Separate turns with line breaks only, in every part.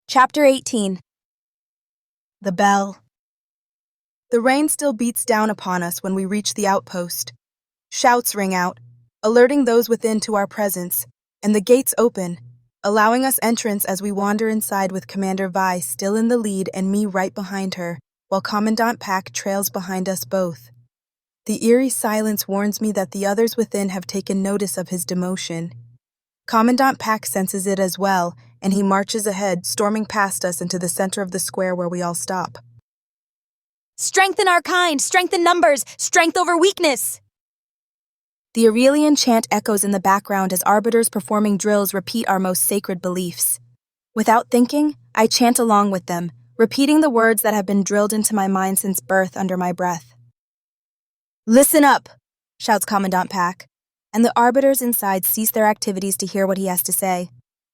Chapter 18. The Bell. The rain still beats down upon us when we reach the outpost. Shouts ring out, alerting those within to our presence, and the gates open, allowing us entrance as we wander inside with Commander Vi still in the lead and me right behind her, while Commandant Pack trails behind us both. The eerie silence warns me that the others within have taken notice of his demotion. Commandant Pack senses it as well, and he marches ahead, storming past us into the center of the square where we all stop.
Strengthen our kind, strength in numbers, strength over weakness!
The Arelian chant echoes in the background as arbiters performing drills repeat our most sacred beliefs. Without thinking, I chant along with them, repeating the words that have been drilled into my mind since birth under my breath. "Listen up!" shouts Commandant Pack, and the arbiters inside cease their activities to hear what he has to say,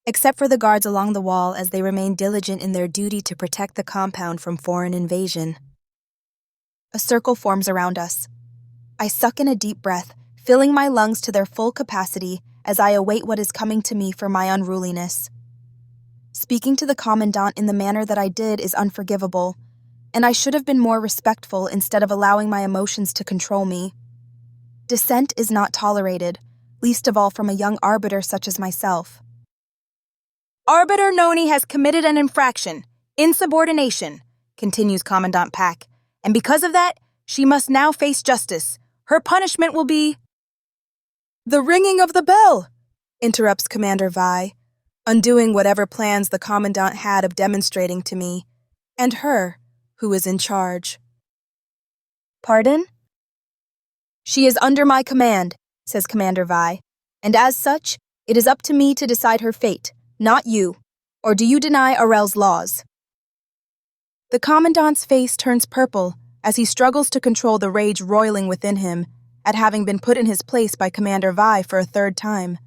except for the guards along the wall as they remain diligent in their duty to protect the compound from foreign invasion. A circle forms around us. I suck in a deep breath, filling my lungs to their full capacity as I await what is coming to me for my unruliness. Speaking to the Commandant in the manner that I did is unforgivable, and I should have been more respectful instead of allowing my emotions to control me. Dissent is not tolerated, least of all from a young arbiter such as myself.
Arbiter Noni has committed an infraction, insubordination, continues Commandant Pack, and because of that, she must now face justice. Her punishment will be...
"The ringing of the bell," interrupts Commander Vi, undoing whatever plans the Commandant had of demonstrating to me, and her, who is in charge.
Pardon?
"She is under my command," says Commander Vi, "and as such, it is up to me to decide her fate, not you. Or do you deny Arel's laws?" The Commandant's face turns purple as he struggles to control the rage roiling within him at having been put in his place by Commander Vi for a third time.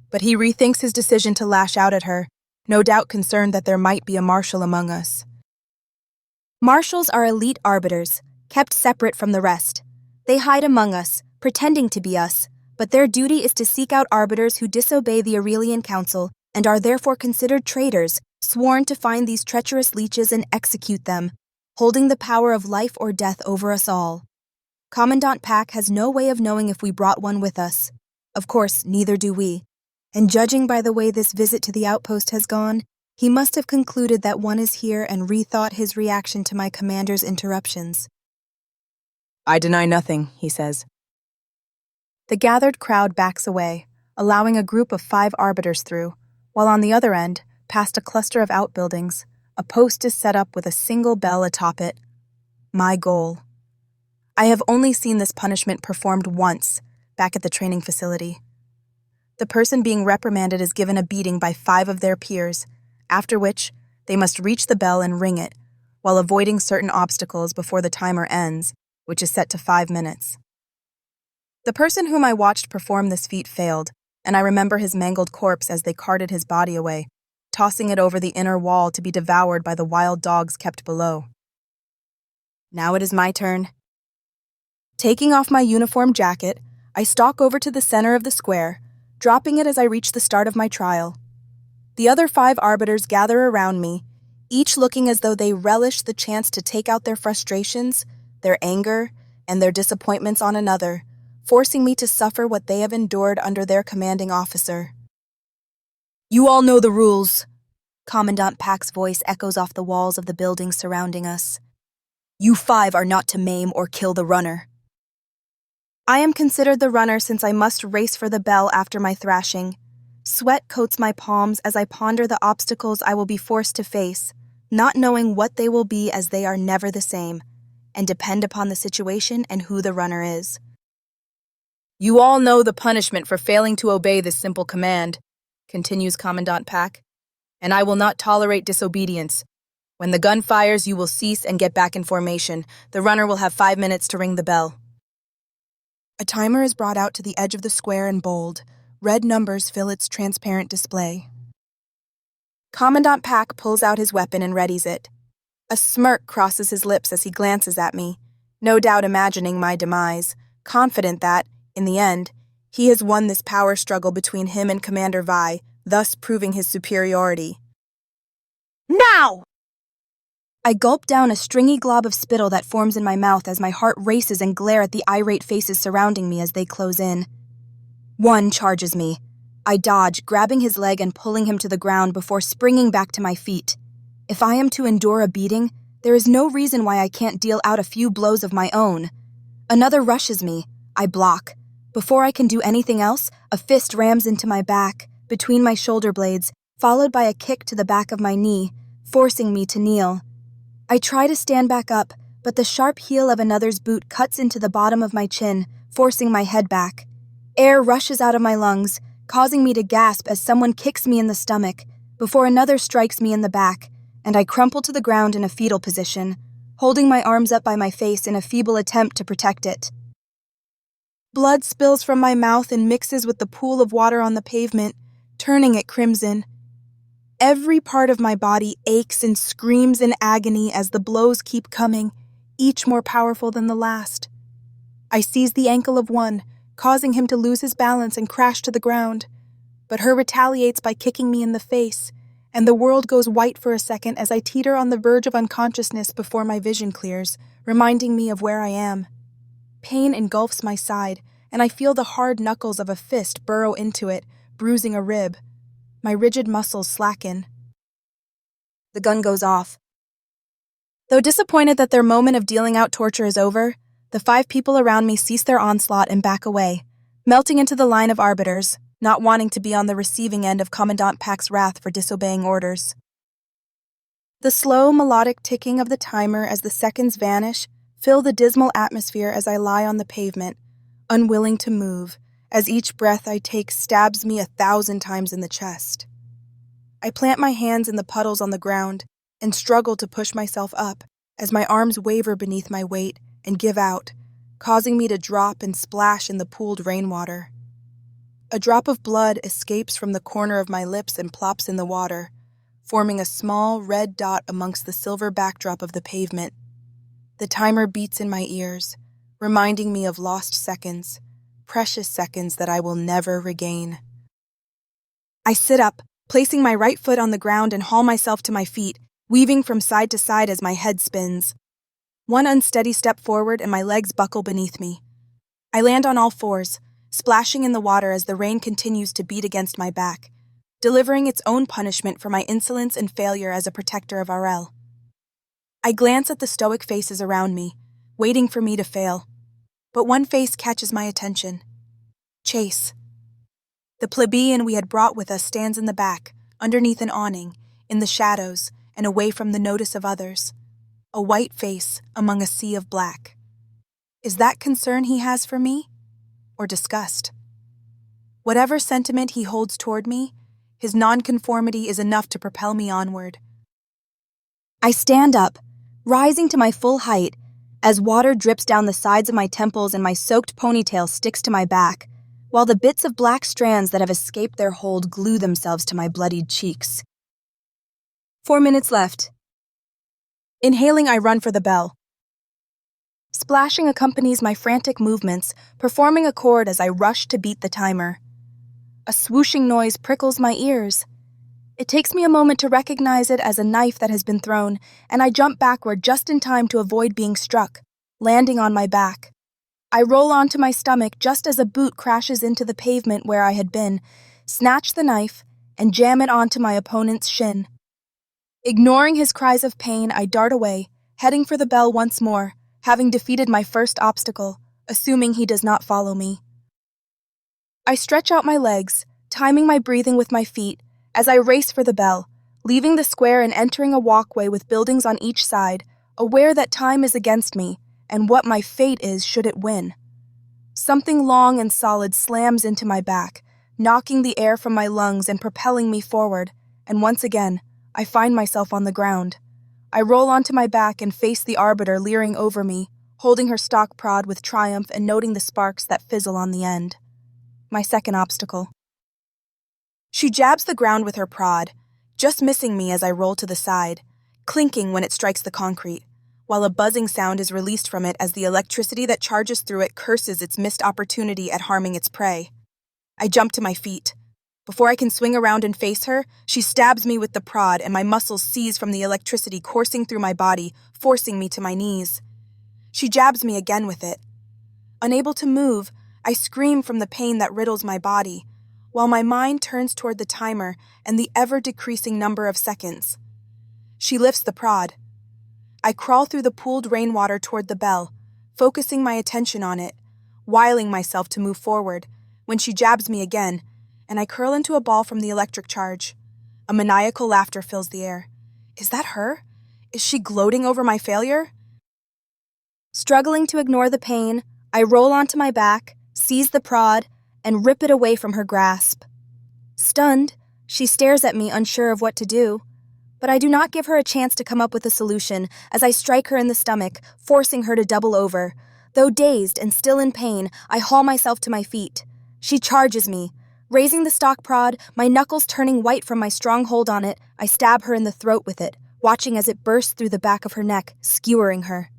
But he rethinks his decision to lash out at her, no doubt concerned that there might be a marshal among us. Marshals are elite arbiters, kept separate from the rest. They hide among us, pretending to be us, but their duty is to seek out arbiters who disobey the Arelian Council and are therefore considered traitors, sworn to find these treacherous leeches and execute them, holding the power of life or death over us all. Commandant Pack has no way of knowing if we brought one with us. Of course, neither do we. And judging by the way this visit to the outpost has gone, he must have concluded that one is here and rethought his reaction to my commander's interruptions.
"I deny nothing," he says.
The gathered crowd backs away, allowing a group of 5 arbiters through, while on the other end, past a cluster of outbuildings, a post is set up with a single bell atop it. My goal. I have only seen this punishment performed once, back at the training facility. The person being reprimanded is given a beating by 5 of their peers, after which they must reach the bell and ring it, while avoiding certain obstacles before the timer ends, which is set to 5 minutes. The person whom I watched perform this feat failed, and I remember his mangled corpse as they carted his body away, tossing it over the inner wall to be devoured by the wild dogs kept below. Now it is my turn. Taking off my uniform jacket, I stalk over to the center of the square, dropping it as I reach the start of my trial. The other 5 arbiters gather around me, each looking as though they relish the chance to take out their frustrations, their anger, and their disappointments on another, forcing me to suffer what they have endured under their commanding officer. "You all know the rules," Commandant Pack's voice echoes off the walls of the buildings surrounding us. "You 5 are not to maim or kill the runner." I am considered the runner since I must race for the bell after my thrashing. Sweat coats my palms as I ponder the obstacles I will be forced to face, not knowing what they will be as they are never the same, and depend upon the situation and who the runner is.
"You all know the punishment for failing to obey this simple command," continues Commandant Pack, "and I will not tolerate disobedience. When the gun fires, you will cease and get back in formation. The runner will have 5 minutes to ring the bell."
A timer is brought out to the edge of the square in bold. Red numbers fill its transparent display. Commandant Pack pulls out his weapon and readies it. A smirk crosses his lips as he glances at me, no doubt imagining my demise, confident that, in the end, he has won this power struggle between him and Commander Vi, thus proving his superiority.
Now!
I gulp down a stringy glob of spittle that forms in my mouth as my heart races and glare at the irate faces surrounding me as they close in. One charges me. I dodge, grabbing his leg and pulling him to the ground before springing back to my feet. If I am to endure a beating, there is no reason why I can't deal out a few blows of my own. Another rushes me. I block. Before I can do anything else, a fist rams into my back, between my shoulder blades, followed by a kick to the back of my knee, forcing me to kneel. I try to stand back up, but the sharp heel of another's boot cuts into the bottom of my chin, forcing my head back. Air rushes out of my lungs, causing me to gasp as someone kicks me in the stomach, before another strikes me in the back, and I crumple to the ground in a fetal position, holding my arms up by my face in a feeble attempt to protect it. Blood spills from my mouth and mixes with the pool of water on the pavement, turning it crimson. Every part of my body aches and screams in agony as the blows keep coming, each more powerful than the last. I seize the ankle of one, causing him to lose his balance and crash to the ground, but her retaliates by kicking me in the face, and the world goes white for a second as I teeter on the verge of unconsciousness before my vision clears, reminding me of where I am. Pain engulfs my side, and I feel the hard knuckles of a fist burrow into it, bruising a rib. My rigid muscles slacken. The gun goes off. Though disappointed that their moment of dealing out torture is over, the 5 people around me cease their onslaught and back away, melting into the line of arbiters, not wanting to be on the receiving end of Commandant Pack's wrath for disobeying orders. The slow, melodic ticking of the timer as the seconds vanish fill the dismal atmosphere as I lie on the pavement, unwilling to move, as each breath I take stabs me 1,000 times in the chest. I plant my hands in the puddles on the ground and struggle to push myself up as my arms waver beneath my weight and give out, causing me to drop and splash in the pooled rainwater. A drop of blood escapes from the corner of my lips and plops in the water, forming a small red dot amongst the silver backdrop of the pavement. The timer beats in my ears, reminding me of lost seconds, precious seconds that I will never regain. I sit up, placing my right foot on the ground and haul myself to my feet, weaving from side to side as my head spins. One unsteady step forward and my legs buckle beneath me. I land on all fours, splashing in the water as the rain continues to beat against my back, delivering its own punishment for my insolence and failure as a protector of Arel. I glance at the stoic faces around me, waiting for me to fail. But one face catches my attention. Chase. The plebeian we had brought with us stands in the back, underneath an awning, in the shadows, and away from the notice of others. A white face among a sea of black. Is that concern he has for me? Or disgust? Whatever sentiment he holds toward me, his nonconformity is enough to propel me onward. I stand up, rising to my full height, as water drips down the sides of my temples and my soaked ponytail sticks to my back, while the bits of black strands that have escaped their hold glue themselves to my bloodied cheeks. 4 minutes left. Inhaling, I run for the bell. Splashing accompanies my frantic movements, performing a chord as I rush to beat the timer. A swooshing noise prickles my ears. It takes me a moment to recognize it as a knife that has been thrown, and I jump backward just in time to avoid being struck, landing on my back. I roll onto my stomach just as a boot crashes into the pavement where I had been, snatch the knife, and jam it onto my opponent's shin. Ignoring his cries of pain, I dart away, heading for the bell once more, having defeated my first obstacle, assuming he does not follow me. I stretch out my legs, timing my breathing with my feet, as I race for the bell, leaving the square and entering a walkway with buildings on each side, aware that time is against me, and what my fate is should it win. Something long and solid slams into my back, knocking the air from my lungs and propelling me forward, and once again, I find myself on the ground. I roll onto my back and face the arbiter leering over me, holding her stock prod with triumph and noting the sparks that fizzle on the end. My second obstacle. She jabs the ground with her prod, just missing me as I roll to the side, clinking when it strikes the concrete, while a buzzing sound is released from it as the electricity that charges through it curses its missed opportunity at harming its prey. I jump to my feet.
Before I can swing around and face her, she stabs me with the prod and my muscles seize from the electricity coursing through my body, forcing me to my knees. She jabs me again with it. Unable to move, I scream from the pain that riddles my body, while my mind turns toward the timer and the ever-decreasing number of seconds. She lifts the prod. I crawl through the pooled rainwater toward the bell, focusing my attention on it, wiling myself to move forward, when she jabs me again, and I curl into a ball from the electric charge. A maniacal laughter fills the air. Is that her? Is she gloating over my failure? Struggling to ignore the pain, I roll onto my back, seize the prod, and rip it away from her grasp. Stunned, she stares at me, unsure of what to do. But I do not give her a chance to come up with a solution as I strike her in the stomach, forcing her to double over. Though dazed and still in pain, I haul myself to my feet. She charges me. Raising the stock prod, my knuckles turning white from my strong hold on it, I stab her in the throat with it, watching as it bursts through the back of her neck, skewering her.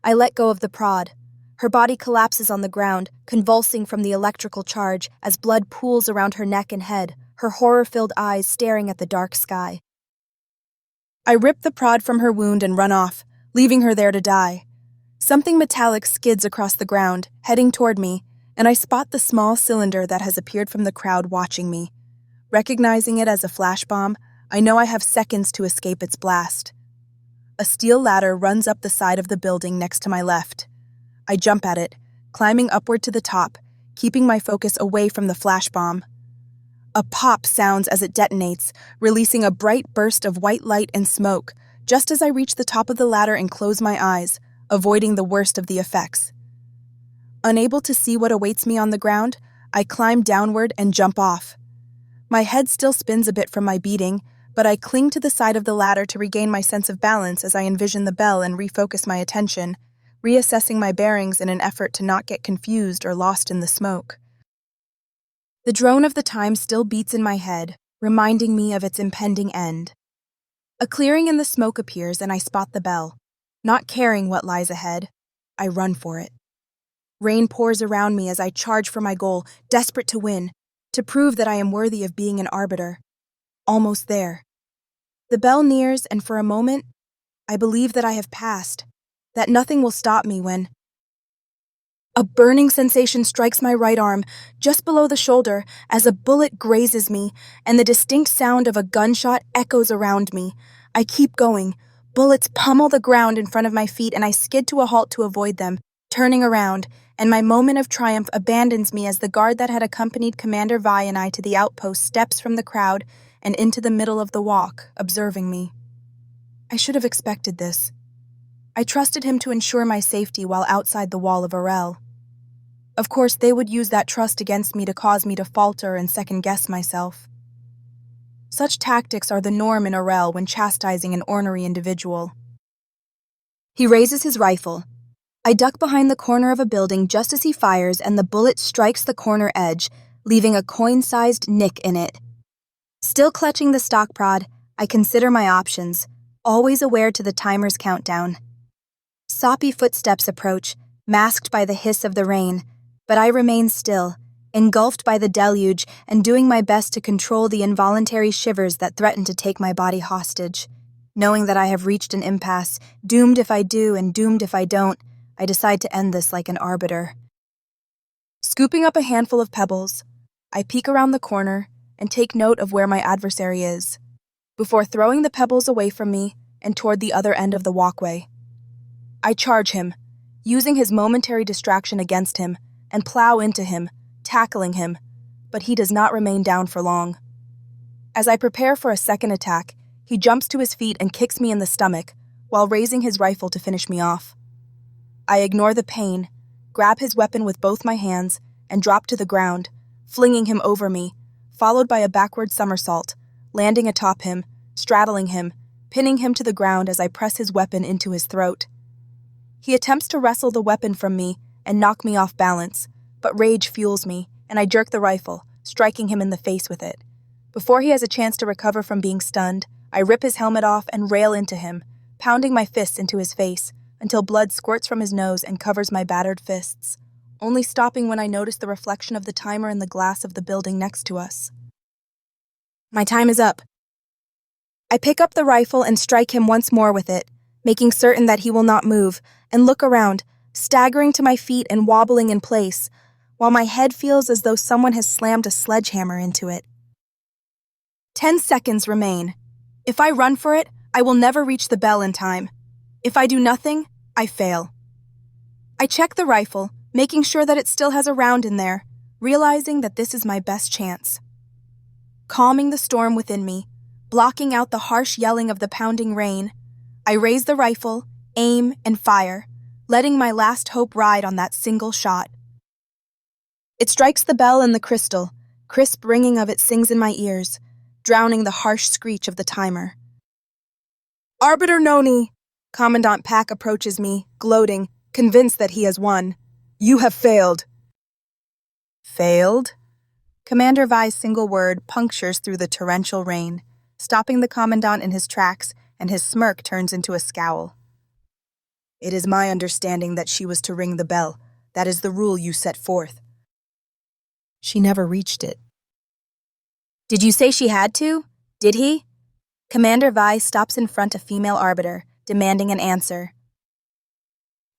I let go of the prod. Her body collapses on the ground, convulsing from the electrical charge as blood pools around her neck and head, her horror-filled eyes staring at the dark sky. I rip the prod from her wound and run off, leaving her there to die. Something metallic skids across the ground, heading toward me, and I spot the small cylinder that has appeared from the crowd watching me. Recognizing it as a flash bomb, I know I have seconds to escape its blast. A steel ladder runs up the side of the building next to my left. I jump at it, climbing upward to the top, keeping my focus away from the flash bomb. A pop sounds as it detonates, releasing a bright burst of white light and smoke, just as I reach the top of the ladder and close my eyes, avoiding the worst of the effects. Unable to see what awaits me on the ground, I climb downward and jump off. My head still spins a bit from my beating, but I cling to the side of the ladder to regain my sense of balance as I envision the bell and refocus my attention, reassessing my bearings in an effort to not get confused or lost in the smoke. The drone of the time still beats in my head, reminding me of its impending end. A clearing in the smoke appears and I spot the bell. Not caring what lies ahead, I run for it. Rain pours around me as I charge for my goal, desperate to win, to prove that I am worthy of being an arbiter. Almost there. The bell nears, and for a moment, I believe that I have passed, that nothing will stop me when a burning sensation strikes my right arm, just below the shoulder, as a bullet grazes me, and the distinct sound of a gunshot echoes around me. I keep going. Bullets pummel the ground in front of my feet, and I skid to a halt to avoid them, turning around, and my moment of triumph abandons me as the guard that had accompanied Commander Vi and I to the outpost steps from the crowd and into the middle of the walk, observing me. I should have expected this. I trusted him to ensure my safety while outside the wall of Arel. Of course, they would use that trust against me to cause me to falter and second-guess myself. Such tactics are the norm in Arel when chastising an ornery individual. He raises his rifle. I duck behind the corner of a building just as he fires, and the bullet strikes the corner edge, leaving a coin-sized nick in it. Still clutching the stock prod, I consider my options, always aware to the timer's countdown. Soppy footsteps approach, masked by the hiss of the rain, but I remain still, engulfed by the deluge and doing my best to control the involuntary shivers that threaten to take my body hostage. Knowing that I have reached an impasse, doomed if I do and doomed if I don't, I decide to end this like an arbiter. Scooping up a handful of pebbles, I peek around the corner and take note of where my adversary is, before throwing the pebbles away from me and toward the other end of the walkway. I charge him, using his momentary distraction against him, and plow into him, tackling him, but he does not remain down for long. As I prepare for a second attack, he jumps to his feet and kicks me in the stomach, while raising his rifle to finish me off. I ignore the pain, grab his weapon with both my hands, and drop to the ground, flinging him over me, followed by a backward somersault, landing atop him, straddling him, pinning him to the ground as I press his weapon into his throat. He attempts to wrestle the weapon from me and knock me off balance, but rage fuels me, and I jerk the rifle, striking him in the face with it. Before he has a chance to recover from being stunned, I rip his helmet off and rail into him, pounding my fists into his face, until blood squirts from his nose and covers my battered fists, only stopping when I notice the reflection of the timer in the glass of the building next to us. My time is up. I pick up the rifle and strike him once more with it, making certain that he will not move, and look around, staggering to my feet and wobbling in place, while my head feels as though someone has slammed a sledgehammer into it. 10 seconds remain. If I run for it, I will never reach the bell in time. If I do nothing, I fail. I check the rifle, making sure that it still has a round in there, realizing that this is my best chance. Calming the storm within me, blocking out the harsh yelling of the pounding rain, I raise the rifle, aim, and fire, letting my last hope ride on that single shot. It strikes the bell and the crystal, crisp ringing of it sings in my ears, drowning the harsh screech of the timer. Arbiter Noni! Commandant Pack approaches me, gloating, convinced that he has won. You have failed.
Failed? Commander Vi's single word punctures through the torrential rain, stopping the Commandant in his tracks, and his smirk turns into a scowl.
It is my understanding that she was to ring the bell. That is the rule you set forth.
She never reached it.
Did you say she had to? Did he? Commander Vi stops in front of female arbiter, demanding an answer.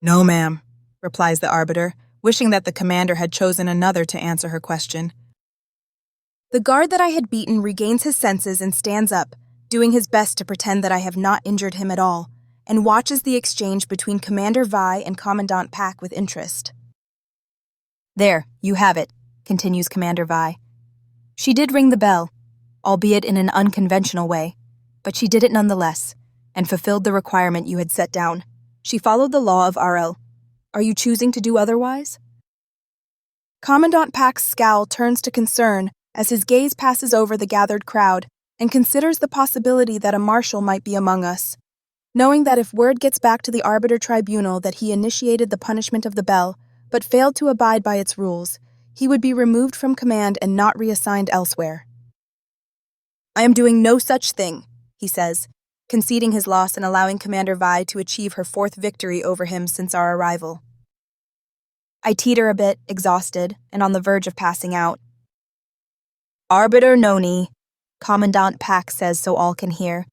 No, ma'am, replies the arbiter, wishing that the commander had chosen another to answer her question.
The guard that I had beaten regains his senses and stands up, doing his best to pretend that I have not injured him at all, and watches the exchange between Commander Vi and Commandant Pack with interest.
There, you have it, continues Commander Vi. She did ring the bell, albeit in an unconventional way, but she did it nonetheless, and fulfilled the requirement you had set down. She followed the law of Arel. Are you choosing to do otherwise?
Commandant Pack's scowl turns to concern as his gaze passes over the gathered crowd and considers the possibility that a marshal might be among us. Knowing that if word gets back to the arbiter tribunal that he initiated the punishment of the bell, but failed to abide by its rules, he would be removed from command and not reassigned elsewhere. I am doing no such thing, he says, conceding his loss and allowing Commander Vi to achieve her 4th victory over him since our arrival. I teeter a bit, exhausted, and on the verge of passing out.
Arbiter Noni, Commandant Pack says so all can hear,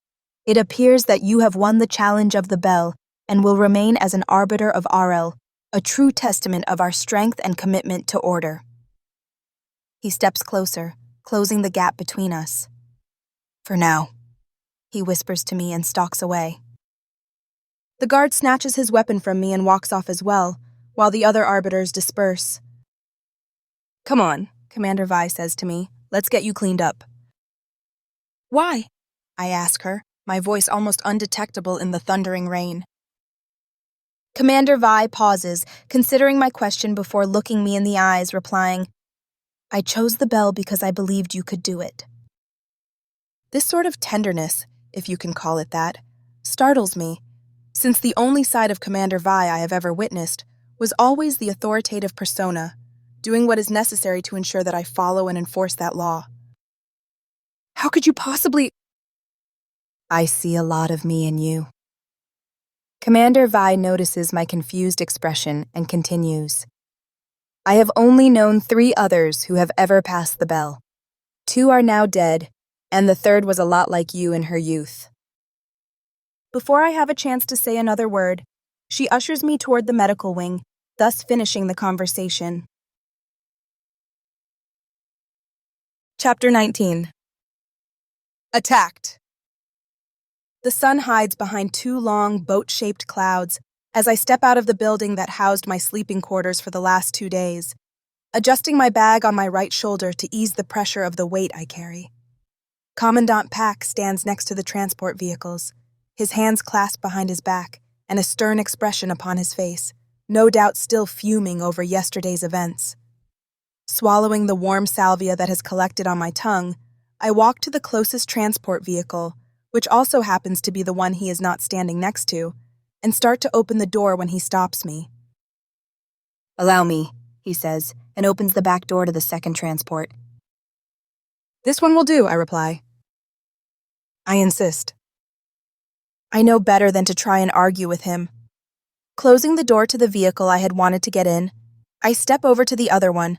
it appears that you have won the challenge of the bell and will remain as an arbiter of Arel, a true testament of our strength and commitment to order. He steps closer, closing the gap between us. For now, he whispers to me and stalks away.
The guard snatches his weapon from me and walks off as well, while the other arbiters disperse.
Come on, Commander Vi says to me. Let's get you cleaned up.
Why?
I ask her, my voice almost undetectable in the thundering rain.
Commander Vi pauses, considering my question before looking me in the eyes, replying, I chose the bell because I believed you could do it. This sort of tenderness, if you can call it that, startles me, since the only side of Commander Vi I have ever witnessed was always the authoritative persona, doing what is necessary to ensure that I follow and enforce that law. How could you possibly...
I see a lot of me in you. Commander Vi notices my confused expression and continues. I have only known 3 others who have ever passed the bell. 2 are now dead, and the 3rd was a lot like you in her youth.
Before I have a chance to say another word, she ushers me toward the medical wing, thus finishing the conversation. Chapter 19. Attacked. The sun hides behind 2 long, boat-shaped clouds as I step out of the building that housed my sleeping quarters for the last 2 days, adjusting my bag on my right shoulder to ease the pressure of the weight I carry. Commandant Pack stands next to the transport vehicles, his hands clasped behind his back and a stern expression upon his face, no doubt still fuming over yesterday's events. Swallowing the warm salvia that has collected on my tongue, I walk to the closest transport vehicle, which also happens to be the one he is not standing next to, and start to open the door when he stops me.
Allow me, he says, and opens the back door to the second transport.
This one will do, I reply. I insist. I know better than to try and argue with him. Closing the door to the vehicle I had wanted to get in, I step over to the other one,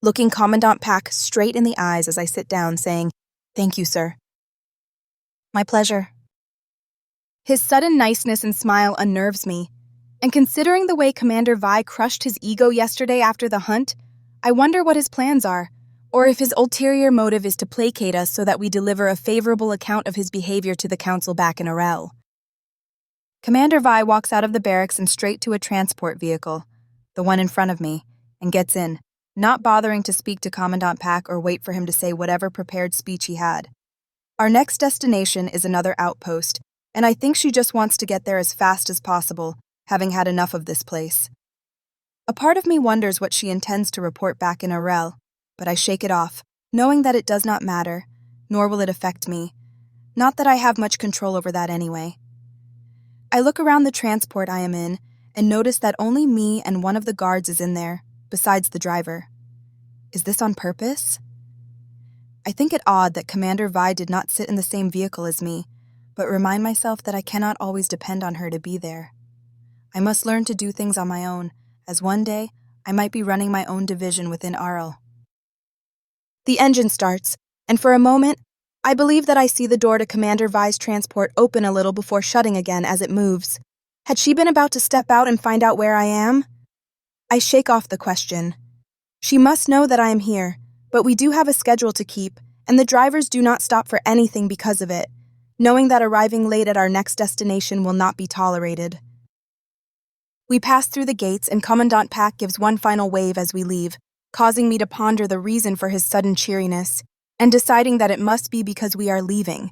looking Commandant Pack straight in the eyes as I sit down, saying, Thank you, sir.
My pleasure. His sudden niceness and smile unnerves me, and considering the way Commander Vi crushed his ego yesterday after the hunt, I wonder what his plans are, or if his ulterior motive is to placate us so that we deliver a favorable account of his behavior to the council back in Arel. Commander Vi walks out of the barracks and straight to a transport vehicle, the one in front of me, and gets in, not bothering to speak to Commandant Pack or wait for him to say whatever prepared speech he had. Our next destination is another outpost, and I think she just wants to get there as fast as possible, having had enough of this place. A part of me wonders what she intends to report back in Arel, but I shake it off, knowing that it does not matter, nor will it affect me. Not that I have much control over that anyway. I look around the transport I am in and notice that only me and one of the guards is in there, besides the driver. Is this on purpose? I think it odd that Commander Vi did not sit in the same vehicle as me, but remind myself that I cannot always depend on her to be there. I must learn to do things on my own, as one day I might be running my own division within Arel. The engine starts, and for a moment, I believe that I see the door to Commander Vi's transport open a little before shutting again as it moves. Had she been about to step out and find out where I am? I shake off the question. She must know that I am here, but we do have a schedule to keep, and the drivers do not stop for anything because of it, knowing that arriving late at our next destination will not be tolerated. We pass through the gates and Commandant Pack gives one final wave as we leave, causing me to ponder the reason for his sudden cheeriness, and deciding that it must be because we are leaving.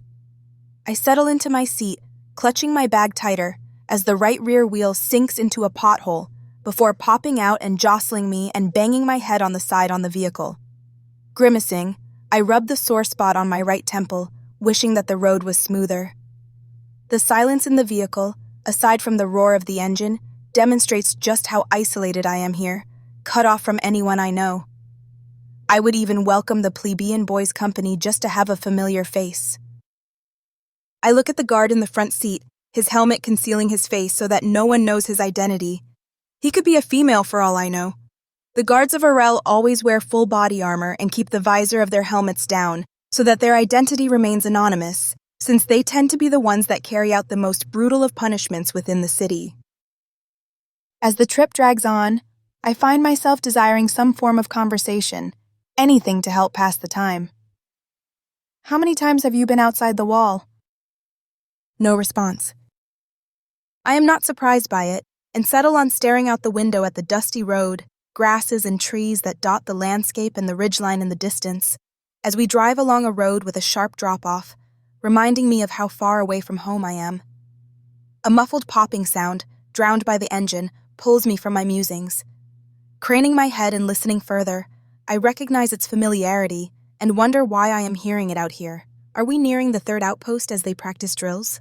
I settle into my seat, clutching my bag tighter, as the right rear wheel sinks into a pothole, before popping out and jostling me and banging my head on the side on the vehicle. Grimacing, I rub the sore spot on my right temple, wishing that the road was smoother. The silence in the vehicle, aside from the roar of the engine, demonstrates just how isolated I am here, cut off from anyone I know. I would even welcome the plebeian boy's company just to have a familiar face. I look at the guard in the front seat, his helmet concealing his face so that no one knows his identity. He could be a female for all I know. The guards of Arel always wear full body armor and keep the visor of their helmets down so that their identity remains anonymous, since they tend to be the ones that carry out the most brutal of punishments within the city. As the trip drags on, I find myself desiring some form of conversation, anything to help pass the time. How many times have you been outside the wall? No response. I am not surprised by it, and settle on staring out the window at the dusty road, grasses and trees that dot the landscape and the ridgeline in the distance, as we drive along a road with a sharp drop-off, reminding me of how far away from home I am. A muffled popping sound, drowned by the engine, pulls me from my musings. Craning my head and listening further, I recognize its familiarity and wonder why I am hearing it out here. Are we nearing the third outpost as they practice drills?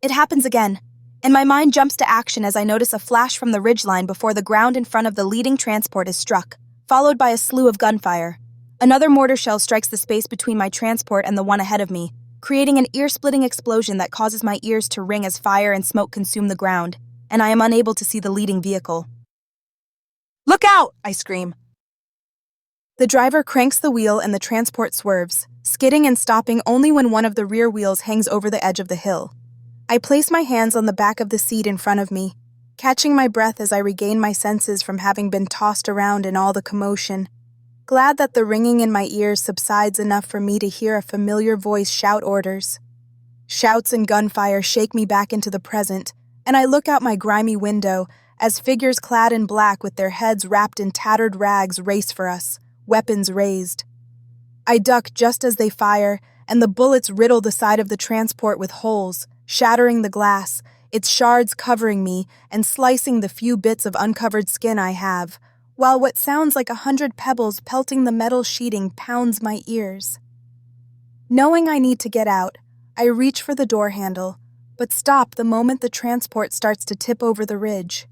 It happens again, and my mind jumps to action as I notice a flash from the ridgeline before the ground in front of the leading transport is struck, followed by a slew of gunfire. Another mortar shell strikes the space between my transport and the one ahead of me, creating an ear-splitting explosion that causes my ears to ring as fire and smoke consume the ground, and I am unable to see the leading vehicle. "Look out!" I scream. The driver cranks the wheel and the transport swerves, skidding and stopping only when one of the rear wheels hangs over the edge of the hill. I place my hands on the back of the seat in front of me, catching my breath as I regain my senses from having been tossed around in all the commotion, glad that the ringing in my ears subsides enough for me to hear a familiar voice shout orders. Shouts and gunfire shake me back into the present, and I look out my grimy window as figures clad in black with their heads wrapped in tattered rags race for us, weapons raised. I duck just as they fire, and the bullets riddle the side of the transport with holes, shattering the glass, its shards covering me and slicing the few bits of uncovered skin I have, while what sounds like 100 pebbles pelting the metal sheeting pounds my ears. Knowing I need to get out, I reach for the door handle, but stop the moment the transport starts to tip over the ridge.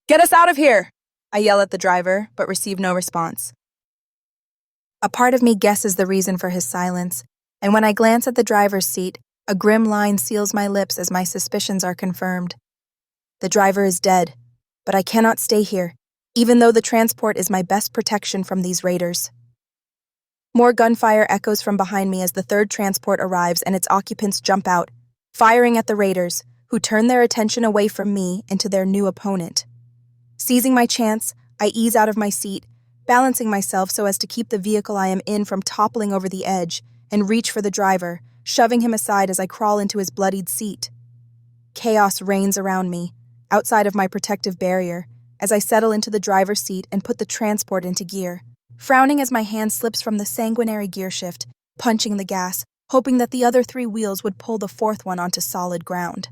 "Get us out of here!" I yell at the driver, but receive no response. A part of me guesses the reason for his silence, and when I glance at the driver's seat, a grim line seals my lips as my suspicions are confirmed. The driver is dead, but I cannot stay here, even though the transport is my best protection from these raiders.
More gunfire echoes from behind me as the third transport arrives and its occupants jump out, firing at the raiders, who turn their attention away from me into their new opponent. Seizing my chance, I ease out of my seat, balancing myself so as to keep the vehicle I am in from toppling over the edge, and reach for the driver, shoving him aside as I crawl into his bloodied seat. Chaos reigns around me, outside of my protective barrier, as I settle into the driver's seat and put the transport into gear, frowning as my hand slips from the sanguinary gear shift, punching the gas, hoping that the other 3 wheels would pull the 4th one onto solid ground.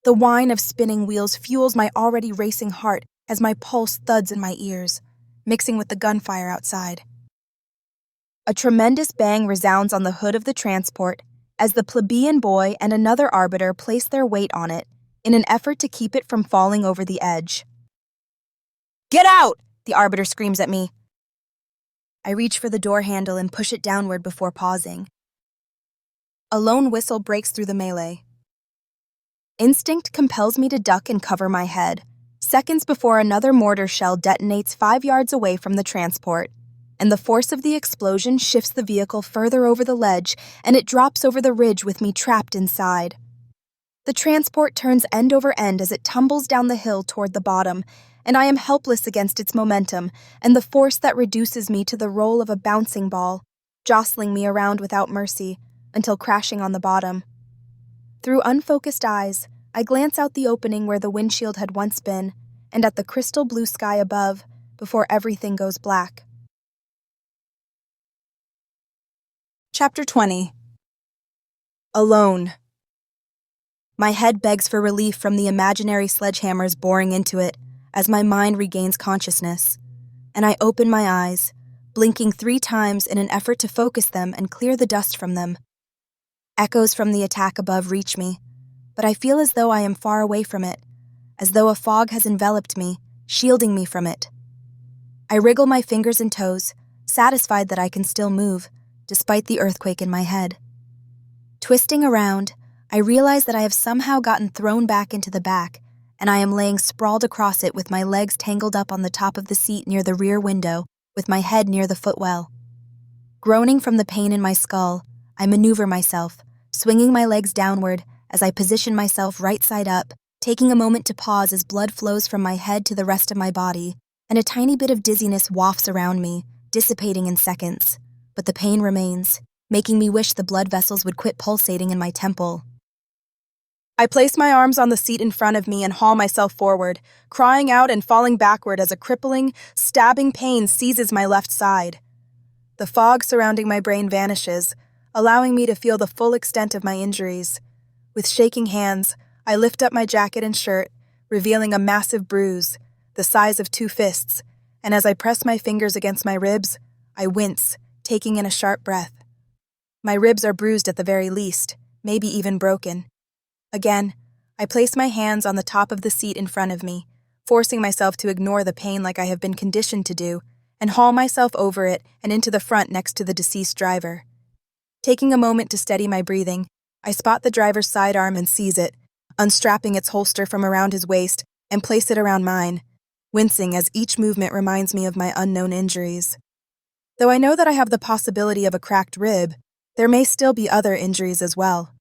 The whine of spinning wheels fuels my already racing heart as my pulse thuds in my ears, mixing with the gunfire outside. A tremendous bang resounds on the hood of the transport as the plebeian boy and another arbiter place their weight on it in an effort to keep it from falling over the edge. "Get out!" the arbiter screams at me. I reach for the door handle and push it downward before pausing. A lone whistle breaks through the melee. Instinct compels me to duck and cover my head, seconds before another mortar shell detonates 5 yards away from the transport, and the force of the explosion shifts the vehicle further over the ledge, and it drops over the ridge with me trapped inside. The transport turns end over end as it tumbles down the hill toward the bottom, and I am helpless against its momentum and the force that reduces me to the role of a bouncing ball, jostling me around without mercy, until crashing on the bottom. Through unfocused eyes, I glance out the opening where the windshield had once been, and at the crystal blue sky above, before everything goes black. Chapter 20. Alone. My head begs for relief from the imaginary sledgehammers boring into it as my mind regains consciousness, and I open my eyes, blinking 3 times in an effort to focus them and clear the dust from them. Echoes from the attack above reach me, but I feel as though I am far away from it, as though a fog has enveloped me, shielding me from it. I wriggle my fingers and toes, satisfied that I can still move, despite the earthquake in my head. Twisting around, I realize that I have somehow gotten thrown back into the back, and I am laying sprawled across it with my legs tangled up on the top of the seat near the rear window, with my head near the footwell. Groaning from the pain in my skull, I maneuver myself, swinging my legs downward as I position myself right side up, taking a moment to pause as blood flows from my head to the rest of my body, and a tiny bit of dizziness wafts around me, dissipating in seconds. But the pain remains, making me wish the blood vessels would quit pulsating in my temple. I place my arms on the seat in front of me and haul myself forward, crying out and falling backward as a crippling, stabbing pain seizes my left side. The fog surrounding my brain vanishes, allowing me to feel the full extent of my injuries. With shaking hands, I lift up my jacket and shirt, revealing a massive bruise, the size of 2 fists, and as I press my fingers against my ribs, I wince, taking in a sharp breath. My ribs are bruised at the very least, maybe even broken. Again, I place my hands on the top of the seat in front of me, forcing myself to ignore the pain like I have been conditioned to do, and haul myself over it and into the front next to the deceased driver. Taking a moment to steady my breathing, I spot the driver's sidearm and seize it, unstrapping its holster from around his waist and place it around mine, wincing as each movement reminds me of my unknown injuries. Though I know that I have the possibility of a cracked rib, there may still be other injuries as well,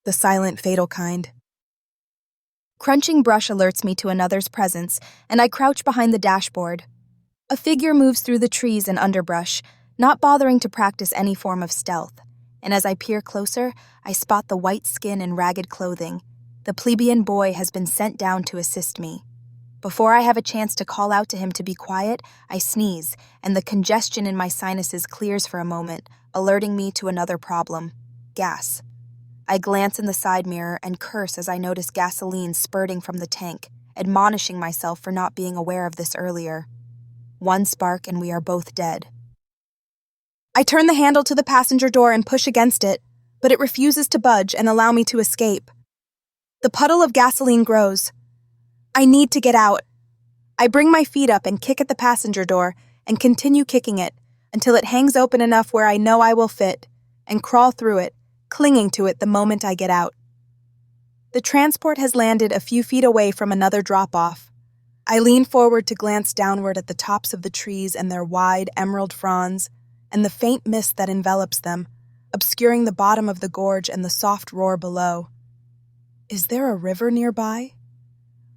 the silent, fatal kind. Crunching brush alerts me to another's presence, and I crouch behind the dashboard. A figure moves through the trees and underbrush, not bothering to practice any form of stealth, and as I peer closer, I spot the white skin and ragged clothing. The plebeian boy has been sent down to assist me. Before I have a chance to call out to him to be quiet, I sneeze, and the congestion in my sinuses clears for a moment, alerting me to another problem: gas. I glance in the side mirror and curse as I notice gasoline spurting from the tank, admonishing myself for not being aware of this earlier. 1 spark and we are both dead. I turn the handle to the passenger door and push against it, but it refuses to budge and allow me to escape. The puddle of gasoline grows. I need to get out. I bring my feet up and kick at the passenger door and continue kicking it until it hangs open enough where I know I will fit, and crawl through it, clinging to it the moment I get out. The transport has landed a few feet away from another drop-off. I lean forward to glance downward at the tops of the trees and their wide, emerald fronds, and the faint mist that envelops them, obscuring the bottom of the gorge and the soft roar below. Is there a river nearby?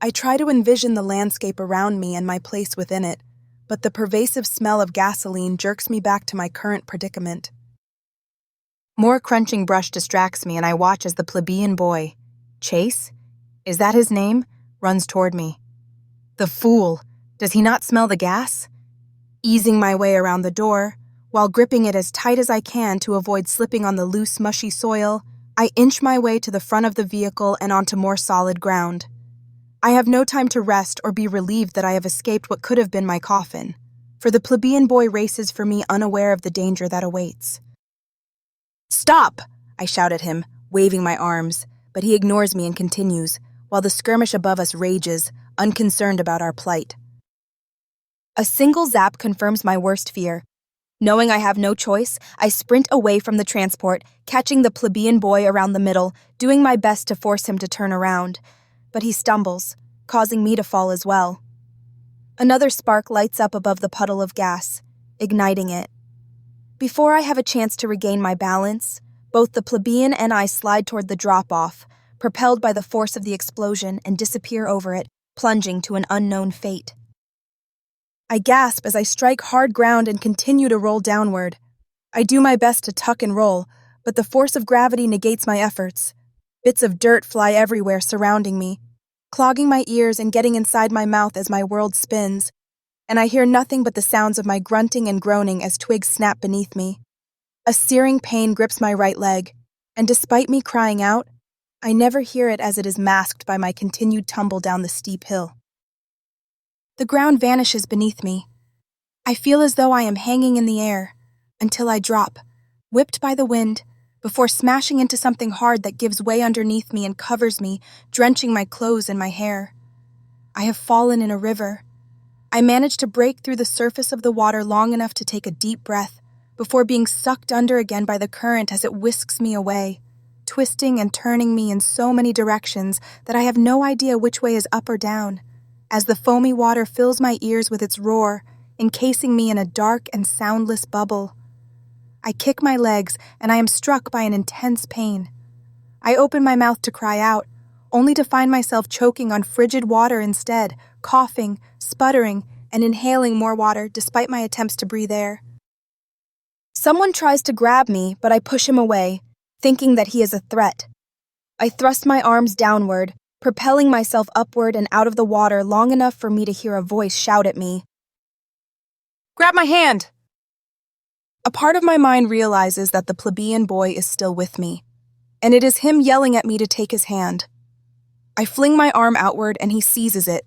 I try to envision the landscape around me and my place within it, but the pervasive smell of gasoline jerks me back to my current predicament.
More crunching brush distracts me, and I watch as the plebeian boy, Chase? Is that his name? Runs toward me. The fool! Does he not smell the gas?
Easing my way around the door, while gripping it as tight as I can to avoid slipping on the loose, mushy soil, I inch my way to the front of the vehicle and onto more solid ground. I have no time to rest or be relieved that I have escaped what could have been my coffin, for the plebeian boy races for me unaware of the danger that awaits. "Stop!" I shout at him, waving my arms, but he ignores me and continues, while the skirmish above us rages, unconcerned about our plight. A single zap confirms my worst fear. Knowing I have no choice, I sprint away from the transport, catching the plebeian boy around the middle, doing my best to force him to turn around. But he stumbles, causing me to fall as well. Another spark lights up above the puddle of gas, igniting it. Before I have a chance to regain my balance, both the plebeian and I slide toward the drop-off, propelled by the force of the explosion, and disappear over it, plunging to an unknown fate. I gasp as I strike hard ground and continue to roll downward. I do my best to tuck and roll, but the force of gravity negates my efforts. Bits of dirt fly everywhere surrounding me, clogging my ears and getting inside my mouth as my world spins, and I hear nothing but the sounds of my grunting and groaning as twigs snap beneath me. A searing pain grips my right leg, and despite me crying out, I never hear it as it is masked by my continued tumble down the steep hill. The ground vanishes beneath me. I feel as though I am hanging in the air, until I drop, whipped by the wind, before smashing into something hard that gives way underneath me and covers me, drenching my clothes and my hair. I have fallen in a river. I manage to break through the surface of the water long enough to take a deep breath, before being sucked under again by the current as it whisks me away, twisting and turning me in so many directions that I have no idea which way is up or down, as the foamy water fills my ears with its roar, encasing me in a dark and soundless bubble. I kick my legs, and I am struck by an intense pain. I open my mouth to cry out, only to find myself choking on frigid water instead, coughing, sputtering, and inhaling more water despite my attempts to breathe air. Someone tries to grab me, but I push him away, thinking that he is a threat. I thrust my arms downward, propelling myself upward and out of the water long enough for me to hear a voice shout at me, "Grab my hand!" A part of my mind realizes that the plebeian boy is still with me, and it is him yelling at me to take his hand. I fling my arm outward and he seizes it,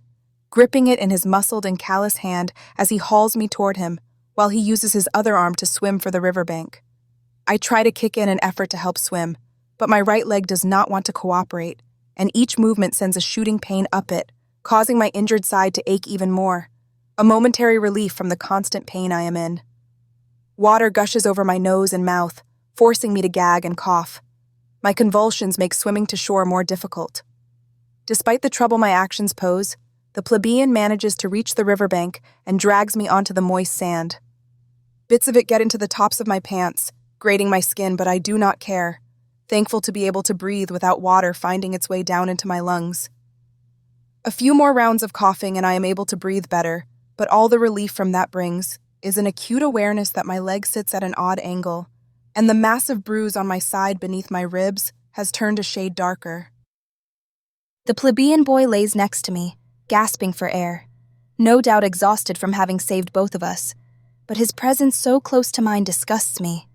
gripping it in his muscled and callous hand as he hauls me toward him, while he uses his other arm to swim for the riverbank. I try to kick in an effort to help swim, but my right leg does not want to cooperate, and each movement sends a shooting pain up it, causing my injured side to ache even more, a momentary relief from the constant pain I am in. Water gushes over my nose and mouth, forcing me to gag and cough. My convulsions make swimming to shore more difficult. Despite the trouble my actions pose, the plebeian manages to reach the riverbank and drags me onto the moist sand. Bits of it get into the tops of my pants, grating my skin, but I do not care, thankful to be able to breathe without water finding its way down into my lungs. A few more rounds of coughing and I am able to breathe better, but all the relief from that brings is an acute awareness that my leg sits at an odd angle, and the massive bruise on my side beneath my ribs has turned a shade darker. The plebeian boy lays next to me, gasping for air, no doubt exhausted from having saved both of us, but his presence so close to mine disgusts me.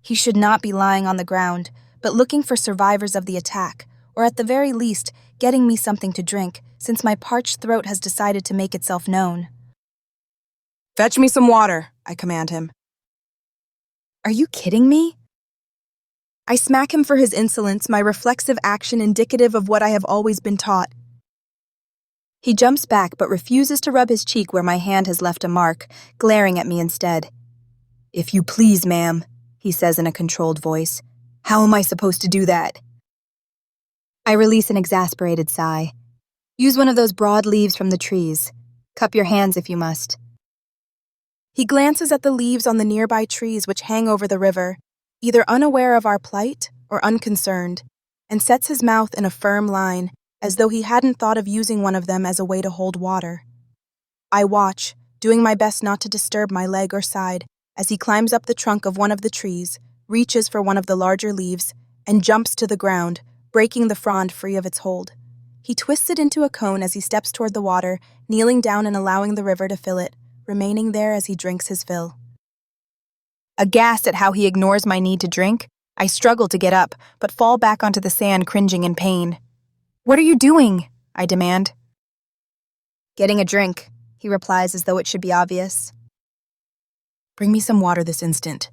He should not be lying on the ground, but looking for survivors of the attack, or at the very least, getting me something to drink, since my parched throat has decided to make itself known. "Fetch me some water," I command him. "Are you kidding me?" I smack him for his insolence, my reflexive action indicative of what I have always been taught. He jumps back but refuses to rub his cheek where my hand has left a mark, glaring at me instead. "If you please, ma'am," he says in a controlled voice. "How am I supposed to do that?" I release an exasperated sigh. "Use one of those broad leaves from the trees. Cup your hands if you must." He glances at the leaves on the nearby trees which hang over the river, either unaware of our plight or unconcerned, and sets his mouth in a firm line, as though he hadn't thought of using one of them as a way to hold water. I watch, doing my best not to disturb my leg or side, as he climbs up the trunk of one of the trees, reaches for one of the larger leaves, and jumps to the ground, breaking the frond free of its hold. He twists it into a cone as he steps toward the water, kneeling down and allowing the river to fill it, remaining there as he drinks his fill.
Aghast at how he ignores my need to drink, I struggle to get up, but fall back onto the sand, cringing in pain. "What are you doing?" I demand.
"Getting a drink," he replies as though it should be obvious.
"Bring me some water this instant."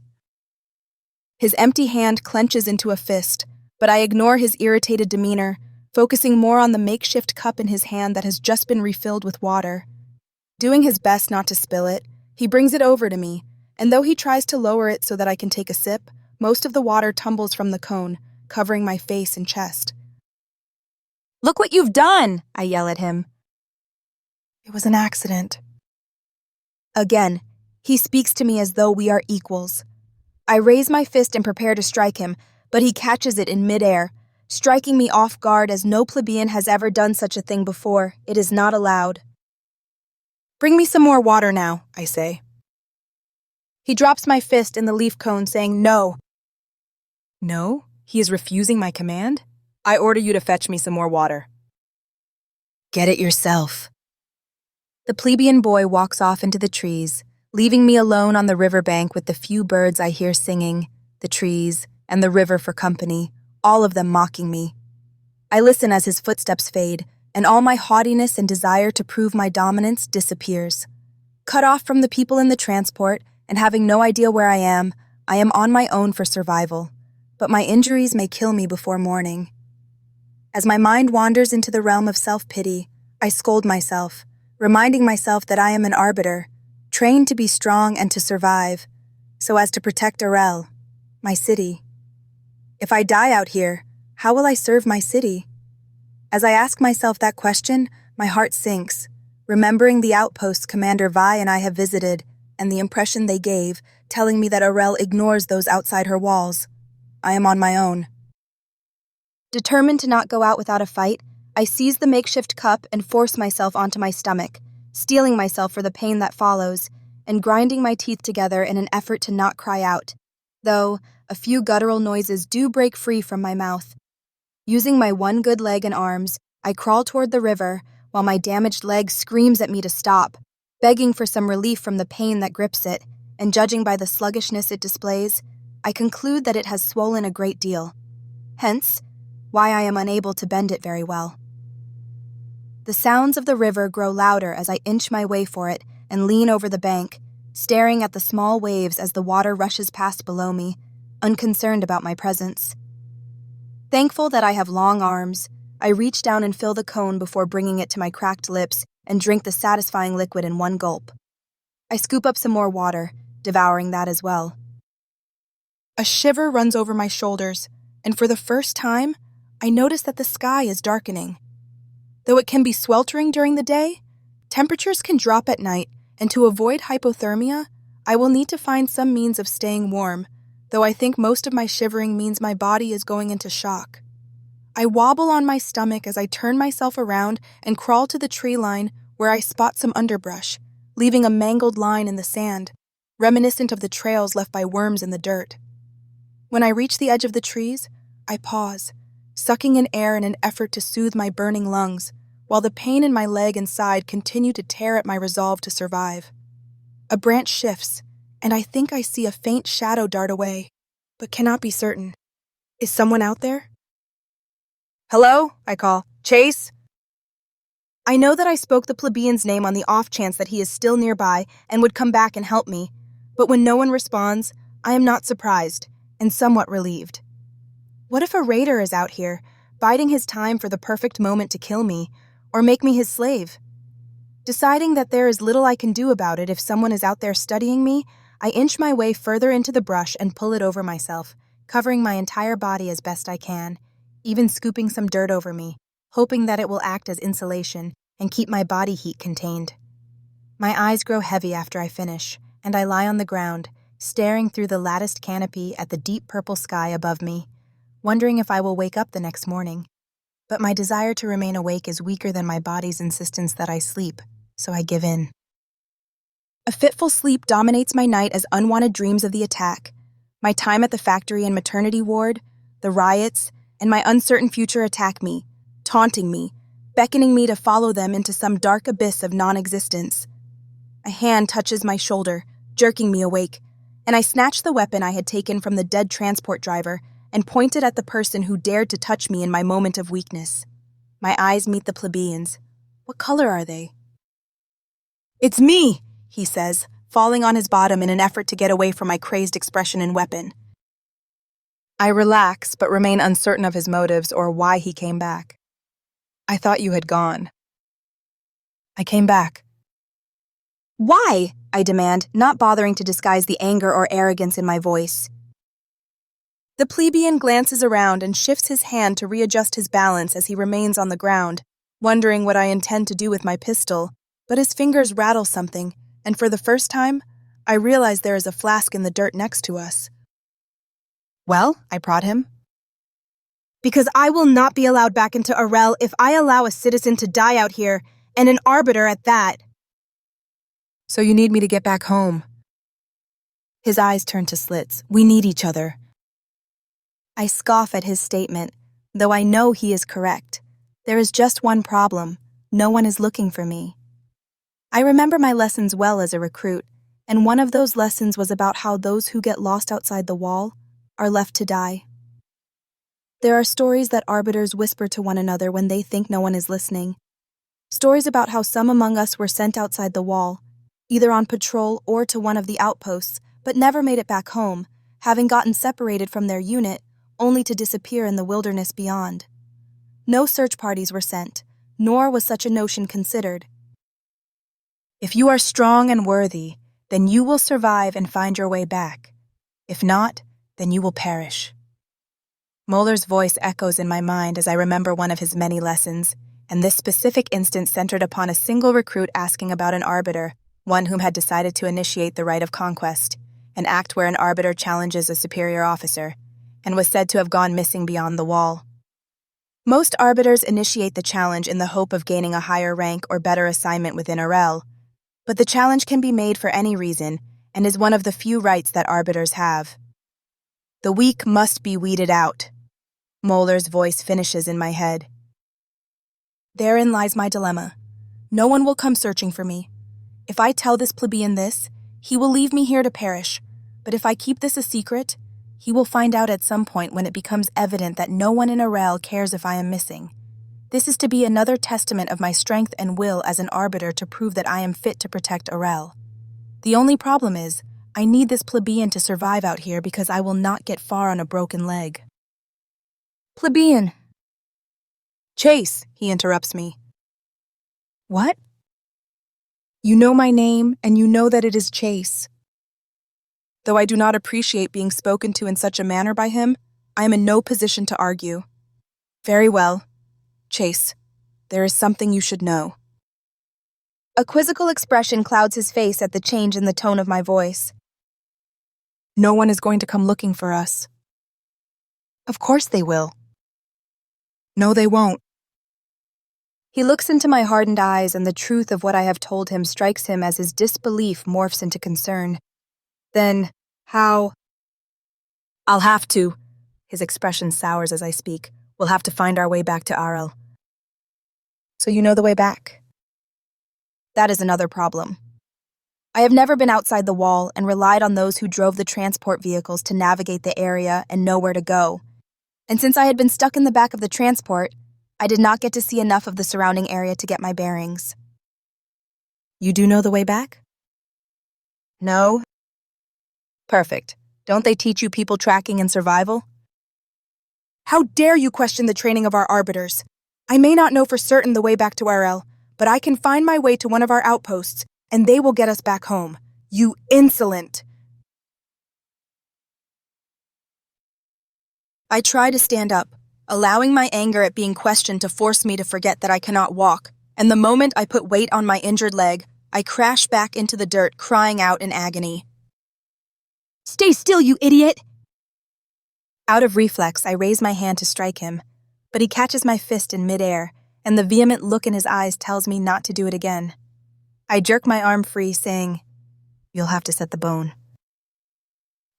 His empty hand clenches into a fist, but I ignore his irritated demeanor, focusing more on the makeshift cup in his hand that has just been refilled with water. Doing his best not to spill it, he brings it over to me, and though he tries to lower it so that I can take a sip, most of the water tumbles from the cone, covering my face and chest.
"Look what you've done!" I yell at him.
"It was an accident." Again, he speaks to me as though we are equals. I raise my fist and prepare to strike him, but he catches it in midair, striking me off guard as no plebeian has ever done such a thing before. It is not allowed. "Bring me some more water now," I say. He drops my fist in the leaf cone, saying no.
No? He is refusing my command? I order you to fetch me some more water. "Get it yourself." The plebeian boy walks off into the trees, leaving me alone on the riverbank with the few birds I hear singing, the trees, and the river for company, all of them mocking me. I listen as his footsteps fade, and all my haughtiness and desire to prove my dominance disappears. Cut off from the people in the transport, and having no idea where I am on my own for survival, but my injuries may kill me before morning. As my mind wanders into the realm of self-pity, I scold myself, reminding myself that I am an arbiter, trained to be strong and to survive, so as to protect Arel, my city. If I die out here, how will I serve my city? As I ask myself that question, my heart sinks, remembering the outposts Commander Vi and I have visited, and the impression they gave, telling me that Arel ignores those outside her walls. I am on my own.
Determined to not go out without a fight, I seize the makeshift cup and force myself onto my stomach, steeling myself for the pain that follows, and grinding my teeth together in an effort to not cry out, though a few guttural noises do break free from my mouth. Using my one good leg and arms, I crawl toward the river, while my damaged leg screams at me to stop, begging for some relief from the pain that grips it, and judging by the sluggishness it displays, I conclude that it has swollen a great deal. Hence, why I am unable to bend it very well. The sounds of the river grow louder as I inch my way for it and lean over the bank, staring at the small waves as the water rushes past below me, unconcerned about my presence. Thankful that I have long arms, I reach down and fill the cone before bringing it to my cracked lips and drink the satisfying liquid in one gulp. I scoop up some more water, devouring that as well. A shiver runs over my shoulders, and for the first time, I notice that the sky is darkening. Though it can be sweltering during the day, temperatures can drop at night, and to avoid hypothermia, I will need to find some means of staying warm, though I think most of my shivering means my body is going into shock. I wobble on my stomach as I turn myself around and crawl to the tree line where I spot some underbrush, leaving a mangled line in the sand, reminiscent of the trails left by worms in the dirt. When I reach the edge of the trees, I pause, sucking in air in an effort to soothe my burning lungs, while the pain in my leg and side continue to tear at my resolve to survive. A branch shifts, and I think I see a faint shadow dart away, but cannot be certain. Is someone out there? "Hello?" I call. "Chase?" I know that I spoke the plebeian's name on the off chance that he is still nearby and would come back and help me, but when no one responds, I am not surprised, and somewhat relieved. What if a raider is out here, biding his time for the perfect moment to kill me, or make me his slave? Deciding that there is little I can do about it if someone is out there studying me, I inch my way further into the brush and pull it over myself, covering my entire body as best I can, even scooping some dirt over me, hoping that it will act as insulation and keep my body heat contained. My eyes grow heavy after I finish,
and I lie on the ground, staring through the latticed canopy at the deep purple sky above me, wondering if I will wake up the next morning. But my desire to remain awake is weaker than my body's insistence that I sleep, so I give in.
A fitful sleep dominates my night as unwanted dreams of the attack, my time at the factory and maternity ward, the riots, and my uncertain future attack me, taunting me, beckoning me to follow them into some dark abyss of non-existence. A hand touches my shoulder, jerking me awake, and I snatch the weapon I had taken from the dead transport driver and point it at the person who dared to touch me in my moment of weakness. My eyes meet the plebeians. What color are they? "It's me," he says, falling on his bottom in an effort to get away from my crazed expression and weapon.
I relax, but remain uncertain of his motives or why he came back. "I thought you had gone." "I came back."
"Why?" I demand, not bothering to disguise the anger or arrogance in my voice. The plebeian glances around and shifts his hand to readjust his balance as he remains on the ground, wondering what I intend to do with my pistol, but his fingers rattle something, and for the first time, I realize there is a flask in the dirt next to us.
"Well?" I prod him.
"Because I will not be allowed back into Arel if I allow a citizen to die out here, and an arbiter at that."
"So you need me to get back home?" His eyes turn to slits. "We need each other."
I scoff at his statement, though I know he is correct. There is just one problem. No one is looking for me. I remember my lessons well as a recruit, and one of those lessons was about how those who get lost outside the wall are left to die. There are stories that arbiters whisper to one another when they think no one is listening. Stories about how some among us were sent outside the wall, either on patrol or to one of the outposts, but never made it back home, having gotten separated from their unit, only to disappear in the wilderness beyond. No search parties were sent, nor was such a notion considered.
If you are strong and worthy, then you will survive and find your way back. If not, then you will perish. Muller's voice echoes in my mind as I remember one of his many lessons, and this specific instance centered upon a single recruit asking about an arbiter, one whom had decided to initiate the rite of conquest, an act where an arbiter challenges a superior officer, and was said to have gone missing beyond the wall. Most arbiters initiate the challenge in the hope of gaining a higher rank or better assignment within Arel, but the challenge can be made for any reason and is one of the few rights that arbiters have. The weak must be weeded out. Muller's voice finishes in my head.
Therein lies my dilemma. No one will come searching for me. If I tell this plebeian this, he will leave me here to perish, but if I keep this a secret, he will find out at some point when it becomes evident that no one in Arel cares if I am missing. This is to be another testament of my strength and will as an arbiter to prove that I am fit to protect Arel. The only problem is, I need this plebeian to survive out here because I will not get far on a broken leg.
"Plebeian."
"Chase," he interrupts me.
"What?"
"You know my name, and you know that it is Chase. Though I do not appreciate being spoken to in such a manner by him, I am in no position to argue. Very well. Chase, there is something you should know." A quizzical expression clouds his face at the change in the tone of my voice. "No one is going to come looking for us."
"Of course they will."
"No, they won't."
He looks into my hardened eyes, and the truth of what I have told him strikes him as his disbelief morphs into concern. "Then, how?"
"I'll have to." His expression sours as I speak. "We'll have to find our way back to Arel."
"So you know the way back?"
"That is another problem. I have never been outside the wall and relied on those who drove the transport vehicles to navigate the area and know where to go. And since I had been stuck in the back of the transport, I did not get to see enough of the surrounding area to get my bearings."
"You do know the way back?"
"No."
"Perfect. Don't they teach you people tracking and survival?"
"How dare you question the training of our arbiters? I may not know for certain the way back to Arel, but I can find my way to one of our outposts, and they will get us back home. You insolent!" I try to stand up, allowing my anger at being questioned to force me to forget that I cannot walk, and the moment I put weight on my injured leg, I crash back into the dirt, crying out in agony.
Stay still, you idiot!
Out of reflex, I raise my hand to strike him, but he catches my fist in midair, and the vehement look in his eyes tells me not to do it again. I jerk my arm free, saying, "You'll have to set the bone."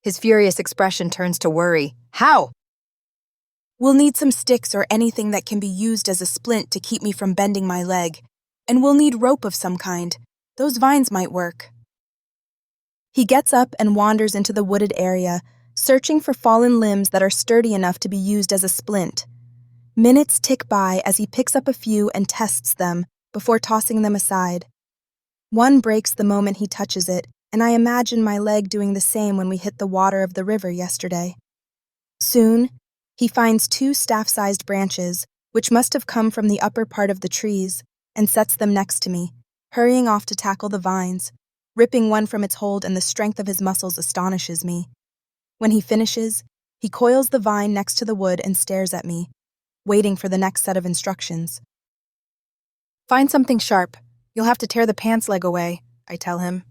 His furious expression turns to worry. How?
"We'll need some sticks or anything that can be used as a splint to keep me from bending my leg, and we'll need rope of some kind. Those vines might work." He gets up and wanders into the wooded area, searching for fallen limbs that are sturdy enough to be used as a splint. Minutes tick by as he picks up a few and tests them before tossing them aside. One breaks the moment he touches it, and I imagine my leg doing the same when we hit the water of the river yesterday. Soon, he finds 2 staff-sized branches, which must have come from the upper part of the trees, and sets them next to me, hurrying off to tackle the vines. Ripping one from its hold, and the strength of his muscles astonishes me. When he finishes, he coils the vine next to the wood and stares at me, waiting for the next set of instructions.
Find something sharp. You'll have to tear the pants leg away, I tell him.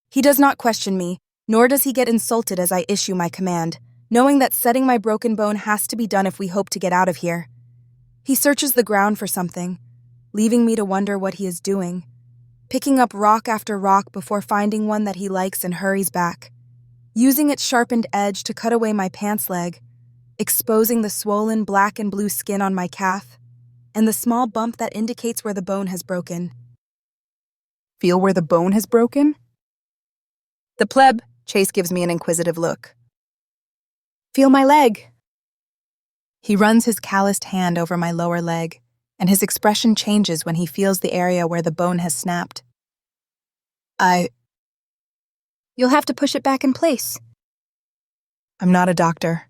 He does not question me, nor does he get insulted as I issue my command, knowing that setting my broken bone has to be done if we hope to get out of here. He searches the ground for something, leaving me to wonder what he is doing, picking up rock after rock before finding one that he likes and hurries back, using its sharpened edge to cut away my pants leg, exposing the swollen black and blue skin on my calf, and the small bump that indicates where the bone has broken.
Feel where the bone has broken?
The pleb, Chase gives me an inquisitive look.
Feel my leg. He runs his calloused hand over my lower leg, and his expression changes when he feels the area where the bone has snapped.
You'll have to push it back in place.
I'm not a doctor.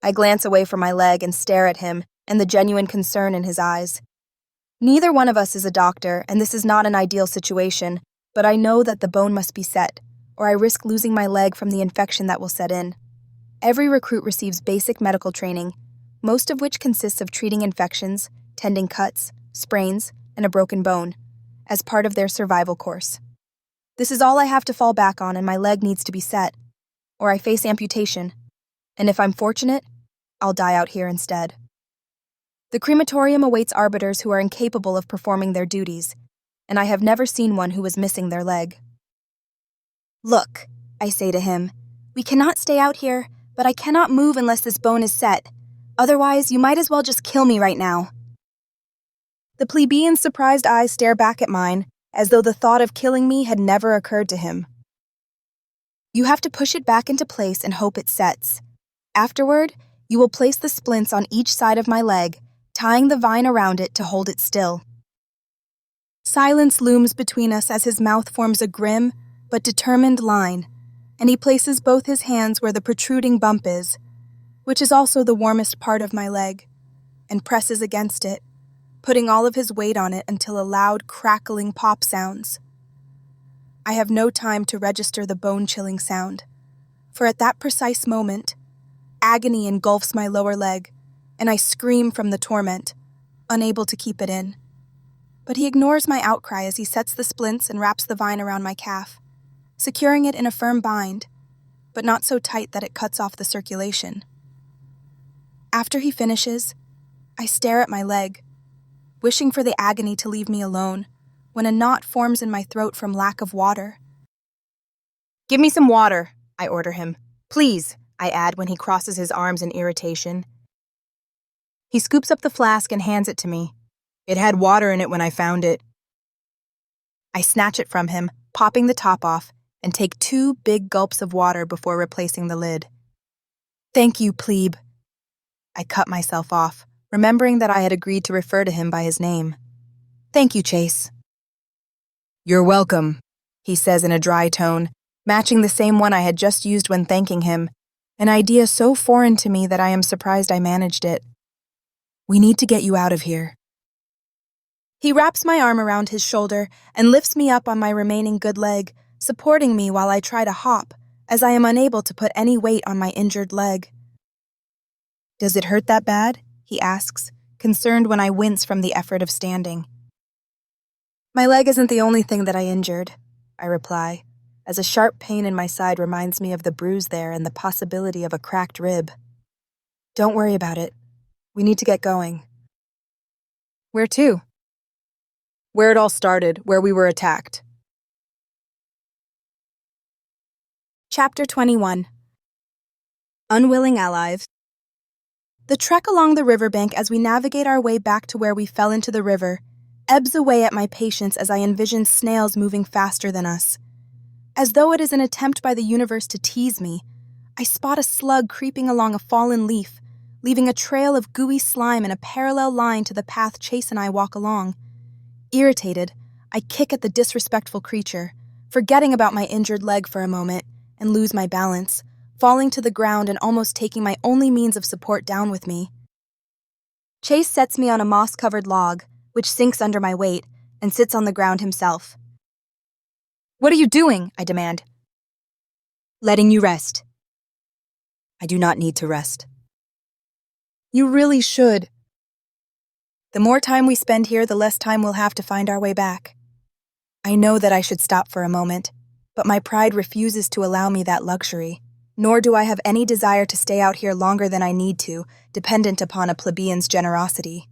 I glance away from my leg and stare at him, and the genuine concern in his eyes. Neither one of us is a doctor, and this is not an ideal situation, but I know that the bone must be set, or I risk losing my leg from the infection that will set in. Every recruit receives basic medical training, most of which consists of treating infections, tending cuts, sprains, and a broken bone, as part of their survival course. This is all I have to fall back on, and my leg needs to be set, or I face amputation, and if I'm fortunate, I'll die out here instead. The crematorium awaits arbiters who are incapable of performing their duties, and I have never seen one who was missing their leg. "Look," I say to him, "we cannot stay out here, but I cannot move unless this bone is set. Otherwise, you might as well just kill me right now." The plebeian's surprised eyes stare back at mine, as though the thought of killing me had never occurred to him. "You have to push it back into place and hope it sets. Afterward, you will place the splints on each side of my leg, tying the vine around it to hold it still." Silence looms between us as his mouth forms a grim but determined line, and he places both his hands where the protruding bump is, which is also the warmest part of my leg, and presses against it, putting all of his weight on it until a loud, crackling pop sounds. I have no time to register the bone-chilling sound, for at that precise moment, agony engulfs my lower leg, and I scream from the torment, unable to keep it in. But he ignores my outcry as he sets the splints and wraps the vine around my calf, securing it in a firm bind, but not so tight that it cuts off the circulation. After he finishes, I stare at my leg, wishing for the agony to leave me alone, when a knot forms in my throat from lack of water.
Give me some water, I order him. Please, I add when he crosses his arms in irritation. He scoops up the flask and hands it to me. It had water in it when I found it. I snatch it from him, popping the top off, and take 2 big gulps of water before replacing the lid.
"Thank you, plebe."
I cut myself off, remembering that I had agreed to refer to him by his name.
"Thank you, Chase."
"You're welcome," he says in a dry tone, matching the same one I had just used when thanking him, an idea so foreign to me that I am surprised I managed it. "We need to get you out of here."
He wraps my arm around his shoulder and lifts me up on my remaining good leg, supporting me while I try to hop, as I am unable to put any weight on my injured leg.
"Does it hurt that bad?" he asks, concerned when I wince from the effort of standing.
My leg isn't the only thing that I injured, I reply, as a sharp pain in my side reminds me of the bruise there and the possibility of a cracked rib. Don't worry about it. We need to get going.
Where to? Where it all started, where we were attacked.
Chapter 21. Unwilling Allies. The trek along the riverbank as we navigate our way back to where we fell into the river ebbs away at my patience as I envision snails moving faster than us. As though it is an attempt by the universe to tease me, I spot a slug creeping along a fallen leaf, leaving a trail of gooey slime in a parallel line to the path Chase and I walk along. Irritated, I kick at the disrespectful creature, forgetting about my injured leg for a moment, and lose my balance, falling to the ground and almost taking my only means of support down with me. Chase sets me on a moss-covered log, which sinks under my weight, and sits on the ground himself.
What are you doing? I demand.
Letting you rest.
I do not need to rest.
You really should. The more time we spend here, the less time we'll have to find our way back. I know that I should stop for a moment, but my pride refuses to allow me that luxury, nor do I have any desire to stay out here longer than I need to, dependent upon a plebeian's generosity.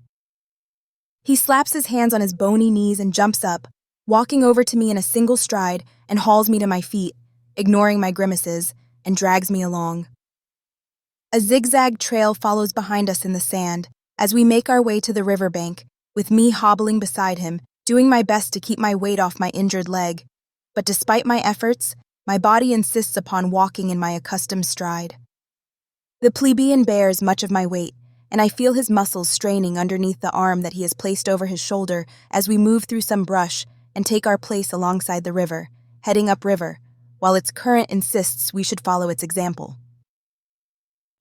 He slaps his hands on his bony knees and jumps up, walking over to me in a single stride and hauls me to my feet, ignoring my grimaces, and drags me along. A zigzag trail follows behind us in the sand as we make our way to the riverbank, with me hobbling beside him, doing my best to keep my weight off my injured leg. But despite my efforts, my body insists upon walking in my accustomed stride. The plebeian bears much of my weight, and I feel his muscles straining underneath the arm that he has placed over his shoulder as we move through some brush and take our place alongside the river, heading upriver, while its current insists we should follow its example.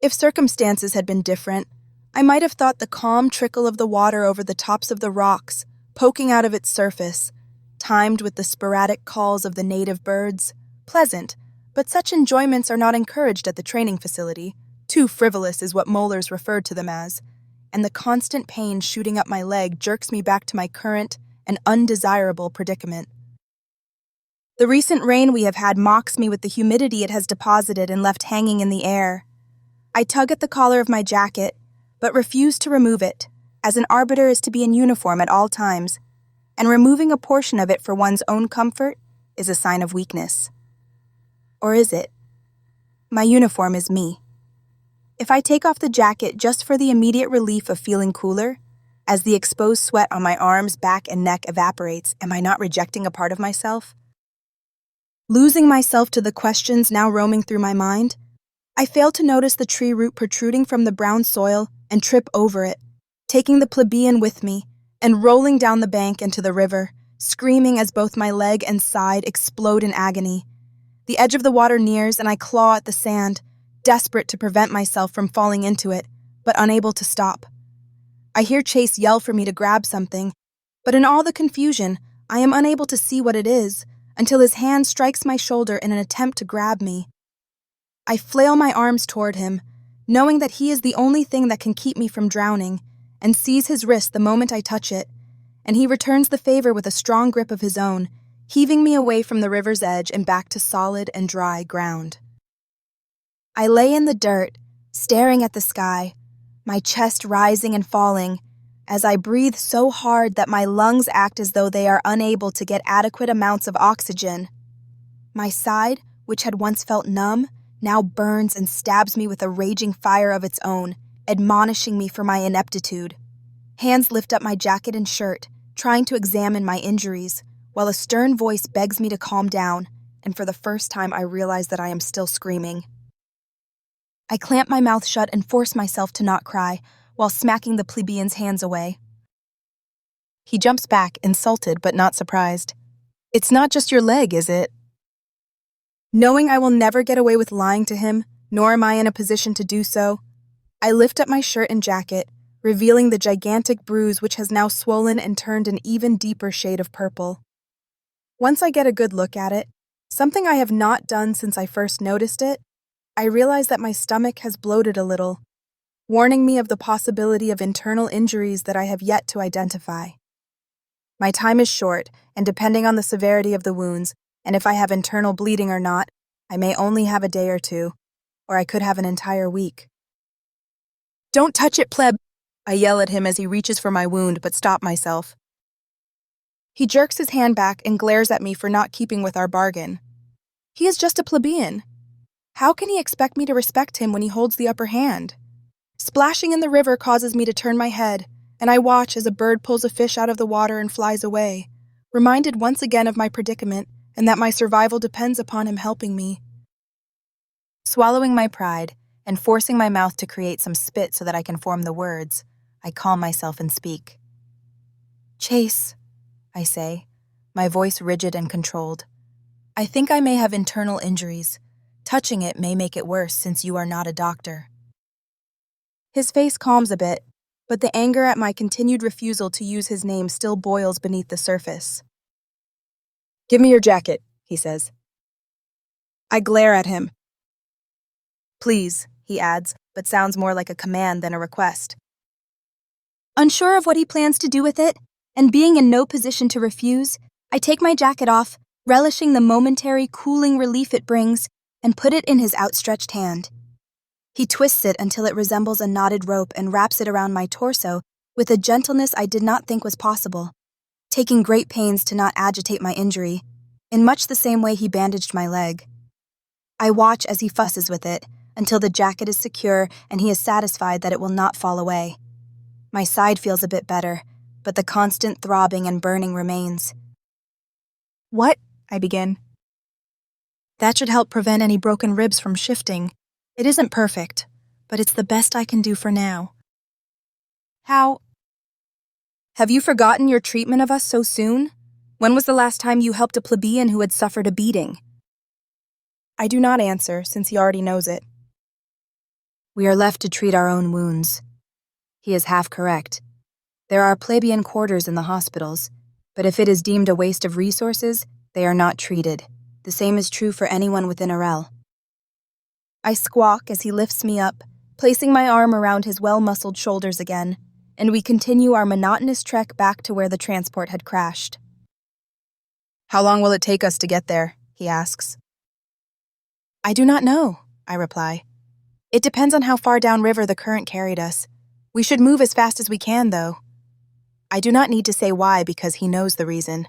If circumstances had been different, I might have thought the calm trickle of the water over the tops of the rocks, poking out of its surface, timed with the sporadic calls of the native birds, pleasant, but such enjoyments are not encouraged at the training facility. Too frivolous is what molars referred to them as, and the constant pain shooting up my leg jerks me back to my current and undesirable predicament. The recent rain we have had mocks me with the humidity it has deposited and left hanging in the air. I tug at the collar of my jacket, but refuse to remove it, as an arbiter is to be in uniform at all times, and removing a portion of it for one's own comfort is a sign of weakness. Or is it? My uniform is me. If I take off the jacket just for the immediate relief of feeling cooler, as the exposed sweat on my arms, back, and neck evaporates, am I not rejecting a part of myself? Losing myself to the questions now roaming through my mind, I fail to notice the tree root protruding from the brown soil and trip over it, taking the plebeian with me and rolling down the bank into the river, screaming as both my leg and side explode in agony. The edge of the water nears and I claw at the sand, desperate to prevent myself from falling into it, but unable to stop. I hear Chase yell for me to grab something, but in all the confusion, I am unable to see what it is until his hand strikes my shoulder in an attempt to grab me. I flail my arms toward him, knowing that he is the only thing that can keep me from drowning, and seize his wrist the moment I touch it, and he returns the favor with a strong grip of his own, heaving me away from the river's edge and back to solid and dry ground. I lay in the dirt, staring at the sky, my chest rising and falling, as I breathe so hard that my lungs act as though they are unable to get adequate amounts of oxygen. My side, which had once felt numb, now burns and stabs me with a raging fire of its own, admonishing me for my ineptitude. Hands lift up my jacket and shirt, trying to examine my injuries, while a stern voice begs me to calm down, and for the first time I realize that I am still screaming. I clamp my mouth shut and force myself to not cry, while smacking the plebeian's hands away.
He jumps back, insulted but not surprised. It's not just your leg, is it?
Knowing I will never get away with lying to him, nor am I in a position to do so, I lift up my shirt and jacket, revealing the gigantic bruise which has now swollen and turned an even deeper shade of purple. Once I get a good look at it, something I have not done since I first noticed it, I realize that my stomach has bloated a little, warning me of the possibility of internal injuries that I have yet to identify. My time is short, and depending on the severity of the wounds, and if I have internal bleeding or not, I may only have a day or two, or I could have an entire week. Don't touch it, pleb! I yell at him as he reaches for my wound, but stop myself. He jerks his hand back and glares at me for not keeping with our bargain. He is just a plebeian. How can he expect me to respect him when he holds the upper hand? Splashing in the river causes me to turn my head, and I watch as a bird pulls a fish out of the water and flies away, reminded once again of my predicament and that my survival depends upon him helping me. Swallowing my pride and forcing my mouth to create some spit so that I can form the words, I calm myself and speak. Chase, I say, my voice rigid and controlled. I think I may have internal injuries. Touching it may make it worse since you are not a doctor. His face calms a bit, but the anger at my continued refusal to use his name still boils beneath the surface. Give me your jacket, he says. I glare at him. Please, he adds, but sounds more like a command than a request. Unsure of what he plans to do with it, and being in no position to refuse, I take my jacket off, relishing the momentary cooling relief it brings, and put it in his outstretched hand. He twists it until it resembles a knotted rope and wraps it around my torso with a gentleness I did not think was possible, taking great pains to not agitate my injury, in much the same way he bandaged my leg. I watch as he fusses with it until the jacket is secure and he is satisfied that it will not fall away. My side feels a bit better, but the constant throbbing and burning remains. What? I begin. That should help prevent any broken ribs from shifting. It isn't perfect, but it's the best I can do for now. How? Have you forgotten your treatment of us so soon? When was the last time you helped a plebeian who had suffered a beating? I do not answer, since he already knows it. We are left to treat our own wounds. He is half correct. There are plebeian quarters in the hospitals, but if it is deemed a waste of resources, they are not treated. The same is true for anyone within Arel. I squawk as he lifts me up, placing my arm around his well-muscled shoulders again, and we continue our monotonous trek back to where the transport had crashed. How long will it take us to get there? He asks. I do not know, I reply. It depends on how far downriver the current carried us. We should move as fast as we can, though. I do not need to say why because he knows the reason.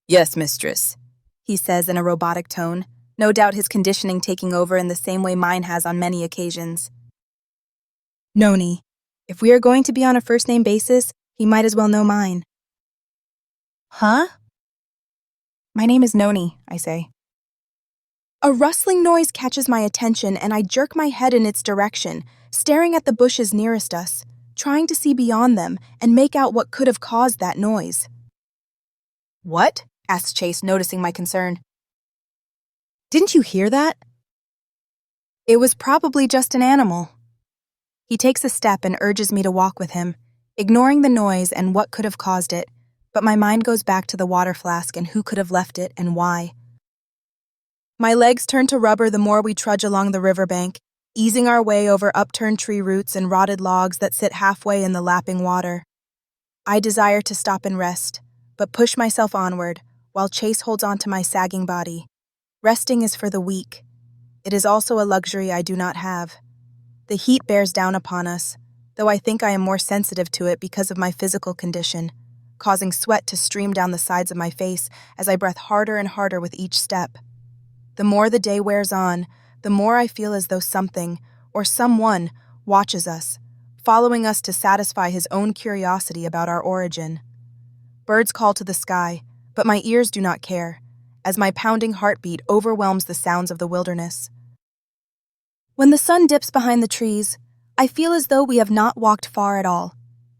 Yes, mistress, he says in a robotic tone, no doubt his conditioning taking over in the same way mine has on many occasions. Noni, if we are going to be on a first-name basis, he might as well know mine. Huh? My name is Noni, I say. A rustling noise catches my attention and I jerk my head in its direction, staring at the bushes nearest us, trying to see beyond them and make out what could have caused that noise. What? Asks Chase, noticing my concern. Didn't you hear that? It was probably just an animal. He takes a step and urges me to walk with him, ignoring the noise and what could have caused it, but my mind goes back to the water flask and who could have left it and why. My legs turn to rubber the more we trudge along the riverbank, easing our way over upturned tree roots and rotted logs that sit halfway in the lapping water. I desire to stop and rest, but push myself onward, while Chase holds onto my sagging body. Resting is for the weak. It is also a luxury I do not have. The heat bears down upon us, though I think I am more sensitive to it because of my physical condition, causing sweat to stream down the sides of my face as I breath harder and harder with each step. The more the day wears on, the more I feel as though something, or someone, watches us, following us to satisfy his own curiosity about our origin. Birds call to the sky, but my ears do not care, as my pounding heartbeat overwhelms the sounds of the wilderness. When the sun dips behind the trees, I feel as though we have not walked far at all,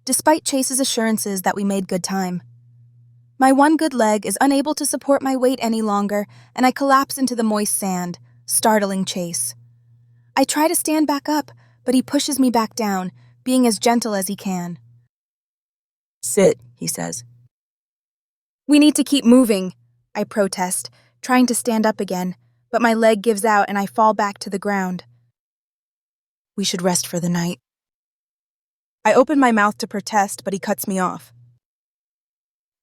despite Chase's assurances that we made good time. My one good leg is unable to support my weight any longer, and I collapse into the moist sand, startling Chase. I try to stand back up, but he pushes me back down, being as gentle as he can. Sit, he says. We need to keep moving, I protest, trying to stand up again, but my leg gives out and I fall back to the ground. We should rest for the night. I open my mouth to protest, but he cuts me off.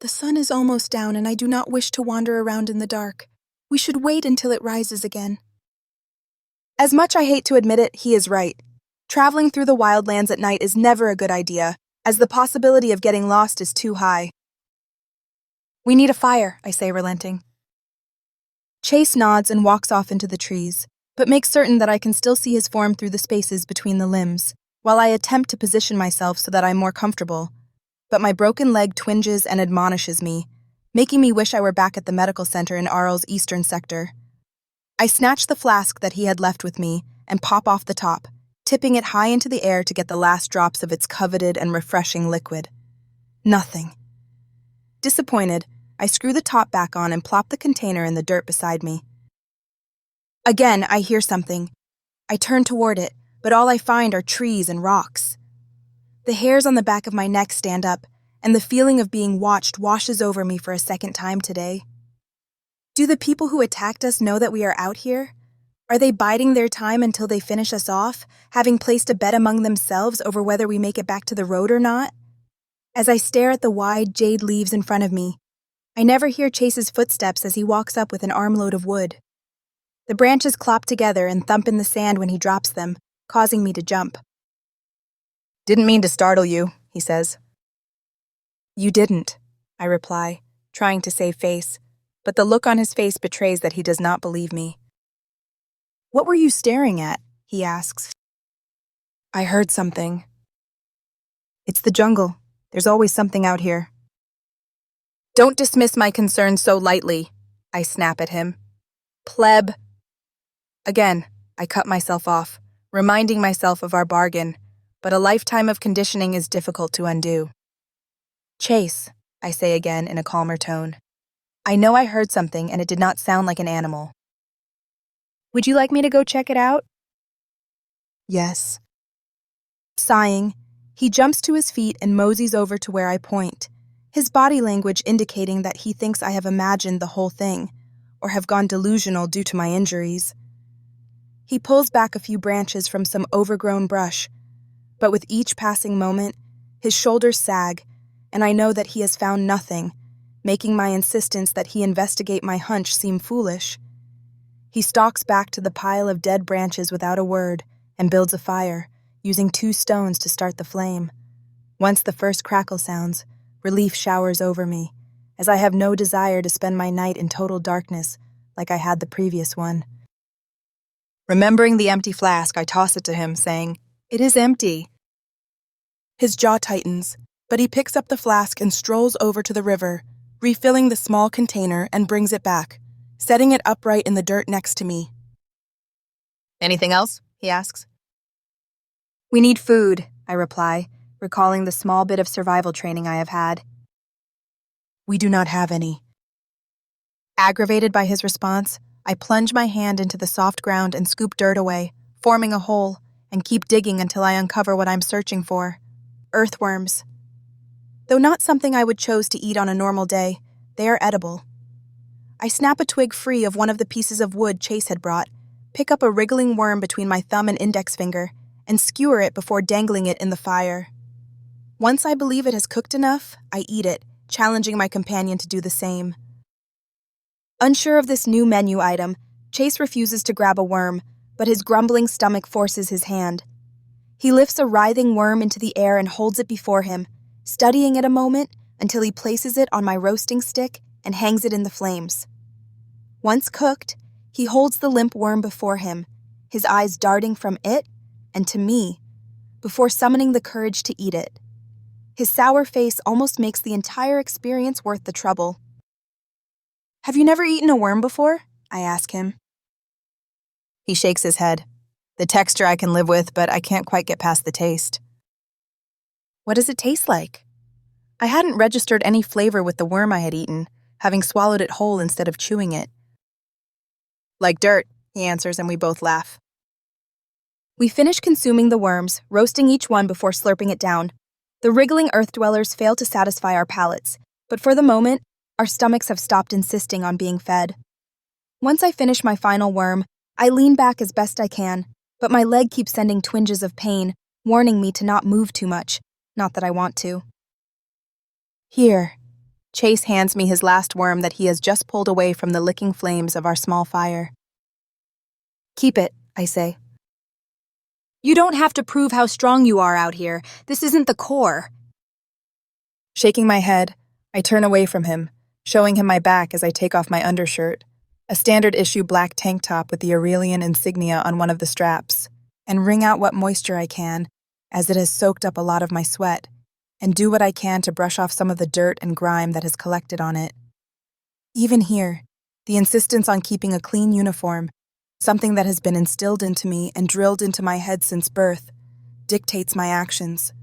The sun is almost down and I do not wish to wander around in the dark. We should wait until it rises again. As much I hate to admit it, he is right. Traveling through the wildlands at night is never a good idea, as the possibility of getting lost is too high.
We need a fire, I say, relenting.
Chase nods and walks off into the trees, but makes certain that I can still see his form through the spaces between the limbs, while I attempt to position myself so that I'm more comfortable. But my broken leg twinges and admonishes me, making me wish I were back at the medical center in Arel's eastern sector. I snatch the flask that he had left with me and pop off the top, tipping it high into the air to get the last drops of its coveted and refreshing liquid. Nothing. Disappointed, I screw the top back on and plop the container in the dirt beside me. Again, I hear something. I turn toward it, but all I find are trees and rocks. The hairs on the back of my neck stand up, and the feeling of being watched washes over me for a second time today. Do the people who attacked us know that we are out here? Are they biding their time until they finish us off, having placed a bet among themselves over whether we make it back to the road or not? As I stare at the wide jade leaves in front of me, I never hear Chase's footsteps as he walks up with an armload of wood. The branches clop together and thump in the sand when he drops them, causing me to jump.
Didn't mean to startle you, he says.
You didn't, I reply, trying to save face, but the look on his face betrays that he does not believe me. What were you staring at? He asks. I heard something. It's the jungle. There's always something out here.
Don't dismiss my concerns so lightly, I snap at him. Pleb. Again, I cut myself off, reminding myself of our bargain, but a lifetime of conditioning is difficult to undo.
Chase, I say again in a calmer tone. I know I heard something and it did not sound like an animal.
Would you like me to go check it out?
Yes. Sighing, he jumps to his feet and moseys over to where I point, his body language indicating that he thinks I have imagined the whole thing, or have gone delusional due to my injuries. He pulls back a few branches from some overgrown brush, but with each passing moment, his shoulders sag, and I know that he has found nothing, making my insistence that he investigate my hunch seem foolish. He stalks back to the pile of dead branches without a word and builds a fire, using 2 stones to start the flame. Once the first crackle sounds, relief showers over me, as I have no desire to spend my night in total darkness like I had the previous one.
Remembering the empty flask, I toss it to him, saying, "It is empty."
His jaw tightens, but he picks up the flask and strolls over to the river, refilling the small container and brings it back, setting it upright in the dirt next to me.
Anything else? He asks.
We need food, I reply, recalling the small bit of survival training I have had.
We do not have any. Aggravated by his response, I plunge my hand into the soft ground and scoop dirt away, forming a hole, and keep digging until I uncover what I'm searching for: earthworms. Though not something I would choose to eat on a normal day, they are edible. I snap a twig free of one of the pieces of wood Chase had brought, pick up a wriggling worm between my thumb and index finger, and skewer it before dangling it in the fire. Once I believe it has cooked enough, I eat it, challenging my companion to do the same. Unsure of this new menu item, Chase refuses to grab a worm, but his grumbling stomach forces his hand. He lifts a writhing worm into the air and holds it before him, studying it a moment until he places it on my roasting stick and hangs it in the flames. Once cooked, he holds the limp worm before him, his eyes darting from it and to me, before summoning the courage to eat it. His sour face almost makes the entire experience worth the trouble. Have you never eaten a worm before? I ask him.
He shakes his head. The texture I can live with, but I can't quite get past the taste.
What does it taste like? I hadn't registered any flavor with the worm I had eaten, having swallowed it whole instead of chewing it.
Like dirt, he answers, and we both laugh.
We finish consuming the worms, roasting each one before slurping it down. The wriggling earth dwellers fail to satisfy our palates, but for the moment, our stomachs have stopped insisting on being fed. Once I finish my final worm, I lean back as best I can, but my leg keeps sending twinges of pain, warning me to not move too much, not that I want to.
Here,
Chase hands me his last worm that he has just pulled away from the licking flames of our small fire.
Keep it, I say. You don't have to prove how strong you are out here. This isn't the core.
Shaking my head, I turn away from him, showing him my back as I take off my undershirt, a standard-issue black tank top with the Arelian insignia on one of the straps, and wring out what moisture I can, as it has soaked up a lot of my sweat, and do what I can to brush off some of the dirt and grime that has collected on it. Even here, the insistence on keeping a clean uniform, something that has been instilled into me and drilled into my head since birth, dictates my actions.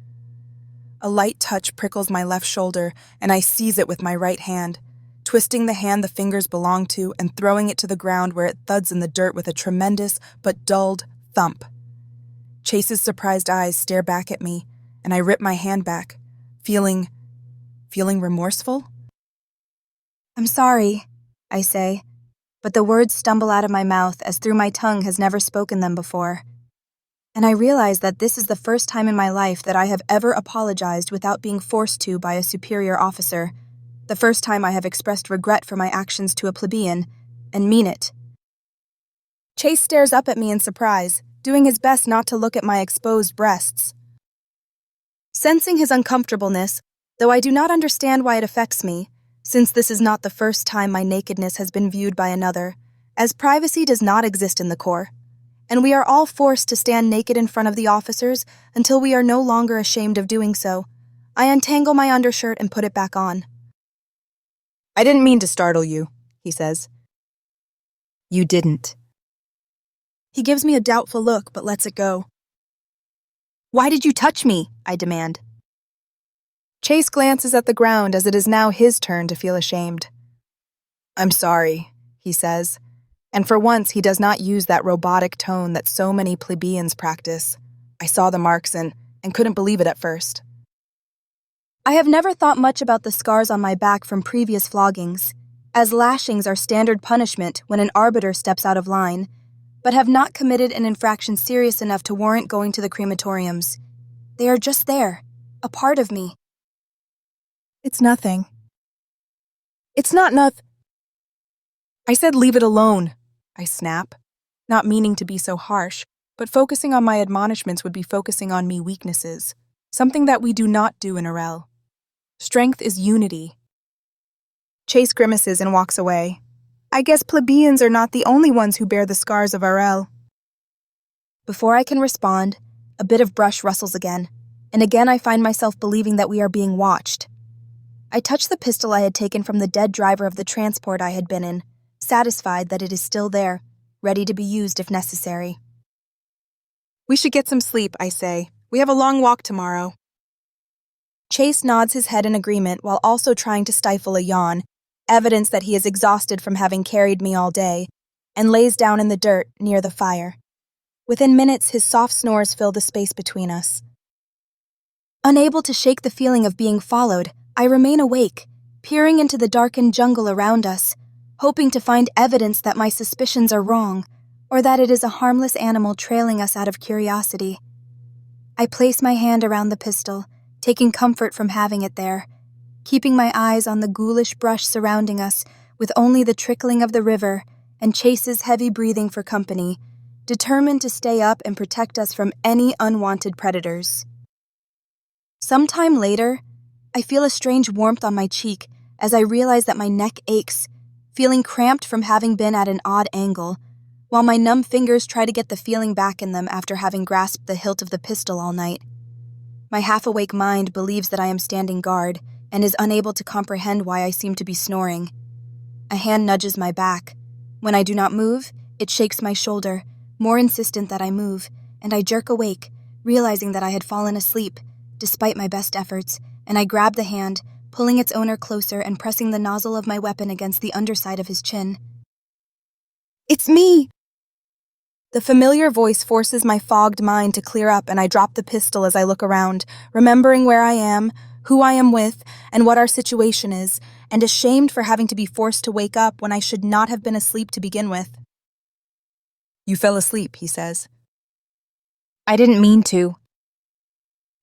A light touch prickles my left shoulder, and I seize it with my right hand, twisting the hand the fingers belong to and throwing it to the ground where it thuds in the dirt with a tremendous but dulled thump. Chase's surprised eyes stare back at me, and I rip my hand back, feeling remorseful?
I'm sorry, I say, but the words stumble out of my mouth as through my tongue has never spoken them before. And I realize that this is the first time in my life that I have ever apologized without being forced to by a superior officer, the first time I have expressed regret for my actions to a plebeian, and mean it. Chase stares up at me in surprise, doing his best not to look at my exposed breasts. Sensing his uncomfortableness, though I do not understand why it affects me, since this is not the first time my nakedness has been viewed by another, as privacy does not exist in the Corps, and we are all forced to stand naked in front of the officers until we are no longer ashamed of doing so. I untangle my undershirt and put it back on.
I didn't mean to startle you, he says.
You didn't.
He gives me a doubtful look, but lets it go.
Why did you touch me? I demand.
Chase glances at the ground as it is now his turn to feel ashamed. I'm sorry, he says, and for once he does not use that robotic tone that so many plebeians practice. I saw the marks and couldn't believe it at first.
I have never thought much about the scars on my back from previous floggings, as lashings are standard punishment when an arbiter steps out of line, but have not committed an infraction serious enough to warrant going to the crematoriums. They are just there, a part of me.
It's nothing. It's not nothing. I said leave it alone, I snap, not meaning to be so harsh, but focusing on my admonishments would be focusing on me weaknesses, something that we do not do in Arel. Strength is unity. Chase grimaces and walks away. I guess plebeians are not the only ones who bear the scars of Arel.
Before I can respond, a bit of brush rustles again, and again I find myself believing that we are being watched. I touch the pistol I had taken from the dead driver of the transport I had been in, satisfied that it is still there, ready to be used if necessary.
We should get some sleep, I say. We have a long walk tomorrow.
Chase nods his head in agreement while also trying to stifle a yawn, evidence that he is exhausted from having carried me all day, and lays down in the dirt near the fire. Within minutes, his soft snores fill the space between us. Unable to shake the feeling of being followed, I remain awake, peering into the darkened jungle around us, hoping to find evidence that my suspicions are wrong, or that it is a harmless animal trailing us out of curiosity. I place my hand around the pistol, taking comfort from having it there, keeping my eyes on the ghoulish brush surrounding us with only the trickling of the river and Chase's heavy breathing for company, determined to stay up and protect us from any unwanted predators. Sometime later, I feel a strange warmth on my cheek as I realize that my neck aches, feeling cramped from having been at an odd angle, while my numb fingers try to get the feeling back in them after having grasped the hilt of the pistol all night. My half-awake mind believes that I am standing guard and is unable to comprehend why I seem to be snoring. A hand nudges my back. When I do not move, it shakes my shoulder, more insistent that I move, and I jerk awake, realizing that I had fallen asleep, despite my best efforts, and I grab the hand, pulling its owner closer and pressing the nozzle of my weapon against the underside of his chin. It's me! The familiar voice forces my fogged mind to clear up, and I drop the pistol as I look around, remembering where I am, who I am with, and what our situation is, and ashamed for having to be forced to wake up when I should not have been asleep to begin with.
You fell asleep, he says.
I didn't mean to.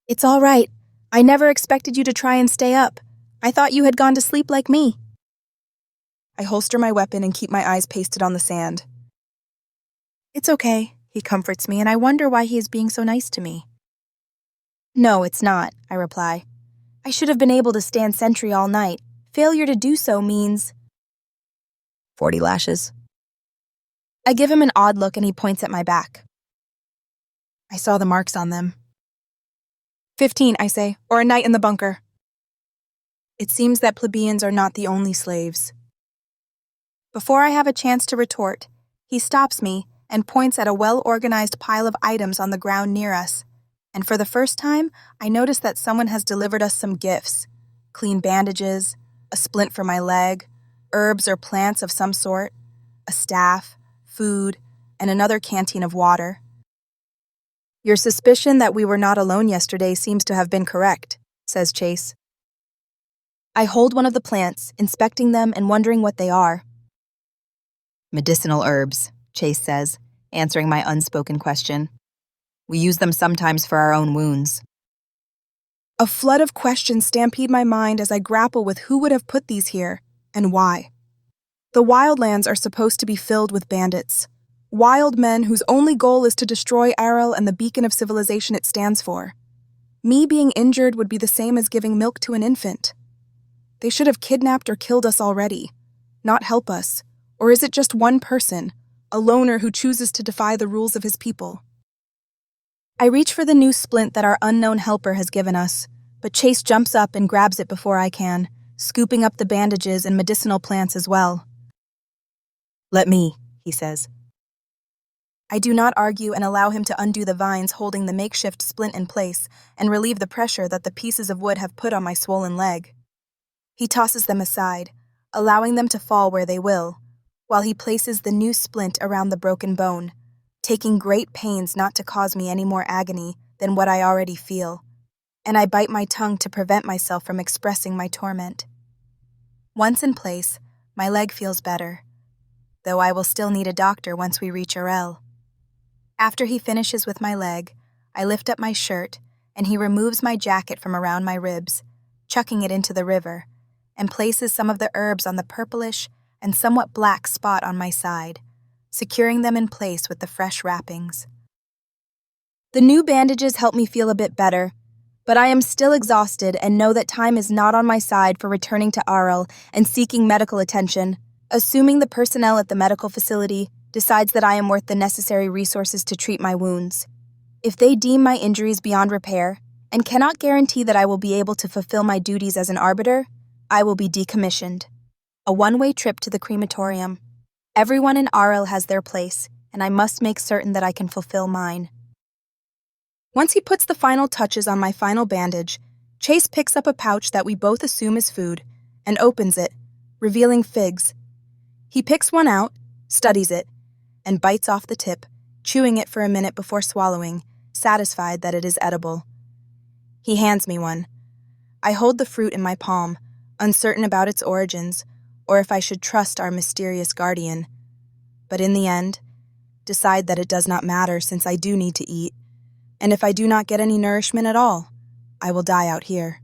It's all right. I never expected you to try and stay up. I thought you had gone to sleep like me. I holster my weapon and keep my eyes pasted on the sand.
It's okay, he comforts me, and I wonder why he is being so nice to me. No, it's not, I reply. I should have been able to stand sentry all night. Failure to do so means
40 lashes.
I give him an odd look and he points at my back.
I saw the marks on them. 15, I say, or a night in the bunker. It seems that plebeians are not the only slaves.
Before I have a chance to retort, he stops me and points at a well-organized pile of items on the ground near us. And for the first time, I notice that someone has delivered us some gifts. Clean bandages, a splint for my leg, herbs or plants of some sort, a staff, food, and another canteen of water.
Your suspicion that we were not alone yesterday seems to have been correct, says Chase.
I hold one of the plants, inspecting them and wondering what they are.
Medicinal herbs, Chase says, answering my unspoken question. We use them sometimes for our own wounds.
A flood of questions stampede my mind as I grapple with who would have put these here, and why. The wildlands are supposed to be filled with bandits. Wild men whose only goal is to destroy Arel and the beacon of civilization it stands for. Me being injured would be the same as giving milk to an infant. They should have kidnapped or killed us already, not help us. Or is it just one person, a loner who chooses to defy the rules of his people?
I reach for the new splint that our unknown helper has given us, but Chase jumps up and grabs it before I can, scooping up the bandages and medicinal plants as well.
Let me, he says.
I do not argue and allow him to undo the vines holding the makeshift splint in place and relieve the pressure that the pieces of wood have put on my swollen leg. He tosses them aside, allowing them to fall where they will, while he places the new splint around the broken bone, taking great pains not to cause me any more agony than what I already feel, and I bite my tongue to prevent myself from expressing my torment. Once in place, my leg feels better, though I will still need a doctor once we reach Arel. After he finishes with my leg, I lift up my shirt, and he removes my jacket from around my ribs, chucking it into the river, and places some of the herbs on the purplish and somewhat black spot on my side, securing them in place with the fresh wrappings. The new bandages help me feel a bit better, but I am still exhausted and know that time is not on my side for returning to Arel and seeking medical attention, assuming the personnel at the medical facility decides that I am worth the necessary resources to treat my wounds. If they deem my injuries beyond repair and cannot guarantee that I will be able to fulfill my duties as an arbiter, I will be decommissioned. A one-way trip to the crematorium. Everyone in Arel has their place, and I must make certain that I can fulfill mine.
Once he puts the final touches on my final bandage, Chase picks up a pouch that we both assume is food and opens it, revealing figs. He picks one out, studies it, and bites off the tip, chewing it for a minute before swallowing, satisfied that it is edible. He hands me one. I hold the fruit in my palm, uncertain about its origins, or if I should trust our mysterious guardian. But in the end, decide that it does not matter since I do need to eat, and if I do not get any nourishment at all, I will die out here.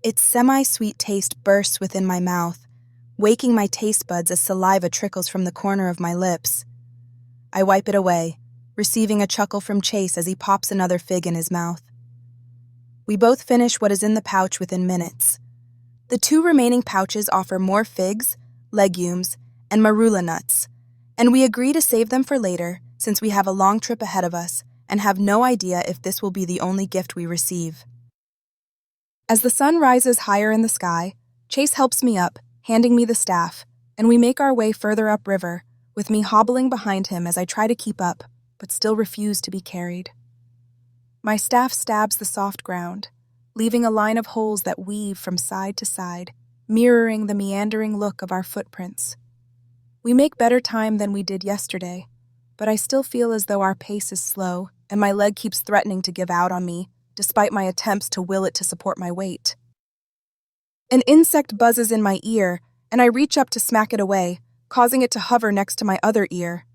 Its semi-sweet taste bursts within my mouth, waking my taste buds as saliva trickles from the corner of my lips. I wipe it away, receiving a chuckle from Chase as he pops another fig in his mouth. We both finish what is in the pouch within minutes. The 2 remaining pouches offer more figs, legumes, and marula nuts, and we agree to save them for later since we have a long trip ahead of us and have no idea if this will be the only gift we receive. As the sun rises higher in the sky, Chase helps me up, handing me the staff, and we make our way further upriver, with me hobbling behind him as I try to keep up, but still refuse to be carried. My staff stabs the soft ground, leaving a line of holes that weave from side to side, mirroring the meandering look of our footprints. We make better time than we did yesterday, but I still feel as though our pace is slow, and my leg keeps threatening to give out on me, despite my attempts to will it to support my weight. An insect buzzes in my ear, and I reach up to smack it away, causing it to hover next to my other ear.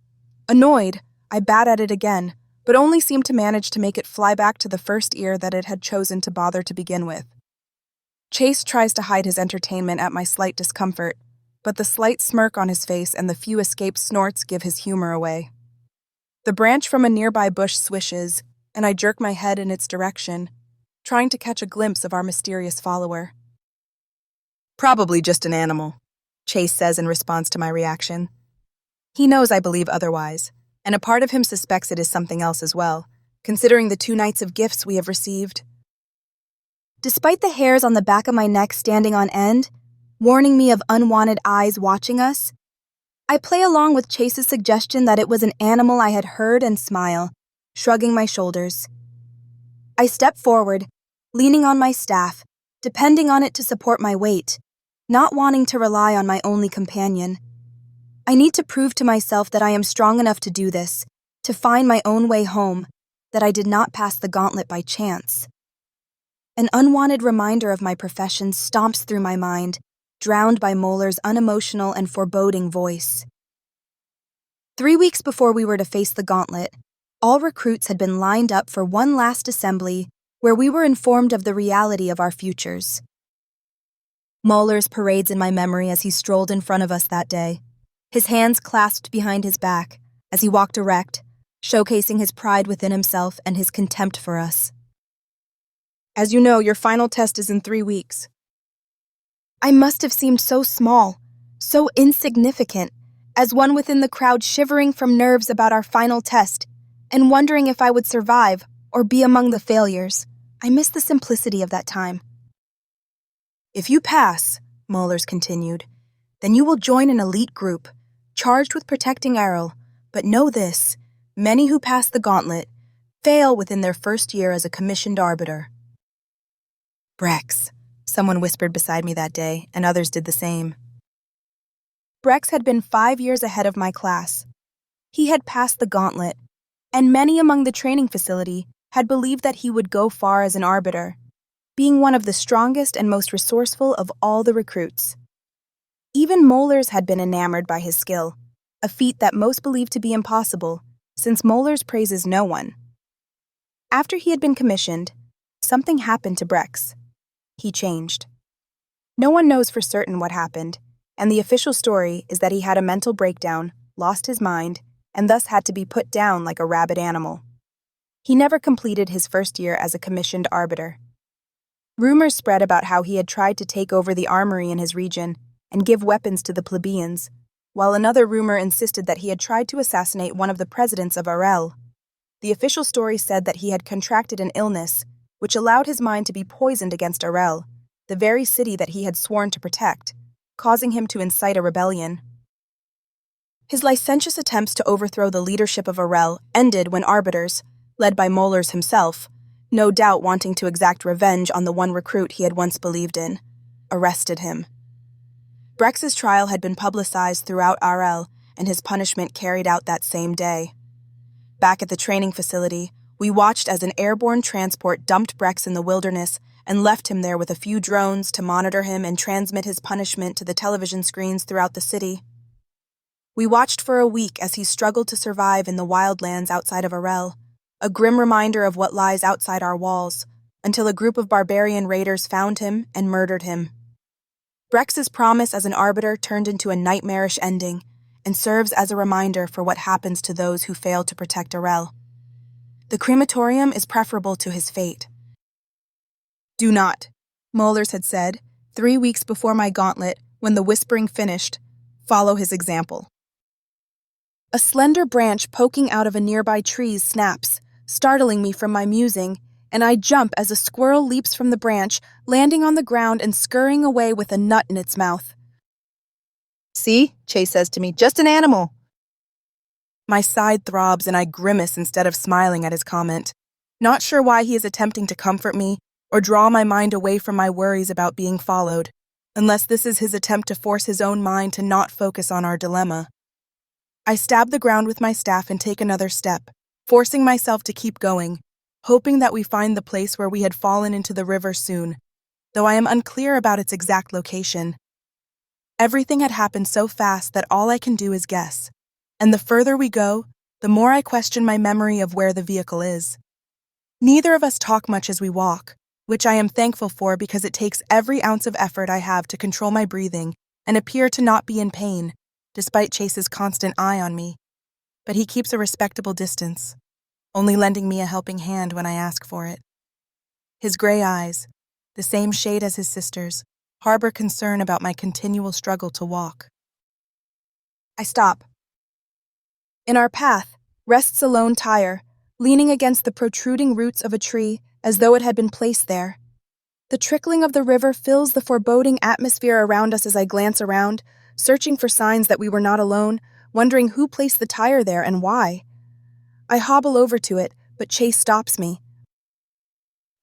Annoyed, I bat at it again, but only seem to manage to make it fly back to the first ear that it had chosen to bother to begin with. Chase tries to hide his entertainment at my slight discomfort, but the slight smirk on his face and the few escaped snorts give his humor away. The branch from a nearby bush swishes, and I jerk my head in its direction, trying to catch a glimpse of our mysterious follower.
Probably just an animal, Chase says in response to my reaction. He knows I believe otherwise, and a part of him suspects it is something else as well, considering the 2 nights of gifts we have received.
Despite the hairs on the back of my neck standing on end, warning me of unwanted eyes watching us, I play along with Chase's suggestion that it was an animal I had heard and smile, shrugging my shoulders. I step forward, leaning on my staff, depending on it to support my weight, not wanting to rely on my only companion. I need to prove to myself that I am strong enough to do this, to find my own way home, that I did not pass the gauntlet by chance. An unwanted reminder of my profession stomps through my mind, drowned by Moeller's unemotional and foreboding voice. 3 weeks before we were to face the gauntlet, all recruits had been lined up for one last assembly where we were informed of the reality of our futures. Moeller's parades in my memory as he strolled in front of us that day, his hands clasped behind his back as he walked erect, showcasing his pride within himself and his contempt for us.
As you know, your final test is in 3 weeks.
I must have seemed so small, so insignificant, as one within the crowd shivering from nerves about our final test and wondering if I would survive or be among the failures. I miss the simplicity of that time.
If you pass, Moeller's continued, then you will join an elite group, charged with protecting Arel, but know this, many who pass the gauntlet fail within their first year as a commissioned arbiter. Brex, someone whispered beside me that day, and others did the same.
Brex had been 5 years ahead of my class. He had passed the gauntlet, and many among the training facility had believed that he would go far as an arbiter, being one of the strongest and most resourceful of all the recruits. Even Moeller's had been enamored by his skill, a feat that most believed to be impossible, since Moeller's praises no one. After he had been commissioned, something happened to Brex. He changed. No one knows for certain what happened, and the official story is that he had a mental breakdown, lost his mind, and thus had to be put down like a rabid animal. He never completed his first year as a commissioned arbiter. Rumors spread about how he had tried to take over the armory in his region and give weapons to the plebeians, while another rumor insisted that he had tried to assassinate one of the presidents of Arel. The official story said that he had contracted an illness, which allowed his mind to be poisoned against Arel, the very city that he had sworn to protect, causing him to incite a rebellion. His licentious attempts to overthrow the leadership of Arel ended when arbiters, led by Moeller's himself, no doubt wanting to exact revenge on the one recruit he had once believed in, arrested him. Brex's trial had been publicized throughout Arel, and his punishment carried out that same day. Back at the training facility, we watched as an airborne transport dumped Brex in the wilderness and left him there with a few drones to monitor him and transmit his punishment to the television screens throughout the city. We watched for a week as he struggled to survive in the wildlands outside of Arel, a grim reminder of what lies outside our walls, until a group of barbarian raiders found him and murdered him. Brex's promise as an arbiter turned into a nightmarish ending and serves as a reminder for what happens to those who fail to protect Arel. The crematorium is preferable to his fate. Do not, Moeller's had said, 3 weeks before my gauntlet, when the whispering finished, follow his example. A slender branch poking out of a nearby tree snaps, startling me from my musing, and I jump as a squirrel leaps from the branch, landing on the ground and scurrying away with a nut in its mouth.
See, Chase says to me, just an animal.
My side throbs and I grimace instead of smiling at his comment, not sure why he is attempting to comfort me or draw my mind away from my worries about being followed, unless this is his attempt to force his own mind to not focus on our dilemma. I stab the ground with my staff and take another step, forcing myself to keep going, hoping that we find the place where we had fallen into the river soon, though I am unclear about its exact location. Everything had happened so fast that all I can do is guess, and the further we go, the more I question my memory of where the vehicle is. Neither of us talk much as we walk, which I am thankful for because it takes every ounce of effort I have to control my breathing and appear to not be in pain, despite Chase's constant eye on me. But he keeps a respectable distance, only lending me a helping hand when I ask for it. His gray eyes, the same shade as his sister's, harbor concern about my continual struggle to walk. I stop. In our path rests a lone tire, leaning against the protruding roots of a tree as though it had been placed there. The trickling of the river fills the foreboding atmosphere around us as I glance around, searching for signs that we were not alone, wondering who placed the tire there and why. I hobble over to it, but Chase stops me.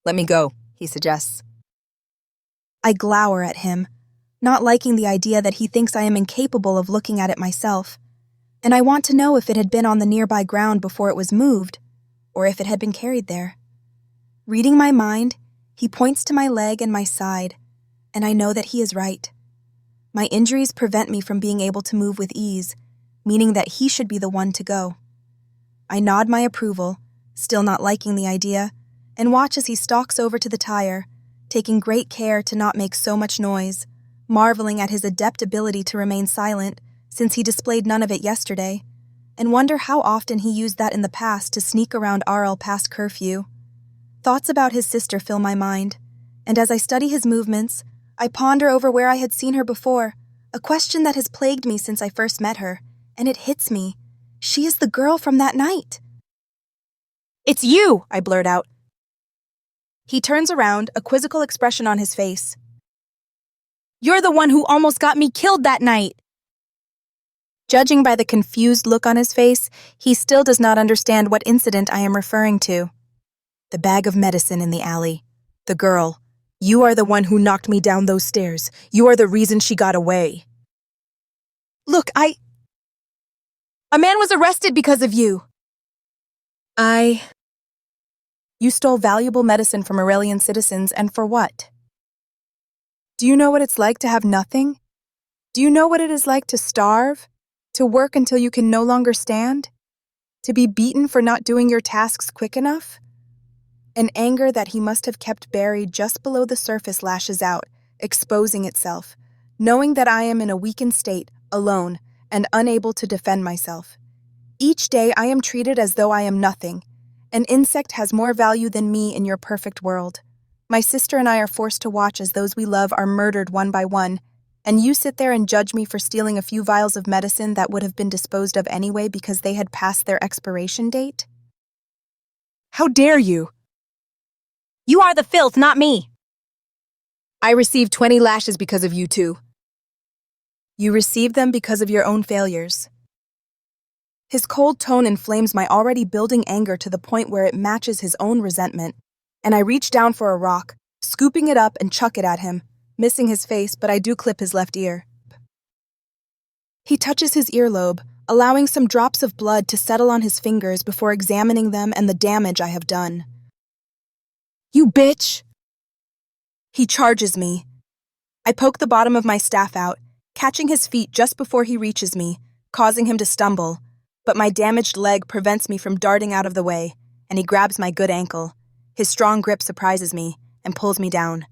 Let me go, he suggests.
I glower at him, not liking the idea that he thinks I am incapable of looking at it myself, and I want to know if it had been on the nearby ground before it was moved, or if it had been carried there. Reading my mind, he points to my leg and my side, and I know that he is right. My injuries prevent me from being able to move with ease, meaning that he should be the one to go. I nod my approval, still not liking the idea, and watch as he stalks over to the tire, taking great care to not make so much noise, marveling at his adept ability to remain silent, since he displayed none of it yesterday, and wonder how often he used that in the past to sneak around Arel past curfew. Thoughts about his sister fill my mind, and as I study his movements, I ponder over where I had seen her before, a question that has plagued me since I first met her, and it hits me. She is the girl from that night.
"It's you," I blurt out. He turns around, a quizzical expression on his face. "You're the one who almost got me killed that night." Judging by the confused look on his face, he still does not understand what incident I am referring to. "The bag of medicine in the alley. The girl. You are the one who knocked me down those stairs. You are the reason she got away." "Look, a man was arrested because of you." "You stole valuable medicine from Arelian citizens, and for what? Do you know what it's like to have nothing? Do you know what it is like to starve? To work until you can no longer stand? To be beaten for not doing your tasks quick enough?" An anger that he must have kept buried just below the surface lashes out, exposing itself, knowing that I am in a weakened state, alone, and unable to defend myself. Each day I am treated as though I am nothing. An insect has more value than me in your perfect world. My sister and I are forced to watch as those we love are murdered one by one, and you sit there and judge me for stealing a few vials of medicine that would have been disposed of anyway because they had passed their expiration date? How dare you? You are the filth, not me. I received 20 lashes because of you too. You received them because of your own failures. His cold tone inflames my already building anger to the point where it matches his own resentment, and I reach down for a rock, scooping it up and chuck it at him, missing his face, but I do clip his left ear. He touches his earlobe, allowing some drops of blood to settle on his fingers before examining them and the damage I have done. You bitch! He charges me. I poke the bottom of my staff out, catching his feet just before he reaches me, causing him to stumble, but my damaged leg prevents me from darting out of the way, and he grabs my good ankle. His strong grip surprises me and pulls me down.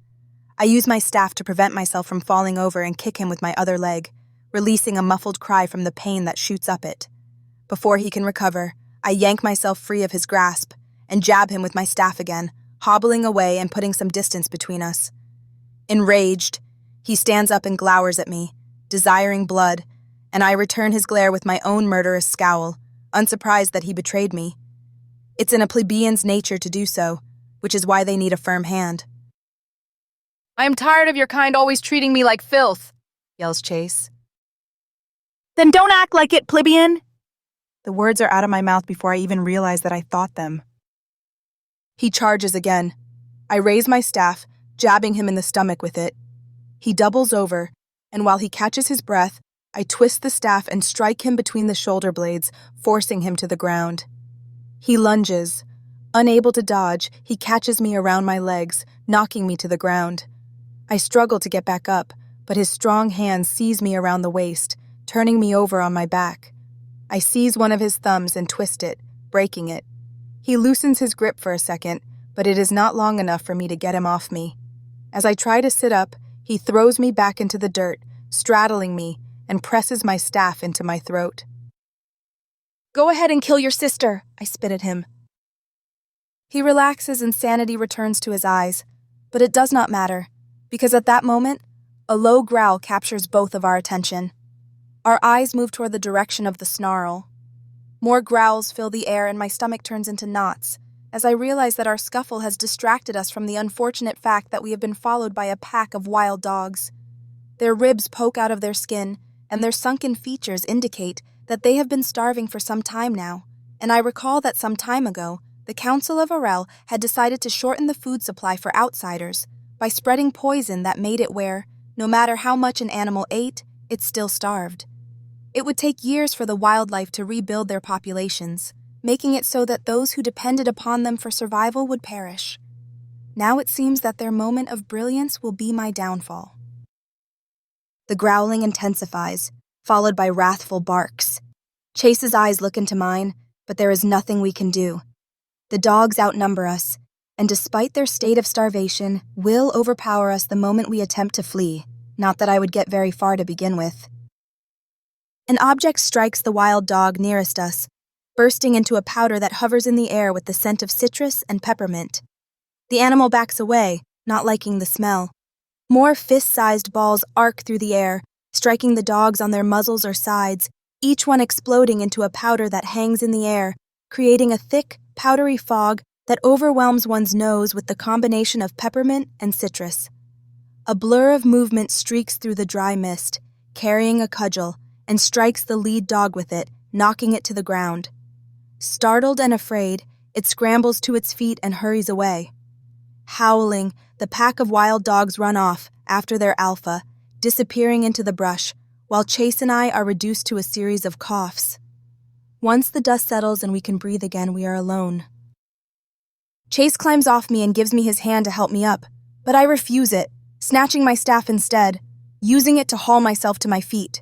I use my staff to prevent myself from falling over and kick him with my other leg, releasing a muffled cry from the pain that shoots up it. Before he can recover, I yank myself free of his grasp and jab him with my staff again, hobbling away and putting some distance between us. Enraged, he stands up and glowers at me, desiring blood, and I return his glare with my own murderous scowl, unsurprised that he betrayed me. It's in a plebeian's nature to do so, which is why they need a firm hand. I am tired of your kind always treating me like filth, yells Chase. Then don't act like it, plebeian! The words are out of my mouth before I even realize that I thought them. He charges again. I raise my staff, jabbing him in the stomach with it. He doubles over, and while he catches his breath, I twist the staff and strike him between the shoulder blades, forcing him to the ground. He lunges. Unable to dodge, he catches me around my legs, knocking me to the ground. I struggle to get back up, but his strong hand seize me around the waist, turning me over on my back. I seize one of his thumbs and twist it, breaking it. He loosens his grip for a second, but it is not long enough for me to get him off me. As I try to sit up, he throws me back into the dirt, straddling me, and presses my staff into my throat. "Go ahead and kill your sister," I spit at him. He relaxes and sanity returns to his eyes, but it does not matter, because at that moment, a low growl captures both of our attention. Our eyes move toward the direction of the snarl. More growls fill the air and my stomach turns into knots, as I realize that our scuffle has distracted us from the unfortunate fact that we have been followed by a pack of wild dogs. Their ribs poke out of their skin, and their sunken features indicate that they have been starving for some time now, and I recall that some time ago, the Council of Arel had decided to shorten the food supply for outsiders by spreading poison that made it where, no matter how much an animal ate, it still starved. It would take years for the wildlife to rebuild their populations, making it so that those who depended upon them for survival would perish. Now it seems that their moment of brilliance will be my downfall. The growling intensifies, followed by wrathful barks. Chase's eyes look into mine, but there is nothing we can do. The dogs outnumber us, and despite their state of starvation, will overpower us the moment we attempt to flee, not that I would get very far to begin with. An object strikes the wild dog nearest us, bursting into a powder that hovers in the air with the scent of citrus and peppermint. The animal backs away, not liking the smell. More fist-sized balls arc through the air, striking the dogs on their muzzles or sides, each one exploding into a powder that hangs in the air, creating a thick, powdery fog that overwhelms one's nose with the combination of peppermint and citrus. A blur of movement streaks through the dry mist, carrying a cudgel, and strikes the lead dog with it, knocking it to the ground. Startled and afraid, it scrambles to its feet and hurries away. Howling, the pack of wild dogs run off after their alpha, disappearing into the brush, while Chase and I are reduced to a series of coughs. Once the dust settles and we can breathe again, we are alone. Chase climbs off me and gives me his hand to help me up, but I refuse it, snatching my staff instead, using it to haul myself to my feet.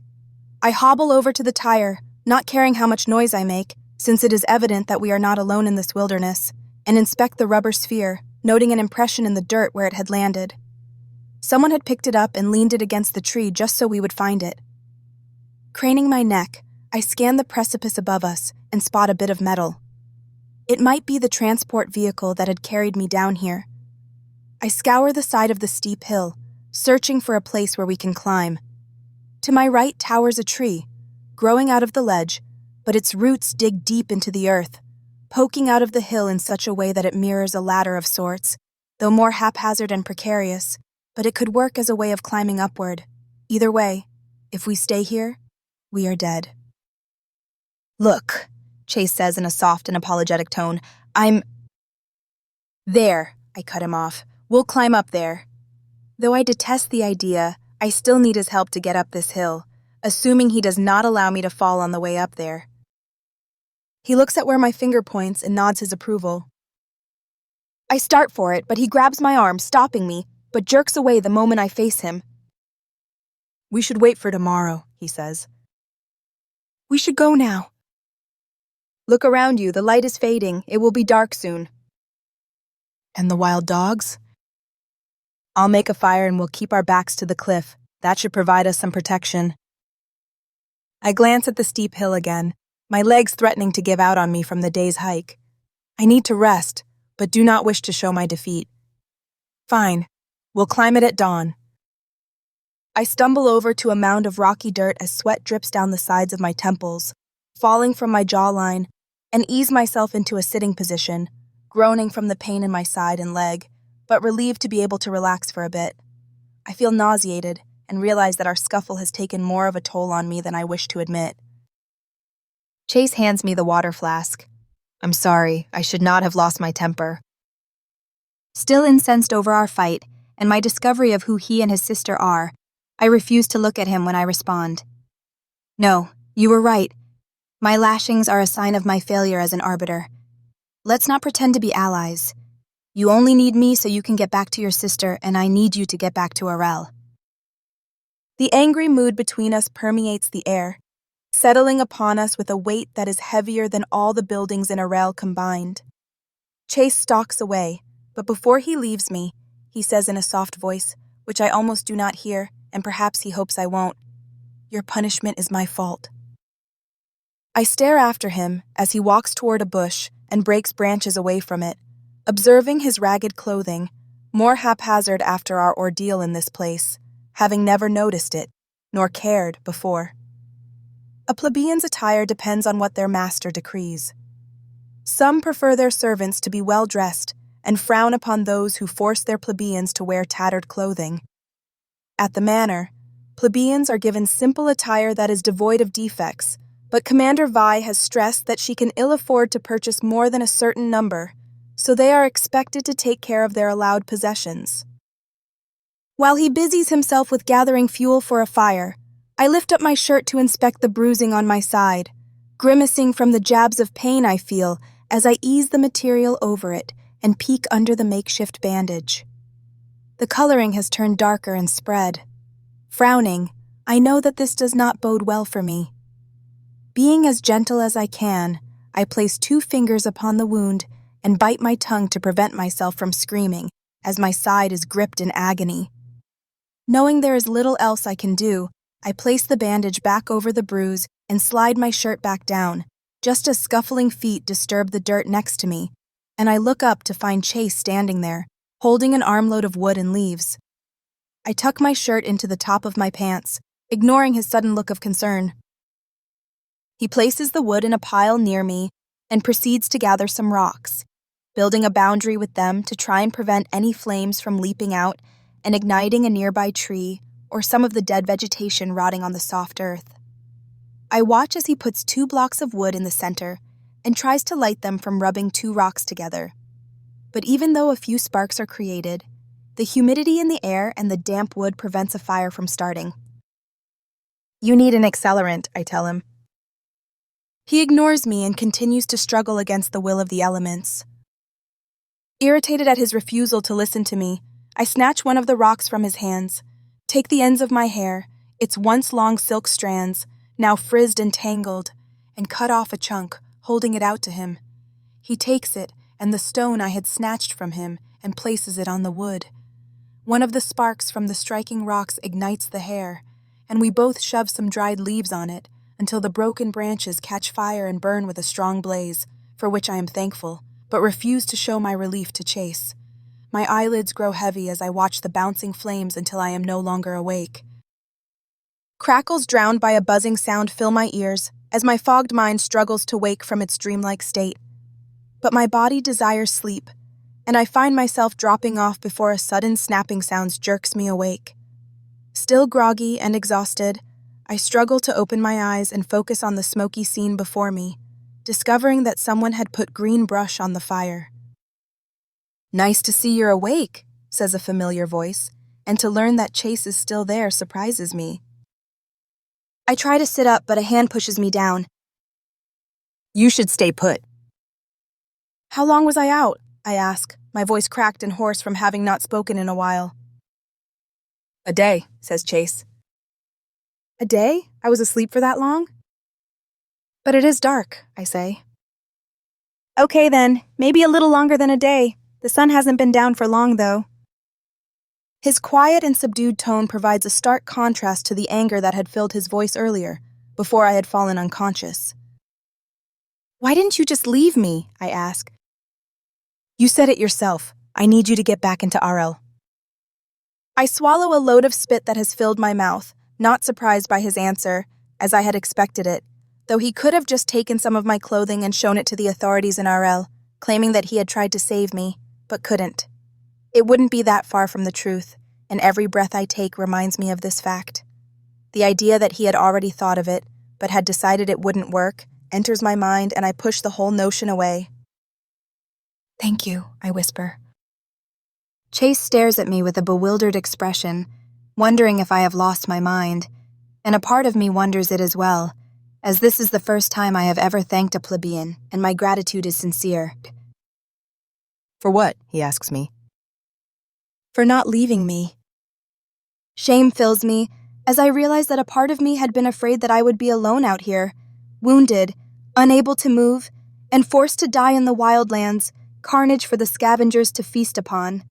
I hobble over to the tire, not caring how much noise I make, since it is evident that we are not alone in this wilderness, and inspect the rubber sphere, noting an impression in the dirt where it had landed. Someone had picked it up and leaned it against the tree just so we would find it. Craning my neck, I scan the precipice above us and spot a bit of metal. It might be the transport vehicle that had carried me down here. I scour the side of the steep hill, searching for a place where we can climb. To my right towers a tree, growing out of the ledge, but its roots dig deep into the earth, poking out of the hill in such a way that it mirrors a ladder of sorts, though more haphazard and precarious, but it could work as a way of climbing upward. Either way, if we stay here, we are dead. "Look," Chase says in a soft and apologetic tone, "There," I cut him off. "We'll climb up there." Though I detest the idea, I still need his help to get up this hill, assuming he does not allow me to fall on the way up there. He looks at where my finger points and nods his approval. I start for it, but he grabs my arm, stopping me, but jerks away the moment I face him. "We should wait for tomorrow," he says. "We should go now." "Look around you, the light is fading, it will be dark soon." "And the wild dogs?" "I'll make a fire and we'll keep our backs to the cliff. That should provide us some protection." I glance at the steep hill again, my legs threatening to give out on me from the day's hike. I need to rest, but do not wish to show my defeat. "Fine, we'll climb it at dawn." I stumble over to a mound of rocky dirt as sweat drips down the sides of my temples, falling from my jawline, and ease myself into a sitting position, groaning from the pain in my side and leg, but relieved to be able to relax for a bit. I feel nauseated and realize that our scuffle has taken more of a toll on me than I wish to admit. Chase hands me the water flask. "I'm sorry, I should not have lost my temper." Still incensed over our fight and my discovery of who he and his sister are, I refuse to look at him when I respond. "No, you were right. My lashings are a sign of my failure as an arbiter. Let's not pretend to be allies. You only need me so you can get back to your sister, and I need you to get back to Arel." The angry mood between us permeates the air, settling upon us with a weight that is heavier than all the buildings in Arel combined. Chase stalks away, But before he leaves me, he says in a soft voice, which I almost do not hear, and perhaps he hopes I won't, "Your punishment is my fault." I stare after him as he walks toward a bush and breaks branches away from it, observing his ragged clothing, more haphazard after our ordeal in this place, having never noticed it, nor cared before. A plebeian's attire depends on what their master decrees. Some prefer their servants to be well-dressed and frown upon those who force their plebeians to wear tattered clothing. At the manor, plebeians are given simple attire that is devoid of defects, but Commander Vi has stressed that she can ill afford to purchase more than a certain number, so they are expected to take care of their allowed possessions. While he busies himself with gathering fuel for a fire, I lift up my shirt to inspect the bruising on my side, grimacing from the jabs of pain I feel as I ease the material over it and peek under the makeshift bandage. The coloring has turned darker and spread. Frowning, I know that this does not bode well for me. Being as gentle as I can, I place 2 fingers upon the wound and bite my tongue to prevent myself from screaming as my side is gripped in agony. Knowing there is little else I can do, I place the bandage back over the bruise and slide my shirt back down, just as scuffling feet disturb the dirt next to me, and I look up to find Chase standing there, holding an armload of wood and leaves. I tuck my shirt into the top of my pants, ignoring his sudden look of concern. He places the wood in a pile near me and proceeds to gather some rocks, building a boundary with them to try and prevent any flames from leaping out and igniting a nearby tree or some of the dead vegetation rotting on the soft earth. I watch as he puts 2 blocks of wood in the center and tries to light them from rubbing 2 rocks together. But even though a few sparks are created, the humidity in the air and the damp wood prevents a fire from starting. "You need an accelerant," I tell him. He ignores me and continues to struggle against the will of the elements. Irritated at his refusal to listen to me, I snatch one of the rocks from his hands, take the ends of my hair, its once long silk strands, now frizzed and tangled, and cut off a chunk, holding it out to him. He takes it and the stone I had snatched from him and places it on the wood. One of the sparks from the striking rocks ignites the hair, and we both shove some dried leaves on it until the broken branches catch fire and burn with a strong blaze, for which I am thankful, but refuse to show my relief to Chase. My eyelids grow heavy as I watch the bouncing flames until I am no longer awake. Crackles drowned by a buzzing sound fill my ears as my fogged mind struggles to wake from its dreamlike state. But my body desires sleep, and I find myself dropping off before a sudden snapping sound jerks me awake. Still groggy and exhausted, I struggle to open my eyes and focus on the smoky scene before me, discovering that someone had put green brush on the fire. "Nice to see you're awake," says a familiar voice, and to learn that Chase is still there surprises me. I try to sit up, but a hand pushes me down. "You should stay put." "How long was I out?" I ask, my voice cracked and hoarse from having not spoken in a while. "A day," says Chase. "A day? I was asleep for that long?" "But it is dark," I say. "Okay then, maybe a little longer than a day. The sun hasn't been down for long, though." His quiet and subdued tone provides a stark contrast to the anger that had filled his voice earlier, before I had fallen unconscious. "Why didn't you just leave me?" I ask. "You said it yourself. I need you to get back into Arel." I swallow a load of spit that has filled my mouth, not surprised by his answer, as I had expected it, though he could have just taken some of my clothing and shown it to the authorities in Arel, claiming that he had tried to save me, but couldn't. It wouldn't be that far from the truth, and every breath I take reminds me of this fact. The idea that he had already thought of it, but had decided it wouldn't work, enters my mind, and I push the whole notion away. "Thank you," I whisper. Chase stares at me with a bewildered expression, wondering if I have lost my mind, and a part of me wonders it as well, as this is the first time I have ever thanked a plebeian, and my gratitude is sincere.
"For what?" he asks me.
"For not leaving me." Shame fills me as I realize that a part of me had been afraid that I would be alone out here, wounded, unable to move, and forced to die in the wildlands,
carnage for the scavengers to feast upon.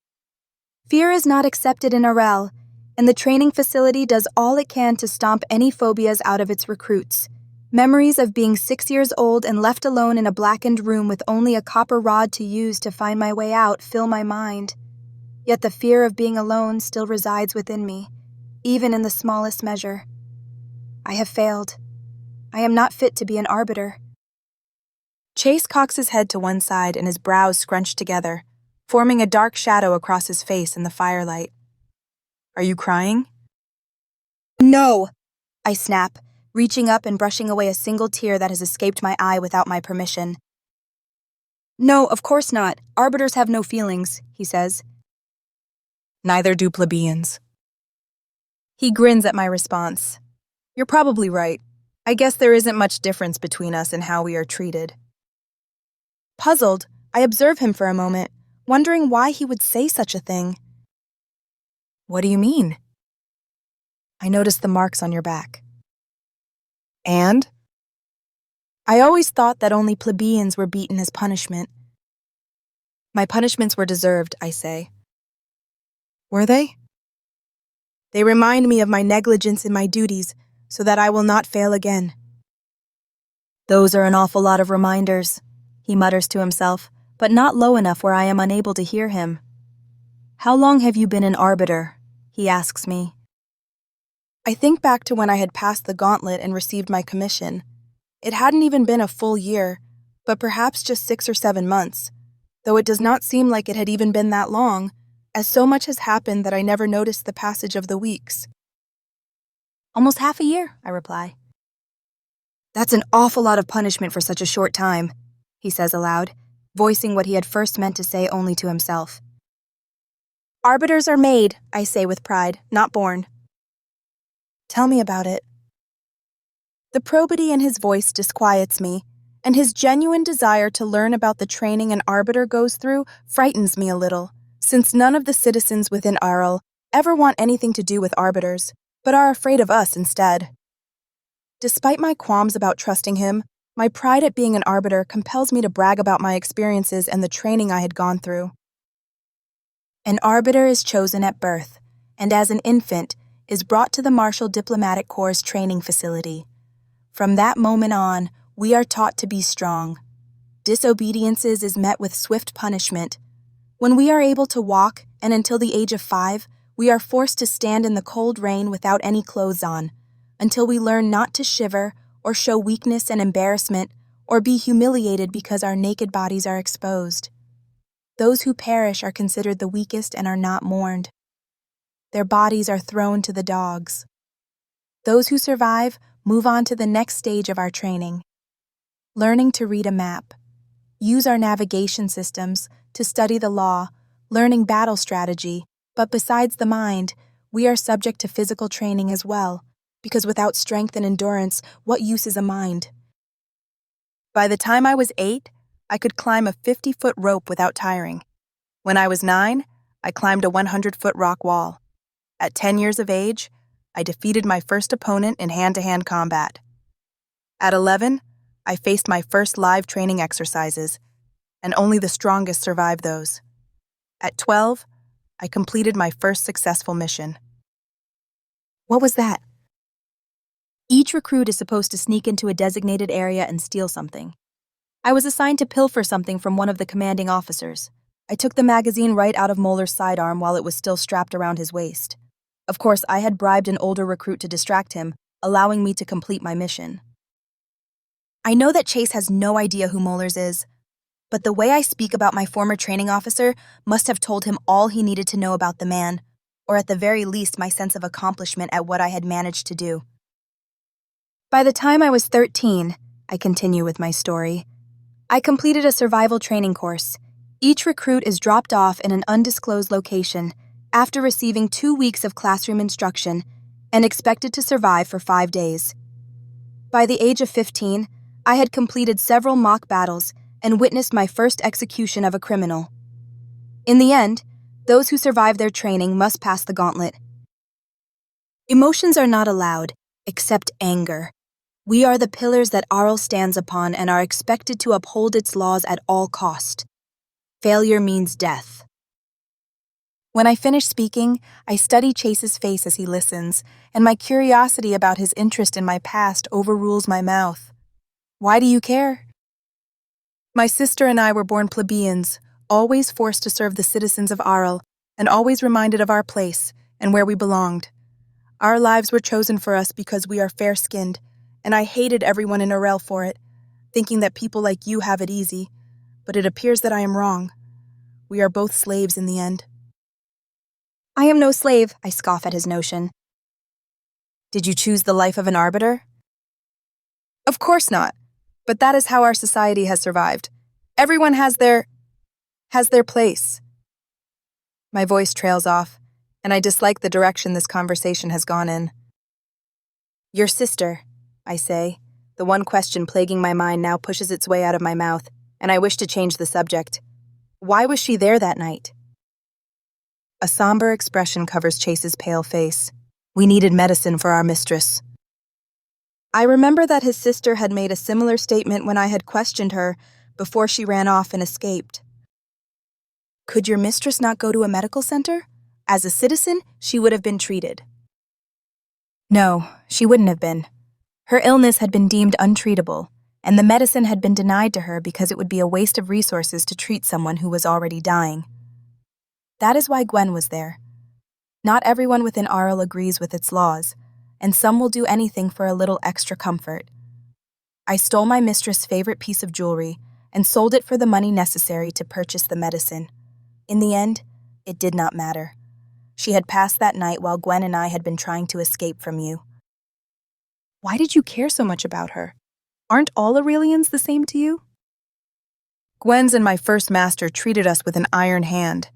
Fear is not accepted in Arel, and the training facility does all it can to stomp any phobias out of its recruits. Memories of being 6 years old and left alone in a blackened room with only a copper rod to use to find my way out fill my mind. Yet the fear of being alone still resides within me, even in the smallest measure. I have failed. I am not fit to be an arbiter.
Chase cocks his head to one side and his brows scrunched together, forming a dark shadow across his face in the firelight. Are you crying?
No! I snap, reaching up and brushing away a single tear that has escaped my eye without my permission. No, of course not. Arbiters have no feelings, he says.
Neither do plebeians. He grins at my response. You're probably right. I guess there isn't much difference between us in how we are treated.
Puzzled, I observe him for a moment, wondering why he would say such a thing.
What do you mean? I noticed the marks on your back. And?
I always thought that only plebeians were beaten as punishment.
My punishments were deserved, I say. Were they?
They remind me of my negligence in my duties, so that I will not fail again.
Those are an awful lot of reminders, he mutters to himself, but not low enough where I am unable to hear him. How long have you been an arbiter? He asks me.
I think back to when I had passed the gauntlet and received my commission. It hadn't even been a full year, but perhaps just 6 or 7 months, though it does not seem like it had even been that long, as so much has happened that I never noticed the passage of the weeks.
Almost half a year, I reply. That's an awful lot of punishment for such a short time, he says aloud, voicing what he had first meant to say only to himself.
Arbiters are made, I say with pride, not born. Tell me about it. The probity in his voice disquiets me, and his genuine desire to learn about the training an arbiter goes through frightens me a little, since none of the citizens within Arel ever want anything to do with arbiters, but are afraid of us instead. Despite my qualms about trusting him, my pride at being an arbiter compels me to brag about my experiences and the training I had gone through. An arbiter is chosen at birth, and as an infant, is brought to the Martial Diplomatic Corps' training facility. From that moment on, we are taught to be strong. Disobediences is met with swift punishment. When we are able to walk, and until the age of 5, we are forced to stand in the cold rain without any clothes on, until we learn not to shiver or show weakness and embarrassment or be humiliated because our naked bodies are exposed. Those who perish are considered the weakest and are not mourned. Their bodies are thrown to the dogs. Those who survive move on to the next stage of our training. Learning to read a map, use our navigation systems, to study the law, learning battle strategy, but besides the mind, we are subject to physical training as well, because without strength and endurance, what use is a mind? By the time I was 8, I could climb a 50-foot rope without tiring. When I was 9, I climbed a 100-foot rock wall. At 10 years of age, I defeated my first opponent in hand-to-hand combat. At 11, I faced my first live training exercises, and only the strongest survived those. At 12, I completed my first successful mission.
What was that? Each recruit is supposed to sneak into a designated area and steal something. I was assigned to pilfer something from one of the commanding officers. I took the magazine right out of Moeller's sidearm while it was still strapped around his waist. Of course, I had bribed an older recruit to distract him, allowing me to complete my mission. I know that Chase has no idea who Moeller's is, but the way I speak about my former training officer must have told him all he needed to know about the man, or at the very least my sense of accomplishment at what I had managed to do. By the time I was 13, I continue with my story, I completed a survival training course. Each recruit is dropped off in an undisclosed location after receiving 2 weeks of classroom instruction and expected to survive for 5 days. By the age of 15, I had completed several mock battles and witnessed my first execution of a criminal. In the end, those who survive their training must pass the gauntlet. Emotions are not allowed, except anger. We are the pillars that Arel stands upon and are expected to uphold its laws at all cost.
Failure means death.
When I finish speaking, I study Chase's face as he listens, and my curiosity about his interest in my past overrules my mouth. Why do you care? My sister and I were born plebeians, always forced to serve the citizens of Arel, and always reminded of our place and where we belonged. Our lives were chosen for us because we are fair-skinned, and I hated everyone in Arel for it, thinking that people like you have it easy, but it appears that I am wrong. We are both slaves in the end.
I am no slave, I scoff at his notion.
Did you choose the life of an arbiter? Of course not, but that is how our society has survived. Everyone has their place. My voice trails off, and I dislike the direction this conversation has gone in. Your sister, I say. The one question plaguing my mind now pushes its way out of my mouth, and I wish to change the subject. Why was she there that night? A somber expression covers Chase's pale face. We needed medicine for our mistress. I remember that his sister had made a similar statement when I had questioned her before she ran off and escaped. Could your mistress not go to a medical center? As a citizen, she would have been treated.
No, she wouldn't have been. Her illness had been deemed untreatable, and the medicine had been denied to her because it would be a waste of resources to treat someone who was already dying. That is why Gwen was there. Not everyone within Arel agrees with its laws, and some will do anything for a little extra comfort. I stole my mistress' favorite piece of jewelry and sold it for the money necessary to purchase the medicine. In the end, it did not matter. She had passed that night while Gwen and I had been trying to escape from you.
Why did you care so much about her? Aren't all Arelians the same to you? Gwen's and my first master treated us with an iron hand.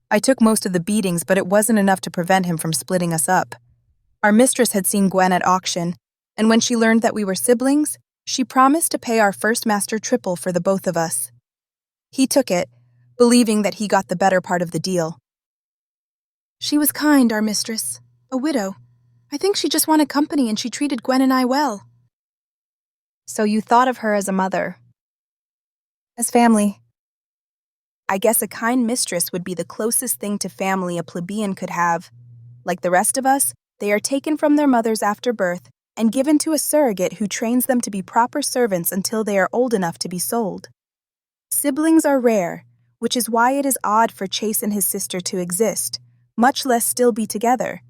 I took most of the beatings, but it wasn't enough to prevent him from splitting us up. Our mistress had seen Gwen at auction, and when she learned that we were siblings, she promised to pay our first master triple for the both of us. He took it, believing that he got the better part of the deal. She was kind, our mistress, a widow. I think she just wanted company and she treated Gwen and I well.
So you thought of her as a mother?
As family. I guess a kind mistress would be the closest thing to family a plebeian could have. Like the rest of us, they are taken from their mothers after birth and given to a surrogate who trains them to be proper servants until they are old enough to be sold. Siblings are rare, which is why it is odd for Chase and his sister to exist, much less still be together.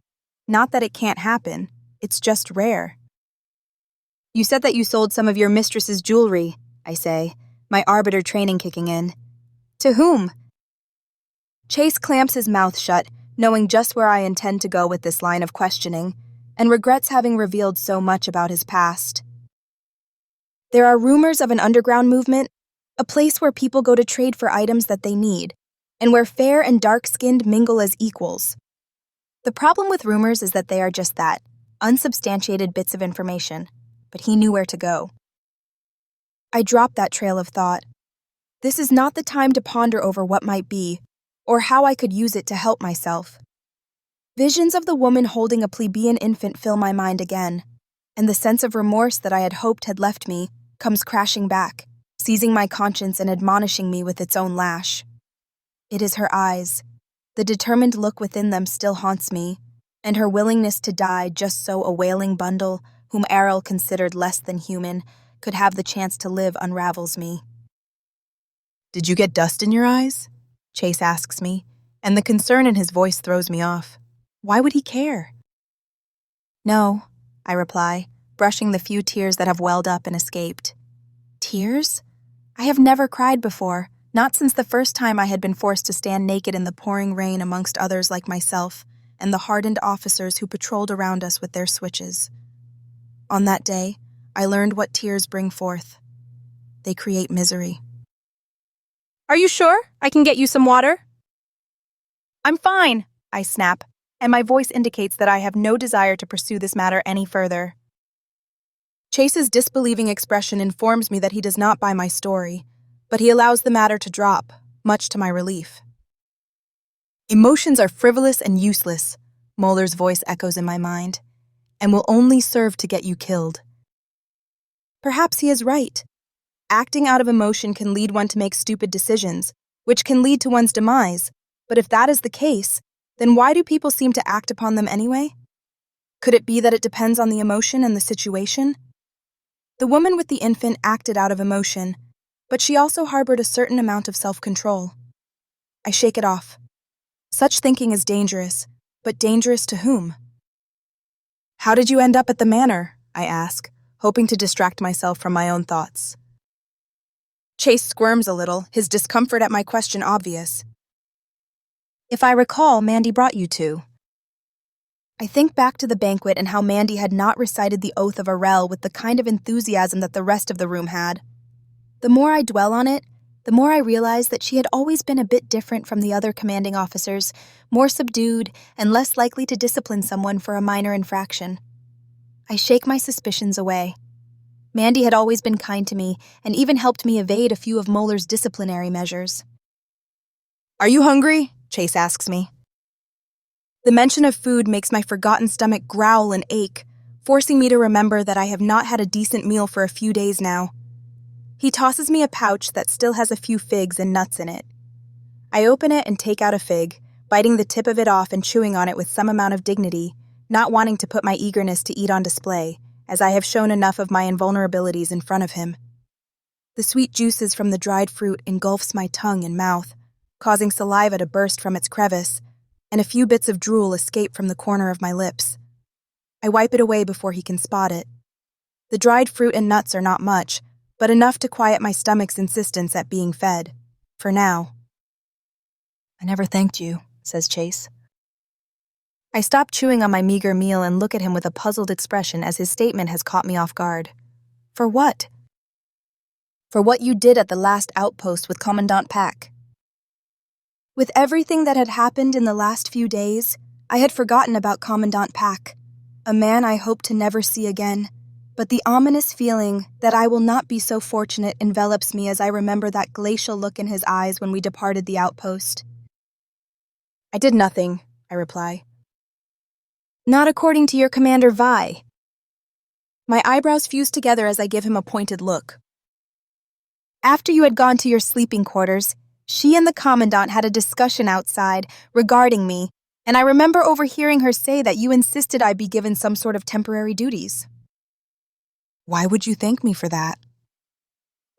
Not that it can't happen, it's just rare.
You said that you sold some of your mistress's jewelry, I say, my arbiter training kicking in. To whom?
Chase clamps his mouth shut, knowing just where I intend to go with this line of questioning, and regrets having revealed so much about his past. There are rumors of an underground movement, a place where people go to trade for items that they need, and where fair and dark-skinned mingle as equals. The problem with rumors is that they are just that, unsubstantiated bits of information, but he knew where to go. I dropped that trail of thought. This is not the time to ponder over what might be, or how I could use it to help myself. Visions of the woman holding a plebeian infant fill my mind again, and the sense of remorse that I had hoped had left me comes crashing back, seizing my conscience and admonishing me with its own lash. It is her eyes. The determined look within them still haunts me, and her willingness to die just so a wailing bundle, whom Arel considered less than human, could have the chance to live unravels me. Did you get dust in your eyes? Chase asks me, and the concern in his voice throws me off. Why would he care? No, I reply, brushing the few tears that have welled up and escaped. Tears? I have never cried before, not since the first time I had been forced to stand naked in the pouring rain amongst others like myself and the hardened officers who patrolled around us with their switches. On that day, I learned what tears bring forth. They create misery.
Are you sure? I can get you some water?
I'm fine, I snap, and my voice indicates that I have no desire to pursue this matter any further. Chase's disbelieving expression informs me that he does not buy my story, but he allows the matter to drop, much to my relief. Emotions are frivolous and useless, Moeller's voice echoes in my mind, and will only serve to get you killed. Perhaps he is right. Acting out of emotion can lead one to make stupid decisions, which can lead to one's demise. But if that is the case, then why do people seem to act upon them anyway? Could it be that it depends on the emotion and the situation? The woman with the infant acted out of emotion, but she also harbored a certain amount of self-control. I shake it off. Such thinking is dangerous, but dangerous to whom? How did you end up at the manor? I ask, hoping to distract myself from my own thoughts. Chase squirms a little, his discomfort at my question obvious.
If I recall, Mandy brought you two.
I think back to the banquet and how Mandy had not recited the oath of Arel with the kind of enthusiasm that the rest of the room had. The more I dwell on it, the more I realize that she had always been a bit different from the other commanding officers, more subdued and less likely to discipline someone for a minor infraction. I shake my suspicions away. Mandy had always been kind to me and even helped me evade a few of Moeller's disciplinary measures.
Are you hungry? Chase asks me.
The mention of food makes my forgotten stomach growl and ache, forcing me to remember that I have not had a decent meal for a few days now. He tosses me a pouch that still has a few figs and nuts in it. I open it and take out a fig, biting the tip of it off and chewing on it with some amount of dignity, not wanting to put my eagerness to eat on display, as I have shown enough of my invulnerabilities in front of him. The sweet juices from the dried fruit engulfs my tongue and mouth, causing saliva to burst from its crevice, and a few bits of drool escape from the corner of my lips. I wipe it away before he can spot it. The dried fruit and nuts are not much, but enough to quiet my stomach's insistence at being fed. For now.
I never thanked you, says Chase.
I stop chewing on my meager meal and look at him with a puzzled expression as his statement has caught me off guard. For what? For what you did at the last outpost with Commandant Pack. With everything that had happened in the last few days, I had forgotten about Commandant Pack, a man I hope to never see again, but the ominous feeling that I will not be so fortunate envelops me as I remember that glacial look in his eyes when we departed the outpost. I did nothing, I reply. Not according to your Commander Vi. My eyebrows fuse together as I give him a pointed look. After you had gone to your sleeping quarters, she and the Commandant had a discussion outside regarding me, and I remember overhearing her say that you insisted I be given some sort of temporary duties. Why would you thank me for that?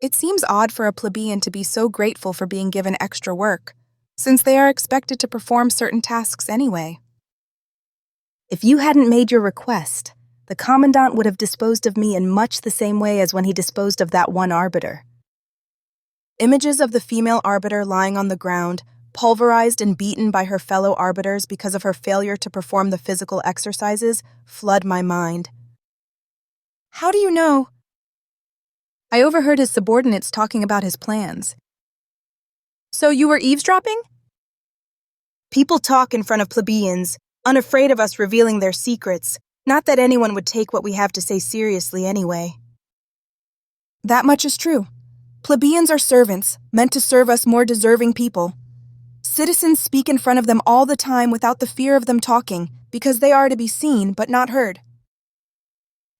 It seems odd for a plebeian to be so grateful for being given extra work, since they are expected to perform certain tasks anyway. If you hadn't made your request, the Commandant would have disposed of me in much the same way as when he disposed of that one arbiter. Images of the female arbiter lying on the ground, pulverized and beaten by her fellow arbiters because of her failure to perform the physical exercises, flood my mind. How do you know? I overheard his subordinates talking about his plans. So you were eavesdropping? People talk in front of plebeians, unafraid of us revealing their secrets, not that anyone would take what we have to say seriously anyway. That much is true. Plebeians are servants, meant to serve us more deserving people. Citizens speak in front of them all the time without the fear of them talking, because they are to be seen but not heard.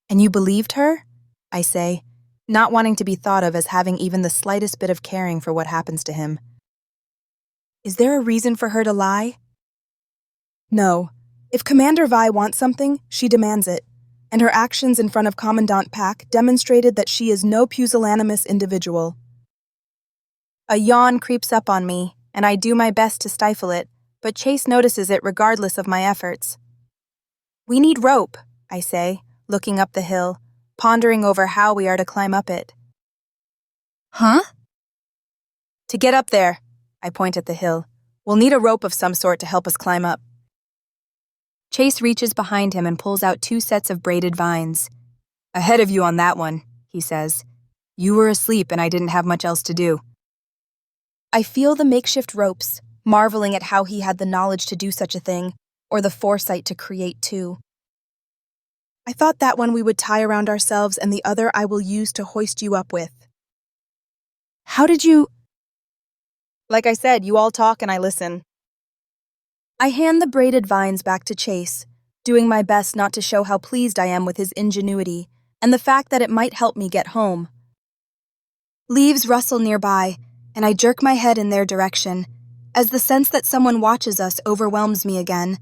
And you believed her? I say, not wanting to be thought of as having even the slightest bit of caring for what happens to him. Is there a reason for her to lie? No. If Commander Vi wants something, she demands it, and her actions in front of Commandant Pack demonstrated that she is no pusillanimous individual. A yawn creeps up on me, and I do my best to stifle it, but Chase notices it regardless of my efforts. We need rope, I say, looking up the hill, pondering over how we are to climb up it. Huh? To get up there, I point at the hill. We'll need a rope of some sort to help us climb up. Chase reaches behind him and pulls out 2 sets of braided vines. Ahead of you on that one, he says. You were asleep and I didn't have much else to do. I feel the makeshift ropes, marveling at how he had the knowledge to do such a thing, or the foresight to create 2. I thought that one we would tie around ourselves and the other I will use to hoist you up with. How did you... Like I said, you all talk and I listen. I hand the braided vines back to Chase, doing my best not to show how pleased I am with his ingenuity and the fact that it might help me get home. Leaves rustle nearby, and I jerk my head in their direction, as the sense that someone watches us overwhelms me again.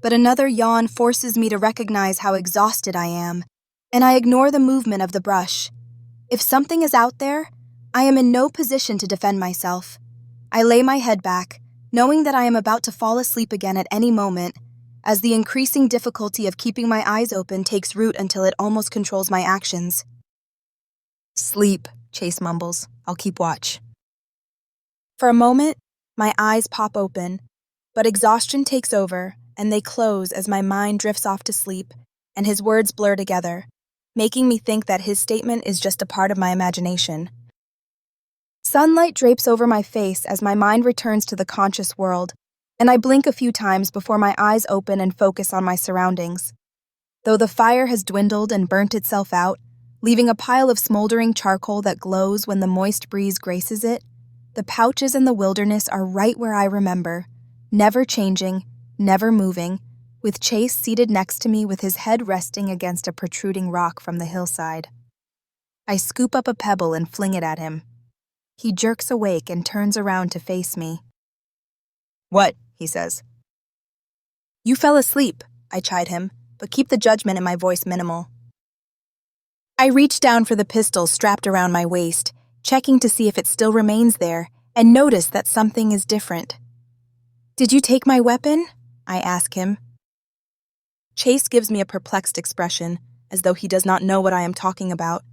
But another yawn forces me to recognize how exhausted I am, and I ignore the movement of the brush. If something is out there, I am in no position to defend myself. I lay my head back, knowing that I am about to fall asleep again at any moment, as the increasing difficulty of keeping my eyes open takes root until it almost controls my actions.
Sleep, Chase mumbles. I'll keep watch.
For a moment, my eyes pop open, but exhaustion takes over, and they close as my mind drifts off to sleep, and his words blur together, making me think that his statement is just a part of my imagination. Sunlight drapes over my face as my mind returns to the conscious world, and I blink a few times before my eyes open and focus on my surroundings. Though the fire has dwindled and burnt itself out, leaving a pile of smoldering charcoal that glows when the moist breeze graces it, the pouches in the wilderness are right where I remember, never changing, never moving, with Chase seated next to me with his head resting against a protruding rock from the hillside. I scoop up a pebble and fling it at him. He jerks awake and turns around to face me.
What? He says.
You fell asleep, I chide him, but keep the judgment in my voice minimal. I reach down for the pistol strapped around my waist, checking to see if it still remains there, and notice that something is different. Did you take my weapon? I ask him. Chase gives me a perplexed expression, as though he does not know what I am talking about.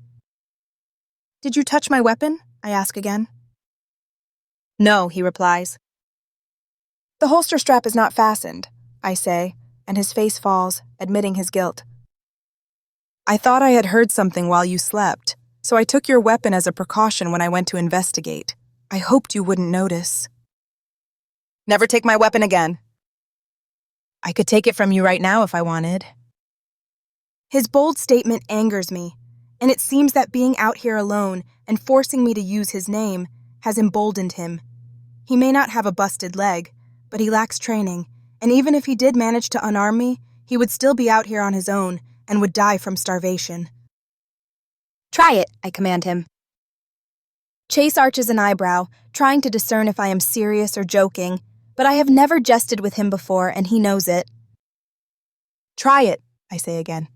Did you touch my weapon? I ask again.
No, he replies.
The holster strap is not fastened, I say, and his face falls, admitting his guilt.
I thought I had heard something while you slept, so I took your weapon as a precaution when I went to investigate. I hoped you wouldn't notice. Never take my weapon again. I could take it from you right now if I wanted.
His bold statement angers me, and it seems that being out here alone and forcing me to use his name has emboldened him. He may not have a busted leg, but he lacks training, and even if he did manage to unarm me, he would still be out here on his own and would die from starvation. Try it, I command him. Chase arches an eyebrow, trying to discern if I am serious or joking, but I have never jested with him before, and he knows it.
Try it, I say again.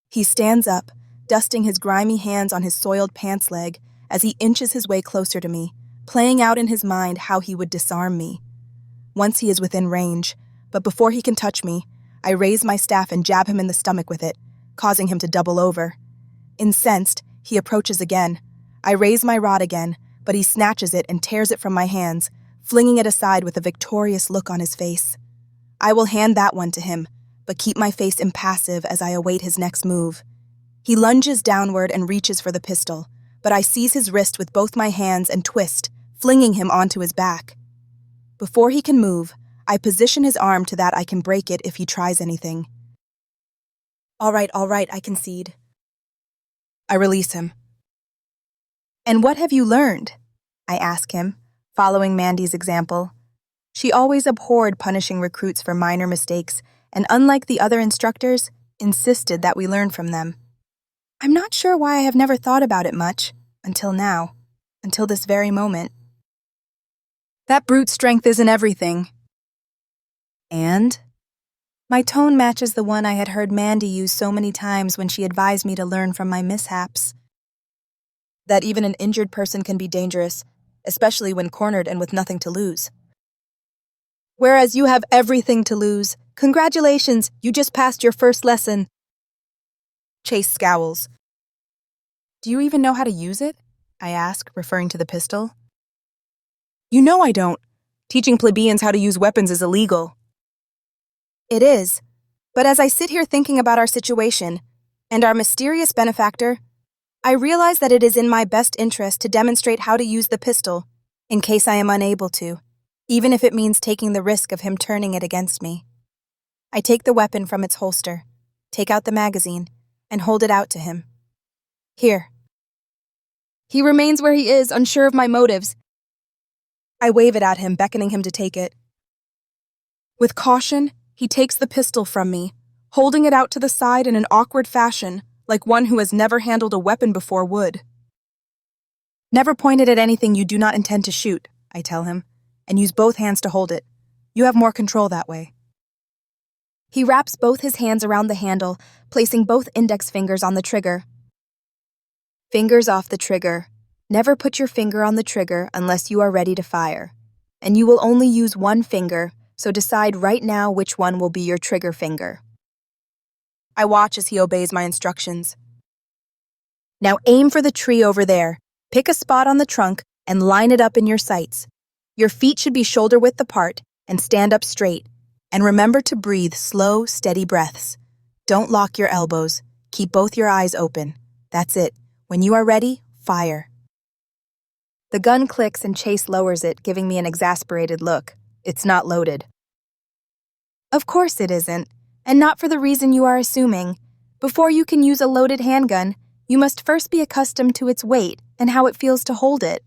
He stands up, dusting his grimy hands on his soiled pants leg as he inches his way closer to me, playing out in his mind how he would disarm me. Once he is within range, but before he can touch me, I raise my staff and jab him in the stomach with it, causing him to double over. Incensed, he approaches again. I raise my rod again, but he snatches it and tears it from my hands, flinging it aside with a victorious look on his face. I will hand that one to him, but keep my face impassive as I await his next move. He lunges downward and reaches for the pistol, but I seize his wrist with both my hands and twist, flinging him onto his back. Before he can move, I position his arm to that I can break it if he tries anything. All right, I concede. I release him. And what have you learned? I ask him, following Mandy's example. She always abhorred punishing recruits for minor mistakes, and unlike the other instructors, insisted that we learn from them. I'm not sure why I have never thought about it much, until now, until this very moment.
That brute strength isn't everything.
And? My tone matches the one I had heard Mandy use so many times when she advised me to learn from my mishaps. That even an injured person can be dangerous, especially when cornered and with nothing to lose. Whereas you have everything to lose. Congratulations, you just passed your first lesson. Chase scowls.
Do you even know how to use it? I ask, referring to the pistol. You know I don't. Teaching plebeians how to use weapons is illegal.
It is, but as I sit here thinking about our situation and our mysterious benefactor, I realize that it is in my best interest to demonstrate how to use the pistol, in case I am unable to, even if it means taking the risk of him turning it against me. I take the weapon from its holster, take out the magazine, and hold it out to him. Here. He remains where he is, unsure of my motives. I wave it at him, beckoning him to take it. With caution, he takes the pistol from me, holding it out to the side in an awkward fashion, like one who has never handled a weapon before would.
Never point it at anything you do not intend to shoot, I tell him, and use both hands to hold it. You have more control that way.
He wraps both his hands around the handle, placing both index fingers on the trigger. Fingers off the trigger. Never put your finger on the trigger unless you are ready to fire. And you will only use one finger, so decide right now which one will be your trigger finger. I watch as he obeys my instructions. Now aim for the tree over there. Pick a spot on the trunk and line it up in your sights. Your feet should be shoulder-width apart and stand up straight. And remember to breathe slow, steady breaths. Don't lock your elbows. Keep both your eyes open. That's it. When you are ready, fire. The gun clicks and Chase lowers it, giving me an exasperated look. It's not loaded. Of course it isn't, and not for the reason you are assuming. Before you can use a loaded handgun, you must first be accustomed to its weight and how it feels to hold it.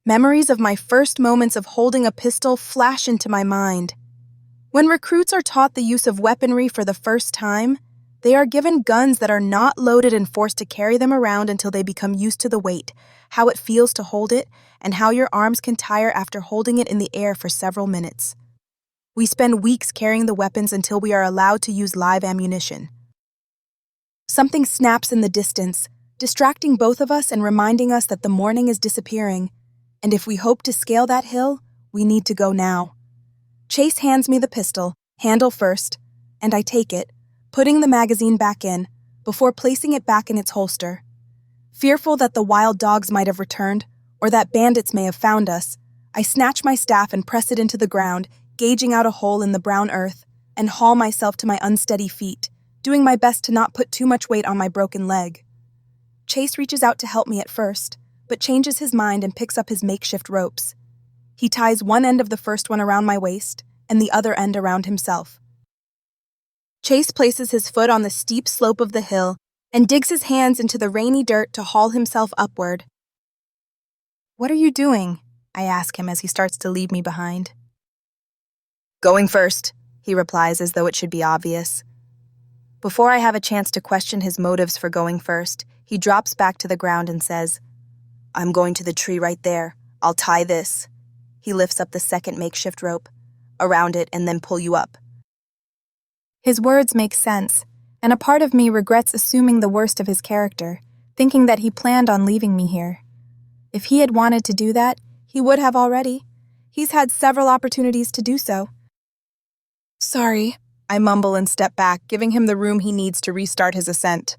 Memories of my first moments of holding a pistol flash into my mind. When recruits are taught the use of weaponry for the first time, they are given guns that are not loaded and forced to carry them around until they become used to the weight, how it feels to hold it, and how your arms can tire after holding it in the air for several minutes. We spend weeks carrying the weapons until we are allowed to use live ammunition. Something snaps in the distance, distracting both of us and reminding us that the morning is disappearing, and if we hope to scale that hill, we need to go now. Chase hands me the pistol, handle first, and I take it, putting the magazine back in, before placing it back in its holster. Fearful that the wild dogs might have returned, or that bandits may have found us, I snatch my staff and press it into the ground, gauging out a hole in the brown earth, and haul myself to my unsteady feet, doing my best to not put too much weight on my broken leg. Chase reaches out to help me at first, but changes his mind and picks up his makeshift ropes. He ties one end of the first one around my waist, and the other end around himself. Chase places his foot on the steep slope of the hill and digs his hands into the rainy dirt to haul himself upward. "What are you doing?" I ask him as he starts to leave me behind. "Going first," he replies as though it should be obvious. Before I have a chance to question his motives for going first, he drops back to the ground and says, "I'm going to the tree right there. I'll tie this." He lifts up the second makeshift rope, around it, and then pull you up. His words make sense, and a part of me regrets assuming the worst of his character, thinking that he planned on leaving me here. If he had wanted to do that, he would have already. He's had several opportunities to do so. "Sorry," I mumble and step back, giving him the room he needs to restart his ascent.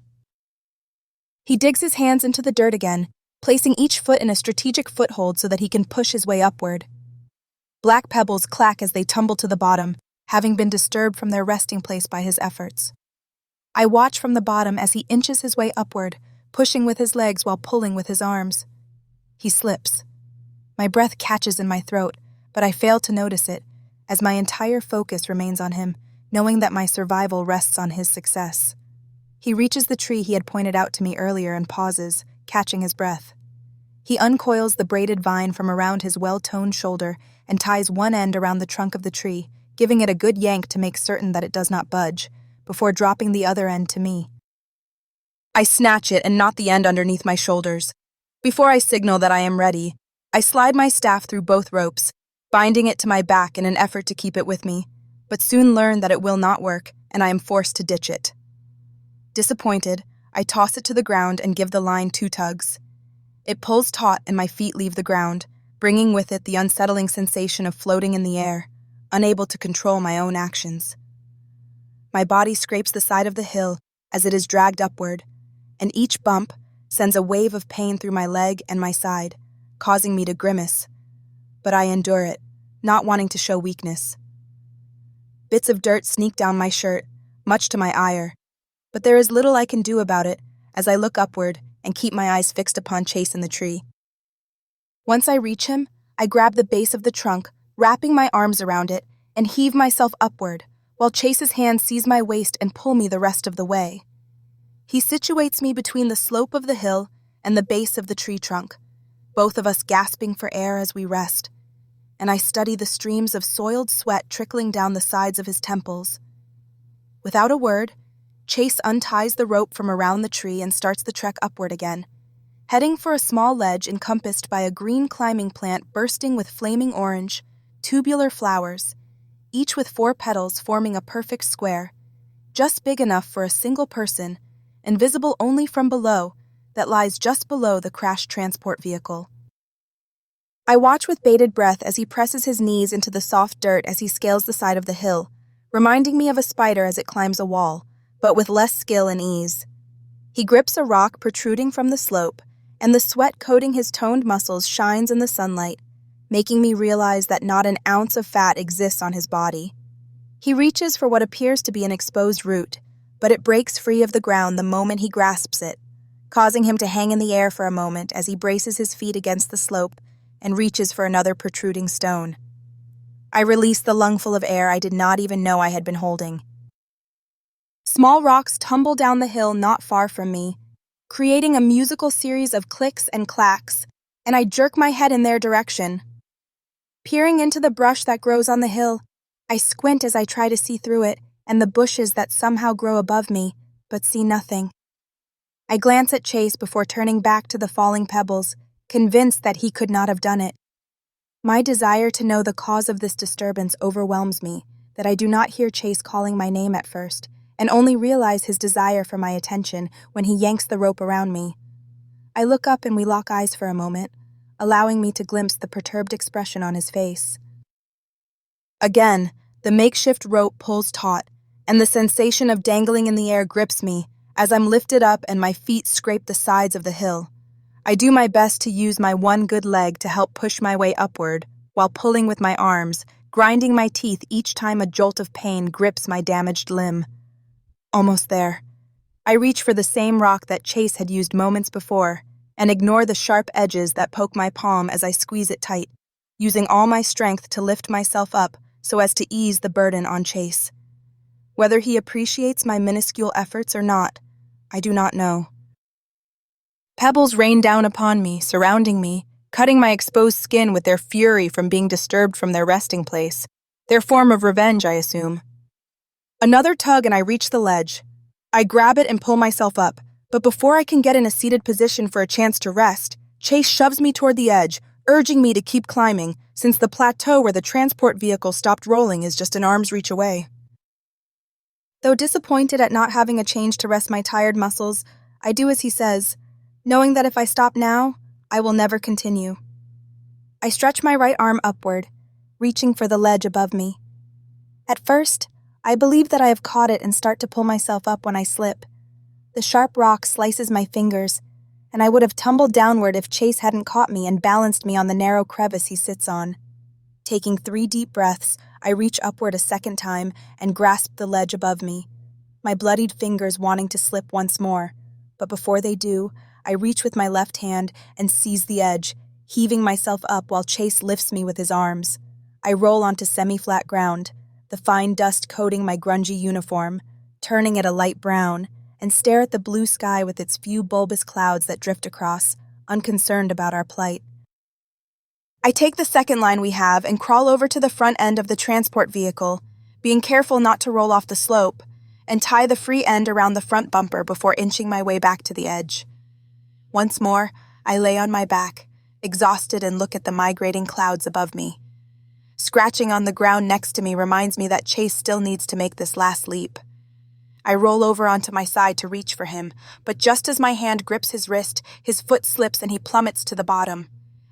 He digs his hands into the dirt again, placing each foot in a strategic foothold so that he can push his way upward. Black pebbles clack as they tumble to the bottom, having been disturbed from their resting place by his efforts. I watch from the bottom as he inches his way upward, pushing with his legs while pulling with his arms. He slips. My breath catches in my throat, but I fail to notice it, as my entire focus remains on him, knowing that my survival rests on his success. He reaches the tree he had pointed out to me earlier and pauses, catching his breath. He uncoils the braided vine from around his well-toned shoulder and ties one end around the trunk of the tree, giving it a good yank to make certain that it does not budge, before dropping the other end to me. I snatch it and knot the end underneath my shoulders. Before I signal that I am ready, I slide my staff through both ropes, binding it to my back in an effort to keep it with me, but soon learn that it will not work, and I am forced to ditch it. Disappointed, I toss it to the ground and give the line 2 tugs. It pulls taut and my feet leave the ground, bringing with it the unsettling sensation of floating in the air, unable to control my own actions. My body scrapes the side of the hill as it is dragged upward, and each bump sends a wave of pain through my leg and my side, causing me to grimace. But I endure it, not wanting to show weakness. Bits of dirt sneak down my shirt, much to my ire, but there is little I can do about it as I look upward and keep my eyes fixed upon Chase in the tree. Once I reach him, I grab the base of the trunk, wrapping my arms around it, and heave myself upward, while Chase's hands seize my waist and pull me the rest of the way. He situates me between the slope of the hill and the base of the tree trunk, both of us gasping for air as we rest, and I study the streams of soiled sweat trickling down the sides of his temples. Without a word, Chase unties the rope from around the tree and starts the trek upward again, heading for a small ledge encompassed by a green climbing plant bursting with flaming orange, tubular flowers, each with 4 petals forming a perfect square, just big enough for a single person, and visible only from below, that lies just below the crashed transport vehicle. I watch with bated breath as he presses his knees into the soft dirt as he scales the side of the hill, reminding me of a spider as it climbs a wall, but with less skill and ease. He grips a rock protruding from the slope, and the sweat coating his toned muscles shines in the sunlight, making me realize that not an ounce of fat exists on his body. He reaches for what appears to be an exposed root, but it breaks free of the ground the moment he grasps it, causing him to hang in the air for a moment as he braces his feet against the slope and reaches for another protruding stone. I release the lungful of air I did not even know I had been holding. Small rocks tumble down the hill not far from me, creating a musical series of clicks and clacks, and I jerk my head in their direction. Peering into the brush that grows on the hill, I squint as I try to see through it and the bushes that somehow grow above me, but see nothing. I glance at Chase before turning back to the falling pebbles, convinced that he could not have done it. My desire to know the cause of this disturbance overwhelms me, that I do not hear Chase calling my name at first, and only realize his desire for my attention when he yanks the rope around me. I look up and we lock eyes for a moment, allowing me to glimpse the perturbed expression on his face. Again, the makeshift rope pulls taut, and the sensation of dangling in the air grips me as I'm lifted up and my feet scrape the sides of the hill. I do my best to use my one good leg to help push my way upward, while pulling with my arms, grinding my teeth each time a jolt of pain grips my damaged limb. Almost there. I reach for the same rock that Chase had used moments before, and ignore the sharp edges that poke my palm as I squeeze it tight, using all my strength to lift myself up so as to ease the burden on Chase. Whether he appreciates my minuscule efforts or not, I do not know. Pebbles rain down upon me, surrounding me, cutting my exposed skin with their fury from being disturbed from their resting place, their form of revenge, I assume. Another tug and I reach the ledge. I grab it and pull myself up, but before I can get in a seated position for a chance to rest, Chase shoves me toward the edge, urging me to keep climbing, since the plateau where the transport vehicle stopped rolling is just an arm's reach away. Though disappointed at not having a change to rest my tired muscles, I do as he says, knowing that if I stop now, I will never continue. I stretch my right arm upward, reaching for the ledge above me. At first, I believe that I have caught it and start to pull myself up when I slip. The sharp rock slices my fingers, and I would have tumbled downward if Chase hadn't caught me and balanced me on the narrow crevice he sits on. Taking 3 deep breaths, I reach upward a second time and grasp the ledge above me, my bloodied fingers wanting to slip once more, but before they do, I reach with my left hand and seize the edge, heaving myself up while Chase lifts me with his arms. I roll onto semi-flat ground, the fine dust coating my grungy uniform, turning it a light brown, and stare at the blue sky with its few bulbous clouds that drift across, unconcerned about our plight. I take the second line we have and crawl over to the front end of the transport vehicle, being careful not to roll off the slope, and tie the free end around the front bumper before inching my way back to the edge. Once more, I lay on my back, exhausted, and look at the migrating clouds above me. Scratching on the ground next to me reminds me that Chase still needs to make this last leap. I roll over onto my side to reach for him, but just as my hand grips his wrist, his foot slips and he plummets to the bottom.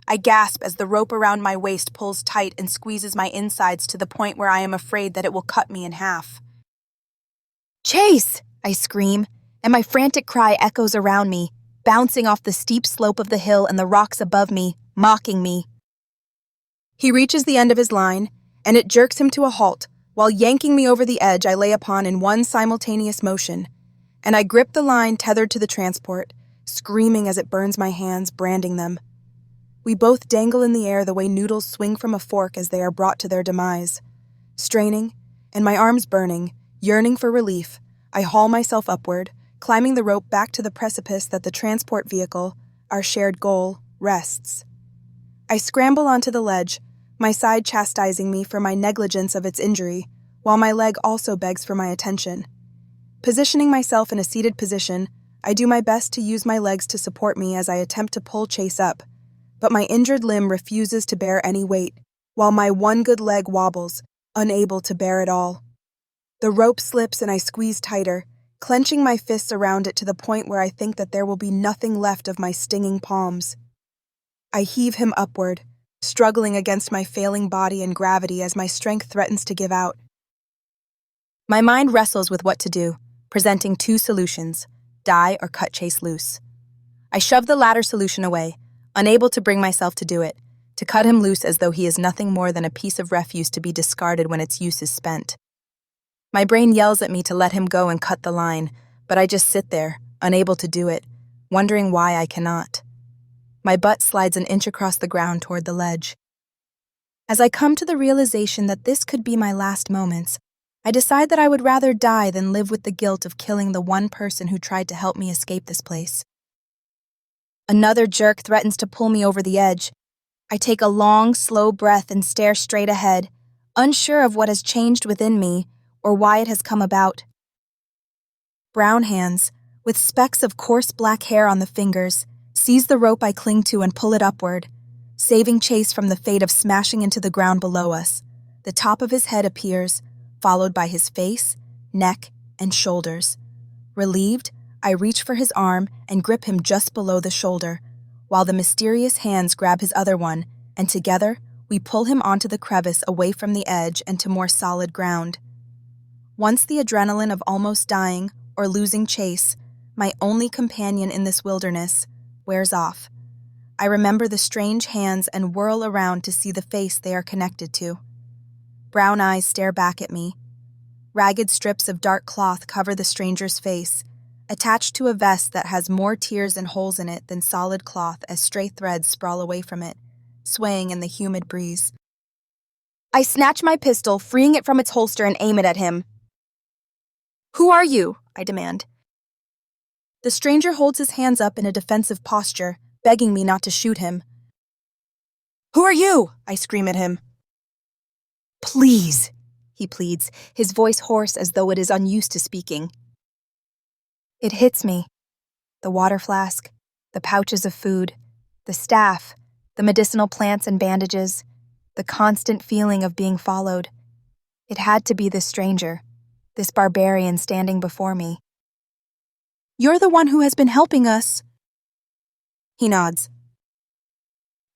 I gasp as the rope around my waist pulls tight and squeezes my insides to the point where I am afraid that it will cut me in half. "Chase!" I scream, and my frantic cry echoes around me, bouncing off the steep slope of the hill and the rocks above me, mocking me. He reaches the end of his line, and it jerks him to a halt, while yanking me over the edge I lay upon in one simultaneous motion, and I grip the line tethered to the transport, screaming as it burns my hands, branding them. We both dangle in the air the way noodles swing from a fork as they are brought to their demise. Straining, and my arms burning, yearning for relief, I haul myself upward, climbing the rope back to the precipice that the transport vehicle, our shared goal, rests. I scramble onto the ledge, my side chastising me for my negligence of its injury, while my leg also begs for my attention. Positioning myself in a seated position, I do my best to use my legs to support me as I attempt to pull Chase up, but my injured limb refuses to bear any weight, while my one good leg wobbles, unable to bear it all. The rope slips and I squeeze tighter, clenching my fists around it to the point where I think that there will be nothing left of my stinging palms. I heave him upward, struggling against my failing body and gravity as my strength threatens to give out.
My mind wrestles with what to do, presenting two solutions: die or cut Chase loose. I shove the latter solution away, unable to bring myself to do it, to cut him loose as though he is nothing more than a piece of refuse to be discarded when its use is spent. My brain yells at me to let him go and cut the line, but I just sit there, unable to do it, wondering why I cannot. My butt slides an inch across the ground toward the ledge. As I come to the realization that this could be my last moments, I decide that I would rather die than live with the guilt of killing the one person who tried to help me escape this place. Another jerk threatens to pull me over the edge. I take a long, slow breath and stare straight ahead, unsure of what has changed within me or why it has come about. Brown hands, with specks of coarse black hair on the fingers, seize the rope I cling to and pull it upward, saving Chase from the fate of smashing into the ground below us. The top of his head appears, followed by his face, neck, and shoulders. Relieved, I reach for his arm and grip him just below the shoulder, while the mysterious hands grab his other one, and together we pull him onto the crevice away from the edge and to more solid ground. Once the adrenaline of almost dying or losing Chase, my only companion in this wilderness, wears off, I remember the strange hands and whirl around to see the face they are connected to. Brown eyes stare back at me. Ragged strips of dark cloth cover the stranger's face, attached to a vest that has more tears and holes in it than solid cloth as stray threads sprawl away from it, swaying in the humid breeze. I snatch my pistol, freeing it from its holster, and aim it at him. "Who are you?" I demand. The stranger holds his hands up in a defensive posture, begging me not to shoot him. "Who are you?" I scream at him. "Please," he pleads, his voice hoarse as though it is unused to speaking. It hits me. The water flask, the pouches of food, the staff, the medicinal plants and bandages, the constant feeling of being followed. It had to be this stranger, this barbarian standing before me. "You're the one who has been helping us." He nods.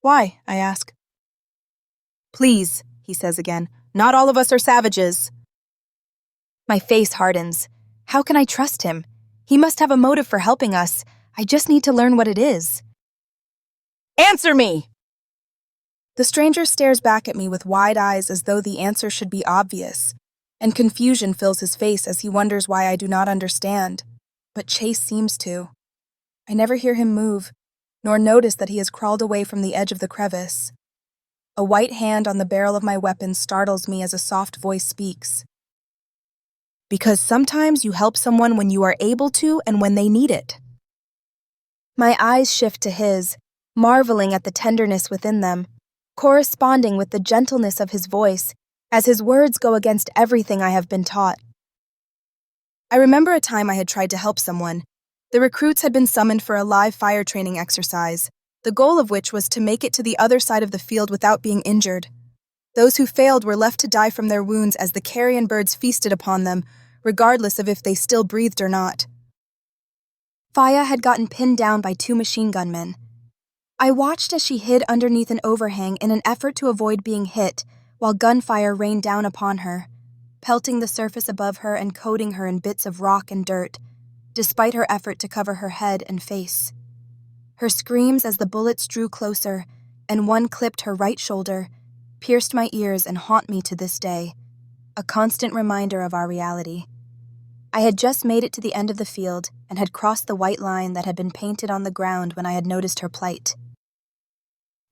"Why?" I ask. "Please," he says again. "Not all of us are savages." My face hardens. How can I trust him? He must have a motive for helping us. I just need to learn what it is. "Answer me!" The stranger stares back at me with wide eyes as though the answer should be obvious, and confusion fills his face as he wonders why I do not understand. But Chase seems to. I never hear him move, nor notice that he has crawled away from the edge of the crevice. A white hand on the barrel of my weapon startles me as a soft voice speaks. "Because sometimes you help someone when you are able to and when they need it." My eyes shift to his, marveling at the tenderness within them, corresponding with the gentleness of his voice, as his words go against everything I have been taught. I remember a time I had tried to help someone. The recruits had been summoned for a live fire training exercise, the goal of which was to make it to the other side of the field without being injured. Those who failed were left to die from their wounds as the carrion birds feasted upon them, regardless of if they still breathed or not. Faya had gotten pinned down by 2 machine gunmen. I watched as she hid underneath an overhang in an effort to avoid being hit, while gunfire rained down upon her, pelting the surface above her and coating her in bits of rock and dirt, despite her effort to cover her head and face. Her screams as the bullets drew closer, and one clipped her right shoulder, pierced my ears and haunt me to this day, a constant reminder of our reality. I had just made it to the end of the field and had crossed the white line that had been painted on the ground when I had noticed her plight.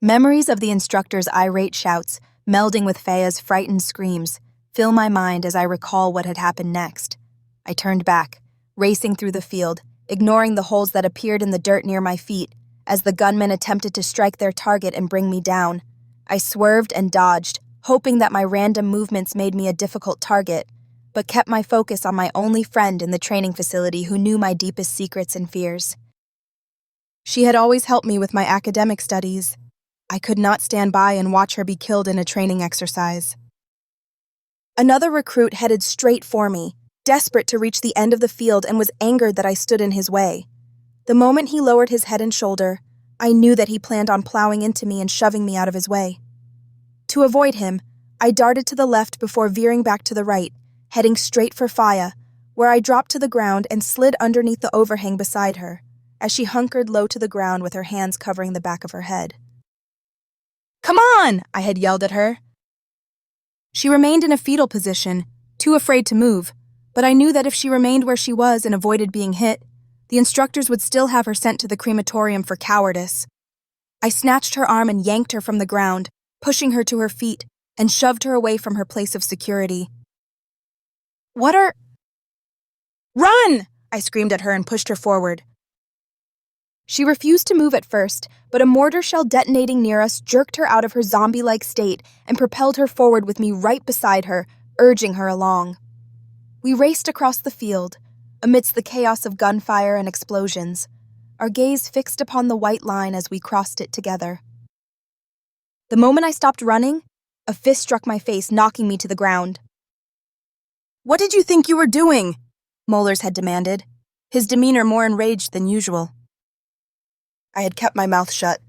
Memories of the instructor's irate shouts, melding with Faya's frightened screams, fill my mind as I recall what had happened next. I turned back, racing through the field, ignoring the holes that appeared in the dirt near my feet, as the gunmen attempted to strike their target and bring me down. I swerved and dodged, hoping that my random movements made me a difficult target,
but kept my focus on my only friend in the training facility who knew my deepest secrets and fears. She had always helped me with my academic studies. I could not stand by and watch her be killed in a training exercise. Another recruit headed straight for me, desperate to reach the end of the field, and was angered that I stood in his way. The moment he lowered his head and shoulder, I knew that he planned on plowing into me and shoving me out of his way. To avoid him, I darted to the left before veering back to the right, heading straight for Faya, where I dropped to the ground and slid underneath the overhang beside her, as she hunkered low to the ground with her hands covering the back of her head. "Come on!" I had yelled at her. She remained in a fetal position, too afraid to move, but I knew that if she remained where she was and avoided being hit, the instructors would still have her sent to the crematorium for cowardice. I snatched her arm and yanked her from the ground, pushing her to her feet, and shoved her away from her place of security. "Run!" I screamed at her and pushed her forward. She refused to move at first, but a mortar shell detonating near us jerked her out of her zombie-like state and propelled her forward with me right beside her, urging her along. We raced across the field, amidst the chaos of gunfire and explosions, our gaze fixed upon the white line as we crossed it together. The moment I stopped running, a fist struck my face, knocking me to the ground. "What did you think you were doing?" Mollers had demanded, his demeanor more enraged than usual. I had kept my mouth shut.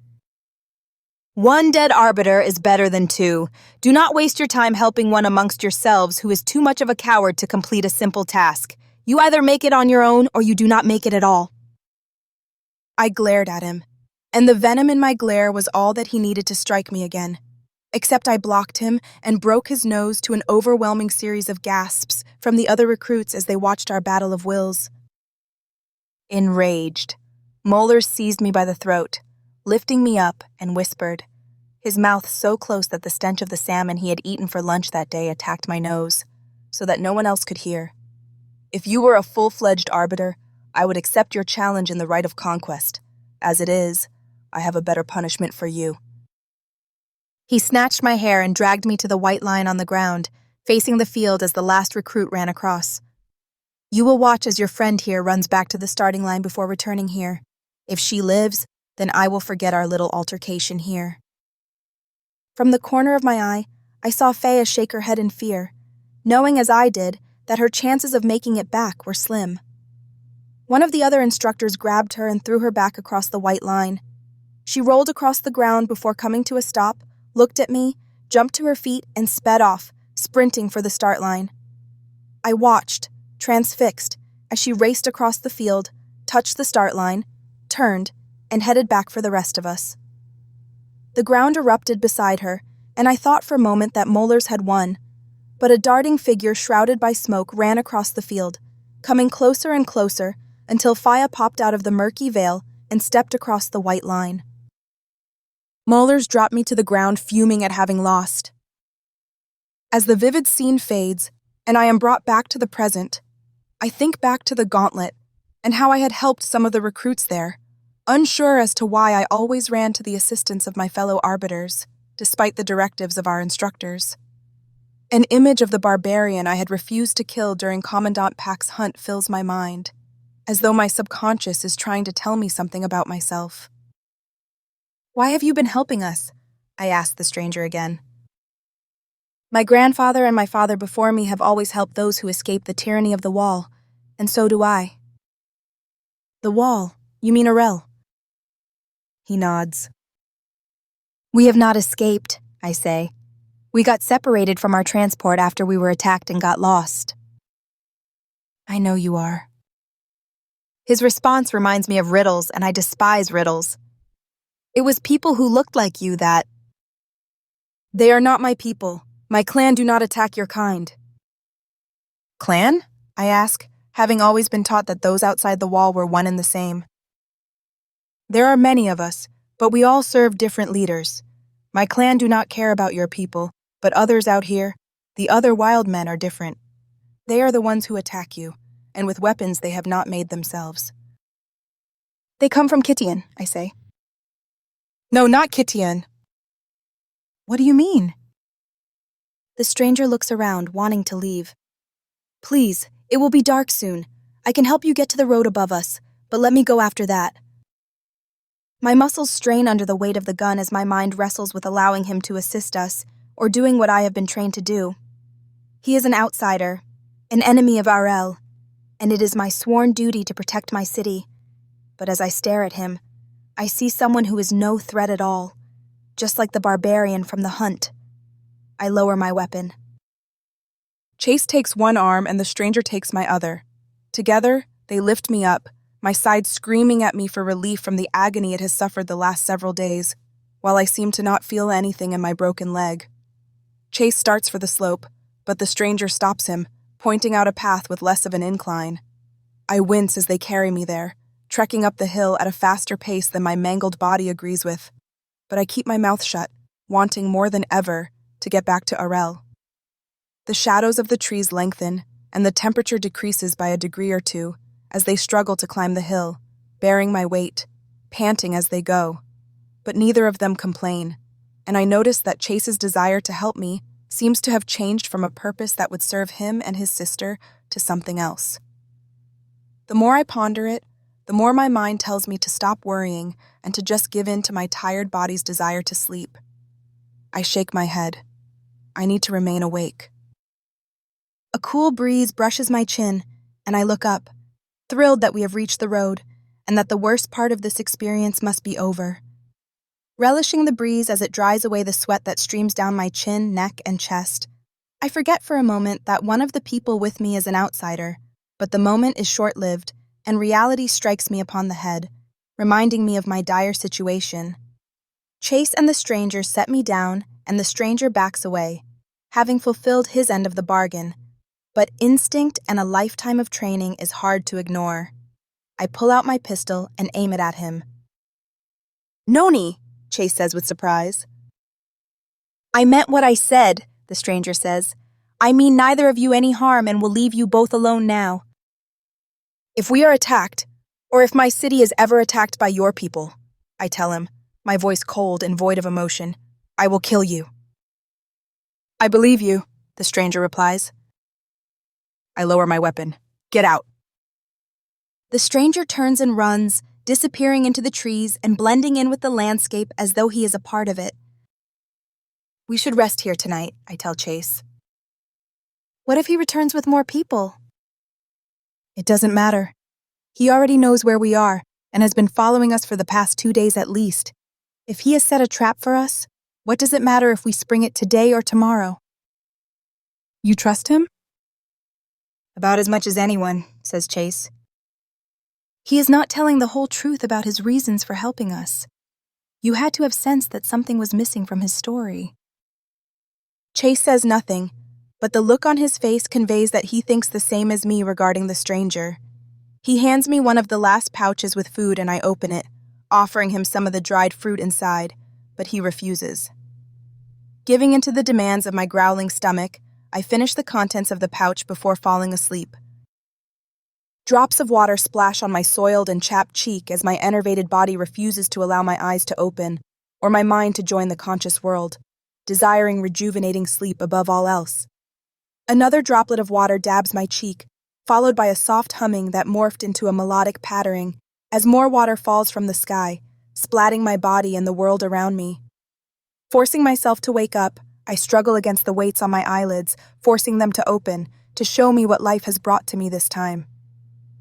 "One dead arbiter is better than two. Do not waste your time helping one amongst yourselves who is too much of a coward to complete a simple task. You either make it on your own or you do not make it at all." I glared at him, and the venom in my glare was all that he needed to strike me again. Except I blocked him and broke his nose to an overwhelming series of gasps from the other recruits as they watched our battle of wills. Enraged, Mollers seized me by the throat, lifting me up, and whispered, his mouth so close that the stench of the salmon he had eaten for lunch that day attacked my nose, so that no one else could hear. "If you were a full-fledged arbiter, I would accept your challenge in the right of conquest. As it is, I have a better punishment for you." He snatched my hair and dragged me to the white line on the ground, facing the field as the last recruit ran across. "You will watch as your friend here runs back to the starting line before returning here. If she lives, then I will forget our little altercation here." From the corner of my eye, I saw Faya shake her head in fear, knowing as I did that her chances of making it back were slim. One of the other instructors grabbed her and threw her back across the white line. She rolled across the ground before coming to a stop, looked at me, jumped to her feet, and sped off, sprinting for the start line. I watched, transfixed, as she raced across the field, touched the start line, turned, and headed back for the rest of us. The ground erupted beside her, and I thought for a moment that Mollers had won, but a darting figure shrouded by smoke ran across the field, coming closer and closer until Faya popped out of the murky veil and stepped across the white line. Mollers dropped me to the ground, fuming at having lost. As the vivid scene fades, and I am brought back to the present, I think back to the gauntlet and how I had helped some of the recruits there, unsure as to why I always ran to the assistance of my fellow arbiters, despite the directives of our instructors. An image of the barbarian I had refused to kill during Commandant Pack's hunt fills my mind, as though my subconscious is trying to tell me something about myself. "Why have you been helping us?" I asked the stranger again. "My grandfather and my father before me have always helped those who escape the tyranny of the wall, and so do I." "The wall? You mean Arel?" He nods. "We have not escaped," I say. "We got separated from our transport after we were attacked and got lost." "I know you are." His response reminds me of riddles, and I despise riddles. "It was people who looked like you that—" "They are not my people. My clan do not attack your kind." "Clan?" I ask, having always been taught that those outside the wall were one and the same. "There are many of us, but we all serve different leaders. My clan do not care about your people, but others out here, the other wild men, are different. They are the ones who attack you, and with weapons they have not made themselves." "They come from Kittian," I say. "No, not Kittian." "What do you mean?" The stranger looks around, wanting to leave. Please, it will be dark soon. I can help you get to the road above us, but let me go after that. My muscles strain under the weight of the gun as my mind wrestles with allowing him to assist us, or doing what I have been trained to do. He is an outsider, an enemy of Arel, and it is my sworn duty to protect my city. But as I stare at him, I see someone who is no threat at all, just like the barbarian from the hunt. I lower my weapon.
Chase takes one arm and the stranger takes my other. Together, they lift me up, my side screaming at me for relief from the agony it has suffered the last several days, while I seem to not feel anything in my broken leg. Chase starts for the slope, but the stranger stops him, pointing out a path with less of an incline. I wince as they carry me there, trekking up the hill at a faster pace than my mangled body agrees with, but I keep my mouth shut, wanting more than ever to get back to Arel. The shadows of the trees lengthen, and the temperature decreases by a degree or two as they struggle to climb the hill, bearing my weight, panting as they go. But neither of them complain, and I notice that Chase's desire to help me seems to have changed from a purpose that would serve him and his sister to something else. The more I ponder it, the more my mind tells me to stop worrying and to just give in to my tired body's desire to sleep. I shake my head. I need to remain awake.
A cool breeze brushes my chin, and I look up, thrilled that we have reached the road, and that the worst part of this experience must be over. Relishing the breeze as it dries away the sweat that streams down my chin, neck, and chest, I forget for a moment that one of the people with me is an outsider, but the moment is short-lived, and reality strikes me upon the head, reminding me of my dire situation. Chase and the stranger set me down, and the stranger backs away, having fulfilled his end of the bargain. But instinct and a lifetime of training is hard to ignore. I pull out my pistol and aim it at him.
"Noni," Chase says with surprise.
"I meant what I said," the stranger says. "I mean neither of you any harm and will leave you both alone now."
"If we are attacked, or if my city is ever attacked by your people," I tell him, my voice cold and void of emotion, "I will kill you." "I believe you," the stranger replies. I lower my weapon. "Get out."
The stranger turns and runs, disappearing into the trees and blending in with the landscape as though he is a part of it.
"We should rest here tonight," I tell Chase.
"What if he returns with more people?"
"It doesn't matter. He already knows where we are and has been following us for the past 2 days at least. If he has set a trap for us, what does it matter if we spring it today or tomorrow?" "You trust him?"
"About as much as anyone," says Chase. "He is not telling the whole truth about his reasons for helping us. You had to have sensed that something was missing from his story."
Chase says nothing, but the look on his face conveys that he thinks the same as me regarding the stranger. He hands me one of the last pouches with food and I open it, offering him some of the dried fruit inside, but he refuses. Giving into the demands of my growling stomach, I finish the contents of the pouch before falling asleep. Drops of water splash on my soiled and chapped cheek as my enervated body refuses to allow my eyes to open, or my mind to join the conscious world, desiring rejuvenating sleep above all else. Another droplet of water dabs my cheek, followed by a soft humming that morphed into a melodic pattering as more water falls from the sky, splatting my body and the world around me. Forcing myself to wake up, I struggle against the weights on my eyelids, forcing them to open, to show me what life has brought to me this time.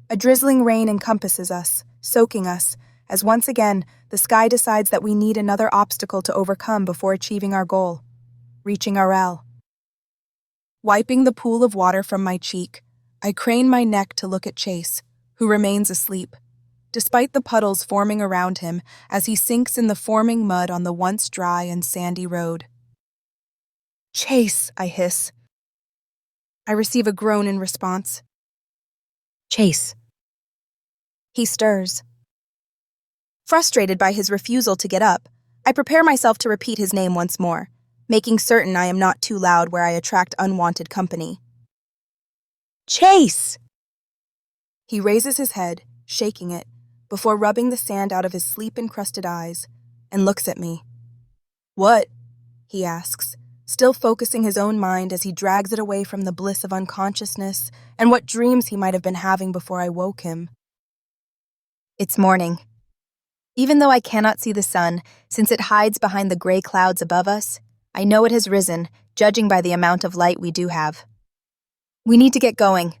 A drizzling rain encompasses us, soaking us, as once again the sky decides that we need another obstacle to overcome before achieving our goal, reaching Arel. Wiping the pool of water from my cheek, I crane my neck to look at Chase, who remains asleep, despite the puddles forming around him as he sinks in the forming mud on the once dry and sandy road. "Chase," I hiss. I receive a groan in response. "Chase." He stirs. Frustrated by his refusal to get up, I prepare myself to repeat his name once more, making certain I am not too loud where I attract unwanted company. "Chase!" He raises his head, shaking it, before rubbing the sand out of his sleep-encrusted eyes, and looks at me. "What?" he asks,
still focusing his own mind as he drags it away from the bliss of unconsciousness and what dreams he might have been having before I woke him.
It's morning. Even though I cannot see the sun, since it hides behind the gray clouds above us, I know it has risen, judging by the amount of light we do have. We need to get going.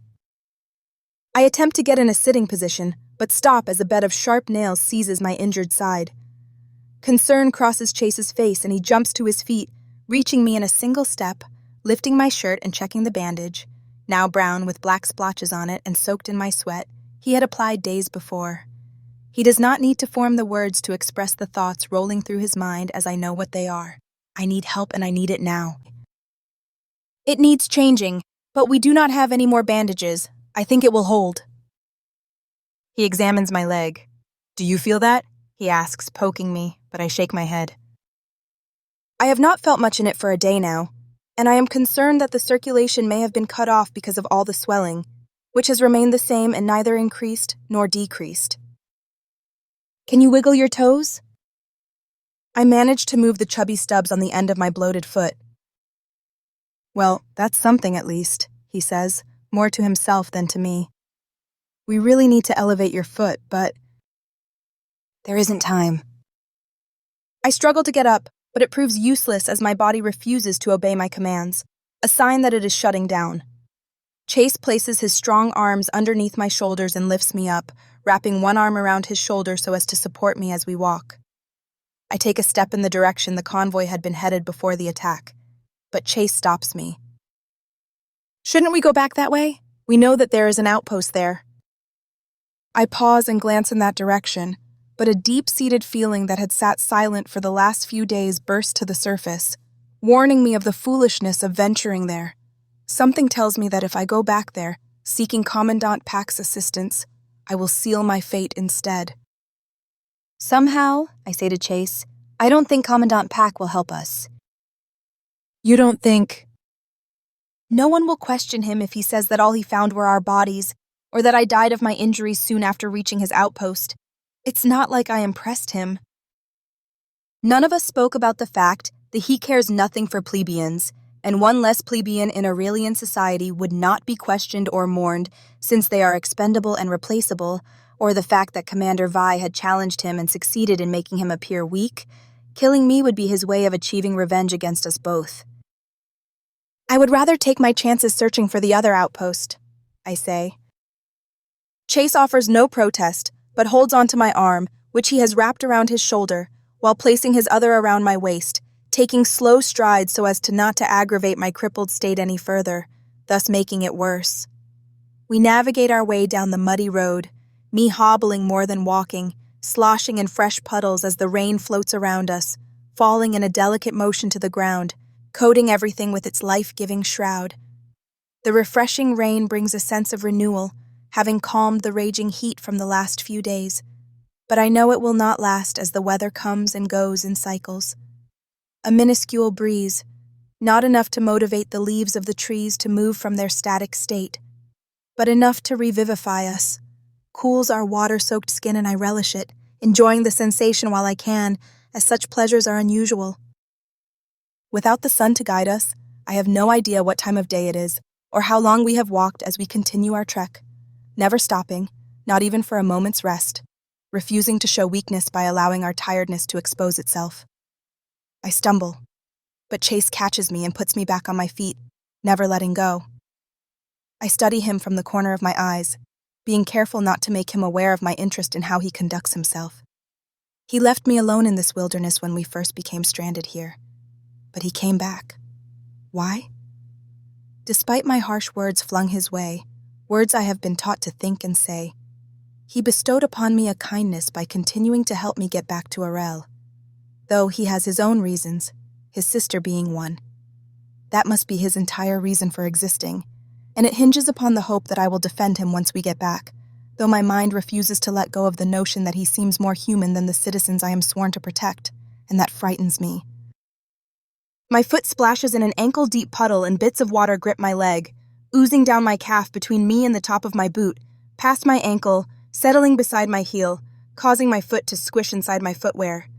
I attempt to get in a sitting position, but stop as a bed of sharp nails seizes my injured side. Concern crosses Chase's face and he jumps to his feet, reaching me in a single step, lifting my shirt and checking the bandage, now brown with black splotches on it and soaked in my sweat, he had applied days before. He does not need to form the words to express the thoughts rolling through his mind as I know what they are. I need help and I need it now.
It needs changing, but we do not have any more bandages. I think it will hold. He examines my leg. Do you feel that? He asks, poking me, but I shake my head.
I have not felt much in it for a day now, and I am concerned that the circulation may have been cut off because of all the swelling, which has remained the same and neither increased nor decreased.
Can you wiggle your toes?
I managed to move the chubby stubs on the end of my bloated foot. Well, that's something at least, he says, more to himself than to me. We really need to elevate your foot, but
there isn't time.
I struggle to get up, but it proves useless as my body refuses to obey my commands, a sign that it is shutting down. Chase places his strong arms underneath my shoulders and lifts me up, wrapping one arm around his shoulder so as to support me as we walk. I take a step in the direction the convoy had been headed before the attack, but Chase stops me. Shouldn't we go back that way? We know that there is an outpost there. I pause and glance in that direction, but a deep-seated feeling that had sat silent for the last few days burst to the surface, warning me of the foolishness of venturing there. Something tells me that if I go back there, seeking Commandant Pack's assistance, I will seal my fate instead.
Somehow, I say to Chase, I don't think Commandant Pack will help us.
You don't think?
No one will question him if he says that all he found were our bodies, or that I died of my injuries soon after reaching his outpost. It's not like I impressed him. None of us spoke about the fact that he cares nothing for plebeians, and one less plebeian in Arelian society would not be questioned or mourned since they are expendable and replaceable, or the fact that Commander Vi had challenged him and succeeded in making him appear weak. Killing me would be his way of achieving revenge against us both.
I would rather take my chances searching for the other outpost, I say. Chase offers no protest, but holds onto my arm, which he has wrapped around his shoulder, while placing his other around my waist, taking slow strides so as not to aggravate my crippled state any further, thus making it worse. We navigate our way down the muddy road, me hobbling more than walking, sloshing in fresh puddles as the rain floats around us, falling in a delicate motion to the ground, coating everything with its life-giving shroud. The refreshing rain brings a sense of renewal, having calmed the raging heat from the last few days, but I know it will not last as the weather comes and goes in cycles. A minuscule breeze, not enough to motivate the leaves of the trees to move from their static state, but enough to revivify us, cools our water-soaked skin and I relish it, enjoying the sensation while I can, as such pleasures are unusual. Without the sun to guide us, I have no idea what time of day it is, or how long we have walked as we continue our trek, never stopping, not even for a moment's rest, refusing to show weakness by allowing our tiredness to expose itself. I stumble, but Chase catches me and puts me back on my feet, never letting go. I study him from the corner of my eyes, being careful not to make him aware of my interest in how he conducts himself. He left me alone in this wilderness when we first became stranded here, but he came back. Why? Despite my harsh words flung his way, words I have been taught to think and say, he bestowed upon me a kindness by continuing to help me get back to Arel. Though he has his own reasons, his sister being one. That must be his entire reason for existing, and it hinges upon the hope that I will defend him once we get back, though my mind refuses to let go of the notion that he seems more human than the citizens I am sworn to protect, and that frightens me. My foot splashes in an ankle-deep puddle and bits of water grip my leg, oozing down my calf between me and the top of my boot, past my ankle, settling beside my heel, causing my foot to squish inside my footwear.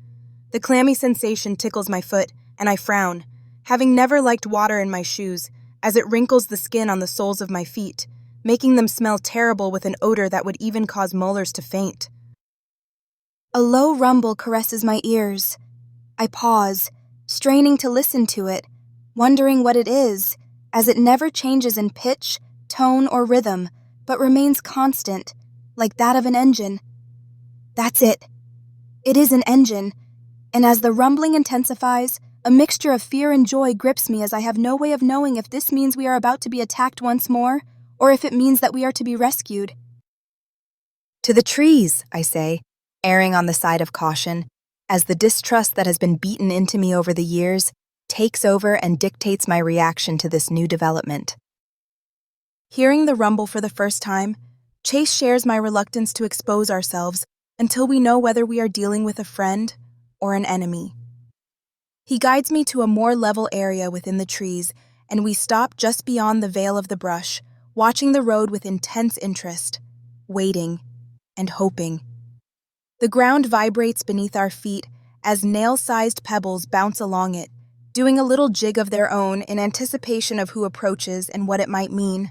The clammy sensation tickles my foot, and I frown, having never liked water in my shoes, as it wrinkles the skin on the soles of my feet, making them smell terrible with an odor that would even cause molars to faint. A low rumble caresses my ears. I pause, straining to listen to it, wondering what it is, as it never changes in pitch, tone, or rhythm, but remains constant, like that of an engine. That's it. It is an engine, and as the rumbling intensifies, a mixture of fear and joy grips me as I have no way of knowing if this means we are about to be attacked once more, or if it means that we are to be rescued.
To the trees, I say, erring on the side of caution, as the distrust that has been beaten into me over the years takes over and dictates my reaction to this new development.
Hearing the rumble for the first time, Chase shares my reluctance to expose ourselves until we know whether we are dealing with a friend or an enemy. He guides me to a more level area within the trees, and we stop just beyond the veil of the brush, watching the road with intense interest, waiting and hoping. The ground vibrates beneath our feet as nail-sized pebbles bounce along it, doing a little jig of their own in anticipation of who approaches and what it might mean.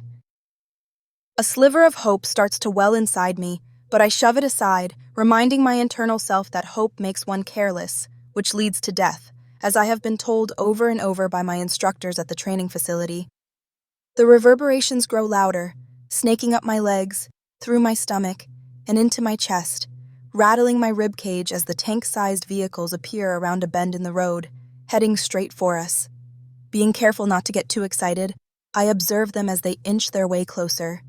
A sliver of hope starts to well inside me, but I shove it aside, reminding my internal self that hope makes one careless, which leads to death, as I have been told over and over by my instructors at the training facility. The reverberations grow louder, snaking up my legs, through my stomach, and into my chest, rattling my ribcage as the tank-sized vehicles appear around a bend in the road, heading straight for us. Being careful not to get too excited, I observe them as they inch their way closer.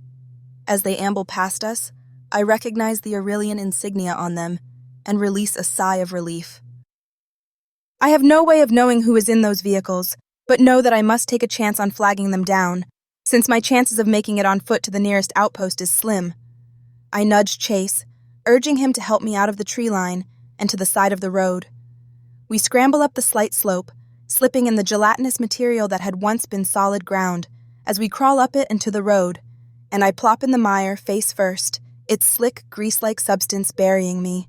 As they amble past us, I recognize the Arelian insignia on them and release a sigh of relief. I have no way of knowing who is in those vehicles, but know that I must take a chance on flagging them down, since my chances of making it on foot to the nearest outpost is slim. I nudge Chase, urging him to help me out of the tree line and to the side of the road. We scramble up the slight slope, slipping in the gelatinous material that had once been solid ground, as we crawl up it and to the road, and I plop in the mire face first, its slick, grease-like substance burying me.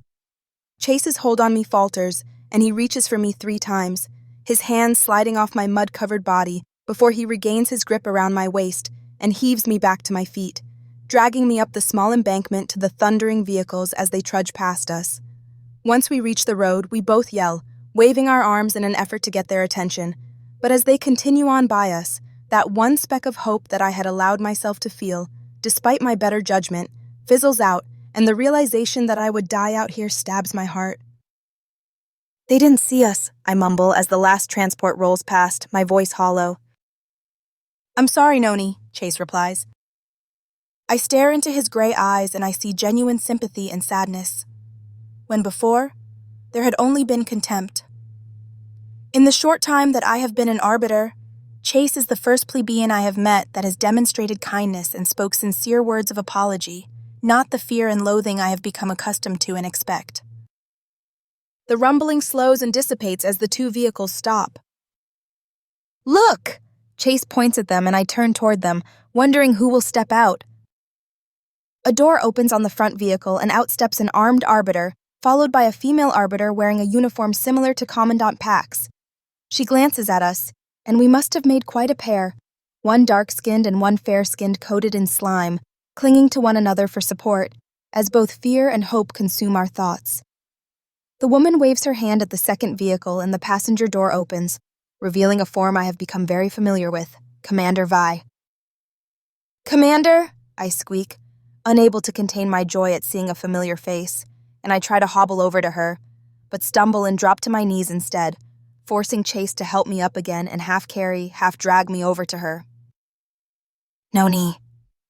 Chase's hold on me falters, and he reaches for me 3 times, his hands sliding off my mud-covered body before he regains his grip around my waist and heaves me back to my feet, dragging me up the small embankment to the thundering vehicles as they trudge past us. Once we reach the road, we both yell, waving our arms in an effort to get their attention, but as they continue on by us, that one speck of hope that I had allowed myself to feel, despite my better judgment, fizzles out, and the realization that I would die out here stabs my heart.
They didn't see us, I mumble as the last transport rolls past, my voice hollow.
I'm sorry, Noni, Chase replies. I stare into his gray eyes and I see genuine sympathy and sadness, when before, there had only been contempt. In the short time that I have been an arbiter, Chase is the first plebeian I have met that has demonstrated kindness and spoke sincere words of apology, not the fear and loathing I have become accustomed to and expect. The rumbling slows and dissipates as the 2 vehicles stop.
Look! Chase points at them and I turn toward them, wondering who will step out. A door opens on the front vehicle and out steps an armed arbiter, followed by a female arbiter wearing a uniform similar to Commandant Pack's. She glances at us, and we must have made quite a pair, one dark-skinned and one fair-skinned coated in slime, clinging to one another for support, as both fear and hope consume our thoughts. The woman waves her hand at the second vehicle and the passenger door opens, revealing a form I have become very familiar with, Commander Vi. "Commander," I squeak, unable to contain my joy at seeing a familiar face, and I try to hobble over to her, but stumble and drop to my knees instead, forcing Chase to help me up again and half carry, half drag me over to her. "Noni,"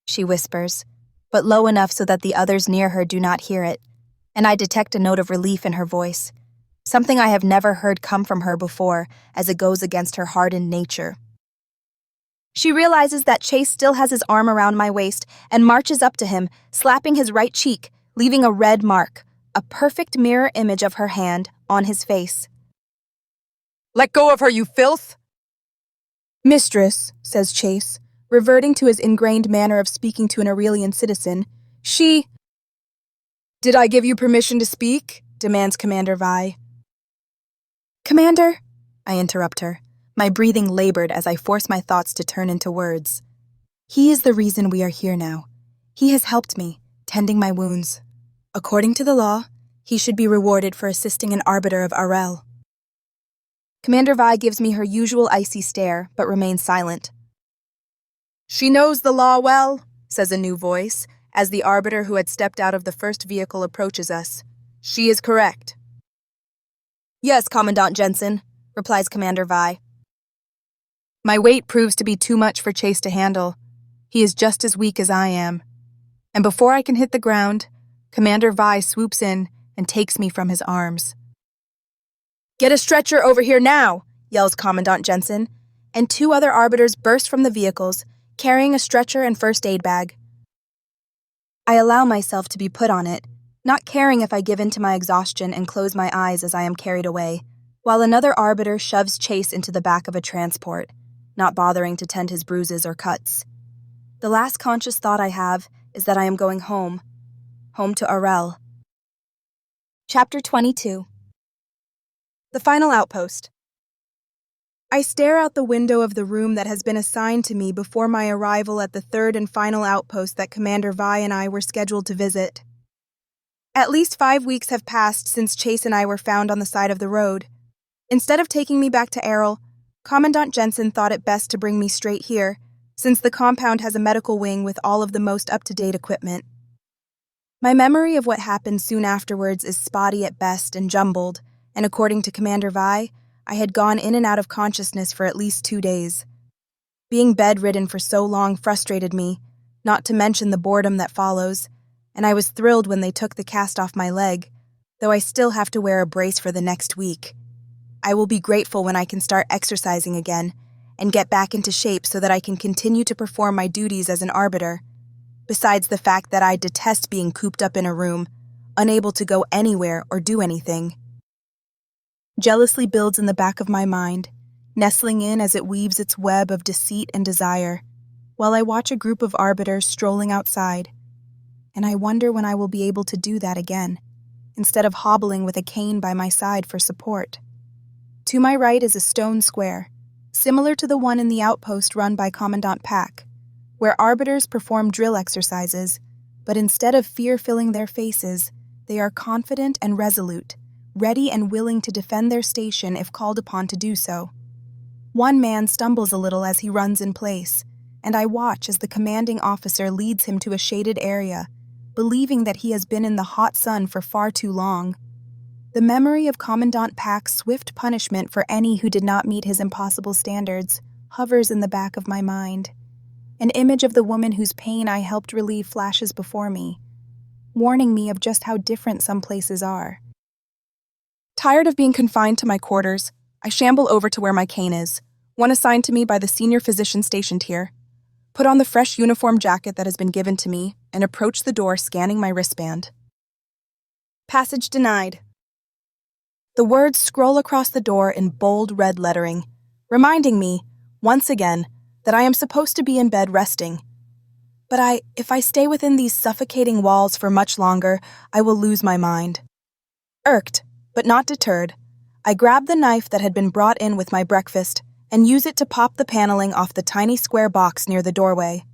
she whispers, but low enough so that the others near her do not hear it, and I detect a note of relief in her voice, something I have never heard come from her before as it goes against her hardened nature. She realizes that Chase still has his arm around my waist and marches up to him, slapping his right cheek, leaving a red mark, a perfect mirror image of her hand, on his face.
Let go of her, you filth!
"Mistress," says Chase, reverting to his ingrained manner of speaking to an Arelian citizen, "She—" "Did I give you permission to speak?" demands Commander Vi. "Commander," I interrupt her,
My breathing labored as I forced my thoughts to turn into words. He is the reason we are here now. He has helped me, tending my wounds. According to the law, he should be rewarded for assisting an arbiter of Arel.
Commander Vi gives me her usual icy stare, but remains silent.
She knows the law well, says a new voice, as the arbiter who had stepped out of the first vehicle approaches us. She is correct.
Yes, Commandant Jensen, replies Commander Vi.
My weight proves to be too much for Chase to handle. He is just as weak as I am. And before I can hit the ground, Commander Vi swoops in and takes me from his arms.
Get a stretcher over here now, yells Commandant Jensen, and 2 other arbiters burst from the vehicles, carrying a stretcher and first aid bag. I allow myself to be put on it, not caring if I give in to my exhaustion and close my eyes as I am carried away, while another arbiter shoves Chase into the back of a transport, not bothering to tend his bruises or cuts. The last conscious thought I have is that I am going home to Arel. Chapter 22. The final outpost. I stare out the window of the room that has been assigned to me before my arrival at the third and final outpost that Commander Vi and I were scheduled to visit. At least 5 weeks have passed since Chase and I were found on the side of the road. Instead of taking me back to Arel, Commandant Jensen thought it best to bring me straight here, since the compound has a medical wing with all of the most up-to-date equipment. My memory of what happened soon afterwards is spotty at best and jumbled, and according to Commander Vi, I had gone in and out of consciousness for at least 2 days. Being bedridden for so long frustrated me, not to mention the boredom that follows, and I was thrilled when they took the cast off my leg, though I still have to wear a brace for the next week. I will be grateful when I can start exercising again and get back into shape so that I can continue to perform my duties as an arbiter, besides the fact that I detest being cooped up in a room, unable to go anywhere or do anything. Jealousy builds in the back of my mind, nestling in as it weaves its web of deceit and desire, while I watch a group of arbiters strolling outside, and I wonder when I will be able to do that again, instead of hobbling with a cane by my side for support. To my right is a stone square, similar to the one in the outpost run by Commandant Pack, where arbiters perform drill exercises, but instead of fear filling their faces, they are confident and resolute, ready and willing to defend their station if called upon to do so. One man stumbles a little as he runs in place, and I watch as the commanding officer leads him to a shaded area, believing that he has been in the hot sun for far too long. The memory of Commandant Pack's swift punishment for any who did not meet his impossible standards hovers in the back of my mind. An image of the woman whose pain I helped relieve flashes before me, warning me of just how different some places are. Tired of being confined to my quarters, I shamble over to where my cane is, one assigned to me by the senior physician stationed here, put on the fresh uniform jacket that has been given to me, and approach the door scanning my wristband. Passage denied. The words scroll across the door in bold red lettering, reminding me, once again, that I am supposed to be in bed resting. But if I stay within these suffocating walls for much longer, I will lose my mind. Irked, but not deterred, I grab the knife that had been brought in with my breakfast and use it to pop the paneling off the tiny square box near the doorway.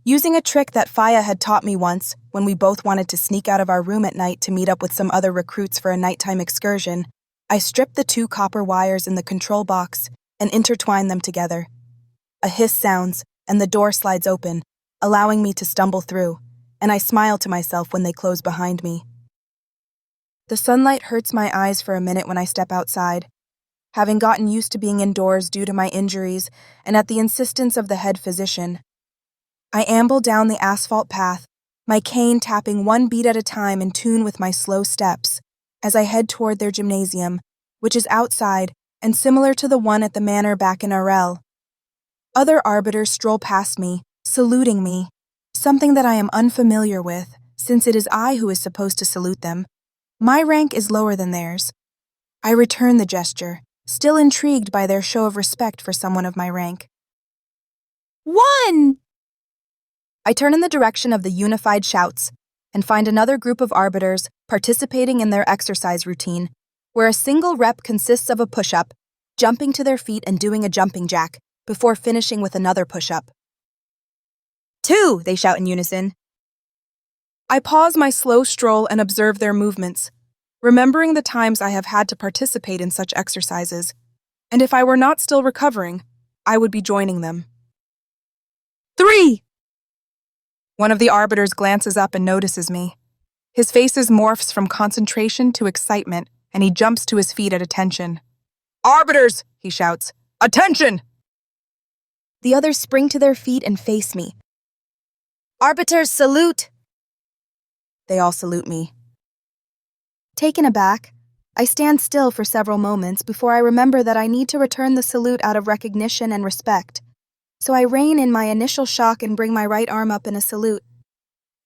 Using a trick that Faya had taught me once when we both wanted to sneak out of our room at night to meet up with some other recruits for a nighttime excursion, I strip the 2 copper wires in the control box and intertwine them together. A hiss sounds, and the door slides open, allowing me to stumble through, and I smile to myself when they close behind me. The sunlight hurts my eyes for a minute when I step outside. Having gotten used to being indoors due to my injuries and at the insistence of the head physician, I amble down the asphalt path, my cane tapping one beat at a time in tune with my slow steps, as I head toward their gymnasium, which is outside and similar to the one at the manor back in Arel. Other arbiters stroll past me, saluting me, something that I am unfamiliar with, since it is I who is supposed to salute them. My rank is lower than theirs. I return the gesture, still intrigued by their show of respect for someone of my rank. 1! I turn in the direction of the unified shouts and find another group of arbiters participating in their exercise routine, where a single rep consists of a push-up, jumping to their feet and doing a jumping jack, before finishing with another push-up.
2, they shout in unison.
I pause my slow stroll and observe their movements, remembering the times I have had to participate in such exercises, and if I were not still recovering, I would be joining them.
3!
One of the arbiters glances up and notices me. His face morphs from concentration to excitement, and he jumps to his feet at attention. "Arbiters!" he shouts. "Attention!"
The others spring to their feet and face me.
Arbiters, salute!
They all salute me.
Taken aback, I stand still for several moments before I remember that I need to return the salute out of recognition and respect. So I rein in my initial shock and bring my right arm up in a salute.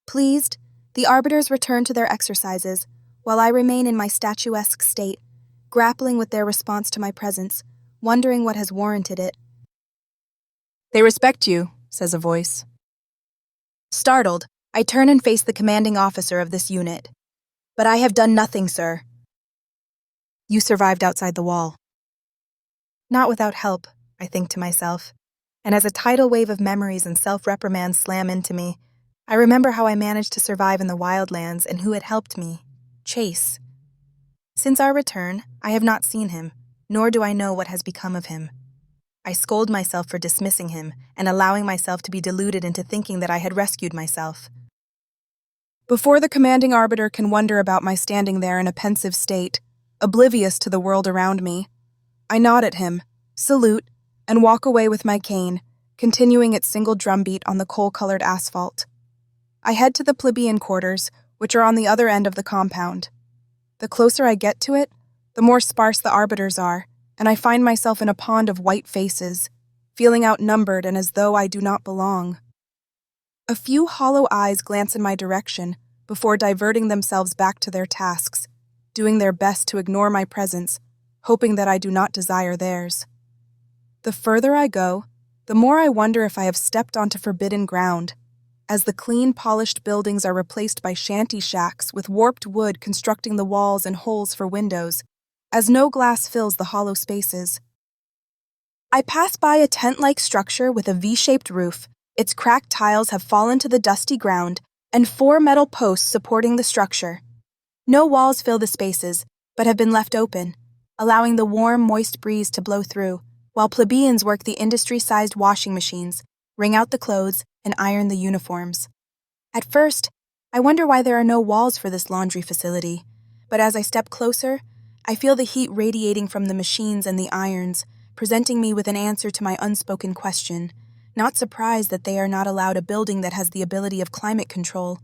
Pleased, the arbiters return to their exercises, while I remain in my statuesque state, grappling with their response to my presence, wondering what has warranted it.
"They respect you," says a voice.
Startled, I turn and face the commanding officer of this unit.
"But I have done nothing, sir."
"You survived outside the wall." Not without help, I think to myself, and as a tidal wave of memories and self-reprimands slam into me, I remember how I managed to survive in the wildlands and who had helped me, Chase. Since our return, I have not seen him, nor do I know what has become of him. I scold myself for dismissing him and allowing myself to be deluded into thinking that I had rescued myself.
Before the commanding arbiter can wonder about my standing there in a pensive state, oblivious to the world around me, I nod at him, salute, and walk away with my cane, continuing its single drumbeat on the coal-colored asphalt. I head to the plebeian quarters, which are on the other end of the compound. The closer I get to it, the more sparse the arbiters are, and I find myself in a pond of white faces, feeling outnumbered and as though I do not belong. A few hollow eyes glance in my direction before diverting themselves back to their tasks, doing their best to ignore my presence, hoping that I do not desire theirs. The further I go, the more I wonder if I have stepped onto forbidden ground, as the clean, polished buildings are replaced by shanty shacks with warped wood constructing the walls and holes for windows, as no glass fills the hollow spaces. I pass by a tent-like structure with a V-shaped roof. Its cracked tiles have fallen to the dusty ground, and 4 metal posts supporting the structure. No walls fill the spaces, but have been left open, allowing the warm, moist breeze to blow through, while plebeians work the industry-sized washing machines, wring out the clothes, and iron the uniforms. At first, I wonder why there are no walls for this laundry facility, but as I step closer, I feel the heat radiating from the machines and the irons, presenting me with an answer to my unspoken question. Not surprised that they are not allowed a building that has the ability of climate control.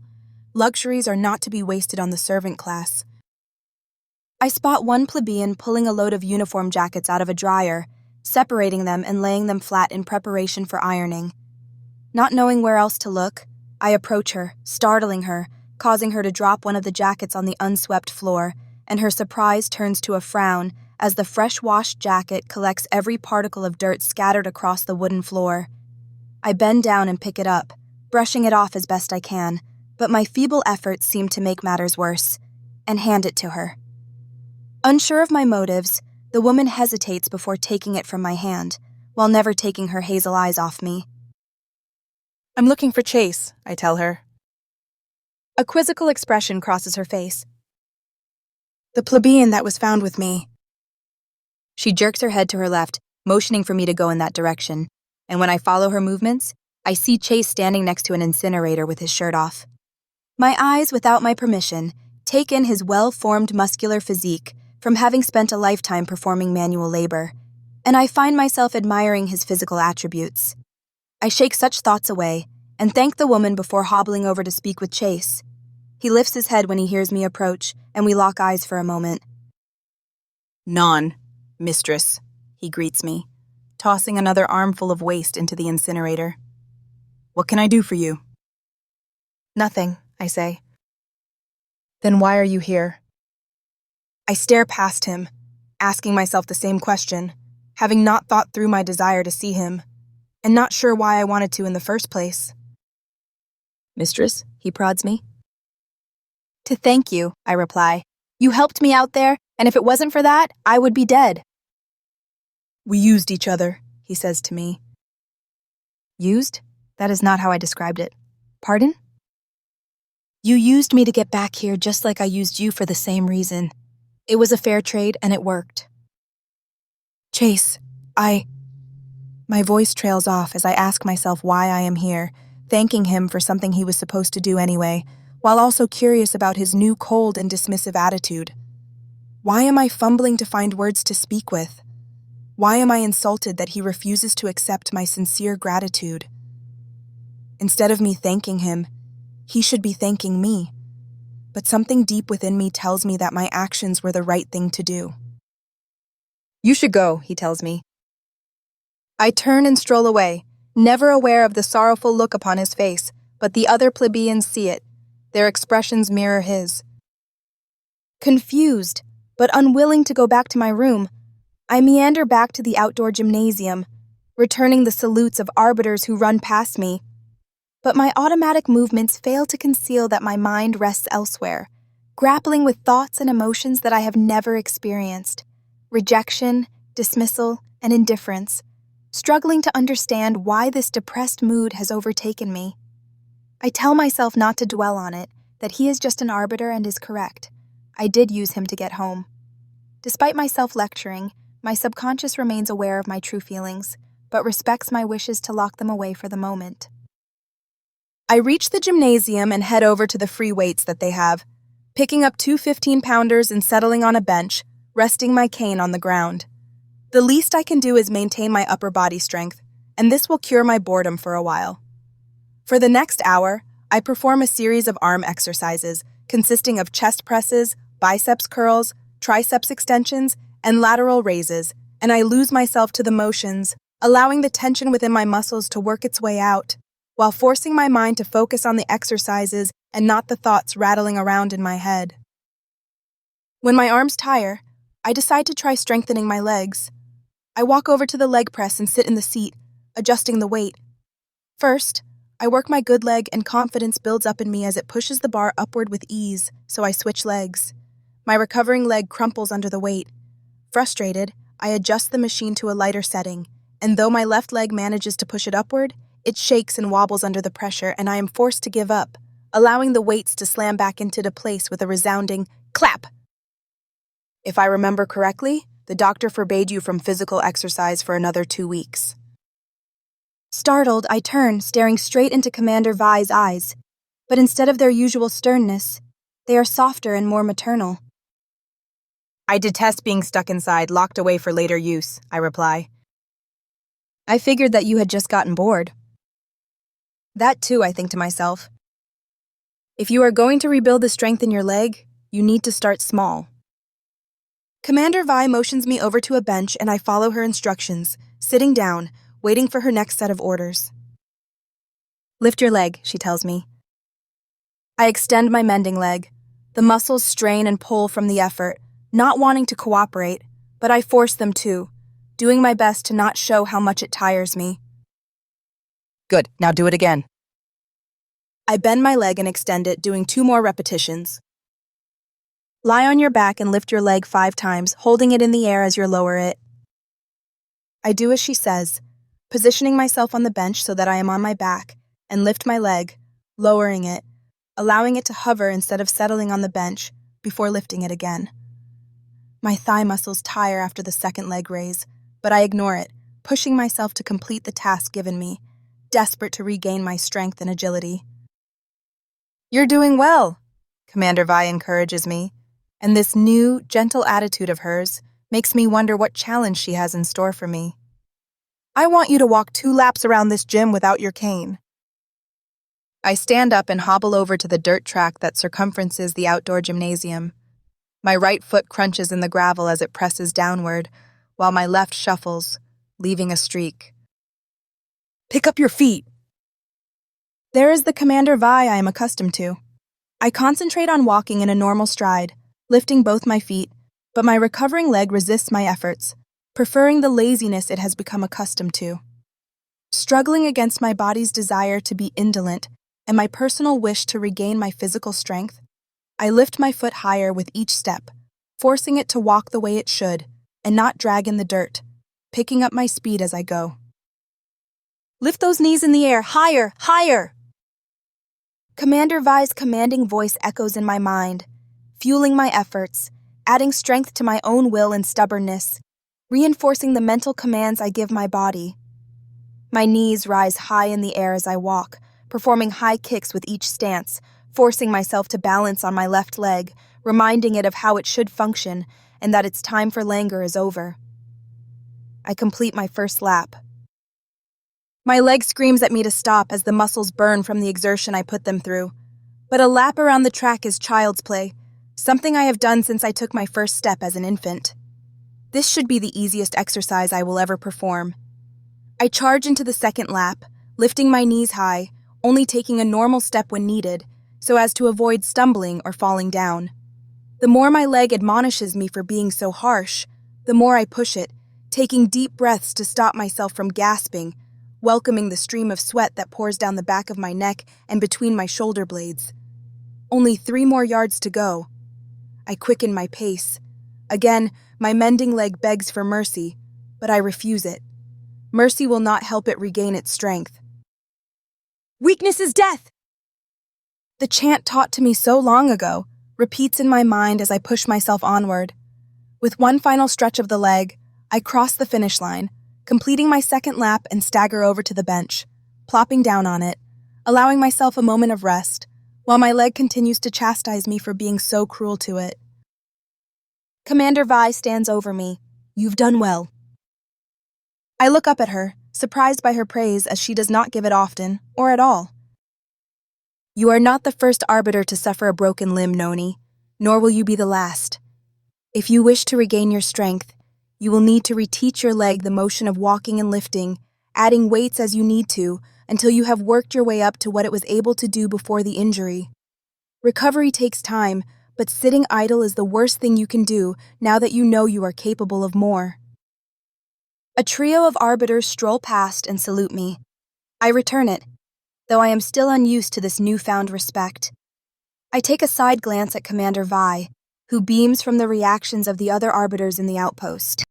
Luxuries are not to be wasted on the servant class. I spot one plebeian pulling a load of uniform jackets out of a dryer, separating them and laying them flat in preparation for ironing. Not knowing where else to look, I approach her, startling her, causing her to drop one of the jackets on the unswept floor, and her surprise turns to a frown as the fresh-washed jacket collects every particle of dirt scattered across the wooden floor. I bend down and pick it up, brushing it off as best I can, but my feeble efforts seem to make matters worse, and hand it to her. Unsure of my motives, the woman hesitates before taking it from my hand, while never taking her hazel eyes off me. "I'm looking for Chase," I tell her.
A quizzical expression crosses her face.
"The plebeian that was found with me."
She jerks her head to her left, motioning for me to go in that direction, and when I follow her movements, I see Chase standing next to an incinerator with his shirt off. My eyes, without my permission, take in his well-formed muscular physique from having spent a lifetime performing manual labor, and I find myself admiring his physical attributes. I shake such thoughts away and thank the woman before hobbling over to speak with Chase. He lifts his head when he hears me approach, and we lock eyes for a moment.
"Non, mistress," he greets me, tossing another armful of waste into the incinerator. "What can I do for you?"
"Nothing," I say.
"Then why are you here?" I stare past him, asking myself the same question, having not thought through my desire to see him, and not sure why I wanted to in the first place.
"Mistress," he prods me.
"To thank you," I reply. "You helped me out there, and if it wasn't for that, I would be dead."
We used each other, he says to me.
Used? That is not how I described it. Pardon?
You used me to get back here just like I used you for the same reason. It was a fair trade and it worked. Chase, My voice trails off as I ask myself why I am here, thanking him for something he was supposed to do anyway, while also curious about his new cold and dismissive attitude. Why am I fumbling to find words to speak with? Why am I insulted that he refuses to accept my sincere gratitude? Instead of me thanking him, he should be thanking me. But something deep within me tells me that my actions were the right thing to do.
You should go, he tells me. I turn and stroll away, never aware of the sorrowful look upon his face, but the other plebeians see it. Their expressions mirror his. Confused, but unwilling to go back to my room, I meander back to the outdoor gymnasium, returning the salutes of arbiters who run past me. But my automatic movements fail to conceal that my mind rests elsewhere, grappling with thoughts and emotions that I have never experienced. Rejection, dismissal, and indifference, struggling to understand why this depressed mood has overtaken me. I tell myself not to dwell on it, that he is just an arbiter and is correct. I did use him to get home. Despite my self-lecturing, my subconscious remains aware of my true feelings, but respects my wishes to lock them away for the moment. I reach the gymnasium and head over to the free weights that they have, picking up 2 15-pounders and settling on a bench, resting my cane on the ground. The least I can do is maintain my upper body strength, and this will cure my boredom for a while. For the next hour, I perform a series of arm exercises consisting of chest presses, biceps curls, triceps extensions, and lateral raises, and I lose myself to the motions, allowing the tension within my muscles to work its way out, while forcing my mind to focus on the exercises and not the thoughts rattling around in my head. When my arms tire, I decide to try strengthening my legs. I walk over to the leg press and sit in the seat, adjusting the weight. First, I work my good leg and confidence builds up in me as it pushes the bar upward with ease, so I switch legs. My recovering leg crumples under the weight. Frustrated, I adjust the machine to a lighter setting, and though my left leg manages to push it upward, it shakes and wobbles under the pressure and I am forced to give up, allowing the weights to slam back into place with a resounding clap. If I remember correctly, the doctor forbade you from physical exercise for another 2 weeks. Startled, I turn, staring straight into Commander Vi's eyes, but instead of their usual sternness, they are softer and more maternal. I detest being stuck inside, locked away for later use, I reply. I figured that you had just gotten bored. That too, I think to myself. If you are going to rebuild the strength in your leg, you need to start small. Commander Vi motions me over to a bench and I follow her instructions, sitting down, waiting for her next set of orders. Lift your leg, she tells me. I extend my mending leg. The muscles strain and pull from the effort, not wanting to cooperate, but I force them to, doing my best to not show how much it tires me. Good, now do it again. I bend my leg and extend it, doing 2 more repetitions. Lie on your back and lift your leg 5 times, holding it in the air as you lower it. I do as she says, positioning myself on the bench so that I am on my back, and lift my leg, lowering it, allowing it to hover instead of settling on the bench, before lifting it again. My thigh muscles tire after the second leg raise, but I ignore it, pushing myself to complete the task given me, desperate to regain my strength and agility. You're doing well, Commander Vi encourages me, and this new, gentle attitude of hers makes me wonder what challenge she has in store for me. I want you to walk 2 laps around this gym without your cane. I stand up and hobble over to the dirt track that circumferences the outdoor gymnasium. My right foot crunches in the gravel as it presses downward, while my left shuffles, leaving a streak. Pick up your feet! There is the Commander Vi I am accustomed to. I concentrate on walking in a normal stride, lifting both my feet, but my recovering leg resists my efforts, preferring the laziness it has become accustomed to. Struggling against my body's desire to be indolent and my personal wish to regain my physical strength, I lift my foot higher with each step, forcing it to walk the way it should and not drag in the dirt,
picking up my speed as I go. Lift those knees in the air, higher, higher! Commander Vi's commanding voice echoes in my mind, fueling my efforts, adding strength to my own will and stubbornness, reinforcing the mental commands I give my body. My knees rise high in the air as I walk, performing high kicks with each stance, forcing myself to balance on my left leg, reminding it of how it should function and that its time for languor is over. I complete my first lap. My leg screams at me to stop as the muscles burn from the exertion I put them through. But a lap around the track is child's play, something I have done since I took my first step as an infant. This should be the easiest exercise I will ever perform. I charge into the second lap, lifting my knees high, only taking a normal step when needed, so as to avoid stumbling or falling down. The more my leg admonishes me for being so harsh, the more I push it, taking deep breaths to stop myself from gasping, welcoming the stream of sweat that pours down the back of my neck and between my shoulder blades. Only 3 more yards to go. I quicken my pace. Again, my mending leg begs for mercy, but I refuse it. Mercy will not help it regain its strength. Weakness is death! The chant taught to me so long ago repeats in my mind as I push myself onward. With one final stretch of the leg, I cross the finish line, completing my second lap and stagger over to the bench, plopping down on it, allowing myself a moment of rest, while my leg continues to chastise me for being so cruel to it. Commander Vi stands over me. You've done well. I look up at her, surprised by her praise as she does not give it often, or at all. You are not the first arbiter to suffer a broken limb, Noni, nor will you be the last. If you wish to regain your strength, you will need to reteach your leg the motion of walking and lifting, adding weights as you need to, until you have worked your way up to what it was able to do before the injury. Recovery takes time, but sitting idle is the worst thing you can do now that you know you are capable of more. A trio of arbiters stroll past and salute me. I return it, though I am still unused to this newfound respect. I take a side glance at Commander Vi, who beams from the reactions of the other arbiters in the outpost.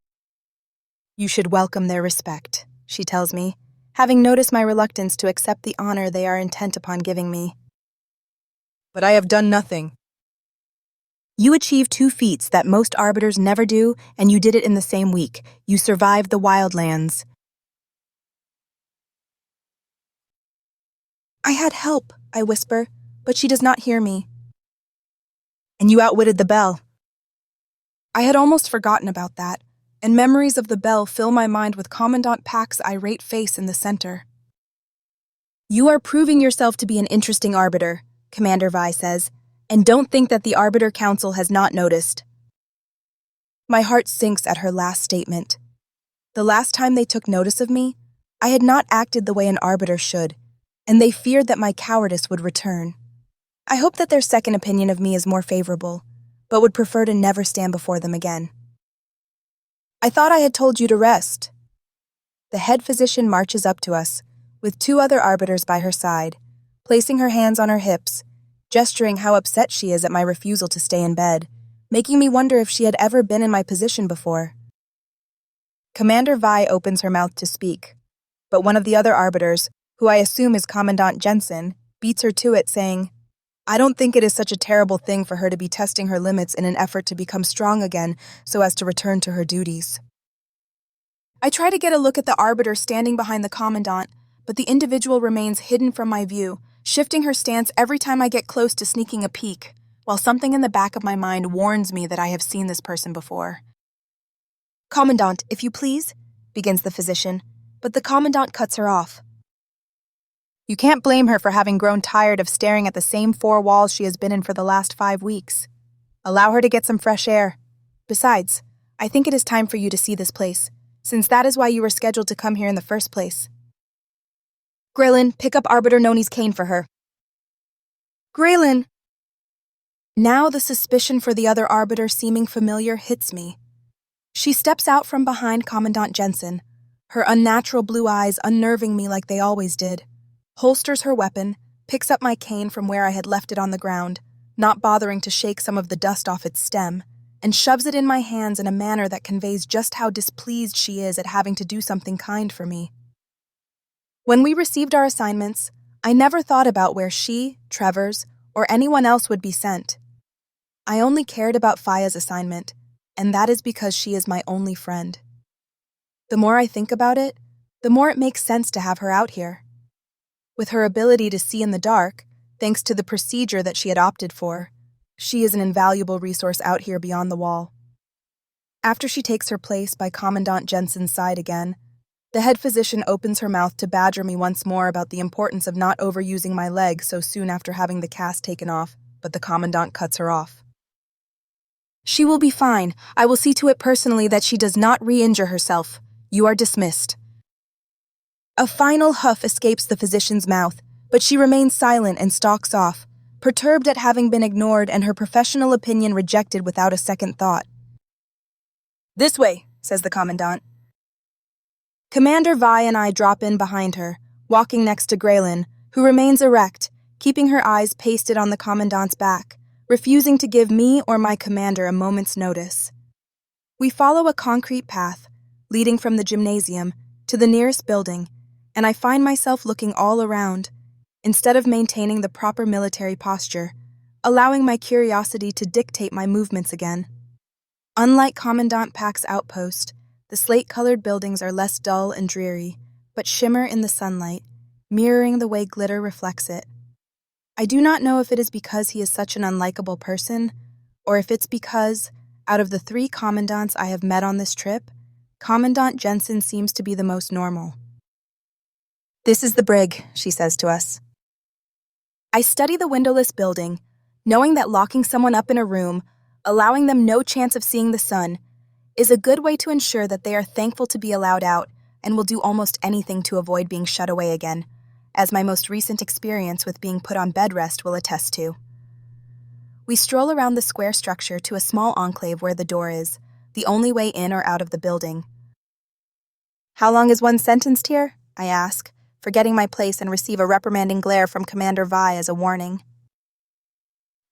You should welcome their respect, she tells me, having noticed my reluctance to accept the honor they are intent upon giving me. But I have done nothing. You achieved 2 feats that most arbiters never do, and you did it in the same week. You survived the wildlands. I had help, I whisper, but she does not hear me. And you outwitted the bell. I had almost forgotten about that, and memories of the bell fill my mind with Commandant Pack's irate face in the center. You are proving yourself to be an interesting arbiter, Commander Vi says, and don't think that the Arbiter Council has not noticed. My heart sinks at her last statement. The last time they took notice of me, I had not acted the way an arbiter should, and they feared that my cowardice would return. I hope that their second opinion of me is more favorable, but would prefer to never stand before them again. I thought I had told you to rest. The head physician marches up to us, with 2 other arbiters by her side, placing her hands on her hips, gesturing how upset she is at my refusal to stay in bed, making me wonder if she had ever been in my position before. Commander Vi opens her mouth to speak, but one of the other arbiters, who I assume is Commandant Jensen, beats her to it, saying, I don't think it is such a terrible thing for her to be testing her limits in an effort to become strong again so as to return to her duties. I try to get a look at the arbiter standing behind the Commandant, but the individual remains hidden from my view, shifting her stance every time I get close to sneaking a peek, while something in the back of my mind warns me that I have seen this person before. Commandant, if you please, begins the physician, but the Commandant cuts her off. You can't blame her for having grown tired of staring at the same 4 walls she has been in for the last 5 weeks. Allow her to get some fresh air. Besides, I think it is time for you to see this place, since that is why you were scheduled to come here in the first place. Graylin, pick up Arbiter Noni's cane for her. Graylin! Now the suspicion for the other arbiter seeming familiar hits me. She steps out from behind Commandant Jensen, her unnatural blue eyes unnerving me like they always did, holsters her weapon, picks up my cane from where I had left it on the ground, not bothering to shake some of the dust off its stem, and shoves it in my hands in a manner that conveys just how displeased she is at having to do something kind for me. When we received our assignments, I never thought about where she, Trevor's, or anyone else would be sent. I only cared about Faya's assignment, and that is because she is my only friend. The more I think about it, the more it makes sense to have her out here. With her ability to see in the dark, thanks to the procedure that she had opted for, she is an invaluable resource out here beyond the wall. After she takes her place by Commandant Jensen's side again, the head physician opens her mouth to badger me once more about the importance of not overusing my leg so soon after having the cast taken off, but the Commandant cuts her off. "She will be fine. I will see to it personally that she does not re-injure herself. You are dismissed." A final huff escapes the physician's mouth, but she remains silent and stalks off, perturbed at having been ignored and her professional opinion rejected without a second thought. "This way," says the Commandant. Commander Vi and I drop in behind her, walking next to Graylin, who remains erect, keeping her eyes pasted on the Commandant's back, refusing to give me or my commander a moment's notice. We follow a concrete path, leading from the gymnasium to the nearest building, and I find myself looking all around, instead of maintaining the proper military posture, allowing my curiosity to dictate my movements again. Unlike Commandant Pack's outpost, the slate-colored buildings are less dull and dreary, but shimmer in the sunlight, mirroring the way glitter reflects it. I do not know if it is because he is such an unlikable person, or if it's because, out of the 3 commandants I have met on this trip, Commandant Jensen seems to be the most normal. "This is the brig," she says to us. I study the windowless building, knowing that locking someone up in a room, allowing them no chance of seeing the sun, is a good way to ensure that they are thankful to be allowed out and will do almost anything to avoid being shut away again, as my most recent experience with being put on bed rest will attest to. We stroll around the square structure to a small enclave where the door is, the only way in or out of the building. "How long is one sentenced here?" I ask, forgetting my place and receive a reprimanding glare from Commander Vi as a warning.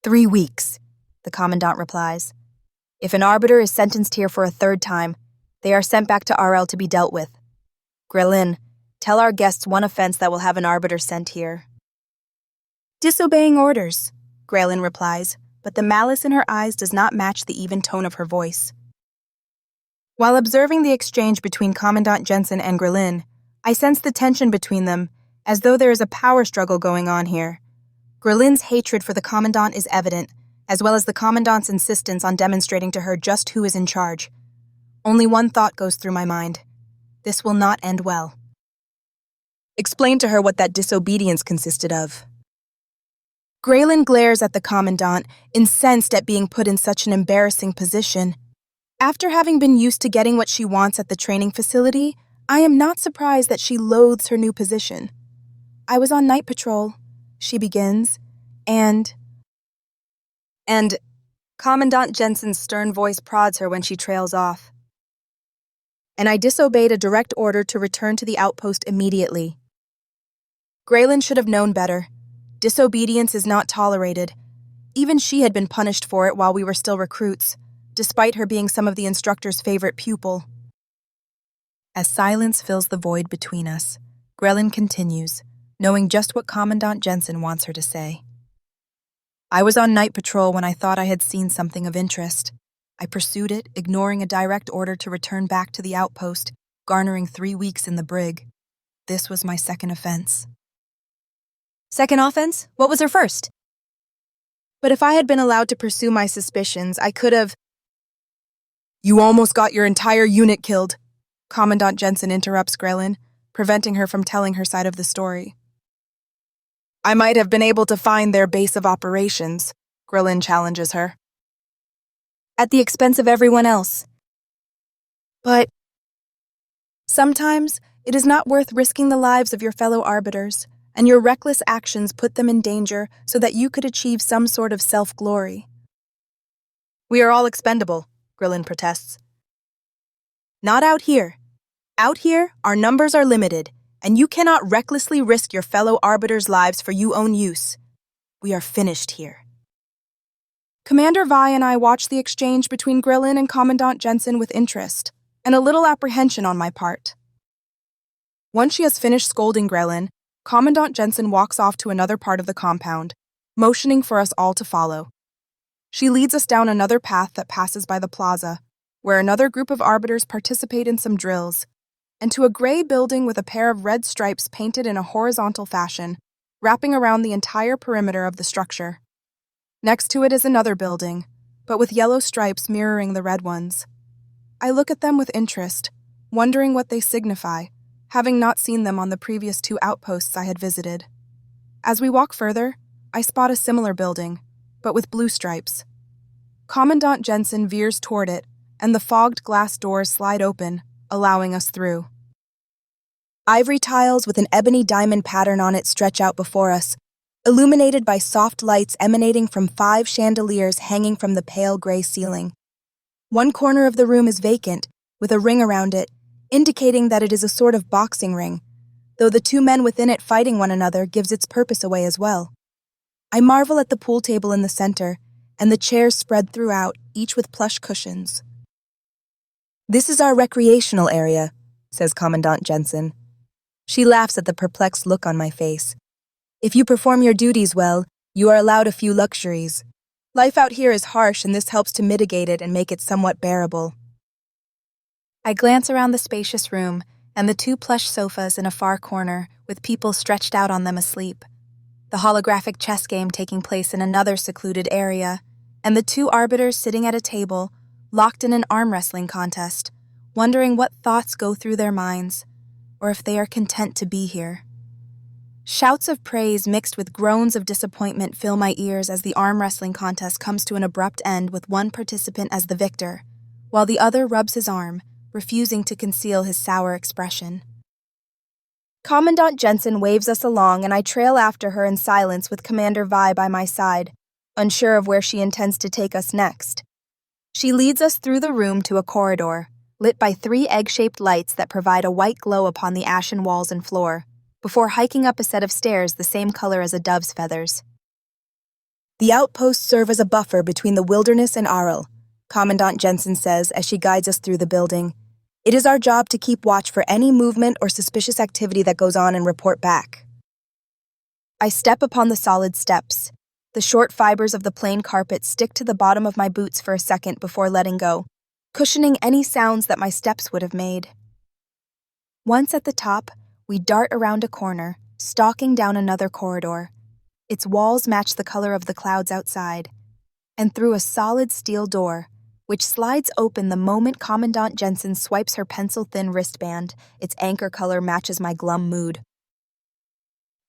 3 weeks, the Commandant replies. "If an arbiter is sentenced here for a 3rd time, they are sent back to Arel to be dealt with. Grelin, tell our guests one offense that will have an arbiter sent here." "Disobeying orders," Graylin replies, but the malice in her eyes does not match the even tone of her voice. While observing the exchange between Commandant Jensen and Grelin, I sense the tension between them, as though there is a power struggle going on here. Grelin's hatred for the Commandant is evident, as well as the Commandant's insistence on demonstrating to her just who is in charge. Only one thought goes through my mind. This will not end well. Explain to her what that disobedience consisted of. Graylin glares at the Commandant, incensed at being put in such an embarrassing position. After having been used to getting what she wants at the training facility, I am not surprised that she loathes her new position. "I was on night patrol," she begins, and Commandant Jensen's stern voice prods her when she trails off. "And I disobeyed a direct order to return to the outpost immediately." Graylin should have known better. Disobedience is not tolerated. Even she had been punished for it while we were still recruits, despite her being some of the instructor's favorite pupil. As silence fills the void between us, Graylin continues, knowing just what Commandant Jensen wants her to say. "I was on night patrol when I thought I had seen something of interest. I pursued it, ignoring a direct order to return back to the outpost, garnering 3 weeks in the brig. This was my 2nd offense."
Second offense? What was her first?
But if I had been allowed to pursue my suspicions, I could have— "You almost got your entire unit killed," Commandant Jensen interrupts Graylin, preventing her from telling her side of the story. "I might have been able to find their base of operations," Graylin challenges her.
At the expense of everyone else.
But sometimes it is not worth risking the lives of your fellow arbiters, and your reckless actions put them in danger so that you could achieve some sort of self-glory.
"We are all expendable," Graylin protests.
"Not out here. Out here, our numbers are limited, and you cannot recklessly risk your fellow arbiters' lives for your own use. We are finished here." Commander Vi and I watch the exchange between Grillin and Commandant Jensen with interest, and a little apprehension on my part. Once she has finished scolding Grillin, Commandant Jensen walks off to another part of the compound, motioning for us all to follow. She leads us down another path that passes by the plaza, where another group of arbiters participate in some drills, and to a gray building with a pair of red stripes painted in a horizontal fashion, wrapping around the entire perimeter of the structure. Next to it is another building, but with yellow stripes mirroring the red ones. I look at them with interest, wondering what they signify, having not seen them on the previous 2 outposts I had visited. As we walk further, I spot a similar building, but with blue stripes. Commandant Jensen veers toward it, and the fogged glass doors slide open, allowing us through. Ivory tiles with an ebony diamond pattern on it stretch out before us, illuminated by soft lights emanating from 5 chandeliers hanging from the pale gray ceiling. One corner of the room is vacant, with a ring around it, indicating that it is a sort of boxing ring, though the 2 men within it fighting one another gives its purpose away as well. I marvel at the pool table in the center, and the chairs spread throughout, each with plush cushions. "This is our recreational area," says Commandant Jensen. She laughs at the perplexed look on my face. "If you perform your duties well, you are allowed a few luxuries. Life out here is harsh, and this helps to mitigate it and make it somewhat bearable." I glance around the spacious room and the 2 plush sofas in a far corner with people stretched out on them asleep, the holographic chess game taking place in another secluded area, and the 2 arbiters sitting at a table, locked in an arm wrestling contest, wondering what thoughts go through their minds, or if they are content to be here. Shouts of praise mixed with groans of disappointment fill my ears as the arm wrestling contest comes to an abrupt end with one participant as the victor, while the other rubs his arm, refusing to conceal his sour expression. Commandant Jensen waves us along, and I trail after her in silence with Commander Vi by my side, unsure of where she intends to take us next. She leads us through the room to a corridor, lit by 3 egg-shaped lights that provide a white glow upon the ashen walls and floor, before hiking up a set of stairs the same color as a dove's feathers. "The outposts serve as a buffer between the wilderness and Arel," Commandant Jensen says as she guides us through the building. "It is our job to keep watch for any movement or suspicious activity that goes on and report back." I step upon the solid steps. The short fibers of the plain carpet stick to the bottom of my boots for a second before letting go, cushioning any sounds that my steps would have made. Once at the top, we dart around a corner, stalking down another corridor. Its walls match the color of the clouds outside, and through a solid steel door, which slides open the moment Commandant Jensen swipes her pencil-thin wristband. Its anchor color matches my glum mood.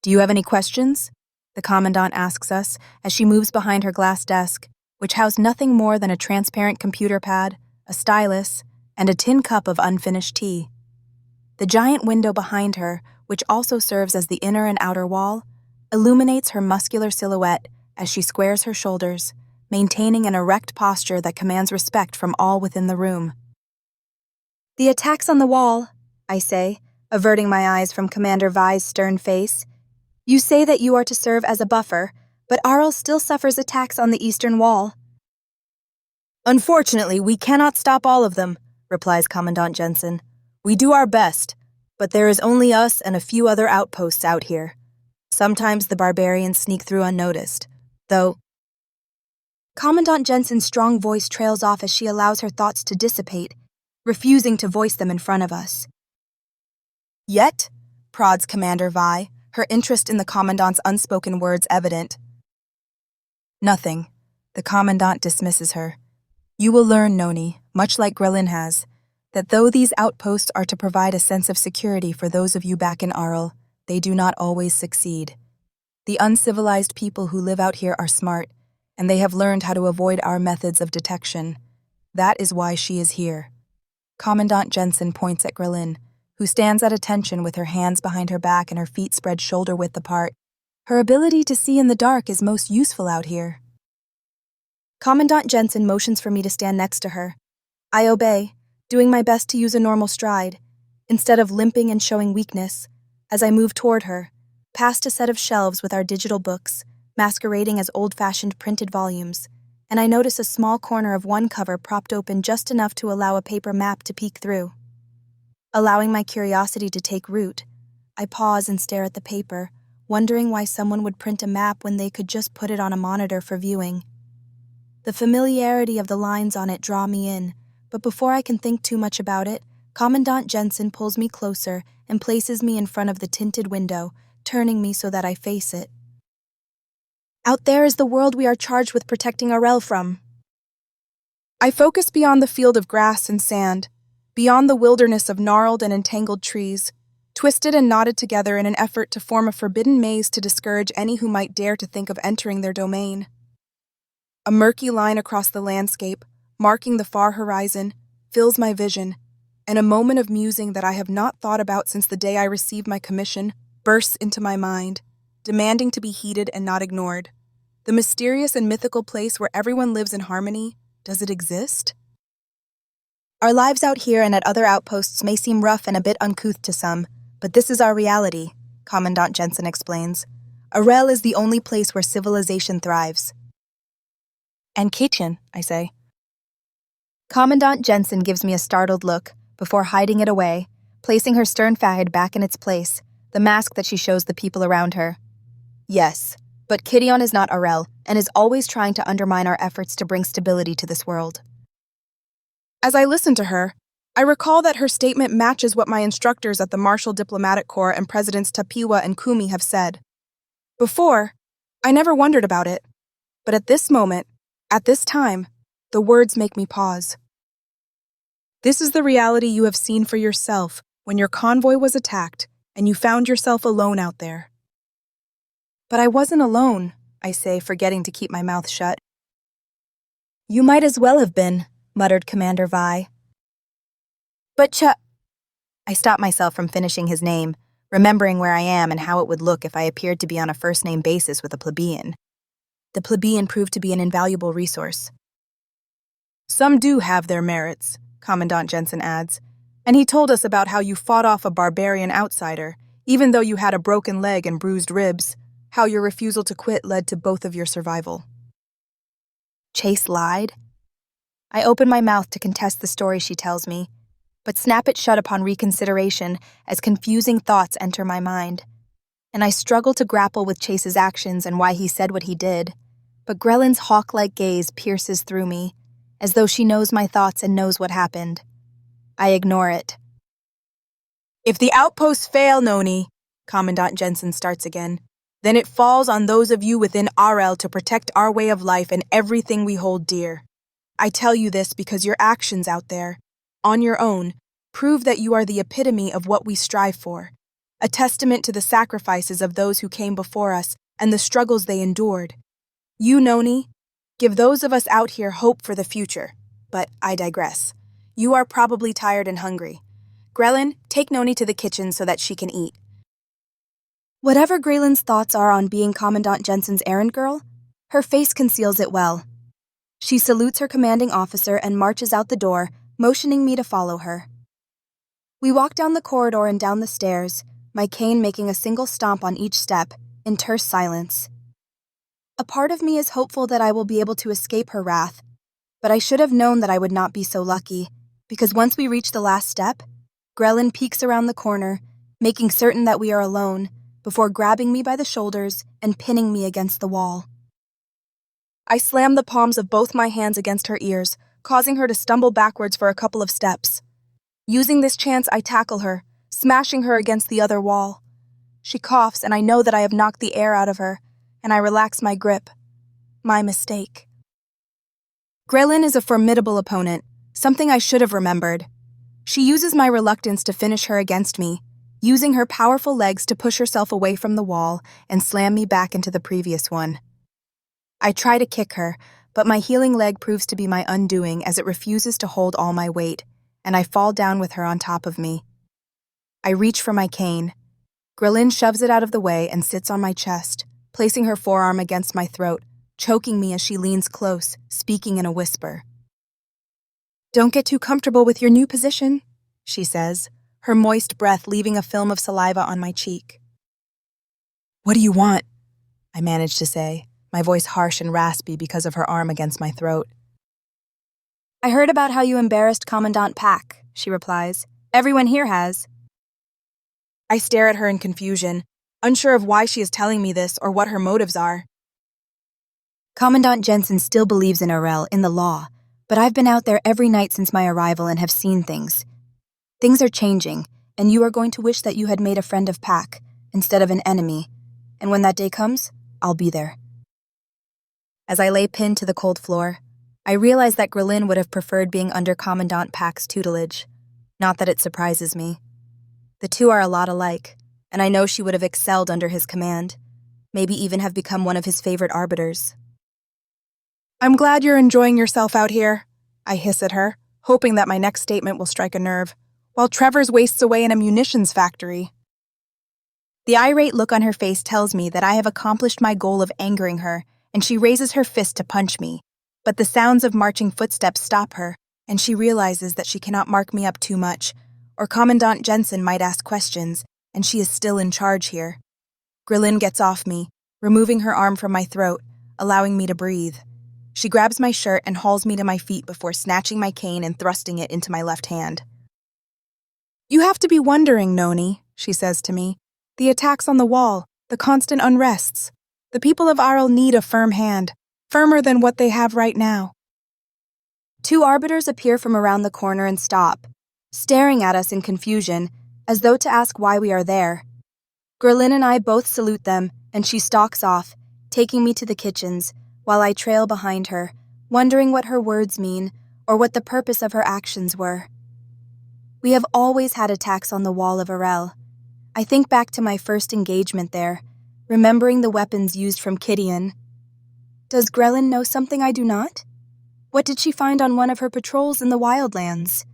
"Do you have any questions?" the Commandant asks us as she moves behind her glass desk, which housed nothing more than a transparent computer pad, a stylus, and a tin cup of unfinished tea. The giant window behind her, which also serves as the inner and outer wall, illuminates her muscular silhouette as she squares her shoulders, maintaining an erect posture that commands respect from all within the room. "The attacks on the wall," I say, averting my eyes from Commander Vi's stern face. "You say that you are to serve as a buffer, but Arel still suffers attacks on the eastern wall." "Unfortunately, we cannot stop all of them," replies Commandant Jensen. "We do our best, but there is only us and a few other outposts out here. Sometimes the barbarians sneak through unnoticed, though—" Commandant Jensen's strong voice trails off as she allows her thoughts to dissipate, refusing to voice them in front of us. "Yet," prods Commander Vi, her interest in the Commandant's unspoken words evident. "Nothing." The Commandant dismisses her. "You will learn, Noni, much like Grillin has, that though these outposts are to provide a sense of security for those of you back in Arel, they do not always succeed. The uncivilized people who live out here are smart, and they have learned how to avoid our methods of detection. That is why she is here." Commandant Jensen points at Grillin, who stands at attention with her hands behind her back and her feet spread shoulder-width apart. Her ability to see in the dark is most useful out here. Commandant Jensen motions for me to stand next to her. I obey, doing my best to use a normal stride, instead of limping and showing weakness, as I move toward her, past a set of shelves with our digital books, masquerading as old-fashioned printed volumes, and I notice a small corner of one cover propped open just enough to allow a paper map to peek through. Allowing my curiosity to take root, I pause and stare at the paper, wondering why someone would print a map when they could just put it on a monitor for viewing. The familiarity of the lines on it draw me in, but before I can think too much about it, Commandant Jensen pulls me closer and places me in front of the tinted window, turning me so that I face it. Out there is the world we are charged with protecting Arel from.
I focus beyond the field of grass and sand, beyond the wilderness of gnarled and entangled trees, twisted and knotted together in an effort to form a forbidden maze to discourage any who might dare to think of entering their domain. A murky line across the landscape, marking the far horizon, fills my vision, and a moment of musing that I have not thought about since the day I received my commission bursts into my mind, demanding to be heeded and not ignored. The mysterious and mythical place where everyone lives in harmony, does it exist?
Our lives out here and at other outposts may seem rough and a bit uncouth to some, but this is our reality, Commandant Jensen explains. Arel is the only place where civilization thrives.
And kitchen, I say.
Commandant Jensen gives me a startled look before hiding it away, placing her stern facade back in its place, the mask that she shows the people around her. Yes, but Kidion is not Arel and is always trying to undermine our efforts to bring stability to this world.
As I listen to her, I recall that her statement matches what my instructors at the Martial Diplomatic Corps and Presidents Tapiwa and Kumi have said. Before, I never wondered about it, but at this moment, at this time, the words make me pause. This is the reality you have seen for yourself when your convoy was attacked and you found yourself alone out there. But I wasn't alone, I say, forgetting to keep my mouth shut.
You might as well have been, muttered Commander Vi. But I stop myself from finishing his name, remembering where I am and how it would look if I appeared to be on a first-name basis with a plebeian. The plebeian proved to be an invaluable resource.
Some do have their merits, Commandant Jensen adds, and he told us about how you fought off a barbarian outsider, even though you had a broken leg and bruised ribs, how your refusal to quit led to both of your survival.
Chase lied? I open my mouth to contest the story she tells me, but snap it shut upon reconsideration as confusing thoughts enter my mind. And I struggle to grapple with Chase's actions and why he said what he did, but Grellin's hawk-like gaze pierces through me, as though she knows my thoughts and knows what happened. I ignore it.
If the outposts fail, Noni, Commandant Jensen starts again, then it falls on those of you within Arel to protect our way of life and everything we hold dear. I tell you this because your actions out there, on your own, prove that you are the epitome of what we strive for, a testament to the sacrifices of those who came before us and the struggles they endured. You, Noni, give those of us out here hope for the future. But I digress. You are probably tired and hungry. Grellin, take Noni to the kitchen so that she can eat.
Whatever Greylin's thoughts are on being Commandant Jensen's errand girl, her face conceals it well. She salutes her commanding officer and marches out the door, motioning me to follow her. We walk down the corridor and down the stairs, my cane making a single stomp on each step, in terse silence. A part of me is hopeful that I will be able to escape her wrath, but I should have known that I would not be so lucky, because once we reach the last step, Grellin peeks around the corner, making certain that we are alone, before grabbing me by the shoulders and pinning me against the wall. I slam the palms of both my hands against her ears, causing her to stumble backwards for a couple of steps. Using this chance, I tackle her, smashing her against the other wall. She coughs, and I know that I have knocked the air out of her, and I relax my grip. My mistake. Grellin is a formidable opponent, something I should have remembered. She uses my reluctance to finish her against me, using her powerful legs to push herself away from the wall and slam me back into the previous one. I try to kick her, but my healing leg proves to be my undoing as it refuses to hold all my weight, and I fall down with her on top of me. I reach for my cane. Grellin shoves it out of the way and sits on my chest, placing her forearm against my throat, choking me as she leans close, speaking in a whisper. "Don't get too comfortable with your new position," she says, her moist breath leaving a film of saliva on my cheek.
"What do you want?" I manage to say,
my voice harsh and raspy because of her arm against my throat.
I heard about how you embarrassed Commandant Pack, she replies. Everyone here has.
I stare at her in confusion, unsure of why she is telling me this or what her motives are.
Commandant Jensen still believes in Arel, in the law, but I've been out there every night since my arrival and have seen things. Things are changing, and you are going to wish that you had made a friend of Pack instead of an enemy, and when that day comes, I'll be there. As I lay pinned to the cold floor, I realize that Grelin would have preferred being under Commandant Pack's tutelage. Not that it surprises me. The two are a lot alike, and I know she would have excelled under his command, maybe even have become one of his favorite arbiters.
I'm glad you're enjoying yourself out here, I hiss at her, hoping that my next statement will strike a nerve, while Trevor's wastes away in a munitions factory. The irate look on her face tells me that I have accomplished my goal of angering her, and she raises her fist to punch me, but the sounds of marching footsteps stop her, and she realizes that she cannot mark me up too much, or Commandant Jensen might ask questions, and she is still in charge here. Grelin gets off me, removing her arm from my throat, allowing me to breathe. She grabs my shirt and hauls me to my feet before snatching my cane and thrusting it into my left hand. You have to be wondering, Noni, she says to me. The attacks on the wall, the constant unrests. The people of Arel need a firm hand, firmer than what they have right now.
Two arbiters appear from around the corner and stop, staring at us in confusion, as though to ask why we are there. Grelin and I both salute them, and she stalks off, taking me to the kitchens, while I trail behind her, wondering what her words mean, or what the purpose of her actions were. We have always had attacks on the wall of Arel. I think back to my first engagement there, remembering the weapons used from Kidian. Does Grelin know something I do not? What did she find on one of her patrols in the Wildlands?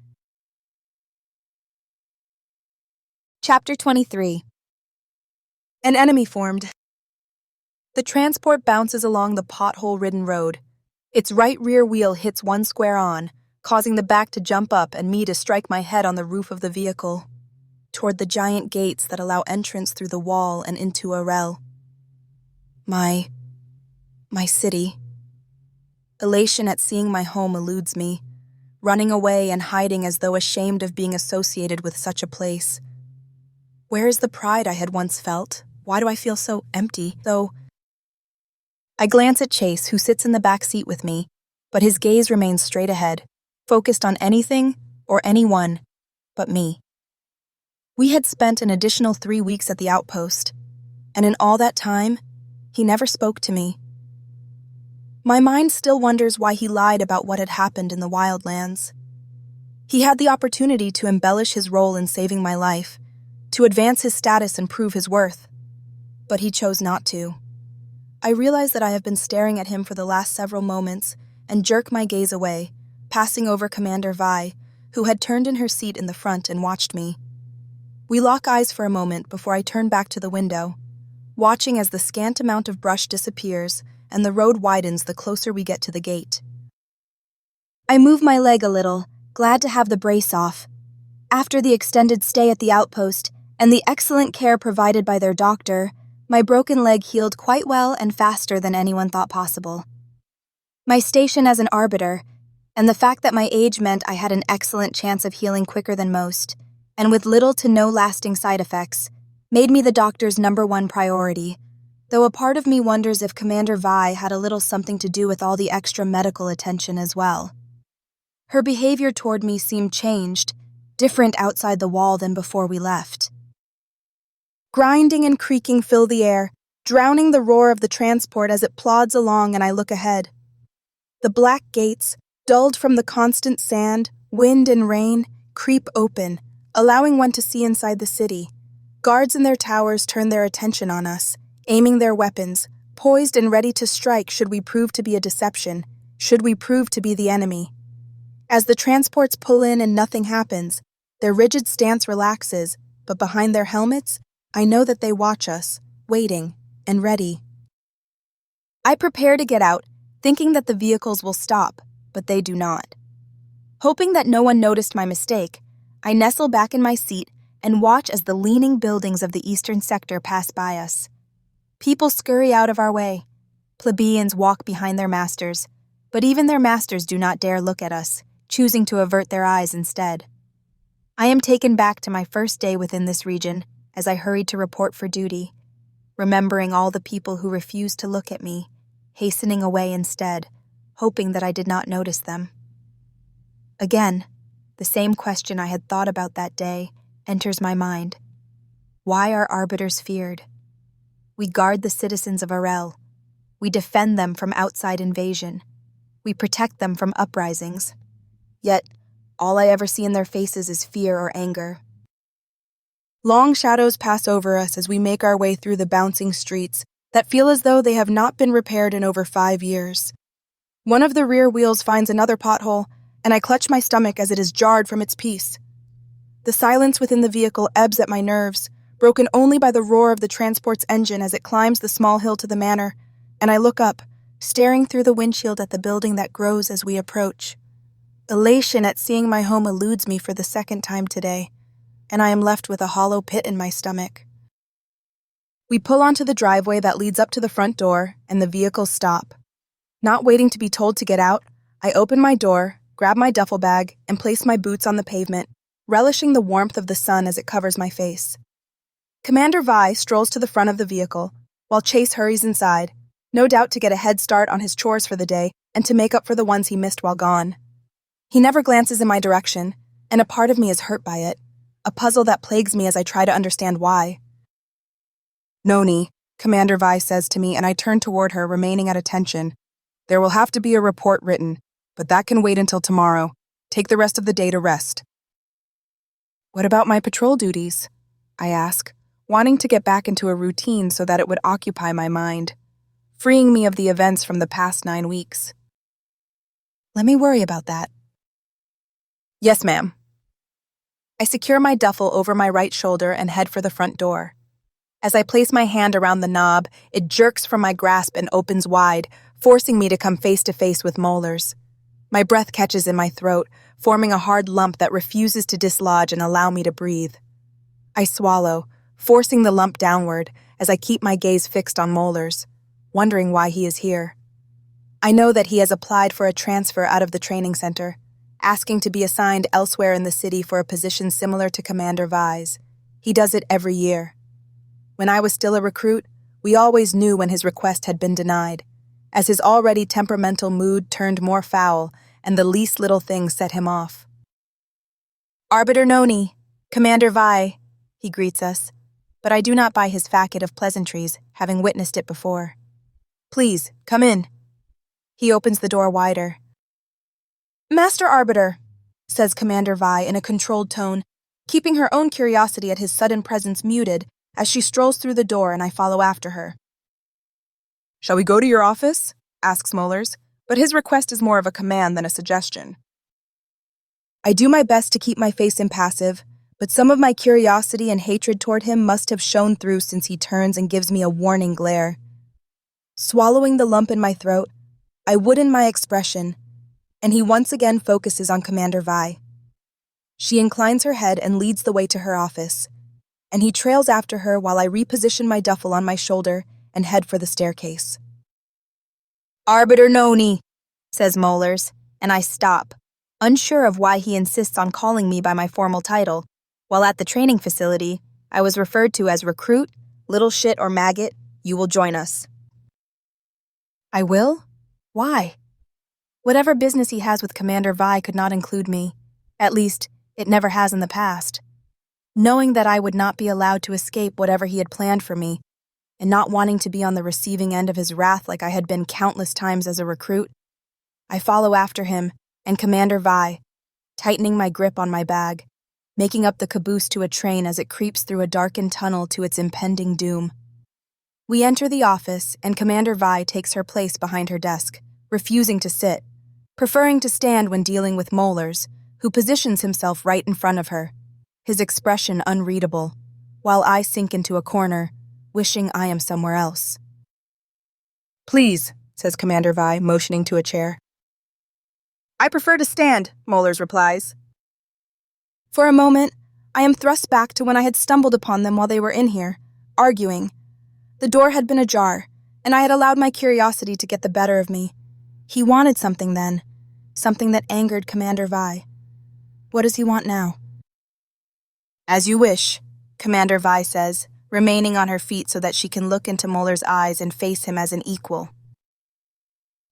Chapter 23.
An enemy formed. The transport bounces along the pothole-ridden road. Its right rear wheel hits one square on, causing the back to jump up and me to strike my head on the roof of the vehicle, toward the giant gates that allow entrance through the wall and into Arel. My city. Elation at seeing my home eludes me, running away and hiding as though ashamed of being associated with such a place. Where is the pride I had once felt? Why do I feel so empty, though? I glance at Chase, who sits in the back seat with me, but his gaze remains straight ahead, focused on anything or anyone but me. We had spent an additional 3 weeks at the outpost, and in all that time, he never spoke to me. My mind still wonders why he lied about what had happened in the Wildlands. He had the opportunity to embellish his role in saving my life, to advance his status and prove his worth, but he chose not to. I realize that I have been staring at him for the last several moments and jerk my gaze away, passing over Commander Vi, who had turned in her seat in the front and watched me. We lock eyes for a moment before I turn back to the window, watching as the scant amount of brush disappears and the road widens the closer we get to the gate.
I move my leg a little, glad to have the brace off. After the extended stay at the outpost and the excellent care provided by their doctor, my broken leg healed quite well and faster than anyone thought possible. My station as an arbiter, and the fact that my age meant I had an excellent chance of healing quicker than most, and with little to no lasting side effects, made me the doctor's #1 priority, though a part of me wonders if Commander Vi had a little something to do with all the extra medical attention as well. Her behavior toward me seemed changed, different outside the wall than before we left.
Grinding and creaking fill the air, drowning the roar of the transport as it plods along and I look ahead. The black gates, dulled from the constant sand, wind and rain, creep open, allowing one to see inside the city. Guards in their towers turn their attention on us, aiming their weapons, poised and ready to strike should we prove to be a deception, should we prove to be the enemy. As the transports pull in and nothing happens, their rigid stance relaxes, but behind their helmets, I know that they watch us, waiting and ready.
I prepare to get out, thinking that the vehicles will stop, but they do not. Hoping that no one noticed my mistake, I nestle back in my seat and watch as the leaning buildings of the eastern sector pass by us. People scurry out of our way. Plebeians walk behind their masters, but even their masters do not dare look at us, choosing to avert their eyes instead. I am taken back to my first day within this region as I hurried to report for duty, remembering all the people who refused to look at me, hastening away instead, hoping that I did not notice them. Again, the same question I had thought about that day enters my mind. Why are arbiters feared? We guard the citizens of Arel. We defend them from outside invasion. We protect them from uprisings. Yet, all I ever see in their faces is fear or anger.
Long shadows pass over us as we make our way through the bouncing streets that feel as though they have not been repaired in over 5 years. One of the rear wheels finds another pothole, and I clutch my stomach as it is jarred from its piece. The silence within the vehicle ebbs at my nerves, broken only by the roar of the transport's engine as it climbs the small hill to the manor, and I look up, staring through the windshield at the building that grows as we approach. Elation at seeing my home eludes me for the second time today, and I am left with a hollow pit in my stomach. We pull onto the driveway that leads up to the front door, and the vehicles stop. Not waiting to be told to get out, I open my door, grab my duffel bag, and place my boots on the pavement, relishing the warmth of the sun as it covers my face. Commander Vi strolls to the front of the vehicle, while Chase hurries inside, no doubt to get a head start on his chores for the day and to make up for the ones he missed while gone. He never glances in my direction, and a part of me is hurt by it, a puzzle that plagues me as I try to understand why. "Noni," Commander Vi says to me, and I turn toward her, remaining at attention. "There will have to be a report written, but that can wait until tomorrow. Take the rest of the day to rest." "What about my patrol duties?" I ask, wanting to get back into a routine so that it would occupy my mind, freeing me of the events from the past 9 weeks. "Let me worry about that." "Yes, ma'am." I secure my duffel over my right shoulder and head for the front door. As I place my hand around the knob, it jerks from my grasp and opens wide, forcing me to come face to face with molars. My breath catches in my throat, forming a hard lump that refuses to dislodge and allow me to breathe. I swallow, forcing the lump downward as I keep my gaze fixed on Molars, wondering why he is here. I know that he has applied for a transfer out of the training center, asking to be assigned elsewhere in the city for a position similar to Commander Vi's. He does it every year. When I was still a recruit, we always knew when his request had been denied, as his already temperamental mood turned more foul and the least little thing set him off. "Arbiter Noni, Commander Vi," he greets us, but I do not buy his facade of pleasantries, having witnessed it before. "Please, come in." He opens the door wider. "Master Arbiter," says Commander Vi in a controlled tone, keeping her own curiosity at his sudden presence muted as she strolls through the door and I follow after her. "Shall we go to your office?" asks Molars, but his request is more of a command than a suggestion. I do my best to keep my face impassive, but some of my curiosity and hatred toward him must have shown through since he turns and gives me a warning glare. Swallowing the lump in my throat, I wooden my expression, and he once again focuses on Commander Vi. She inclines her head and leads the way to her office, and he trails after her while I reposition my duffel on my shoulder and head for the staircase. "Arbiter Noni," says Molars, and I stop, unsure of why he insists on calling me by my formal title, while at the training facility, I was referred to as recruit, little shit or maggot, you will join us. I will? Why? Whatever business he has with Commander Vi could not include me. At least, it never has in the past. Knowing that I would not be allowed to escape whatever he had planned for me, and not wanting to be on the receiving end of his wrath like I had been countless times as a recruit, I follow after him and Commander Vi, tightening my grip on my bag, making up the caboose to a train as it creeps through a darkened tunnel to its impending doom. We enter the office, and Commander Vi takes her place behind her desk, refusing to sit, preferring to stand when dealing with Molars, who positions himself right in front of her, his expression unreadable, while I sink into a corner, wishing I am somewhere else. "Please," says Commander Vi, motioning to a chair. "I prefer to stand," Molars replies. For a moment, I am thrust back to when I had stumbled upon them while they were in here, arguing. The door had been ajar, and I had allowed my curiosity to get the better of me. He wanted something then, something that angered Commander Vi. What does he want now? As you wish, Commander Vi says, remaining on her feet so that she can look into Muller's eyes and face him as an equal.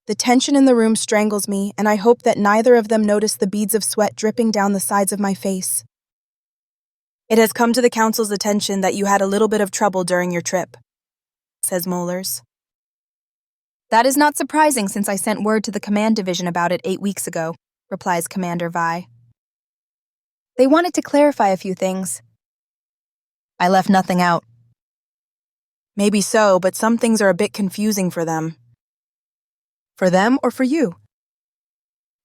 The tension in the room strangles me, and I hope that neither of them notice the beads of sweat dripping down the sides of my face. It has come to the Council's attention that you had a little bit of trouble during your trip, says Mullers.
That is not surprising since I sent word to the command division about it 8 weeks ago, replies Commander Vi. They wanted to clarify a few things. I left nothing out.
Maybe so, but some things are a bit confusing for them. For them or for you?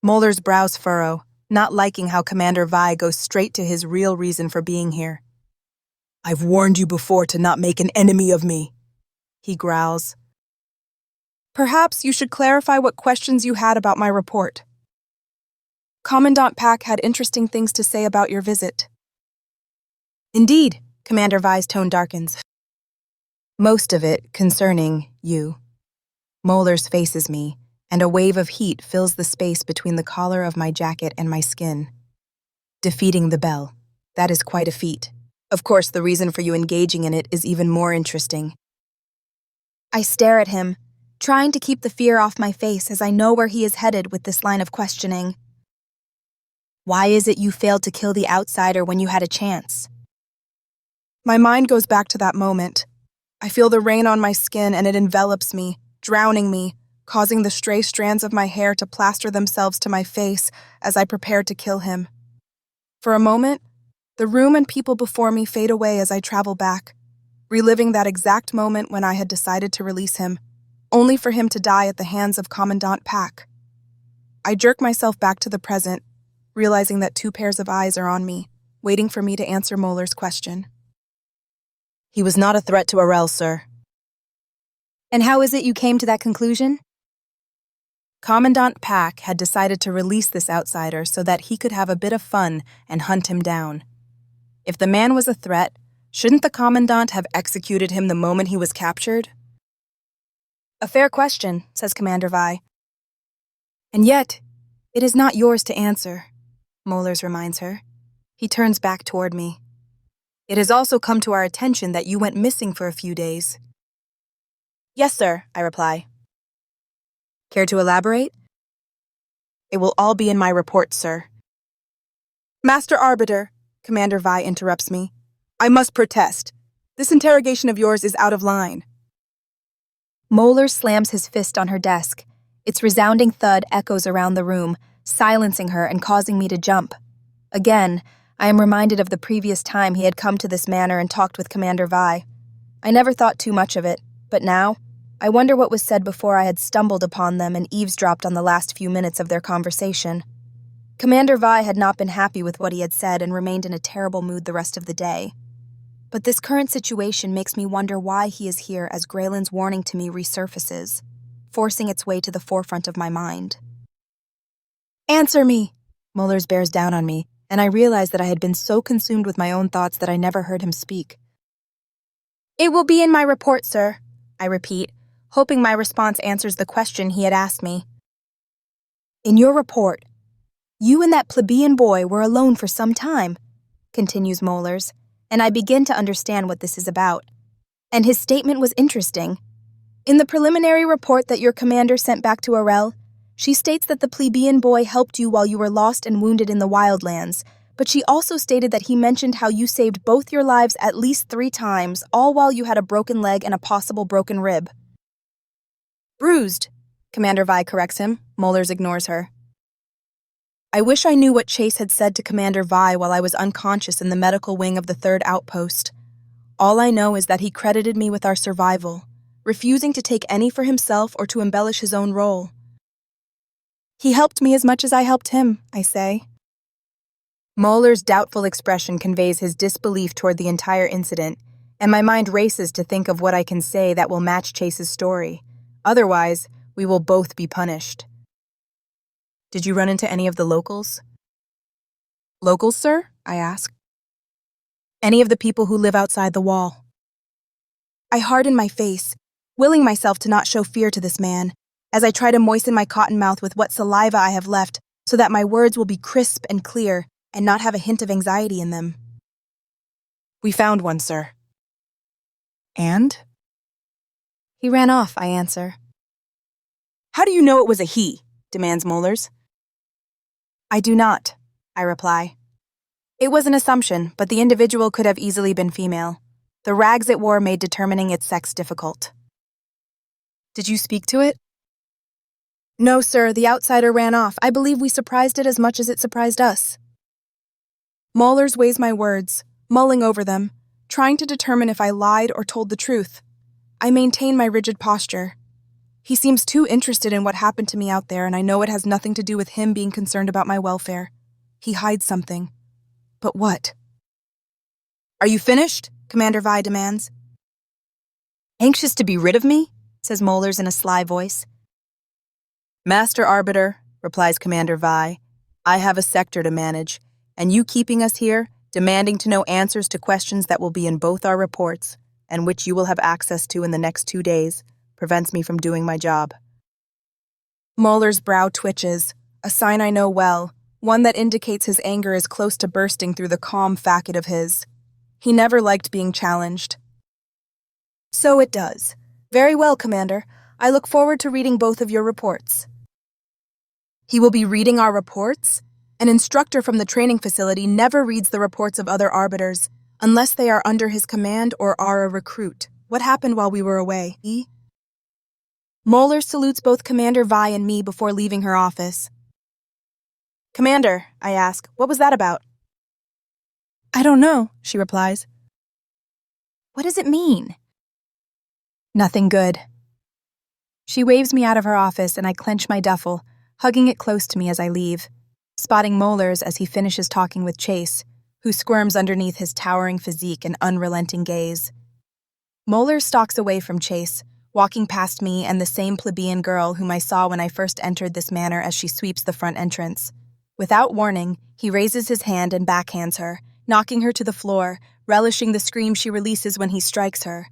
Muller's brows furrow, not liking how Commander Vi goes straight to his real reason for being here. I've warned you before to not make an enemy of me, he growls. Perhaps you should clarify what questions you had about my report. Commandant Pack had interesting things to say about your visit. Indeed, Commander Vi's tone darkens. Most of it concerning you. Mullers faces me, and a wave of heat fills the space between the collar of my jacket and my skin. Defeating the bell. That is quite a feat. Of course, the reason for you engaging in it is even more interesting.
I stare at him, trying to keep the fear off my face as I know where he is headed with this line of questioning. Why is it you failed to kill the outsider when you had a chance?
My mind goes back to that moment. I feel the rain on my skin and it envelops me, drowning me, causing the stray strands of my hair to plaster themselves to my face as I prepared to kill him. For a moment, the room and people before me fade away as I travel back, reliving that exact moment when I had decided to release him, only for him to die at the hands of Commandant Pack. I jerk myself back to the present, realizing that 2 pairs of eyes are on me, waiting for me to answer Muller's question. He was not a threat to Arel, sir.
And how is it you came to that conclusion?
Commandant Pack had decided to release this outsider so that he could have a bit of fun and hunt him down. If the man was a threat, shouldn't the Commandant have executed him the moment he was captured?
A fair question, says Commander Vi.
And yet, it is not yours to answer, Mullers reminds her. He turns back toward me. It has also come to our attention that you went missing for a few days. Yes, sir, I reply. Care to elaborate? It will all be in my report, sir. Master Arbiter, Commander Vi interrupts me. I must protest. This interrogation of yours is out of line.
Muller slams his fist on her desk. Its resounding thud echoes around the room, silencing her and causing me to jump. Again, I am reminded of the previous time he had come to this manor and talked with Commander Vi. I never thought too much of it, but now, I wonder what was said before I had stumbled upon them and eavesdropped on the last few minutes of their conversation. Commander Vi had not been happy with what he had said and remained in a terrible mood the rest of the day. But this current situation makes me wonder why he is here as Graylin's warning to me resurfaces, forcing its way to the forefront of my mind. Answer me! Mullers bears down on me, and I realize that I had been so consumed with my own thoughts that I never heard him speak. It will be in my report, sir, I repeat, hoping my response answers the question he had asked me. In your report, you and that plebeian boy were alone for some time, continues Mullers, and I begin to understand what this is about. And his statement was interesting. In the preliminary report that your commander sent back to Arel, she states that the plebeian boy helped you while you were lost and wounded in the wildlands, but she also stated that he mentioned how you saved both your lives at least 3 times, all while you had a broken leg and a possible broken rib. Bruised, Commander Vi corrects him. Mullers ignores her. I wish I knew what Chase had said to Commander Vi while I was unconscious in the medical wing of the 3rd Outpost. All I know is that he credited me with our survival, refusing to take any for himself or to embellish his own role. He helped me as much as I helped him, I say. Muller's doubtful expression conveys his disbelief toward the entire incident, and my mind races to think of what I can say that will match Chase's story. Otherwise, we will both be punished. Did you run into any of the locals? Locals, sir? I ask. Any of the people who live outside the wall. I harden my face,
willing myself to not show fear to this man, as I try to moisten my cotton mouth with what saliva I have left so that my words will be crisp and clear and not have a hint of anxiety in them.
We found one, sir.
And?
He ran off, I answer. How do you know it was a he? Demands Molars. I do not, I reply. It was an assumption, but the individual could have easily been female. The rags it wore made determining its sex difficult.
Did you speak to it?
No, sir, the outsider ran off. I believe we surprised it as much as it surprised us. Molars weighs my words, mulling over them, trying to determine if I lied or told the truth. I maintain my rigid posture. He seems too interested in what happened to me out there, and I know it has nothing to do with him being concerned about my welfare. He hides something. But what?
Are you finished?
Commander Vi demands.
Anxious to be rid of me? Says Molars in a sly voice. Master Arbiter, replies Commander Vi, I have a sector to manage, and you keeping us here, demanding to know answers to questions that will be in both our reports, and which you will have access to in the next 2 days, prevents me from doing my job.
Molars' brow twitches, a sign I know well, one that indicates his anger is close to bursting through the calm facade of his. He never liked being challenged. So it does. Very well, Commander. I look forward to reading both of your reports. He will be reading our reports? An instructor from the training facility never reads the reports of other arbiters, unless they are under his command or are a recruit. What happened while we were away? Molar salutes both Commander Vi and me before leaving her office. Commander, I ask, what was that about?
I don't know, she replies.
What does it mean?
Nothing good. She waves me out of her office and I clench my duffel, hugging it close to me as I leave, spotting Molars as he finishes talking with Chase, who squirms underneath his towering physique and unrelenting gaze. Molars stalks away from Chase, walking past me and the same plebeian girl whom I saw when I first entered this manor as she sweeps the front entrance. Without warning, he raises his hand and backhands her, knocking her to the floor, relishing the scream she releases when he strikes her.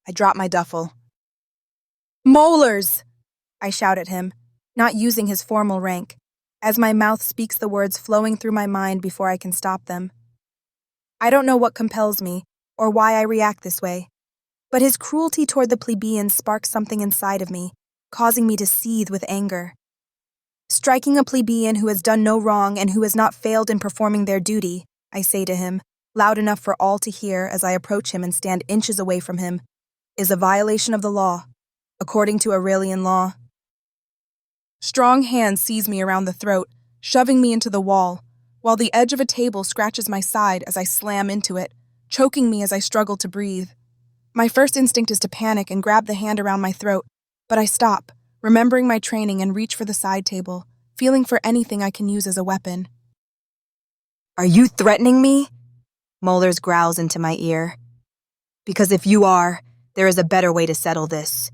I drop my duffel. Molars! I shout at him, not using his formal rank, as my mouth speaks the words flowing through my mind before I can stop them. I don't know what compels me, or why I react this way, but his cruelty toward the plebeians sparks something inside of me, causing me to seethe with anger. Striking a plebeian who has done no wrong and who has not failed in performing their duty, I say to him, loud enough for all to hear as I approach him and stand inches away from him, is a violation of the law, according to Arelian law. Strong hands seize me around the throat, shoving me into the wall, while the edge of a table scratches my side as I slam into it, choking me as I struggle to breathe. My first instinct is to panic and grab the hand around my throat, but I stop, remembering my training, and reach for the side table, feeling for anything I can use as a weapon.
Are you threatening me? Molars growls into my ear. Because if you are, there is a better way to settle this.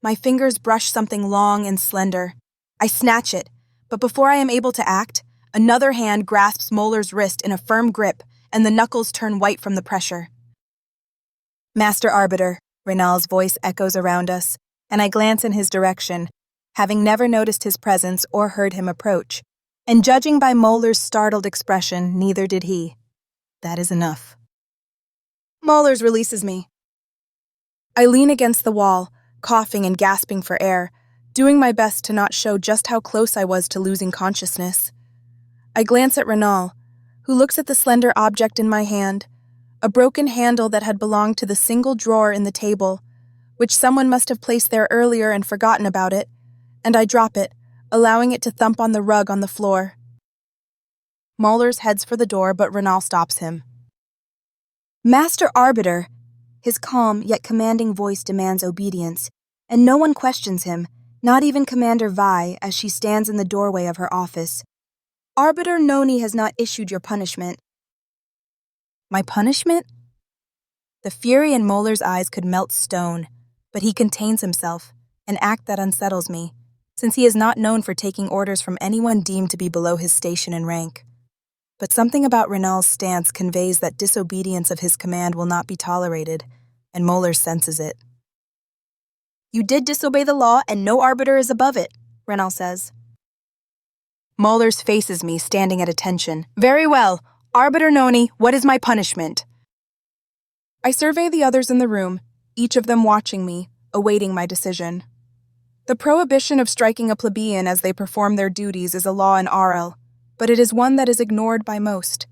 My fingers brush something long and slender. I snatch it, but before I am able to act, another hand grasps Molar's wrist in a firm grip, and the knuckles turn white from the pressure. Master Arbiter, Renal's voice echoes around us, and I glance in his direction, having never noticed his presence or heard him approach, and judging by Molar's startled expression, neither did he. That is enough. Molars releases me. I lean against the wall, coughing and gasping for air, doing my best to not show just how close I was to losing consciousness. I glance at Renal, who looks at the slender object in my hand, a broken handle that had belonged to the single drawer in the table, which someone must have placed there earlier and forgotten about it, and I drop it, allowing it to thump on the rug on the floor. Molars heads for the door, but Renal stops him. Master Arbiter! His calm yet commanding voice demands obedience, and no one questions him, not even Commander Vi as she stands in the doorway of her office. Arbiter Noni has not issued your punishment. My punishment? The fury in Molar's eyes could melt stone, but he contains himself, an act that unsettles me, since he is not known for taking orders from anyone deemed to be below his station and rank. But something about Renal's stance conveys that disobedience of his command will not be tolerated, and Moeller senses it. "You did disobey the law, and no arbiter is above it," Renal says. Moeller faces me, standing at attention. "Very well. Arbiter Noni, what is my punishment?" I survey the others in the room, each of them watching me, awaiting my decision. The prohibition of striking a plebeian as they perform their duties is a law in Arel, but it is one that is ignored by most.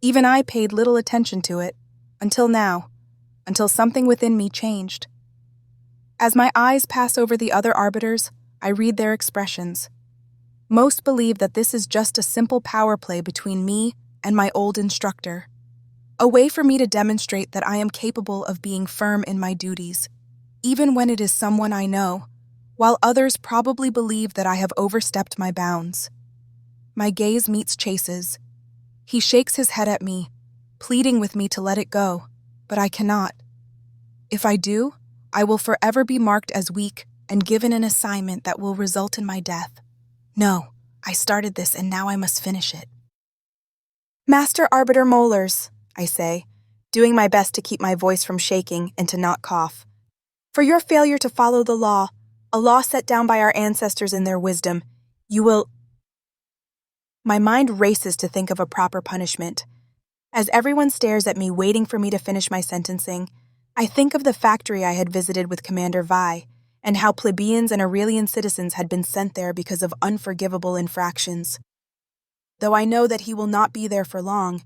Even I paid little attention to it, until now, until something within me changed. As my eyes pass over the other arbiters, I read their expressions. Most believe that this is just a simple power play between me and my old instructor, a way for me to demonstrate that I am capable of being firm in my duties, even when it is someone I know, while others probably believe that I have overstepped my bounds. My gaze meets Chase's. He shakes his head at me, pleading with me to let it go, but I cannot. If I do, I will forever be marked as weak and given an assignment that will result in my death. No, I started this and now I must finish it. "Master Arbiter Moellers," I say, doing my best to keep my voice from shaking and to not cough. "For your failure to follow the law, a law set down by our ancestors in their wisdom, you will..." My mind races to think of a proper punishment. As everyone stares at me waiting for me to finish my sentencing, I think of the factory I had visited with Commander Vi, and how plebeians and Arelian citizens had been sent there because of unforgivable infractions. Though I know that he will not be there for long,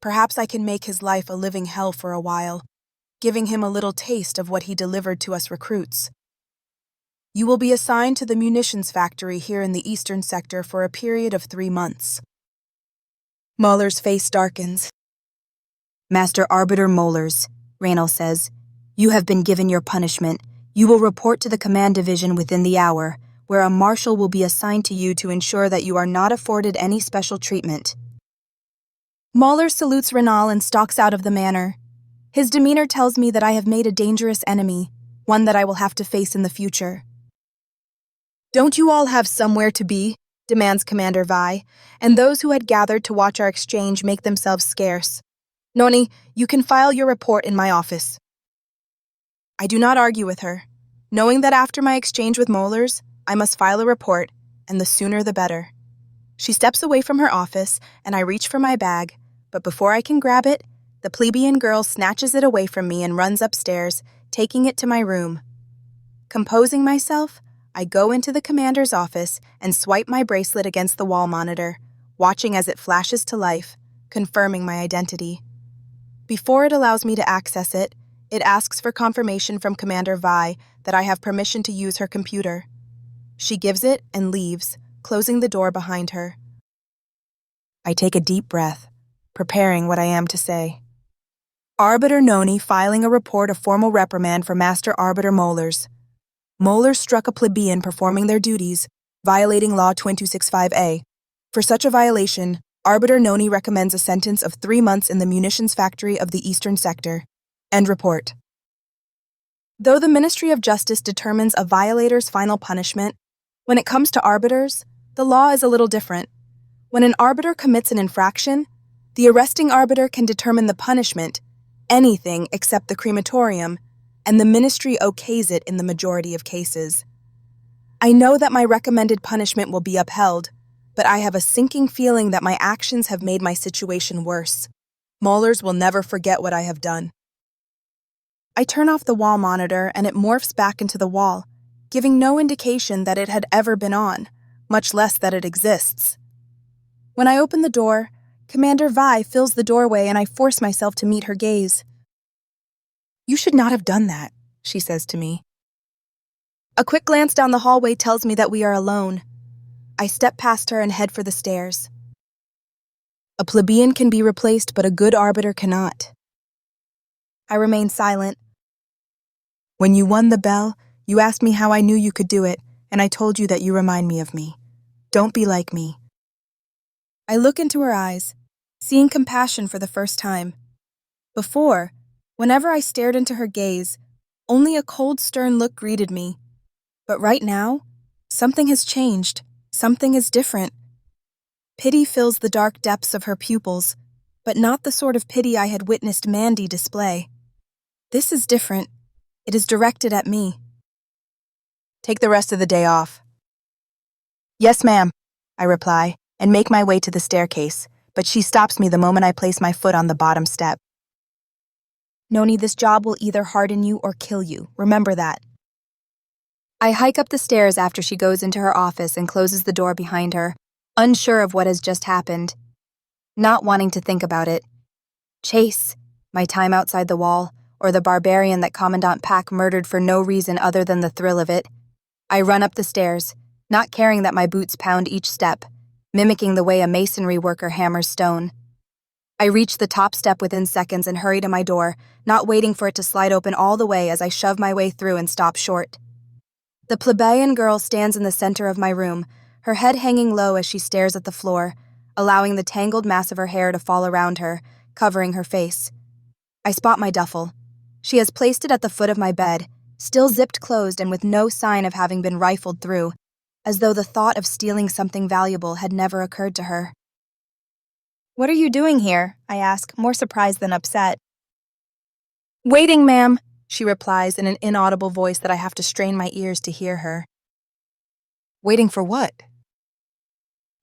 perhaps I can make his life a living hell for a while, giving him a little taste of what he delivered to us recruits. "You will be assigned to the munitions factory here in the eastern sector for a period of 3 months. Moeller's face darkens. "Master Arbiter Moellers," Ranel says, "you have been given your punishment. You will report to the command division within the hour, where a marshal will be assigned to you to ensure that you are not afforded any special treatment." Moeller salutes Renal and stalks out of the manor. His demeanor tells me that I have made a dangerous enemy, one that I will have to face in the future. "Don't you all have somewhere to be?" demands Commander Vi, and those who had gathered to watch our exchange make themselves scarce. "Noni, you can file your report in my office." I do not argue with her, knowing that after my exchange with Moellers, I must file a report, and the sooner the better. She steps away from her office, and I reach for my bag, but before I can grab it, the plebeian girl snatches it away from me and runs upstairs, taking it to my room. Composing myself, I go into the commander's office and swipe my bracelet against the wall monitor, watching as it flashes to life, confirming my identity. Before it allows me to access it, it asks for confirmation from Commander Vi that I have permission to use her computer. She gives it and leaves, closing the door behind her. I take a deep breath, preparing what I am to say. Arbiter Noni filing a report of formal reprimand for Master Arbiter Moellers. Moellers struck a plebeian performing their duties, violating Law 2265A. For such a violation, Arbiter Noni recommends a sentence of 3 months in the munitions factory of the Eastern Sector. End report. Though the Ministry of Justice determines a violator's final punishment, when it comes to arbiters, the law is a little different. When an arbiter commits an infraction, the arresting arbiter can determine the punishment, anything except the crematorium, and the ministry okays it in the majority of cases. I know that my recommended punishment will be upheld, but I have a sinking feeling that my actions have made my situation worse. Moellers will never forget what I have done. I turn off the wall monitor and it morphs back into the wall, giving no indication that it had ever been on, much less that it exists. When I open the door, Commander Vi fills the doorway and I force myself to meet her gaze. "You should not have done that," she says to me. A quick glance down the hallway tells me that we are alone. I step past her and head for the stairs. A plebeian can be replaced, but a good arbiter cannot. I remain silent. "When you won the bell, you asked me how I knew you could do it, and I told you that you remind me of me. Don't be like me." I look into her eyes, seeing compassion for the first time. Before, whenever I stared into her gaze, only a cold, stern look greeted me. But right now, something has changed. Something is different. Pity fills the dark depths of her pupils, but not the sort of pity I had witnessed Mandy display. This is different. It is directed at me.
Take the rest of the day off. Yes, ma'am, I reply, and make my way to the staircase, but she stops me the moment I place my foot on the bottom step.
Noni, this job will either harden you or kill you. Remember that. I hike up the stairs after she goes into her office and closes the door behind her, unsure of what has just happened. Not wanting to think about it. Chase, my time outside the wall, or the barbarian that Commandant Pack murdered for no reason other than the thrill of it. I run up the stairs, not caring that my boots pound each step, mimicking the way a masonry worker hammers stone. I reach the top step within seconds and hurry to my door, not waiting for it to slide open all the way as I shove my way through and stop short. The plebeian girl stands in the center of my room, her head hanging low as she stares at the floor, allowing the tangled mass of her hair to fall around her, covering her face. I spot my duffel. She has placed it at the foot of my bed, still zipped closed and with no sign of having been rifled through, as though the thought of stealing something valuable had never occurred to her.
What are you doing here? I ask, more surprised than upset.
Waiting, ma'am, she replies in an inaudible voice that I have to strain my ears to hear her.
Waiting for what?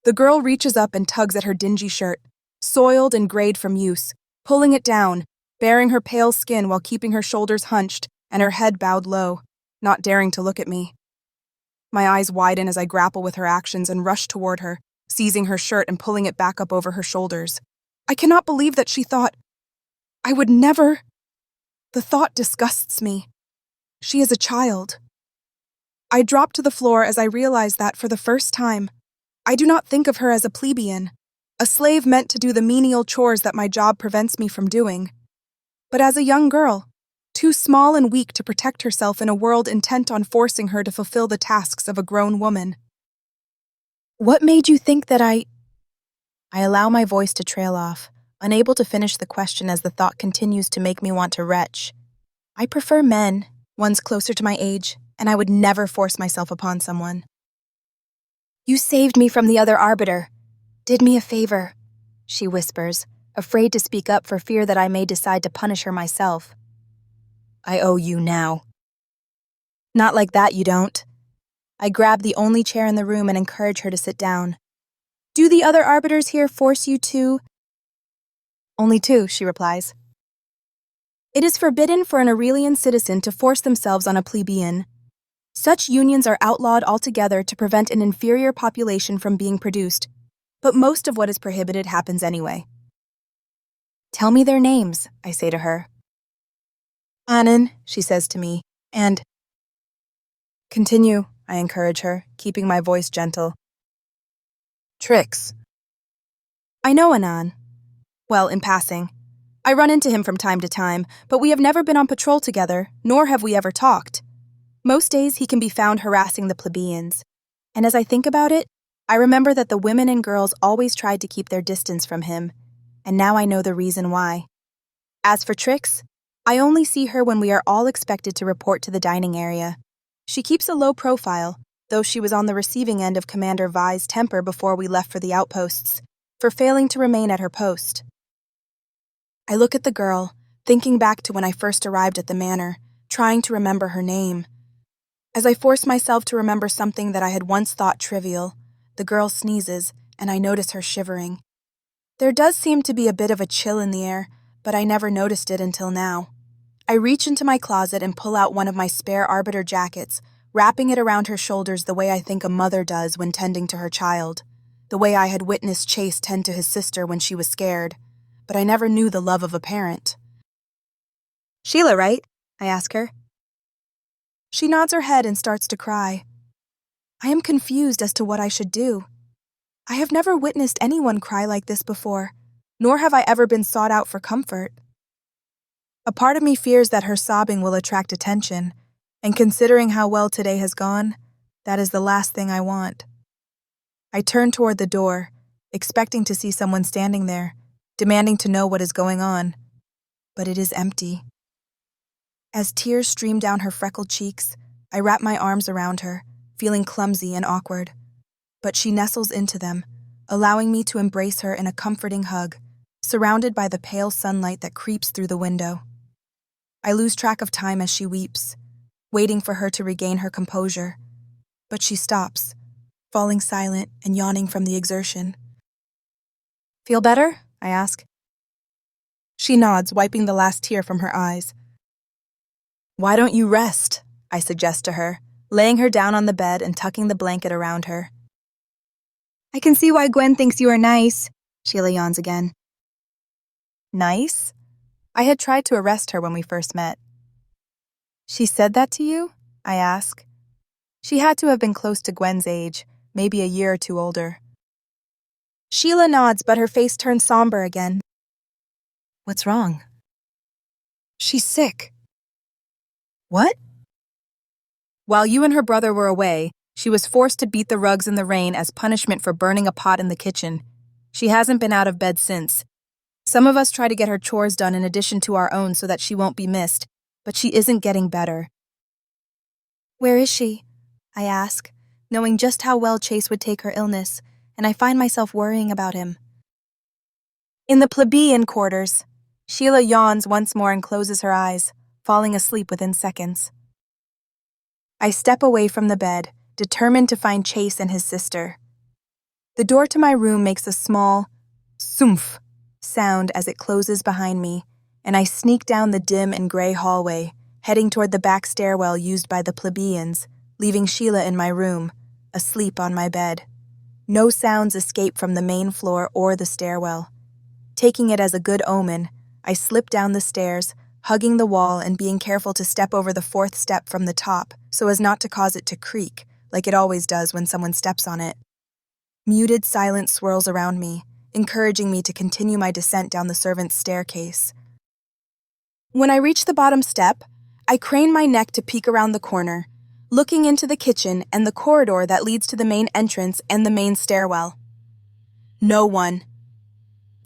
The girl reaches up and tugs at her dingy shirt, soiled and grayed from use, pulling it down, baring her pale skin while keeping her shoulders hunched and her head bowed low, not daring to look at me. My eyes widen as I grapple with her actions and rush toward her, seizing her shirt and pulling it back up over her shoulders. I cannot believe that she thought... I would never... The thought disgusts me. She is a child. I drop to the floor as I realize that, for the first time, I do not think of her as a plebeian, a slave meant to do the menial chores that my job prevents me from doing, but as a young girl, too small and weak to protect herself in a world intent on forcing her to fulfill the tasks of a grown woman.
What made you think that I allow my voice to trail off, unable to finish the question as the thought continues to make me want to retch. I prefer men, ones closer to my age, and I would never force myself upon someone. You saved me from the other arbiter. Did me a favor, she whispers, afraid to speak up for fear that I may decide to punish her myself. I owe you now. Not like that, you don't. I grab the only chair in the room and encourage her to sit down. Do the other arbiters here force you to? Only two, she replies. It is forbidden for an Arelian citizen to force themselves on a plebeian. Such unions are outlawed altogether to prevent an inferior population from being produced, but most of what is prohibited happens anyway. Tell me their names, I say to her. Anan, she says to me, and... Continue, I encourage her, keeping my voice gentle.
Tricks.
I know Anan. Well, in passing. I run into him from time to time, but we have never been on patrol together, nor have we ever talked. Most days he can be found harassing the plebeians, and as I think about it, I remember that the women and girls always tried to keep their distance from him, and now I know the reason why. As for Trix, I only see her when we are all expected to report to the dining area. She keeps a low profile, though she was on the receiving end of Commander Vi's temper before we left for the outposts, for failing to remain at her post. I look at the girl, thinking back to when I first arrived at the manor, trying to remember her name. As I force myself to remember something that I had once thought trivial, the girl sneezes, and I notice her shivering. There does seem to be a bit of a chill in the air, but I never noticed it until now. I reach into my closet and pull out one of my spare arbiter jackets, wrapping it around her shoulders the way I think a mother does when tending to her child, the way I had witnessed Chase tend to his sister when she was scared, but I never knew the love of a parent. Sheila, right? I ask her. She nods her head and starts to cry. I am confused as to what I should do. I have never witnessed anyone cry like this before, nor have I ever been sought out for comfort. A part of me fears that her sobbing will attract attention, and considering how well today has gone, that is the last thing I want. I turn toward the door, expecting to see someone standing there, demanding to know what is going on, but it is empty. As tears stream down her freckled cheeks, I wrap my arms around her, feeling clumsy and awkward, but she nestles into them, allowing me to embrace her in a comforting hug, surrounded by the pale sunlight that creeps through the window. I lose track of time as she weeps, waiting for her to regain her composure. But she stops, falling silent and yawning from the exertion.
Feel better? I ask.
She nods, wiping the last tear from her eyes.
Why don't you rest? I suggest to her, laying her down on the bed and tucking the blanket around her. I can see why Gwen thinks you are nice, Sheila yawns again. Nice? I had tried to arrest her when we first met. She said that to you? I ask. She had to have been close to Gwen's age, maybe a year or two older.
Sheila nods, but her face turns somber again.
What's wrong?
She's sick.
What?
While you and her brother were away, she was forced to beat the rugs in the rain as punishment for burning a pot in the kitchen. She hasn't been out of bed since. Some of us try to get her chores done in addition to our own so that she won't be missed, but she isn't getting better.
Where is she? I ask, knowing just how well Chase would take her illness, and I find myself worrying about him.
In the plebeian quarters. Sheila yawns once more and closes her eyes, falling asleep within seconds. I step away from the bed, determined to find Chase and his sister. The door to my room makes a small "sumph" sound as it closes behind me, and I sneak down the dim and gray hallway, heading toward the back stairwell used by the plebeians, leaving Sheila in my room, asleep on my bed. No sounds escape from the main floor or the stairwell. Taking it as a good omen, I slip down the stairs, hugging the wall and being careful to step over the fourth step from the top so as not to cause it to creak, like it always does when someone steps on it. Muted silence swirls around me, encouraging me to continue my descent down the servants' staircase. When I reach the bottom step, I crane my neck to peek around the corner, looking into the kitchen and the corridor that leads to the main entrance and the main stairwell. No one.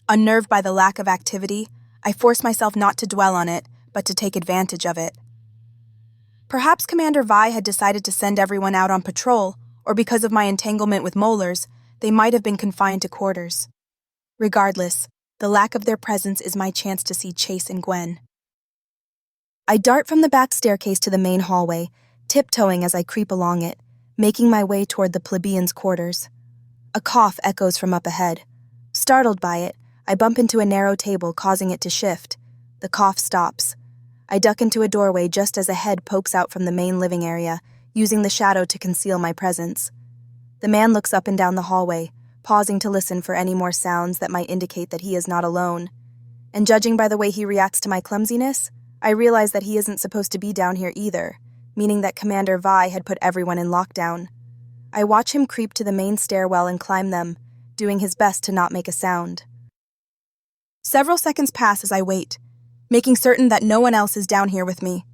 Unnerved by the lack of activity, I force myself not to dwell on it, but to take advantage of it. Perhaps Commander Vi had decided to send everyone out on patrol, or because of my entanglement with molars, they might have been confined to quarters. Regardless, the lack of their presence is my chance to see Chase and Gwen. I dart from the back staircase to the main hallway, tiptoeing as I creep along it, making my way toward the plebeians' quarters. A cough echoes from up ahead. Startled by it, I bump into a narrow table, causing it to shift. The cough stops. I duck into a doorway just as a head pokes out from the main living area, using the shadow to conceal my presence. The man looks up and down the hallway, pausing to listen for any more sounds that might indicate that he is not alone. And judging by the way he reacts to my clumsiness, I realize that he isn't supposed to be down here either, meaning that Commander Vi had put everyone in lockdown. I watch him creep to the main stairwell and climb them, doing his best to not make a sound. Several seconds pass as I wait, making certain that no one else is down here with me.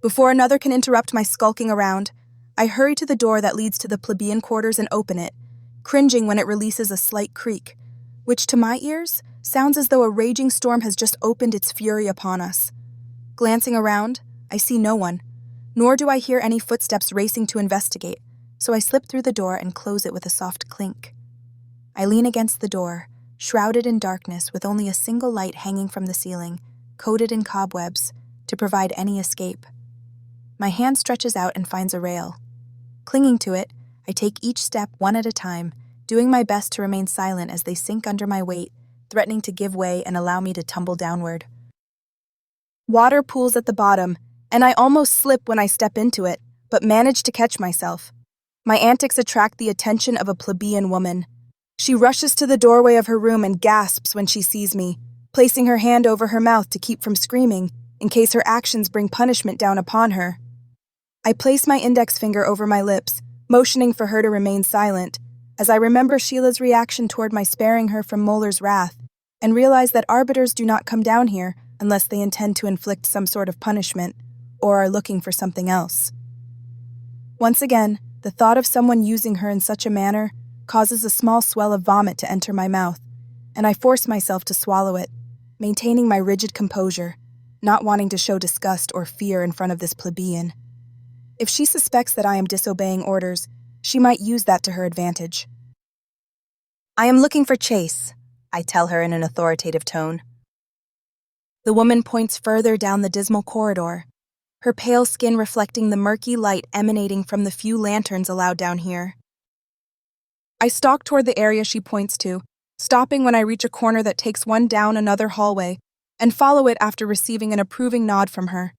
Before another can interrupt my skulking around, I hurry to the door that leads to the plebeian quarters and open it, cringing when it releases a slight creak, which to my ears sounds as though a raging storm has just opened its fury upon us. Glancing around, I see no one, nor do I hear any footsteps racing to investigate, so I slip through the door and close it with a soft clink. I lean against the door, shrouded in darkness with only a single light hanging from the ceiling, coated in cobwebs, to provide any escape. My hand stretches out and finds a rail. Clinging to it, I take each step one at a time, doing my best to remain silent as they sink under my weight, threatening to give way and allow me to tumble downward. Water pools at the bottom, and I almost slip when I step into it, but manage to catch myself. My antics attract the attention of a plebeian woman. She rushes to the doorway of her room and gasps when she sees me, placing her hand over her mouth to keep from screaming, in case her actions bring punishment down upon her. I place my index finger over my lips, motioning for her to remain silent, as I remember Sheila's reaction toward my sparing her from Molar's wrath, and realize that arbiters do not come down here unless they intend to inflict some sort of punishment, or are looking for something else. Once again, the thought of someone using her in such a manner causes a small swell of vomit to enter my mouth, and I force myself to swallow it, maintaining my rigid composure, not wanting to show disgust or fear in front of this plebeian. If she suspects that I am disobeying orders, she might use that to her advantage. "I am looking for Chase," I tell her in an authoritative tone. The woman points further down the dismal corridor, her pale skin reflecting the murky light emanating from the few lanterns allowed down here. I stalk toward the area she points to, stopping when I reach a corner that takes one down another hallway, and follow it after receiving an approving nod from her.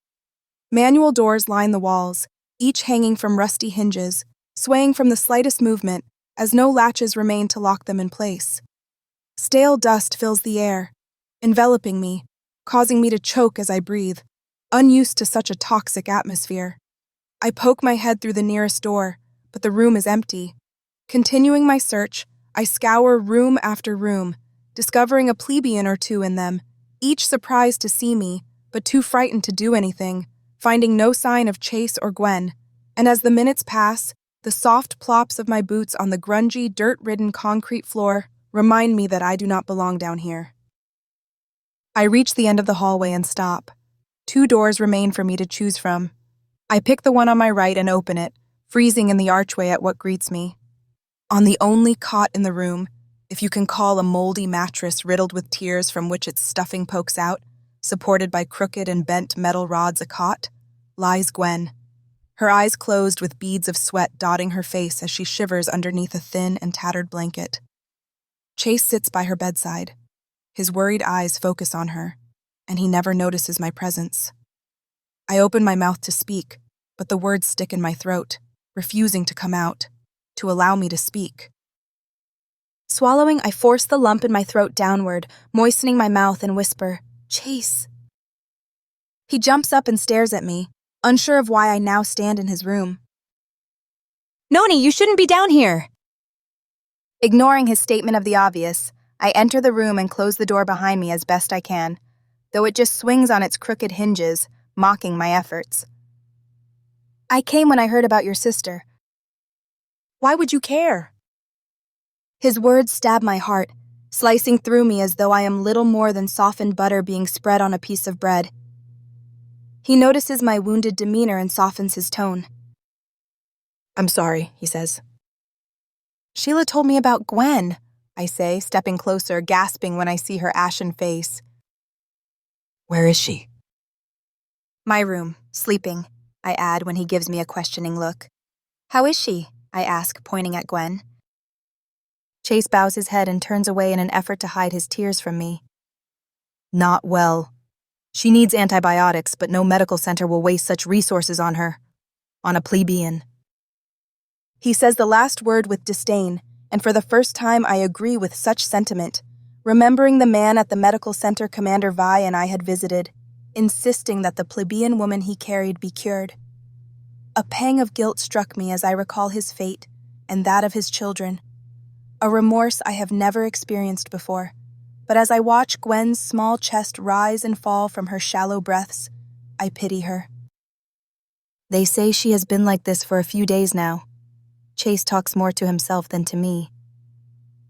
Manual doors line the walls, each hanging from rusty hinges, swaying from the slightest movement, as no latches remain to lock them in place. Stale dust fills the air, enveloping me, causing me to choke as I breathe, unused to such a toxic atmosphere. I poke my head through the nearest door, but the room is empty. Continuing my search, I scour room after room, discovering a plebeian or two in them, each surprised to see me, but too frightened to do anything, finding no sign of Chase or Gwen, and as the minutes pass, the soft plops of my boots on the grungy, dirt-ridden concrete floor remind me that I do not belong down here. I reach the end of the hallway and stop. 2 doors remain for me to choose from. I pick the one on my right and open it, freezing in the archway at what greets me. On the only cot in the room, if you can call a moldy mattress riddled with tears from which its stuffing pokes out, supported by crooked and bent metal rods a cot, lies Gwen, her eyes closed with beads of sweat dotting her face as she shivers underneath a thin and tattered blanket. Chase sits by her bedside. His worried eyes focus on her, and he never notices my presence. I open my mouth to speak, but the words stick in my throat, refusing to come out, to allow me to speak. Swallowing, I force the lump in my throat downward, moistening my mouth and whisper, "Chase." He jumps up and stares at me, unsure of why I now stand in his room.
Noni, you shouldn't be down here!
Ignoring his statement of the obvious, I enter the room and close the door behind me as best I can, though it just swings on its crooked hinges, mocking my efforts. "I came when I heard about your sister."
Why would you care?
His words stab my heart, slicing through me as though I am little more than softened butter being spread on a piece of bread. He notices my wounded demeanor and softens his tone.
"I'm sorry," he says.
"Sheila told me about Gwen," I say, stepping closer, gasping when I see her ashen face.
"Where is she?"
"My room, sleeping," I add when he gives me a questioning look. "How is she?" I ask, pointing at Gwen. Chase bows his head and turns away in an effort to hide his tears from me.
Not well. She needs antibiotics, but no medical center will waste such resources on her. On a plebeian.
He says the last word with disdain, and for the first time I agree with such sentiment, remembering the man at the medical center Commander Vi and I had visited, insisting that the plebeian woman he carried be cured. A pang of guilt struck me as I recall his fate and that of his children. A remorse I have never experienced before, but as I watch Gwen's small chest rise and fall from her shallow breaths, I pity her.
They say she has been like this for a few days now. Chase talks more to himself than to me.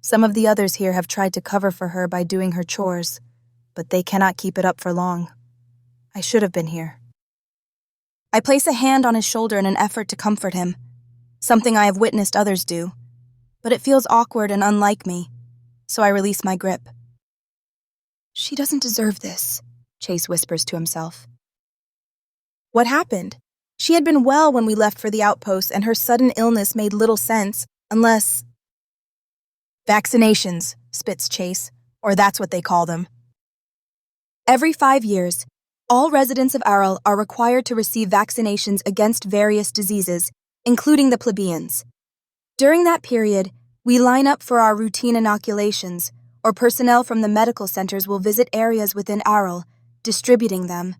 Some of the others here have tried to cover for her by doing her chores, but they cannot keep it up for long. I should have been here.
I place a hand on his shoulder in an effort to comfort him, something I have witnessed others do, but it feels awkward and unlike me, so I release my grip. "She doesn't deserve this," Chase whispers to himself. What happened? She had been well when we left for the outpost, and her sudden illness made little sense, unless... "Vaccinations," spits Chase, or that's what they call them. Every 5 years, all residents of Arel are required to receive vaccinations against various diseases, including the plebeians. During that period, we line up for our routine inoculations, or personnel from the medical centers will visit areas within Arel, distributing them.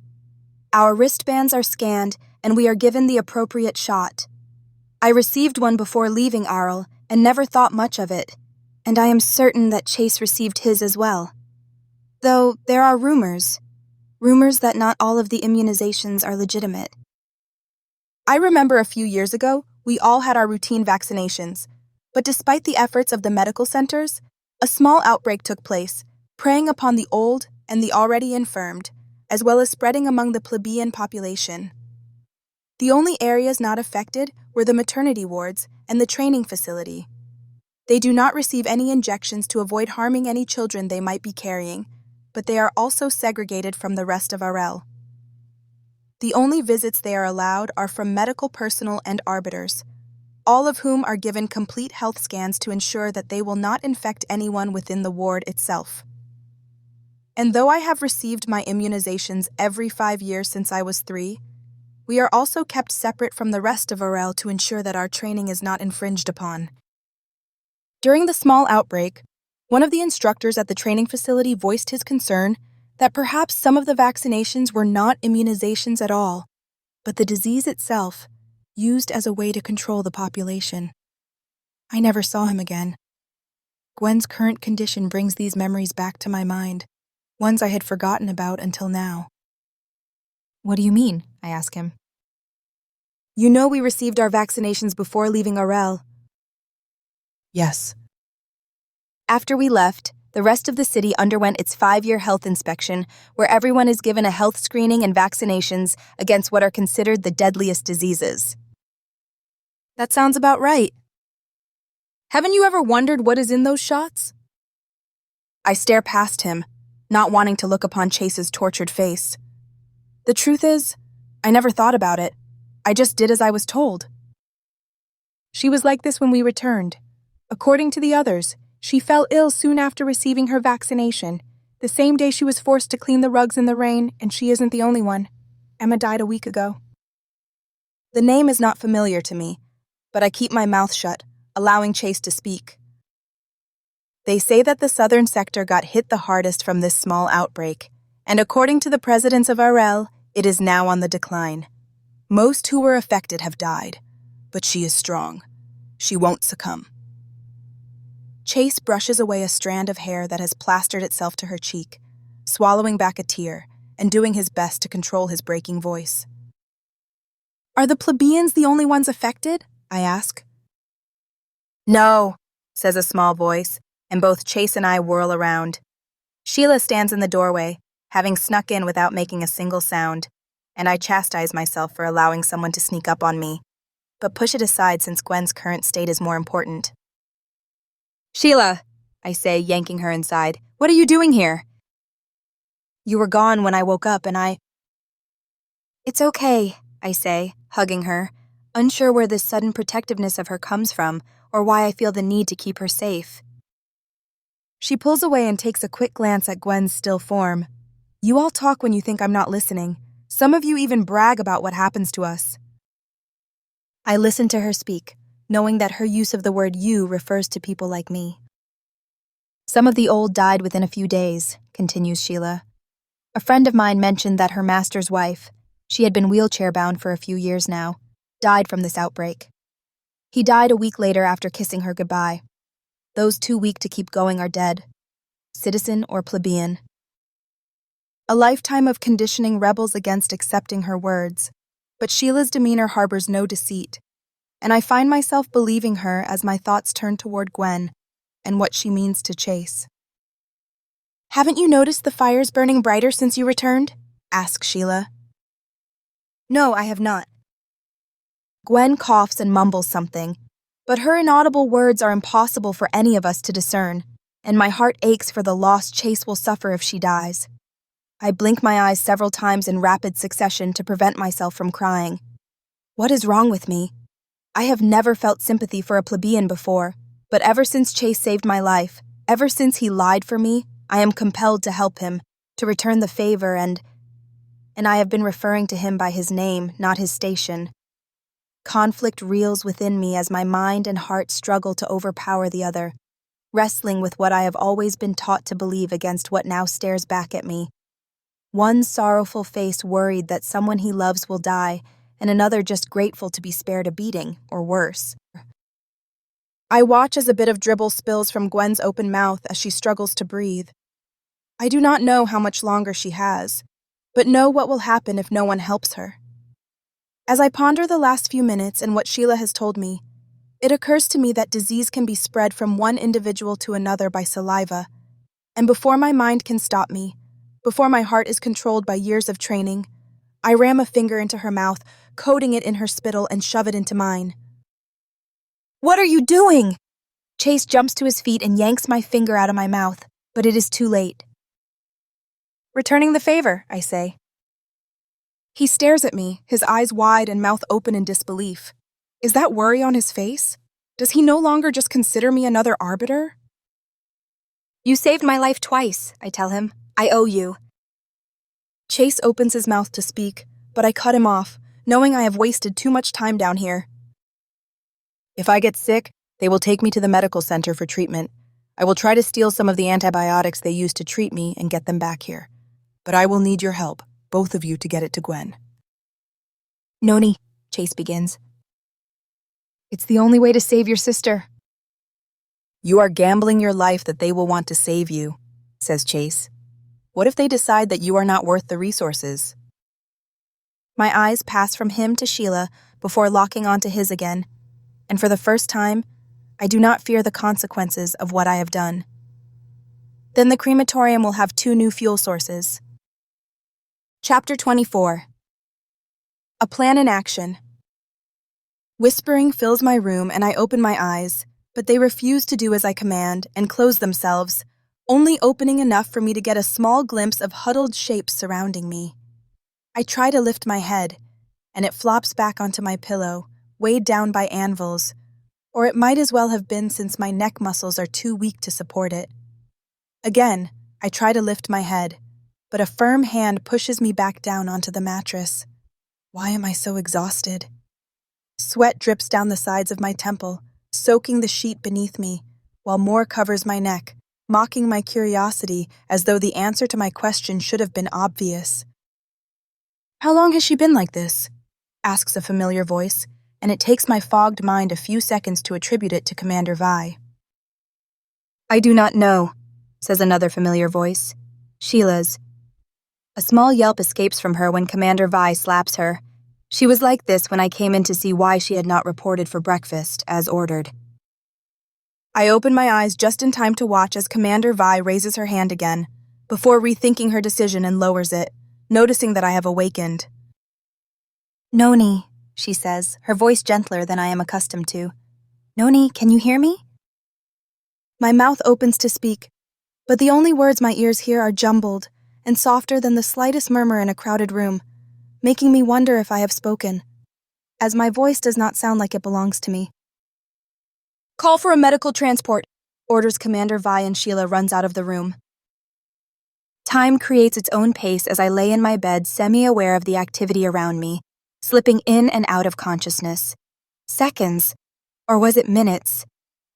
Our wristbands are scanned, and we are given the appropriate shot. I received one before leaving Arel and never thought much of it, and I am certain that Chase received his as well. Though there are rumors that not all of the immunizations are legitimate. I remember a few years ago, we all had our routine vaccinations, but despite the efforts of the medical centers, a small outbreak took place, preying upon the old and the already infirmed, as well as spreading among the plebeian population. The only areas not affected were the maternity wards and the training facility. They do not receive any injections to avoid harming any children they might be carrying,
but they are also segregated from the rest of Arel. The only visits they are allowed are from medical personnel and arbiters, all of whom are given complete health scans to ensure that they will not infect anyone within the ward itself. And though I have received my immunizations every 5 years since I was 3, we are also kept separate from the rest of Arel to ensure that our training is not infringed upon. During the small outbreak, one of the instructors at the training facility voiced his concern that perhaps some of the vaccinations were not immunizations at all, but the disease itself, used as a way to control the population. I never saw him again. Gwen's current condition brings these memories back to my mind, ones I had forgotten about until now.
What do you mean? I ask him.
You know we received our vaccinations before leaving Arel.
Yes.
After we left, the rest of the city underwent its 5-year health inspection, where everyone is given a health screening and vaccinations against what are considered the deadliest diseases.
That sounds about right. Haven't you ever wondered what is in those shots?
I stare past him, not wanting to look upon Chase's tortured face. The truth is, I never thought about it. I just did as I was told.
She was like this when we returned. According to the others, she fell ill soon after receiving her vaccination, the same day she was forced to clean the rugs in the rain, and she isn't the only one. Emma died a week ago.
The name is not familiar to me, but I keep my mouth shut, allowing Chase to speak. They say that the southern sector got hit the hardest from this small outbreak, and according to the presidents of Arel, it is now on the decline. Most who were affected have died, but she is strong. She won't succumb. Chase brushes away a strand of hair that has plastered itself to her cheek, swallowing back a tear and doing his best to control his breaking voice. Are the plebeians the only ones affected? I ask. No, says a small voice, and both Chase and I whirl around. Sheila stands in the doorway, having snuck in without making a single sound, and I chastise myself for allowing someone to sneak up on me, but push it aside since Gwen's current state is more important. Sheila, I say, yanking her inside, what are you doing here? You were gone when I woke up and I... It's okay, I say, hugging her, unsure where this sudden protectiveness of her comes from or why I feel the need to keep her safe. She pulls away and takes a quick glance at Gwen's still form. You all talk when you think I'm not listening. Some of you even brag about what happens to us. I listen to her speak, knowing that her use of the word you refers to people like me. Some of the old died within a few days, continues Sheila. A friend of mine mentioned that her master's wife, she had been wheelchair-bound for a few years now, died from this outbreak. He died a week later after kissing her goodbye. Those too weak to keep going are dead, citizen or plebeian. A lifetime of conditioning rebels against accepting her words, but Sheila's demeanor harbors no deceit, and I find myself believing her as my thoughts turn toward Gwen and what she means to Chase. Haven't you noticed the fires burning brighter since you returned? Asks Sheila. No, I have not. Gwen coughs and mumbles something, but her inaudible words are impossible for any of us to discern, and my heart aches for the loss Chase will suffer if she dies. I blink my eyes several times in rapid succession to prevent myself from crying. What is wrong with me? I have never felt sympathy for a plebeian before, but ever since Chase saved my life, ever since he lied for me, I am compelled to help him, to return the favor and I have been referring to him by his name, not his station. Conflict reels within me as my mind and heart struggle to overpower the other, wrestling with what I have always been taught to believe against what now stares back at me. One sorrowful face worried that someone he loves will die, and another just grateful to be spared a beating, or worse. I watch as a bit of dribble spills from Gwen's open mouth as she struggles to breathe. I do not know how much longer she has, but know what will happen if no one helps her. As I ponder the last few minutes and what Sheila has told me, it occurs to me that disease can be spread from one individual to another by saliva, and before my mind can stop me, before my heart is controlled by years of training, I ram a finger into her mouth, coating it in her spittle and shove it into mine. What are you doing? Chase jumps to his feet and yanks my finger out of my mouth, but it is too late. Returning the favor, I say. He stares at me, his eyes wide and mouth open in disbelief. Is that worry on his face? Does he no longer just consider me another arbiter?
You saved my life twice, I tell him. I owe you.
Chase opens his mouth to speak, but I cut him off, knowing I have wasted too much time down here.
If I get sick, they will take me to the medical center for treatment. I will try to steal some of the antibiotics they used to treat me and get them back here. But I will need your help, both of you, to get it to Gwen.
Noni, Chase begins. It's the only way to save your sister.
You are gambling your life that they will want to save you, says Chase. What if they decide that you are not worth the resources?
My eyes pass from him to Sheila before locking onto his again, and for the first time, I do not fear the consequences of what I have done. Then the crematorium will have 2 new fuel sources. Chapter 24. A plan in action. Whispering fills my room and I open my eyes, but they refuse to do as I command and close themselves, only opening enough for me to get a small glimpse of huddled shapes surrounding me. I try to lift my head, and it flops back onto my pillow, weighed down by anvils, or it might as well have been since my neck muscles are too weak to support it. Again, I try to lift my head, but a firm hand pushes me back down onto the mattress. Why am I so exhausted? Sweat drips down the sides of my temple, soaking the sheet beneath me, while more covers my neck, mocking my curiosity as though the answer to my question should have been obvious. "How long has she been like this?" asks a familiar voice, and it takes my fogged mind a few seconds to attribute it to Commander Vi.
I do not know, says another familiar voice. Sheila's. A small yelp escapes from her when Commander Vi slaps her. She was like this when I came in to see why she had not reported for breakfast, as ordered.
I open my eyes just in time to watch as Commander Vi raises her hand again, before rethinking her decision and lowers it, noticing that I have awakened.
Noni, she says, her voice gentler than I am accustomed to. Noni, can you hear me?
My mouth opens to speak, but the only words my ears hear are jumbled and softer than the slightest murmur in a crowded room, making me wonder if I have spoken, as my voice does not sound like it belongs to me. "Call for a medical transport," orders Commander Vi, and Sheila runs out of the room.
Time creates its own pace as I lay in my bed, semi-aware of the activity around me, slipping in and out of consciousness. Seconds, or was it minutes?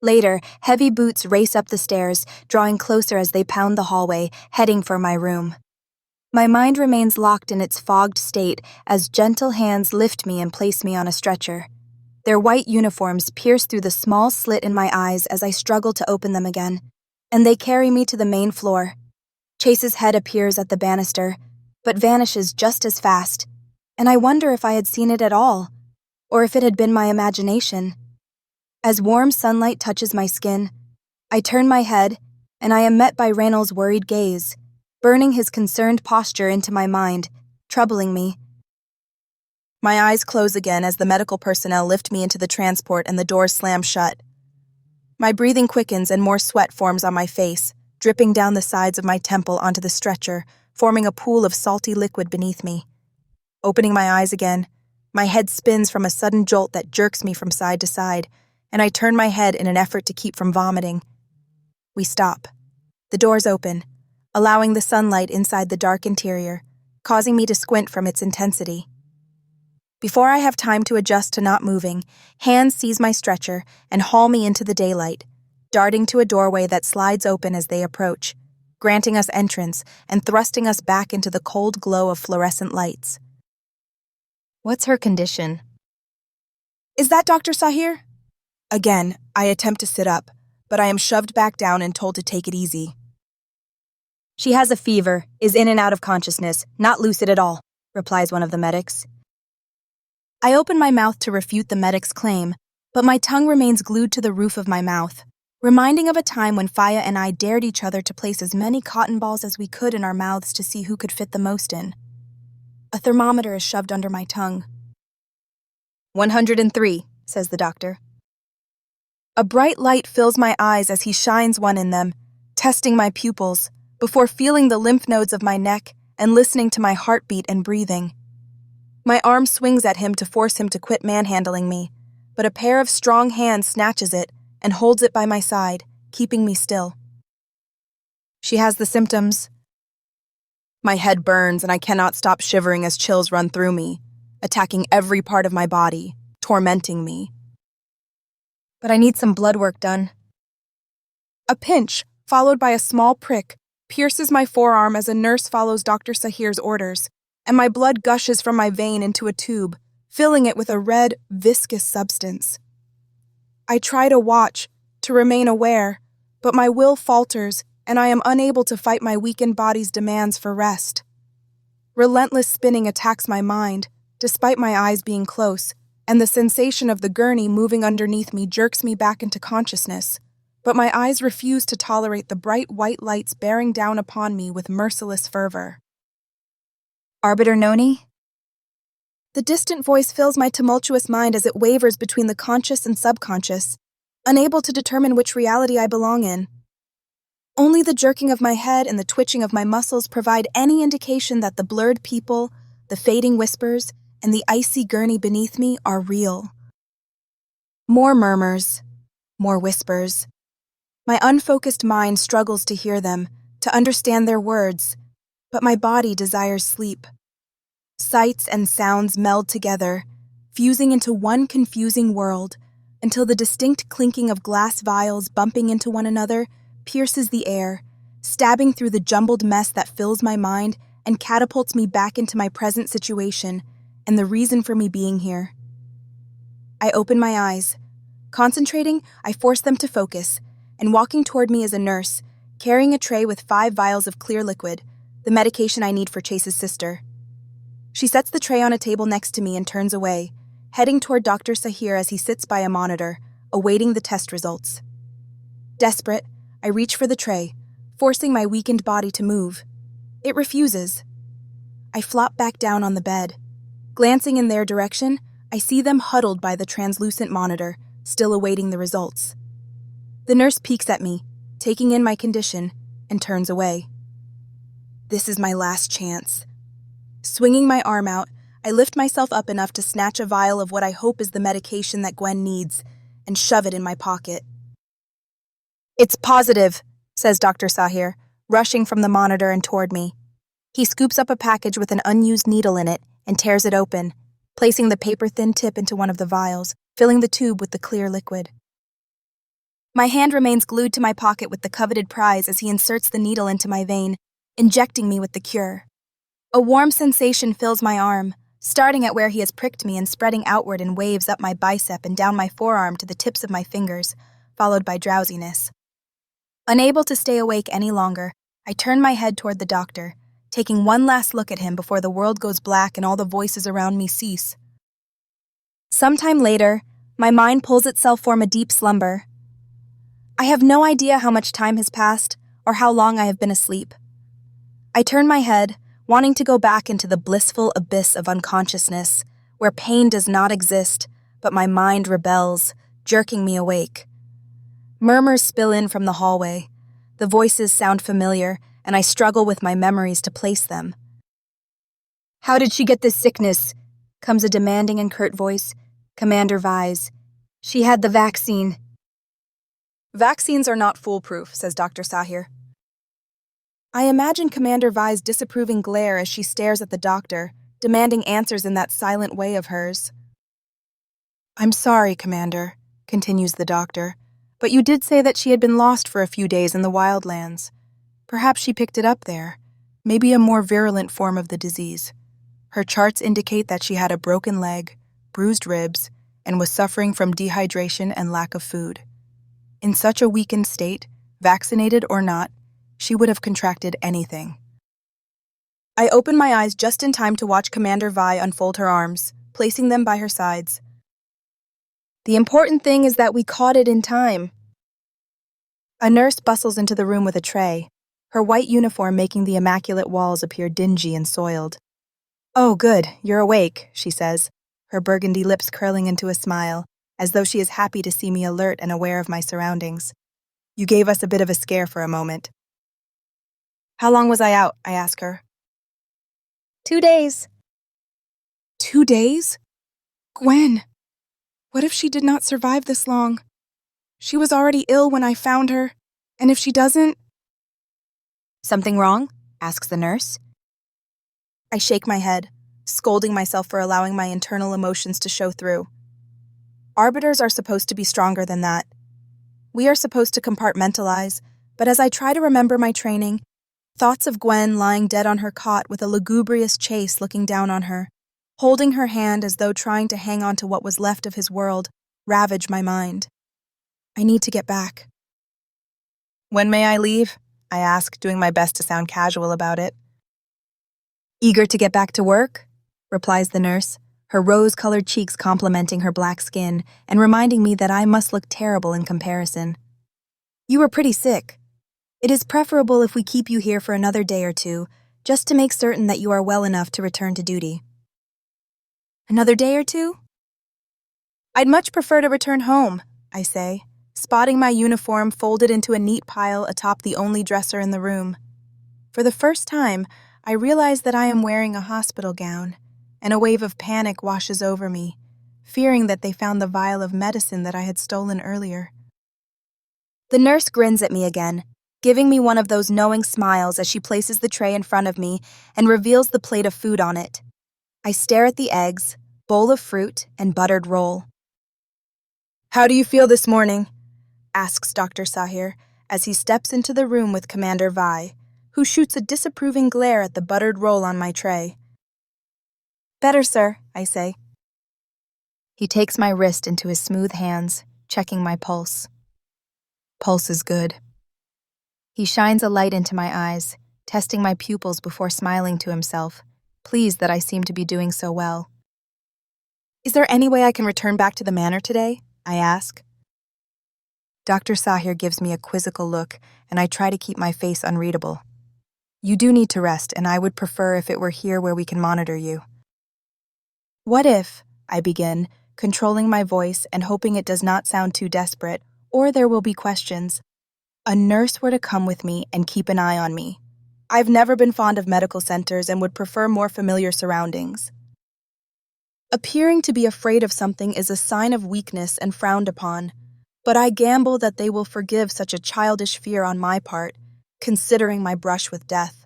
Later, heavy boots race up the stairs, drawing closer as they pound the hallway, heading for my room. My mind remains locked in its fogged state as gentle hands lift me and place me on a stretcher. Their white uniforms pierce through the small slit in my eyes as I struggle to open them again, and they carry me to the main floor. Chase's head appears at the banister, but vanishes just as fast, and I wonder if I had seen it at all, or if it had been my imagination. As warm sunlight touches my skin, I turn my head, and I am met by Reynolds' worried gaze, burning his concerned posture into my mind, troubling me.
My eyes close again as the medical personnel lift me into the transport and the doors slam shut. My breathing quickens and more sweat forms on my face, dripping down the sides of my temple onto the stretcher, forming a pool of salty liquid beneath me. Opening my eyes again, my head spins from a sudden jolt that jerks me from side to side, and I turn my head in an effort to keep from vomiting. We stop. The doors open, allowing the sunlight inside the dark interior, causing me to squint from its intensity. Before I have time to adjust to not moving, hands seize my stretcher and haul me into the daylight, darting to a doorway that slides open as they approach, granting us entrance and thrusting us back into the cold glow of fluorescent lights.
What's her condition?
"Is that Dr. Sahir?" Again, I attempt to sit up, but I am shoved back down and told to take it easy.
She has a fever, is in and out of consciousness, not lucid at all, replies one of the medics.
I open my mouth to refute the medic's claim, but my tongue remains glued to the roof of my mouth, reminding of a time when Faya and I dared each other to place as many cotton balls as we could in our mouths to see who could fit the most in. A thermometer is shoved under my tongue.
103, says the doctor.
A bright light fills my eyes as he shines one in them, testing my pupils, before feeling the lymph nodes of my neck and listening to my heartbeat and breathing. My arm swings at him to force him to quit manhandling me, but a pair of strong hands snatches it and holds it by my side, keeping me still.
She has the symptoms.
My head burns and I cannot stop shivering as chills run through me, attacking every part of my body, tormenting me.
But I need some blood work done.
A pinch, followed by a small prick, pierces my forearm as a nurse follows Dr. Sahir's orders, and my blood gushes from my vein into a tube, filling it with a red, viscous substance. I try to watch, to remain aware, but my will falters and I am unable to fight my weakened body's demands for rest. Relentless spinning attacks my mind, despite my eyes being close, and the sensation of the gurney moving underneath me jerks me back into consciousness, but my eyes refuse to tolerate the bright white lights bearing down upon me with merciless fervor.
Arbiter Noni?
The distant voice fills my tumultuous mind as it wavers between the conscious and subconscious, unable to determine which reality I belong in. Only the jerking of my head and the twitching of my muscles provide any indication that the blurred people, the fading whispers, and the icy gurney beneath me are real. More murmurs, more whispers. My unfocused mind struggles to hear them, to understand their words, but my body desires sleep. Sights and sounds meld together, fusing into one confusing world, until the distinct clinking of glass vials bumping into one another pierces the air, stabbing through the jumbled mess that fills my mind and catapults me back into my present situation and the reason for me being here. I open my eyes. Concentrating, I force them to focus, and walking toward me is a nurse, carrying a tray with 5 vials of clear liquid, the medication I need for Chase's sister. She sets the tray on a table next to me and turns away, heading toward Dr. Sahir as he sits by a monitor, awaiting the test results. Desperate, I reach for the tray, forcing my weakened body to move. It refuses. I flop back down on the bed. Glancing in their direction, I see them huddled by the translucent monitor, still awaiting the results. The nurse peeks at me, taking in my condition, and turns away. This is my last chance. Swinging my arm out, I lift myself up enough to snatch a vial of what I hope is the medication that Gwen needs, and shove it in my pocket.
It's positive, says Dr. Sahir, rushing from the monitor and toward me. He scoops up a package with an unused needle in it and tears it open, placing the paper-thin tip into one of the vials, filling the tube with the clear liquid. My hand remains glued to my pocket with the coveted prize as he inserts the needle into my vein, injecting me with the cure. A warm sensation fills my arm, starting at where he has pricked me and spreading outward in waves up my bicep and down my forearm to the tips of my fingers, followed by drowsiness. Unable to stay awake any longer, I turn my head toward the doctor, taking one last look at him before the world goes black and all the voices around me cease. Sometime later, my mind pulls itself from a deep slumber. I have no idea how much time has passed or how long I have been asleep. I turn my head, wanting to go back into the blissful abyss of unconsciousness, where pain does not exist, but my mind rebels, jerking me awake. Murmurs spill in from the hallway. The voices sound familiar, and I struggle with my memories to place them. "How did she get this sickness?" comes a demanding and curt voice. Commander Vise. "She had the vaccine."
Vaccines are not foolproof, says Dr. Sahir. I imagine Commander Vi's disapproving glare as she stares at the doctor, demanding answers in that silent way of hers. "I'm sorry, Commander," continues the doctor, "but you did say that she had been lost for a few days in the wildlands. Perhaps she picked it up there, maybe a more virulent form of the disease. Her charts indicate that she had a broken leg, bruised ribs, and was suffering from dehydration and lack of food. In such a weakened state, vaccinated or not, she would have contracted anything." I open my eyes just in time to watch Commander Vi unfold her arms, placing them by her sides. "The important thing is that we caught it in time." A nurse bustles into the room with a tray, her white uniform making the immaculate walls appear dingy and soiled. "Oh, good, you're awake," she says, her burgundy lips curling into a smile, as though she is happy to see me alert and aware of my surroundings. "You gave us a bit of a scare for a moment." How long was I out? I ask her.
2 days.
2 days? Gwen, what if she did not survive this long? She was already ill when I found her, and if she doesn't...
Something wrong? Asks the nurse.
I shake my head, scolding myself for allowing my internal emotions to show through. Arbiters are supposed to be stronger than that. We are supposed to compartmentalize, but as I try to remember my training, thoughts of Gwen lying dead on her cot with a lugubrious Chase looking down on her, holding her hand as though trying to hang on to what was left of his world, ravage my mind. I need to get back.
When may I leave? I ask, doing my best to sound casual about it.
Eager to get back to work? Replies the nurse, her rose-colored cheeks complimenting her black skin and reminding me that I must look terrible in comparison. You were pretty sick. It is preferable if we keep you here for another day or two, just to make certain that you are well enough to return to duty. Another day or two?
I'd much prefer to return home, I say, spotting my uniform folded into a neat pile atop the only dresser in the room. For the first time, I realize that I am wearing a hospital gown, and a wave of panic washes over me, fearing that they found the vial of medicine that I had stolen earlier.
The nurse grins at me again, giving me one of those knowing smiles as she places the tray in front of me and reveals the plate of food on it. I stare at the eggs, bowl of fruit, and buttered roll.
How do you feel this morning? Asks Dr. Sahir as he steps into the room with Commander Vi, who shoots a disapproving glare at the buttered roll on my tray.
Better, sir, I say. He takes my wrist into his smooth hands, checking my pulse. Pulse is good. He shines a light into my eyes, testing my pupils before smiling to himself, pleased that I seem to be doing so well.
Is there any way I can return back to the manor today? I ask.
Dr. Sahir gives me a quizzical look, and I try to keep my face unreadable. You do need to rest, and I would prefer if it were here where we can monitor you.
What if, I begin, controlling my voice and hoping it does not sound too desperate, or there will be questions, a nurse were to come with me and keep an eye on me. I've never been fond of medical centers and would prefer more familiar surroundings. Appearing to be afraid of something is a sign of weakness and frowned upon, but I gamble that they will forgive such a childish fear on my part, considering my brush with death.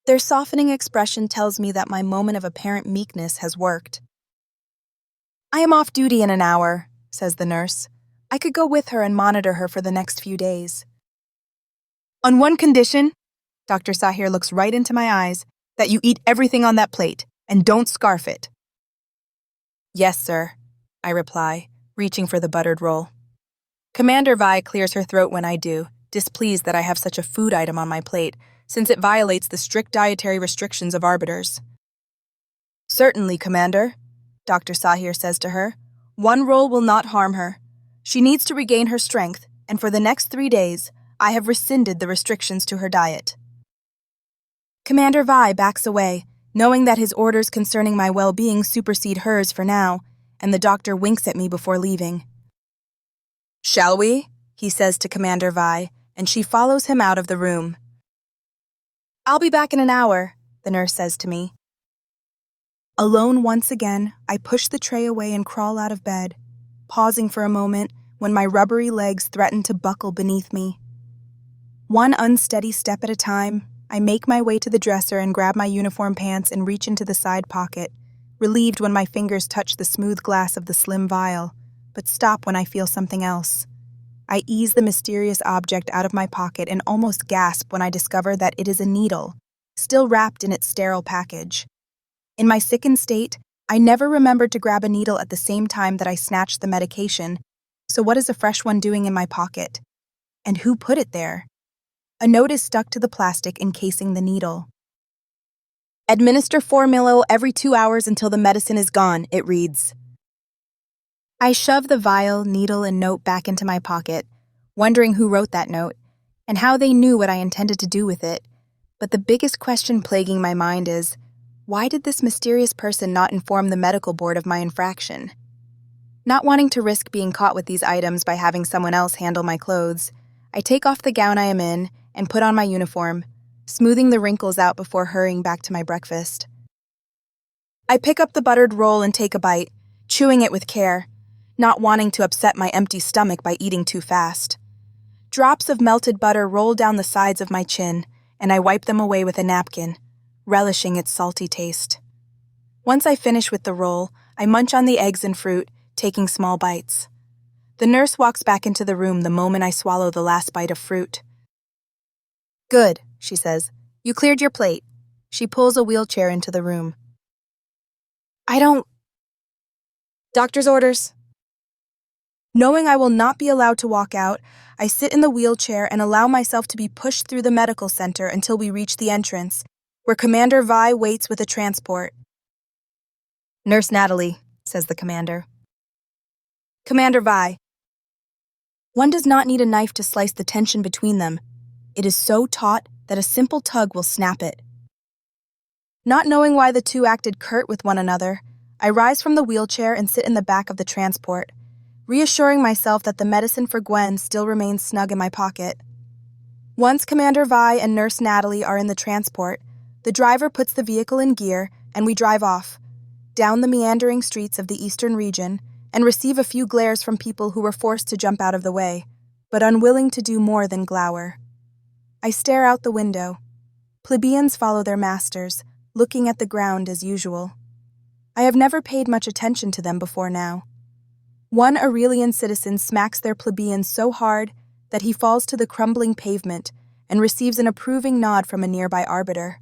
Their softening expression tells me that my moment of apparent meekness has worked. I am off duty in an hour, says the nurse. I could go with her and monitor her for the next few days. On one condition, Dr. Sahir looks right into my eyes, that you eat everything on that plate and don't scarf it. Yes, sir, I reply, reaching for the buttered roll. Commander Vi clears her throat when I do, displeased that I have such a food item on my plate, since it violates the strict dietary restrictions of arbiters. Certainly, Commander, Dr. Sahir says to her. One roll will not harm her. She needs to regain her strength, and for the next 3 days, I have rescinded the restrictions to her diet. Commander Vi backs away, knowing that his orders concerning my well-being supersede hers for now, and the doctor winks at me before leaving. Shall we? He says to Commander Vi, and she follows him out of the room. I'll be back in an hour, the nurse says to me. Alone once again, I push the tray away and crawl out of bed, pausing for a moment when my rubbery legs threaten to buckle beneath me. One unsteady step at a time, I make my way to the dresser and grab my uniform pants and reach into the side pocket, relieved when my fingers touch the smooth glass of the slim vial, but stop when I feel something else. I ease the mysterious object out of my pocket and almost gasp when I discover that it is a needle, still wrapped in its sterile package. In my sickened state, I never remembered to grab a needle at the same time that I snatched the medication, so what is a fresh one doing in my pocket? And who put it there? A note is stuck to the plastic encasing the needle. Administer 4 ml every 2 hours until the medicine is gone, it reads. I shove the vial, needle, and note back into my pocket, wondering who wrote that note, and how they knew what I intended to do with it. But the biggest question plaguing my mind is, why did this mysterious person not inform the medical board of my infraction? Not wanting to risk being caught with these items by having someone else handle my clothes, I take off the gown I am in and put on my uniform, smoothing the wrinkles out before hurrying back to my breakfast. I pick up the buttered roll and take a bite, chewing it with care, not wanting to upset my empty stomach by eating too fast. Drops of melted butter roll down the sides of my chin, and I wipe them away with a napkin, relishing its salty taste. Once I finish with the roll, I munch on the eggs and fruit, taking small bites. The nurse walks back into the room the moment I swallow the last bite of fruit.
Good, she says. You cleared your plate. She pulls a wheelchair into the room.
I don't...
Doctor's orders.
Knowing I will not be allowed to walk out, I sit in the wheelchair and allow myself to be pushed through the medical center until we reach the entrance, where Commander Vi waits with a transport.
Nurse Natalie, says the commander.
Commander Vi. One does not need a knife to slice the tension between them. It is so taut that a simple tug will snap it. Not knowing why the two acted curt with one another, I rise from the wheelchair and sit in the back of the transport, reassuring myself that the medicine for Gwen still remains snug in my pocket. Once Commander Vi and Nurse Natalie are in the transport, the driver puts the vehicle in gear and we drive off, down the meandering streets of the eastern region, and receive a few glares from people who were forced to jump out of the way, but unwilling to do more than glower. I stare out the window. Plebeians follow their masters, looking at the ground as usual. I have never paid much attention to them before now. One Arelian citizen smacks their plebeian so hard that he falls to the crumbling pavement and receives an approving nod from a nearby arbiter.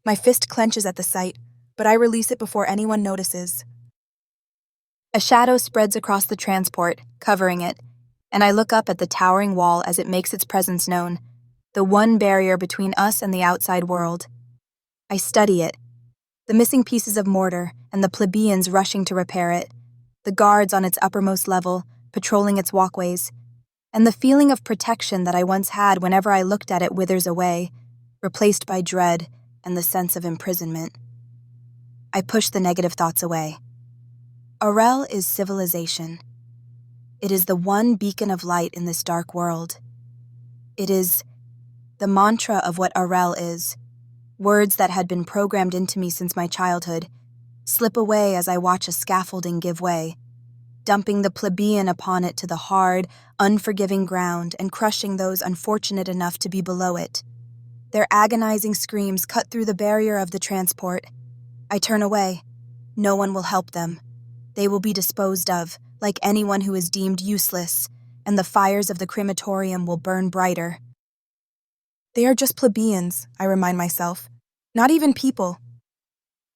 My fist clenches at the sight, but I release it before anyone notices.
A shadow spreads across the transport, covering it, and I look up at the towering wall as it makes its presence known, the one barrier between us and the outside world. I study it, the missing pieces of mortar and the plebeians rushing to repair it, the guards on its uppermost level, patrolling its walkways, and the feeling of protection that I once had whenever I looked at it withers away, replaced by dread and the sense of imprisonment. I push the negative thoughts away. Arel is civilization. It is the one beacon of light in this dark world. It is the mantra of what Arel is, words that had been programmed into me since my childhood, slip away as I watch a scaffolding give way, dumping the plebeian upon it to the hard, unforgiving ground and crushing those unfortunate enough to be below it. Their agonizing screams cut through the barrier of the transport. I turn away. No one will help them. They will be disposed of, like anyone who is deemed useless, and the fires of the crematorium will burn brighter.
They are just plebeians, I remind myself. Not even people.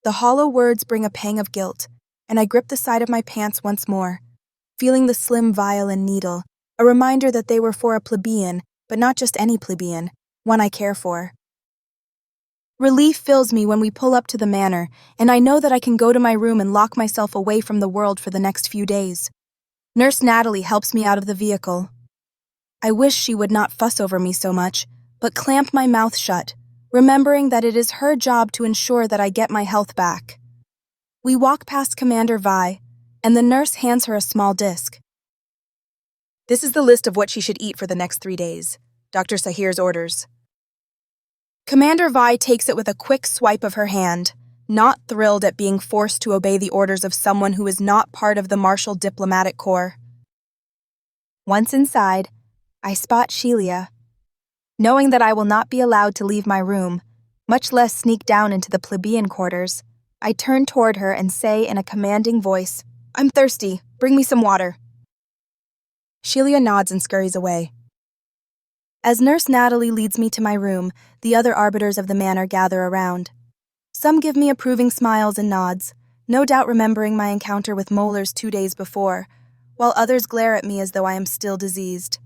The hollow words bring a pang of guilt, and I grip the side of my pants once more, feeling the slim vial and needle, a reminder that they were for a plebeian, but not just any plebeian, one I care for. Relief fills me when we pull up to the manor, and I know that I can go to my room and lock myself away from the world for the next few days. Nurse Natalie helps me out of the vehicle. I wish she would not fuss over me so much, but clamp my mouth shut, remembering that it is her job to ensure that I get my health back. We walk past Commander Vi, and the nurse hands her a small disc. This is the list of what she should eat for the next 3 days. Dr. Sahir's orders. Commander Vi takes it with a quick swipe of her hand, not thrilled at being forced to obey the orders of someone who is not part of the Martial Diplomatic Corps. Once inside, I spot Shelia. Knowing that I will not be allowed to leave my room, much less sneak down into the plebeian quarters, I turn toward her and say in a commanding voice, "I'm thirsty. Bring me some water." Shelia nods and scurries away. As Nurse Natalie leads me to my room, the other arbiters of the manor gather around. Some give me approving smiles and nods, no doubt remembering my encounter with molars 2 days before, while others glare at me as though I am still diseased.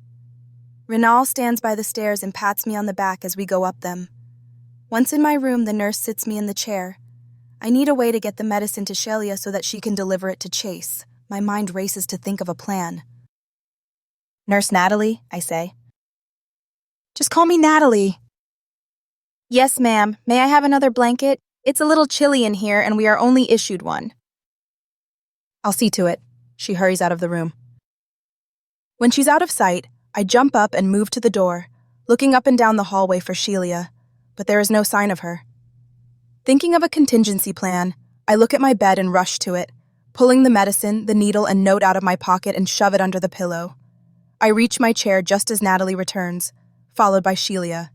Renal stands by the stairs and pats me on the back as we go up them. Once in my room, the nurse sits me in the chair. I need a way to get the medicine to Shelia so that she can deliver it to Chase. My mind races to think of a plan. "Nurse Natalie," I say. "Just call me Natalie." "Yes, ma'am. May I have another blanket? It's a little chilly in here and we are only issued one." "I'll see to it." She hurries out of the room. When she's out of sight, I jump up and move to the door, looking up and down the hallway for Shelia, but there is no sign of her. Thinking of a contingency plan, I look at my bed and rush to it, pulling the medicine, the needle, and note out of my pocket and shove it under the pillow. I reach my chair just as Natalie returns, followed by Sheila.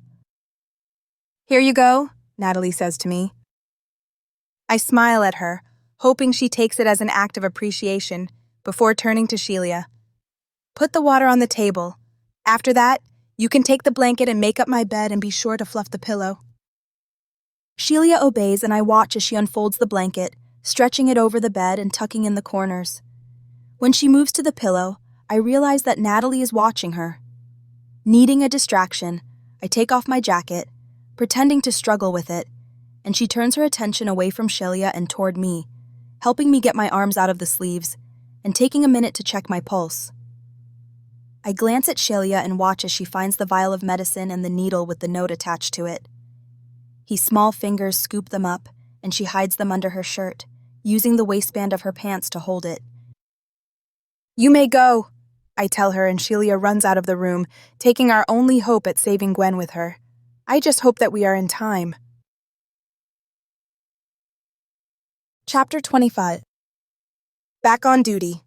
"Here you go," Natalie says to me. I smile at her, hoping she takes it as an act of appreciation, before turning to Sheila. "Put the water on the table. After that, you can take the blanket and make up my bed and be sure to fluff the pillow." Sheila obeys and I watch as she unfolds the blanket, stretching it over the bed and tucking in the corners. When she moves to the pillow, I realize that Natalie is watching her. Needing a distraction, I take off my jacket, pretending to struggle with it, and she turns her attention away from Sheila and toward me, helping me get my arms out of the sleeves and taking a minute to check my pulse. I glance at Sheila and watch as she finds the vial of medicine and the needle with the note attached to it. His small fingers scoop them up, and she hides them under her shirt, using the waistband of her pants to hold it. "You may go," I tell her, and Sheila runs out of the room, taking our only hope at saving Gwen with her. I just hope that we are in time. Chapter 25. Back on duty.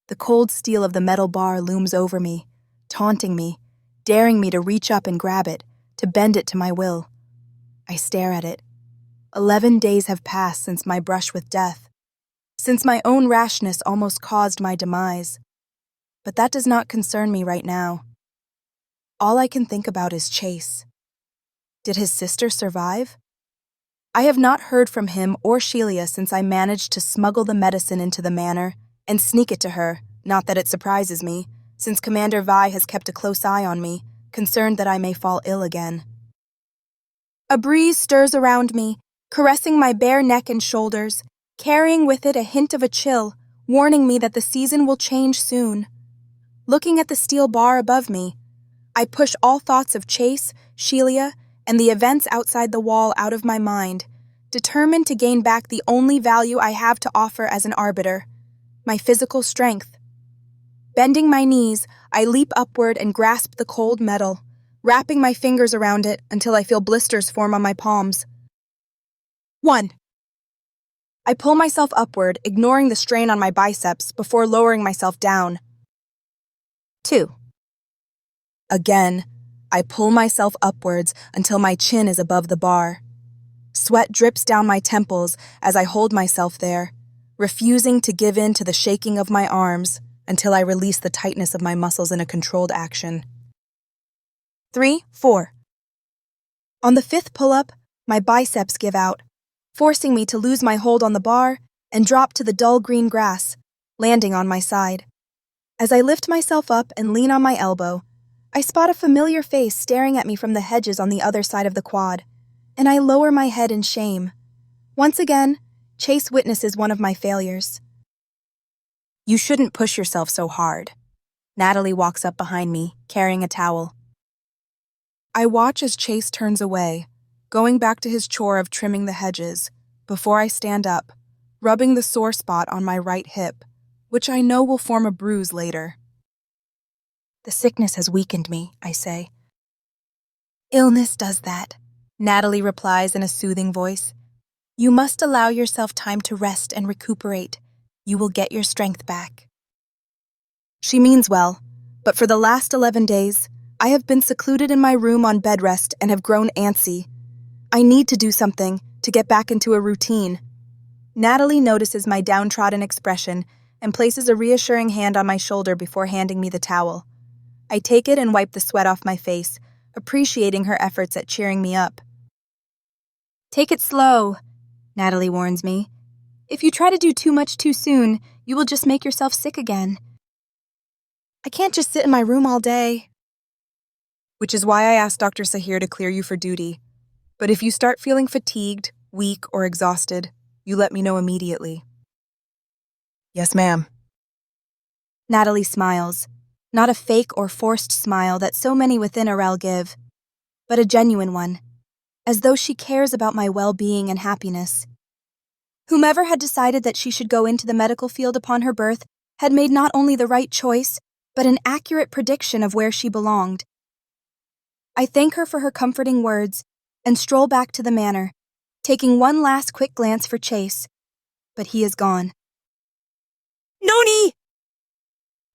The cold steel of the metal bar looms over me, taunting me, daring me to reach up and grab it, to bend it to my will. I stare at it. 11 days have passed since my brush with death, since my own rashness almost caused my demise. But that does not concern me right now. All I can think about is Chase. Did his sister survive? I have not heard from him or Sheila since I managed to smuggle the medicine into the manor and sneak it to her, not that it surprises me, since Commander Vi has kept a close eye on me, concerned that I may fall ill again. A breeze stirs around me, caressing my bare neck and shoulders, carrying with it a hint of a chill, warning me that the season will change soon. Looking at the steel bar above me, I push all thoughts of Chase, Sheila, and the events outside the wall out of my mind, determined to gain back the only value I have to offer as an arbiter, my physical strength. Bending my knees, I leap upward and grasp the cold metal, wrapping my fingers around it until I feel blisters form on my palms. 1. I pull myself upward, ignoring the strain on my biceps before lowering myself down. 2. Again, I pull myself upwards until my chin is above the bar. Sweat drips down my temples as I hold myself there, refusing to give in to the shaking of my arms until I release the tightness of my muscles in a controlled action. 3, 4. On the 5th pull-up, my biceps give out, forcing me to lose my hold on the bar and drop to the dull green grass, landing on my side. As I lift myself up and lean on my elbow, I spot a familiar face staring at me from the hedges on the other side of the quad, and I lower my head in shame. Once again, Chase witnesses one of my failures. "You shouldn't push yourself so hard." Natalie walks up behind me, carrying a towel. I watch as Chase turns away, going back to his chore of trimming the hedges, before I stand up, rubbing the sore spot on my right hip, which I know will form a bruise later. "The sickness has weakened me," I say. "Illness does that," Natalie replies in a soothing voice. "You must allow yourself time to rest and recuperate. You will get your strength back." She means well, but for the last 11 days, I have been secluded in my room on bed rest and have grown antsy. I need to do something to get back into a routine. Natalie notices my downtrodden expression and places a reassuring hand on my shoulder before handing me the towel. I take it and wipe the sweat off my face, appreciating her efforts at cheering me up. "Take it slow," Natalie warns me. "If you try to do too much too soon, you will just make yourself sick again. I can't just sit in my room all day." Which is why I asked Dr. Sahir to clear you for duty. But if you start feeling fatigued, weak, or exhausted, you let me know immediately. "Yes, ma'am." Natalie smiles, not a fake or forced smile that so many within Arel give, but a genuine one, as though she cares about my well-being and happiness. Whomever had decided that she should go into the medical field upon her birth had made not only the right choice, but an accurate prediction of where she belonged. I thank her for her comforting words and stroll back to the manor, taking one last quick glance for Chase, but he is gone. Noni!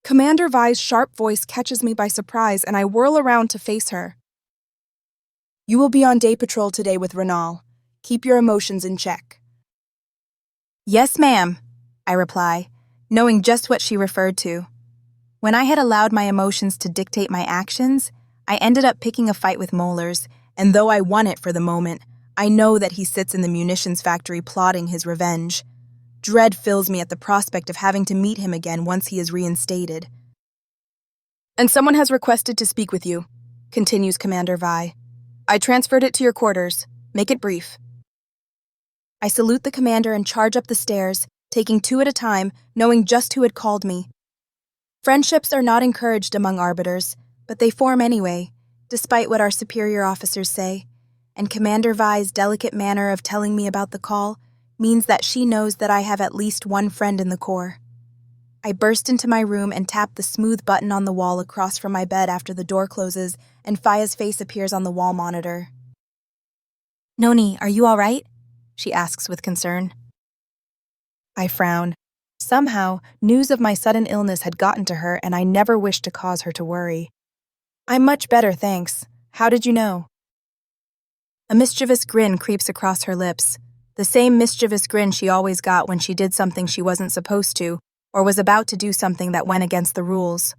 Commander Vi's sharp voice catches me by surprise and I whirl around to face her. You will be on day patrol today with Renal. Keep your emotions in check.
Yes, ma'am, I reply, knowing just what she referred to. When I had allowed my emotions to dictate my actions, I ended up picking a fight with Molars, and though I won it for the moment, I know that he sits in the munitions factory plotting his revenge. Dread fills me at the prospect of having to meet him again once he is reinstated.
And someone has requested to speak with you, continues Commander Vi. I transferred it to your quarters. Make it brief. I salute the commander and charge up the stairs, taking two at a time, knowing just who had called me. Friendships are not encouraged among arbiters, but they form anyway, despite what our superior officers say, and Commander Vi's delicate manner of telling me about the call means that she knows that I have at least one friend in the Corps. I burst into my room and tap the smooth button on the wall across from my bed after the door closes and Faya's face appears on the wall monitor.
Noni, are you all right? She asks with concern. I frown. Somehow, news of my sudden illness had gotten to her and I never wished to cause her to worry. I'm much better, thanks. How did you know? A mischievous grin creeps across her lips, the same mischievous grin she always got when she did something she wasn't supposed to, or was about to do something that went against the rules.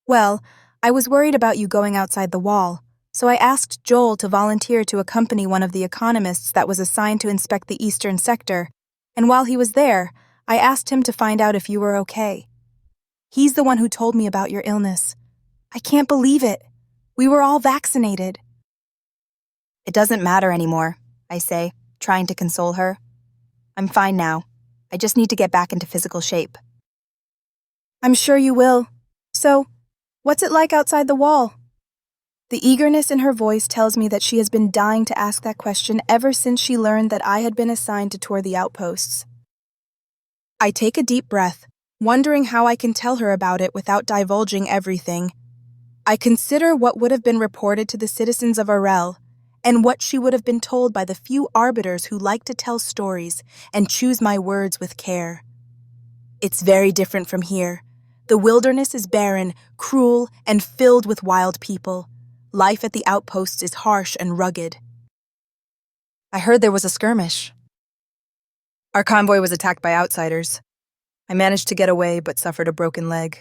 Well, I was worried about you going outside the wall, so I asked Joel to volunteer to accompany one of the economists that was assigned to inspect the eastern sector, and while he was there, I asked him to find out if you were okay. He's the one who told me about your illness. I can't believe it. We were all vaccinated. It doesn't matter anymore, I say, trying to console her. I'm fine now. I just need to get back into physical shape.
I'm sure you will. So, what's it like outside the wall? The eagerness in her voice tells me that she has been dying to ask that question ever since she learned that I had been assigned to tour the outposts. I take a deep breath, wondering how I can tell her about it without divulging everything. I consider what would have been reported to the citizens of Arel, and what she would have been told by the few arbiters who like to tell stories and choose my words with care. It's very different from here. The wilderness is barren, cruel, and filled with wild people. Life at the outposts is harsh and rugged.
I heard there was a skirmish. Our convoy was attacked by outsiders. I managed to get away, but suffered a broken leg.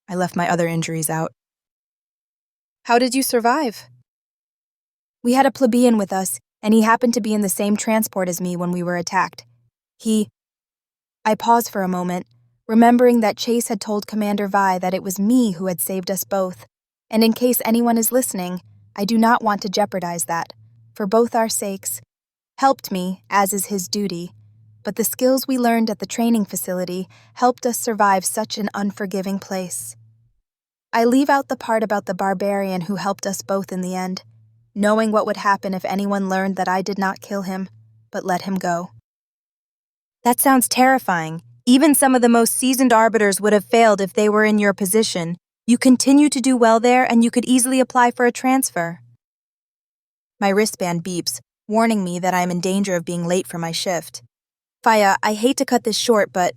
I left my other injuries out.
How did you survive? We had a plebeian with us, and he happened to be in the same transport as me when we were attacked. I pause for a moment, remembering that Chase had told Commander Vi that it was me who had saved us both, and in case anyone is listening, I do not want to jeopardize that, for both our sakes. Helped me, as is his duty, but the skills we learned at the training facility helped us survive such an unforgiving place. I leave out the part about the barbarian who helped us both in the end, knowing what would happen if anyone learned that I did not kill him, but let him go.
That sounds terrifying. Even some of the most seasoned arbiters would have failed if they were in your position. You continue to do well there, and you could easily apply for a transfer. My wristband beeps, warning me that I am in danger of being late for my shift. Faya, I hate to cut this short, but...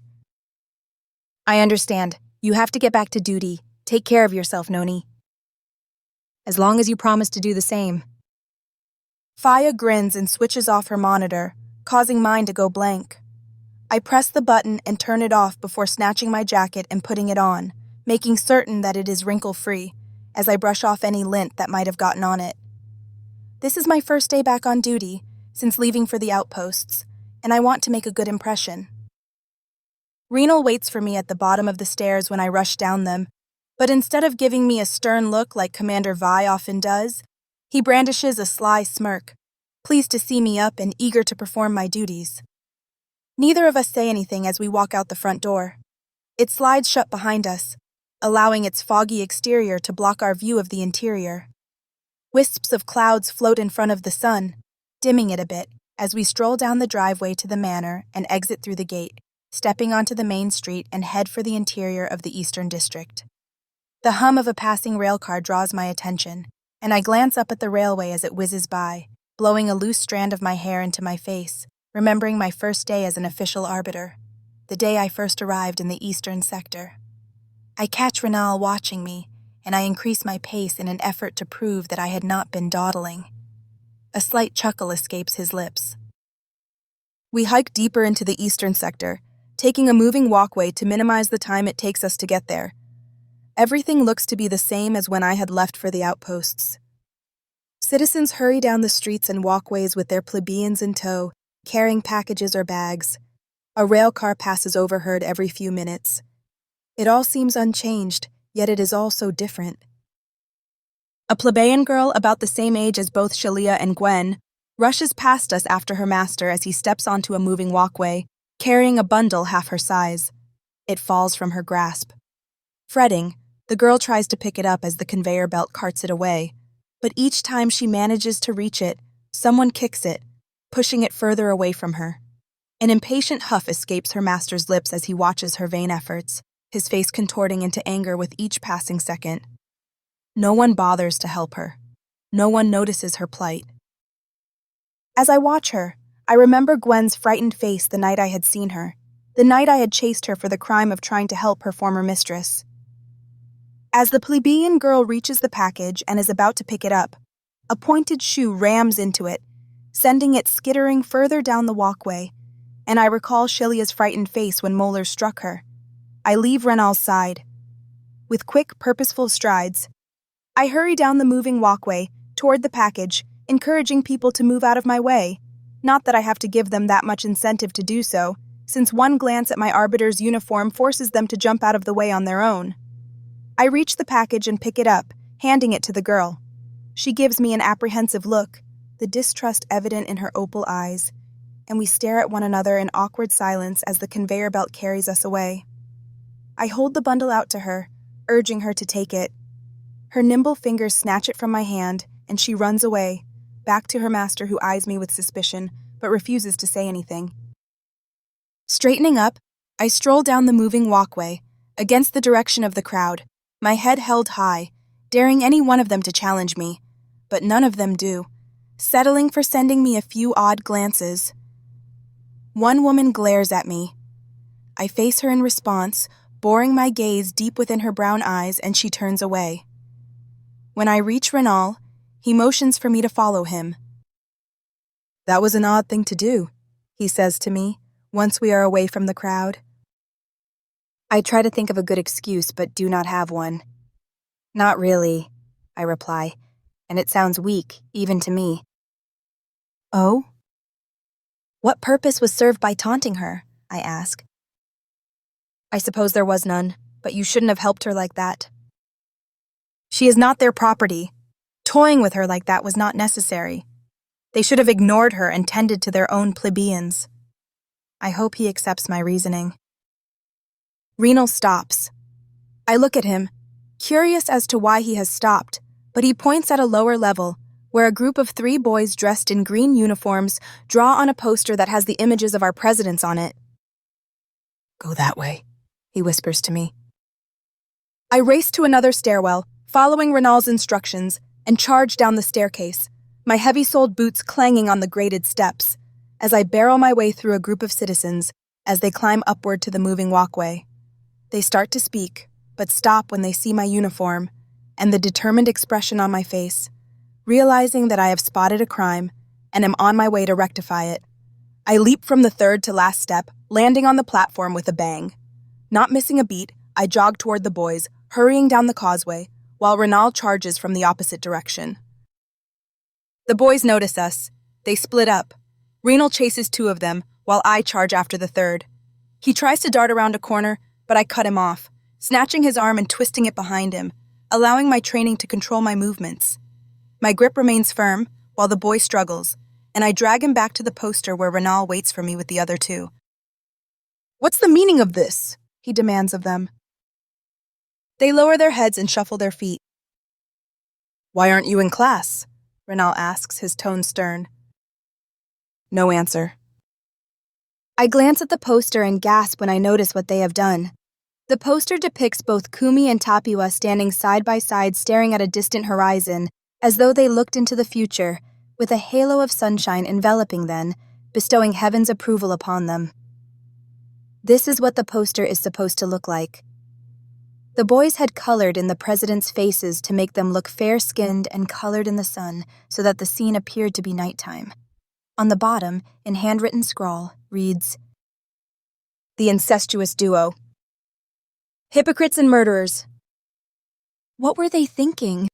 I understand. You have to get back to duty. Take care of yourself, Noni. As long as you promise to do the same.
Faya grins and switches off her monitor, causing mine to go blank. I press the button and turn it off before snatching my jacket and putting it on, making certain that it is wrinkle-free, as I brush off any lint that might have gotten on it. This is my first day back on duty, since leaving for the outposts, and I want to make a good impression. Renal waits for me at the bottom of the stairs when I rush down them, but instead of giving me a stern look like Commander Vi often does, he brandishes a sly smirk, pleased to see me up and eager to perform my duties. Neither of us say anything as we walk out the front door. It slides shut behind us, allowing its foggy exterior to block our view of the interior. Wisps of clouds float in front of the sun, dimming it a bit as we stroll down the driveway to the manor and exit through the gate, stepping onto the main street and head for the interior of the Eastern District. The hum of a passing railcar draws my attention,
and I glance up at the railway as it whizzes by, blowing a loose strand of my hair into my face, remembering my first day as an official arbiter, the day I first arrived in the eastern sector. I catch Renal watching me, and I increase my pace in an effort to prove that I had not been dawdling. A slight chuckle escapes his lips.
We hike deeper into the eastern sector, taking a moving walkway to minimize the time it takes us to get there. Everything looks to be the same as when I had left for the outposts. Citizens hurry down the streets and walkways with their plebeians in tow, carrying packages or bags. A rail car passes overhead every few minutes. It all seems unchanged, yet it is all so different. A plebeian girl about the same age as both Shalia and Gwen rushes past us after her master as he steps onto a moving walkway, carrying a bundle half her size. It falls from her grasp. Fretting, the girl tries to pick it up as the conveyor belt carts it away, but each time she manages to reach it, someone kicks it, pushing it further away from her. An impatient huff escapes her master's lips as he watches her vain efforts, his face contorting into anger with each passing second. No one bothers to help her. No one notices her plight. As I watch her, I remember Gwen's frightened face the night I had seen her, the night I had chased her for the crime of trying to help her former mistress. As the plebeian girl reaches the package and is about to pick it up, a pointed shoe rams into it, sending it skittering further down the walkway, and I recall Shilia's frightened face when Moeller struck her. I leave Renal's side. With quick, purposeful strides, I hurry down the moving walkway toward the package, encouraging people to move out of my way. Not that I have to give them that much incentive to do so, since one glance at my arbiter's uniform forces them to jump out of the way on their own. I reach the package and pick it up, handing it to the girl. She gives me an apprehensive look, the distrust evident in her opal eyes, and we stare at one another in awkward silence as the conveyor belt carries us away. I hold the bundle out to her, urging her to take it. Her nimble fingers snatch it from my hand, and she runs away, back to her master who eyes me with suspicion, but refuses to say anything. Straightening up, I stroll down the moving walkway, against the direction of the crowd, my head held high, daring any one of them to challenge me, but none of them do, settling for sending me a few odd glances. One woman glares at me. I face her in response, boring my gaze deep within her brown eyes, and she turns away. When I reach Renal, he motions for me to follow him. "That was an odd thing to do," he says to me, once we are away from the crowd. I try to think of a good excuse, but do not have one. "Not really," I reply, and it sounds weak, even to me. "Oh? What purpose was served by taunting her?" I ask. "I suppose there was none, but you shouldn't have helped her like that. She is not their property. Toying with her like that was not necessary. They should have ignored her and tended to their own plebeians." I hope he accepts my reasoning. Renal stops. I look at him, curious as to why he has stopped, but he points at a lower level, where a group of 3 boys dressed in green uniforms draw on a poster that has the images of our presidents on it. "Go that way," he whispers to me. I race to another stairwell, following Renal's instructions, and charge down the staircase, my heavy-soled boots clanging on the graded steps, as I barrel my way through a group of citizens as they climb upward to the moving walkway. They start to speak, but stop when they see my uniform and the determined expression on my face, realizing that I have spotted a crime and am on my way to rectify it. I leap from the third to last step, landing on the platform with a bang. Not missing a beat, I jog toward the boys, hurrying down the causeway, while Renal charges from the opposite direction. The boys notice us. They split up. Renal chases 2 of them, while I charge after the third. He tries to dart around a corner, but I cut him off, snatching his arm and twisting it behind him, allowing my training to control my movements. My grip remains firm, while the boy struggles, and I drag him back to the poster where Renal waits for me with the other 2. "What's the meaning of this?" he demands of them. They lower their heads and shuffle their feet. "Why aren't you in class?" Renal asks, his tone stern. No answer. I glance at the poster and gasp when I notice what they have done. The poster depicts both Kumi and Tapua standing side by side staring at a distant horizon,
as though they looked into the future, with a halo of sunshine enveloping them, bestowing heaven's approval upon them. This is what the poster is supposed to look like. The boys had colored in the president's faces to make them look fair-skinned and colored in the sun so that the scene appeared to be nighttime. On the bottom, in handwritten scrawl, reads, "The incestuous duo. Hypocrites and murderers." What were they thinking?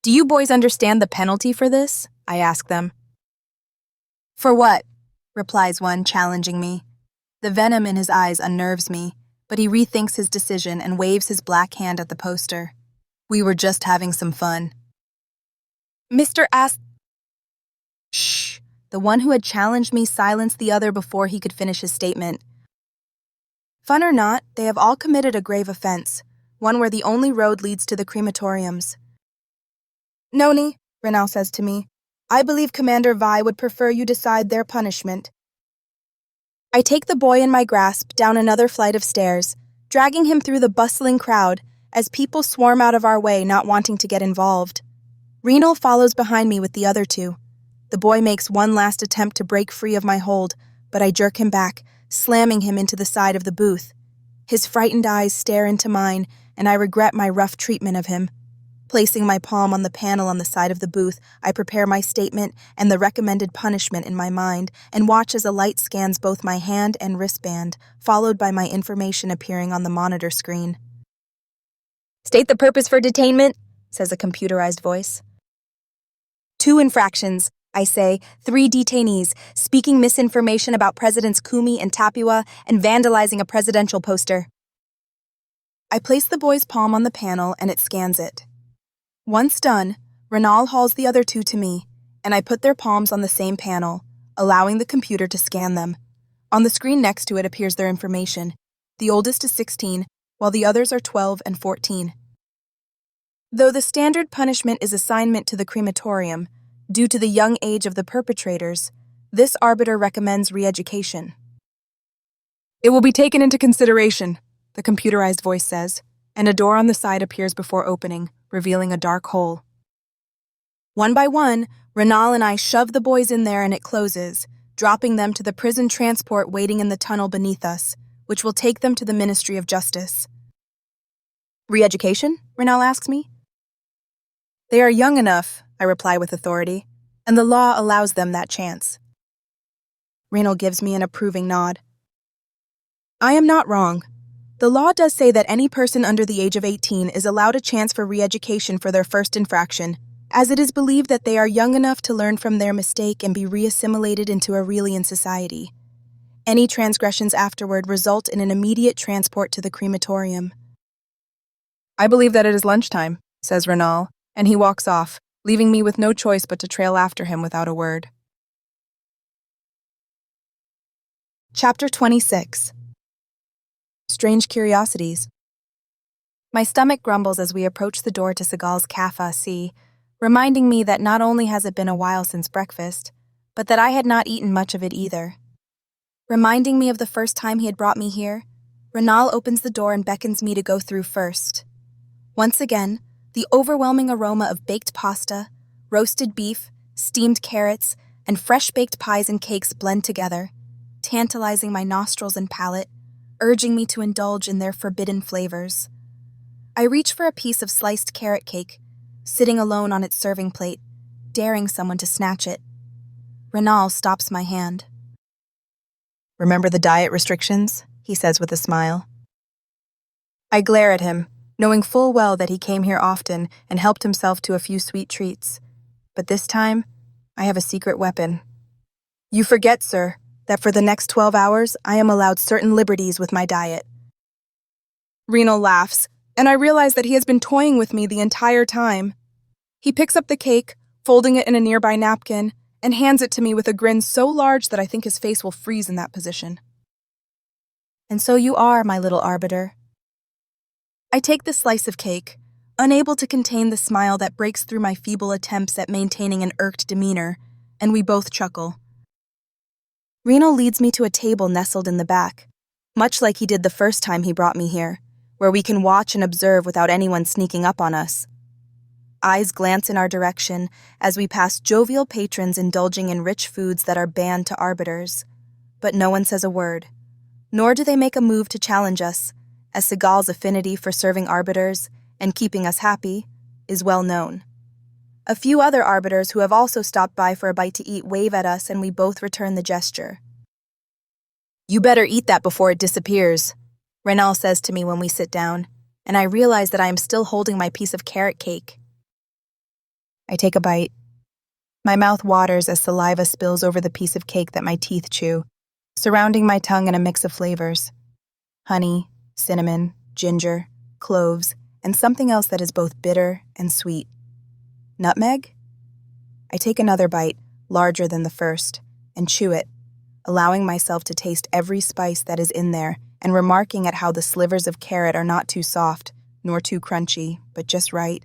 Do you boys understand the penalty for this? I ask them.
For what? Replies one, challenging me. The venom in his eyes unnerves me, but he rethinks his decision and waves his black hand at the poster. We were just having some fun.
Mr.
Shh! The one who had challenged me silenced the other before he could finish his statement.
Fun or not, they have all committed a grave offense, one where the only road leads to the crematoriums. Noni, Renal says to me, I believe Commander Vi would prefer you decide their punishment. I take the boy in my grasp down another flight of stairs, dragging him through the bustling crowd as people swarm out of our way not wanting to get involved. Renal follows behind me with the other two. The boy makes one last attempt to break free of my hold, but I jerk him back, slamming him into the side of the booth. His frightened eyes stare into mine, and I regret my rough treatment of him. Placing my palm on the panel on the side of the booth, I prepare my statement and the recommended punishment in my mind and watch as a light scans both my hand and wristband, followed by my information appearing on the monitor screen.
State the purpose for detainment, says a computerized voice.
2 infractions, I say, 3 detainees, speaking misinformation about Presidents Kumi and Tapua and vandalizing a presidential poster. I place the boy's palm on the panel and it scans it. Once done, Renal hauls the other 2 to me, and I put their palms on the same panel, allowing the computer to scan them. On the screen next to it appears their information. The oldest is 16, while the others are 12 and 14. Though the standard punishment is assignment to the crematorium, due to the young age of the perpetrators, this arbiter recommends re-education. It will be taken into consideration, the computerized voice says, and a door on the side appears before opening, revealing a dark hole. One by one, Renal and I shove the boys in there and it closes, dropping them to the prison transport waiting in the tunnel beneath us, which will take them to the Ministry of Justice. Re-education? Renal asks me. They are young enough, I reply with authority, and the law allows them that chance. Renal gives me an approving nod. I am not wrong. The law does say that any person under the age of 18 is allowed a chance for re-education for their first infraction, as it is believed that they are young enough to learn from their mistake and be re-assimilated into Arelian society. Any transgressions afterward result in an immediate transport to the crematorium. I believe that it is lunchtime, says Renal, and he walks off, leaving me with no choice but to trail after him without a word. Chapter 26. Strange Curiosities. My stomach grumbles as we approach the door to Segal's Kafa C, reminding me that not only has it been a while since breakfast, but that I had not eaten much of it either. Reminding me of the first time he had brought me here, Renal opens the door and beckons me to go through first. Once again, the overwhelming aroma of baked pasta, roasted beef, steamed carrots, and fresh-baked pies and cakes blend together, tantalizing my nostrils and palate, urging me to indulge in their forbidden flavors. I reach for a piece of sliced carrot cake, sitting alone on its serving plate, daring someone to snatch it. Renal stops my hand. Remember the diet restrictions? He says with a smile. I glare at him, knowing full well that he came here often and helped himself to a few sweet treats. But this time, I have a secret weapon. You forget, sir, that for the next 12 hours, I am allowed certain liberties with my diet. Renal laughs, and I realize that he has been toying with me the entire time. He picks up the cake, folding it in a nearby napkin, and hands it to me with a grin so large that I think his face will freeze in that position. And so you are, my little arbiter. I take the slice of cake, unable to contain the smile that breaks through my feeble attempts at maintaining an irked demeanor, and we both chuckle. Renal leads me to a table nestled in the back, much like he did the first time he brought me here, where we can watch and observe without anyone sneaking up on us. Eyes glance in our direction as we pass jovial patrons indulging in rich foods that are banned to arbiters. But no one says a word, nor do they make a move to challenge us, as Seagal's affinity for serving arbiters and keeping us happy is well known. A few other arbiters who have also stopped by for a bite to eat wave at us, and we both return the gesture.
You better eat that before it disappears, Renal says to me when we sit down, and I realize that I am still holding my piece of carrot cake. I take a bite. My mouth waters as saliva spills over the piece of cake that my teeth chew, surrounding my tongue in a mix of flavors. Honey, cinnamon, ginger, cloves, and something else that is both bitter and sweet. Nutmeg? I take another bite, larger than the first, and chew it, allowing myself to taste every spice that is in there and remarking at how the slivers of carrot are not too soft, nor too crunchy, but just right.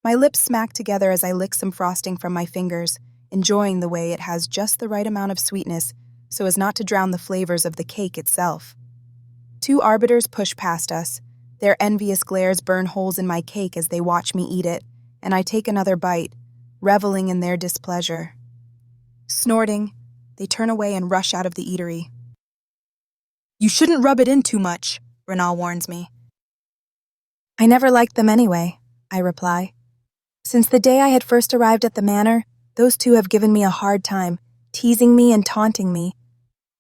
My lips smack together as I lick some frosting from my fingers, enjoying the way it has just the right amount of sweetness so as not to drown the flavors of the cake itself. Two arbiters push past us. Their envious glares burn holes in my cake as they watch me eat it, and I take another bite, reveling in their displeasure. Snorting, they turn away and rush out of the eatery. You shouldn't rub it in too much, Renal warns me.
I never liked them anyway, I reply. Since the day I had first arrived at the manor, those two have given me a hard time, teasing me and taunting me.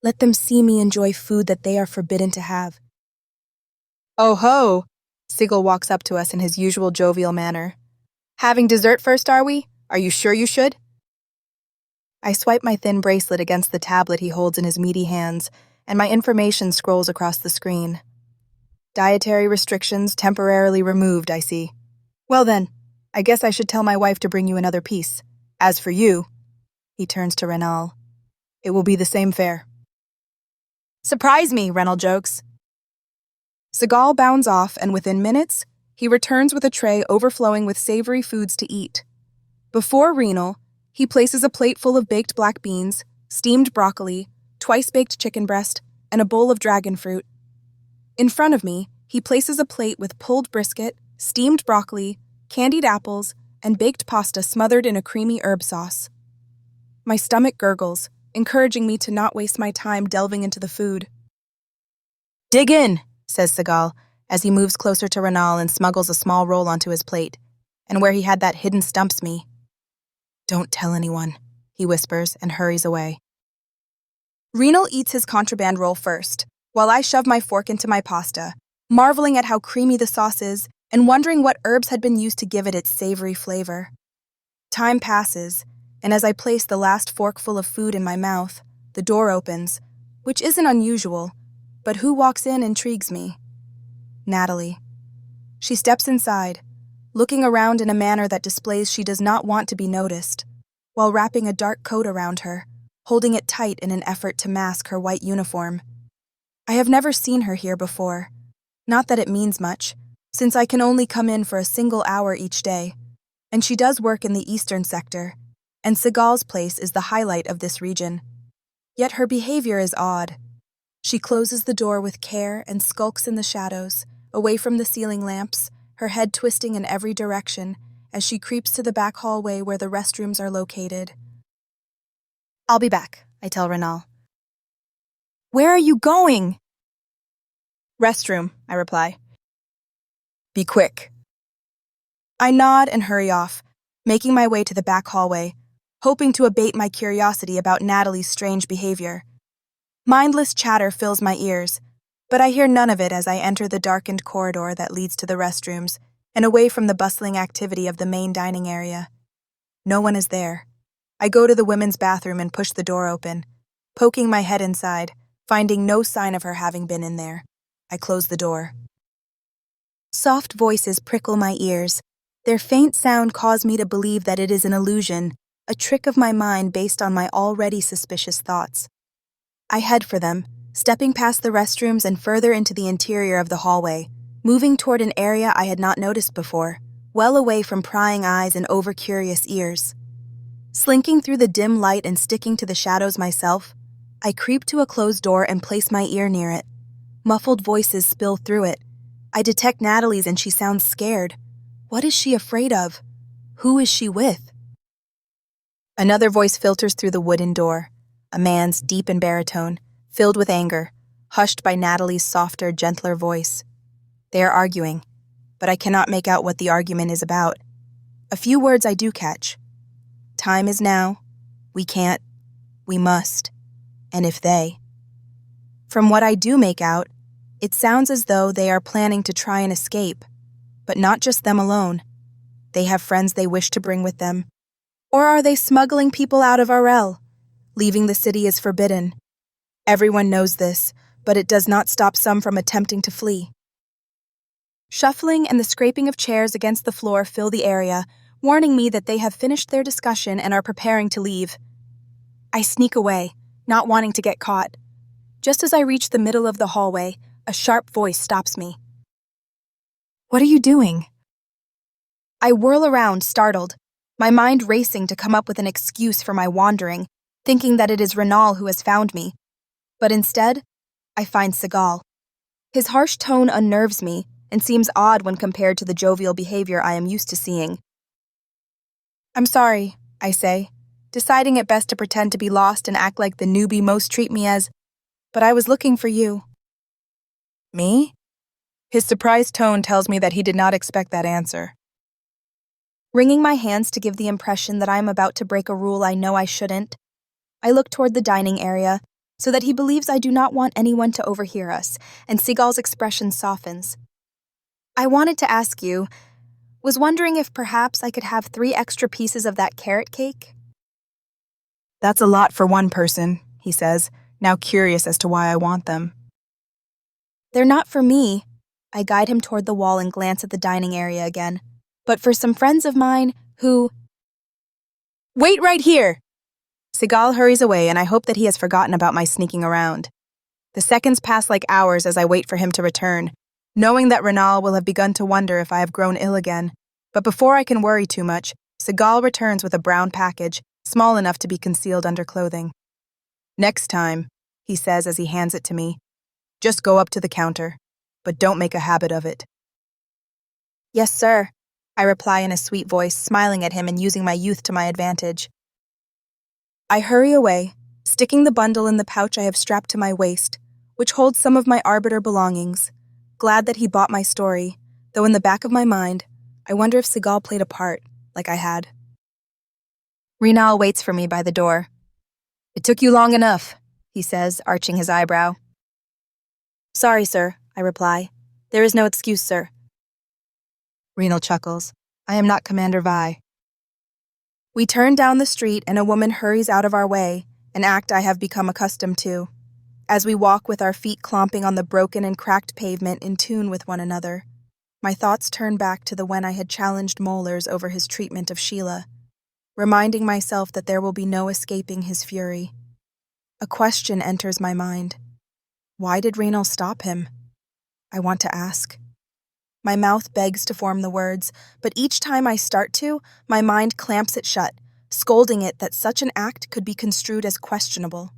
Let them see me enjoy food that they are forbidden to have.
Oh ho! Sigil walks up to us in his usual jovial manner. Having dessert first, are we? Are you sure you should? I swipe my thin bracelet against the tablet he holds in his meaty hands, and my information scrolls across the screen. Dietary restrictions temporarily removed, I see. Well then, I guess I should tell my wife to bring you another piece. As for you, he turns to Renal, it will be the same fare. Surprise me, Renal jokes. Seagal bounds off, and within minutes, he returns with a tray overflowing with savory foods to eat. Before Renal, he places a plate full of baked black beans, steamed broccoli, twice-baked chicken breast, and a bowl of dragon fruit. In front of me, he places a plate with pulled brisket, steamed broccoli, candied apples, and baked pasta smothered in a creamy herb sauce. My stomach gurgles, encouraging me to not waste my time delving into the food. Dig in, says Seagal, as he moves closer to Renal and smuggles a small roll onto his plate, and where he had that hidden stumps me. Don't tell anyone, he whispers and hurries away. Renal eats his contraband roll first, while I shove my fork into my pasta, marveling at how creamy the sauce is and wondering what herbs had been used to give it its savory flavor. Time passes, and as I place the last forkful of food in my mouth, the door opens, which isn't unusual, but who walks in intrigues me. Natalie. She steps inside, looking around in a manner that displays she does not want to be noticed, while wrapping a dark coat around her, holding it tight in an effort to mask her white uniform. I have never seen her here before. Not that it means much, since I can only come in for a single hour each day, and she does work in the eastern sector, and Seagal's place is the highlight of this region. Yet her behavior is odd. She closes the door with care and skulks in the shadows, away from the ceiling lamps, her head twisting in every direction as she creeps to the back hallway where the restrooms are located. I'll be back, I tell Renal. Where are you going? Restroom, I reply. Be quick. I nod and hurry off, making my way to the back hallway, hoping to abate my curiosity about Natalie's strange behavior. Mindless chatter fills my ears, but I hear none of it as I enter the darkened corridor that leads to the restrooms and away from the bustling activity of the main dining area. No one is there. I go to the women's bathroom and push the door open, poking my head inside, finding no sign of her having been in there. I close the door. Soft voices prickle my ears. Their faint sound cause me to believe that it is an illusion, a trick of my mind based on my already suspicious thoughts. I head for them, stepping past the restrooms and further into the interior of the hallway, moving toward an area I had not noticed before, well away from prying eyes and over-curious ears. Slinking through the dim light and sticking to the shadows myself, I creep to a closed door and place my ear near it. Muffled voices spill through it. I detect Natalie's and she sounds scared. What is she afraid of?
Who is she with?
Another voice filters through the wooden door, a man's deep and baritone, filled with anger, hushed by Natalie's softer, gentler voice. They are arguing, but I cannot make out what the argument is about. A few words I do catch. Time is now. We can't. We must. And if they. From what I do make out, it sounds as though they are planning to try and escape, but not just them alone. They have friends they wish to bring with them. Or are they smuggling people out of Arel? Leaving the city is forbidden. Everyone knows this, but it does not stop some from attempting to flee. Shuffling and the scraping of chairs against the floor fill the area, warning me that they have finished their discussion and are preparing to leave. I sneak away, not wanting to get caught. Just as I reach the middle of the hallway, a sharp voice stops me.
What are you doing?
I whirl around, startled, my mind racing to come up with an excuse for my wandering, thinking that it is Renal who has found me. But instead, I find Segal. His harsh tone unnerves me and seems odd when compared to the jovial behavior I am used to seeing. "I'm sorry," I say, deciding it best to pretend to be lost and act like the newbie most treat me as, "But I was looking for you."
Me? His surprised tone tells me that he did not expect that answer.
Wringing my hands to give the impression that I am about to break a rule I know I shouldn't, I look toward the dining area so that he believes I do not want anyone to overhear us, and Seagal's expression softens. "I wanted to ask you, was wondering if perhaps I could have 3 extra pieces of that carrot cake?"
"That's a lot for one person," he says, now curious as to why I want them.
"They're not for me." I guide him toward the wall and glance at the dining area again. "But for some friends of mine who—"
"Wait right here!" Segal hurries away, and I hope that he has forgotten about my sneaking around. The seconds pass like hours as I wait for him to return, knowing that Renal will have begun to wonder if I have grown ill again. But before I can worry too much, Segal returns with a brown package, small enough to be concealed under clothing. "Next time," he says as he hands it to me, "just go up to the counter, but don't make a habit of it."
"Yes, sir," I reply in a sweet voice, smiling at him and using my youth to my advantage. I hurry away, sticking the bundle in the pouch I have strapped to my waist, which holds some of my arbiter belongings, glad that he bought my story, though in the back of my mind, I wonder if Segal played a part, like I had. Renal waits for me by the door.
"It took you long enough," he says, arching his eyebrow.
"Sorry, sir," I reply. "There is no excuse, sir."
Renal chuckles. "I am not Commander Vi."
We turn down the street and a woman hurries out of our way, an act I have become accustomed to, as we walk with our feet clomping on the broken and cracked pavement in tune with one another. My thoughts turn back to the when I had challenged Mollers over his treatment of Sheila, reminding myself that there will be no escaping his fury. A question enters my mind. Why did Renal stop him? I want to ask. My mouth begs to form the words, but each time I start to, my mind clamps it shut, scolding it that such an act could be construed as questionable.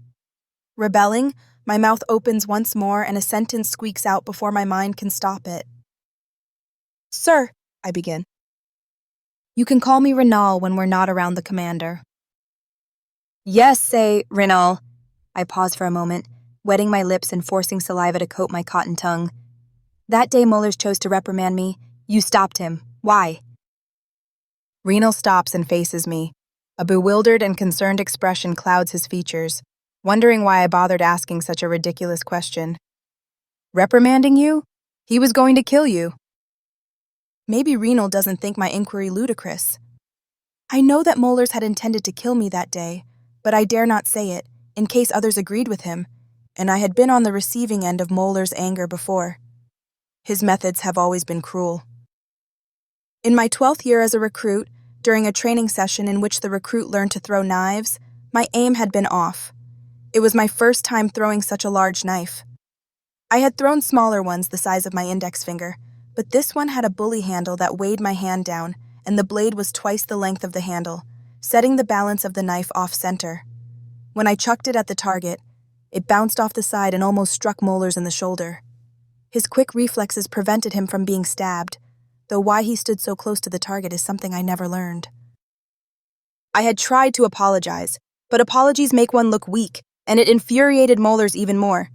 Rebelling, my mouth opens once more and a sentence squeaks out before my mind can stop it. "Sir," I begin. "You can call me Renal when we're not around the commander."
"Yes, say, Renal."
I pause for a moment, wetting my lips and forcing saliva to coat my cotton tongue. "That day Mollers chose to reprimand me. You stopped him. Why?"
Renal stops and faces me. A bewildered and concerned expression clouds his features, wondering why I bothered asking such a ridiculous question. "Reprimanding you? He was going to kill you."
Maybe Renal doesn't think my inquiry ludicrous. I know that Mollers had intended to kill me that day, but I dare not say it, in case others agreed with him, and I had been on the receiving end of Mollers' anger before. His methods have always been cruel. In my 12th year as a recruit, during a training session in which the recruit learned to throw knives, my aim had been off. It was my first time throwing such a large knife. I had thrown smaller ones the size of my index finger, but this one had a bully handle that weighed my hand down, and the blade was twice the length of the handle, setting the balance of the knife off-center. When I chucked it at the target, it bounced off the side and almost struck Mollers in the shoulder. His quick reflexes prevented him from being stabbed, though why he stood so close to the target is something I never learned.
I had tried to apologize, but apologies make one look weak, and it infuriated Molars even more.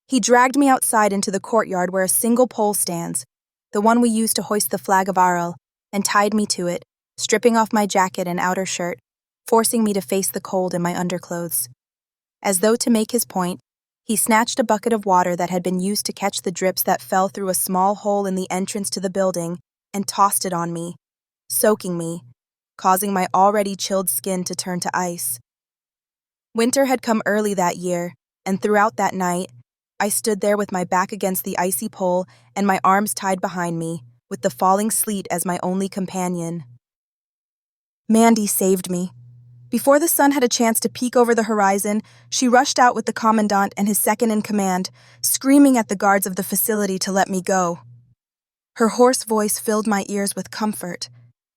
He dragged me outside into the courtyard where a single pole stands, the one we used to hoist the flag of Arel, and tied me to it, stripping off my jacket and outer shirt, forcing me to face the cold in my underclothes. As though to make his point, he snatched a bucket of water that had been used to catch the drips that fell through a small hole in the entrance to the building and tossed it on me, soaking me, causing my already chilled skin to turn to ice. Winter had come early that year, and throughout that night, I stood there with my back against the icy pole and my arms tied behind me, with the falling sleet as my only companion. Mandy saved me. Before the sun had a chance to peek over the horizon, she rushed out with the commandant and his second-in-command, screaming at the guards of the facility to let me go. Her hoarse voice filled my ears with comfort,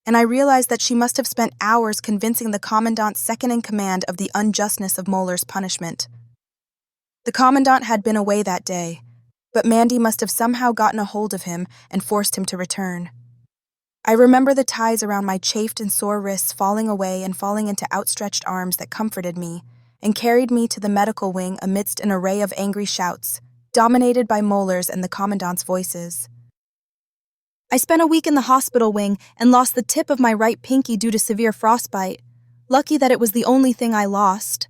and I realized that she must have spent hours convincing the commandant's second-in-command of the unjustness of Mollar's punishment. The commandant had been away that day, but Mandy must have somehow gotten a hold of him and forced him to return. I remember the ties around my chafed and sore wrists falling away and falling into outstretched arms that comforted me and carried me to the medical wing amidst an array of angry shouts, dominated by Molars and the commandant's voices. I spent a week in the hospital wing and lost the tip of my right pinky due to severe frostbite. Lucky that it was the only thing I lost.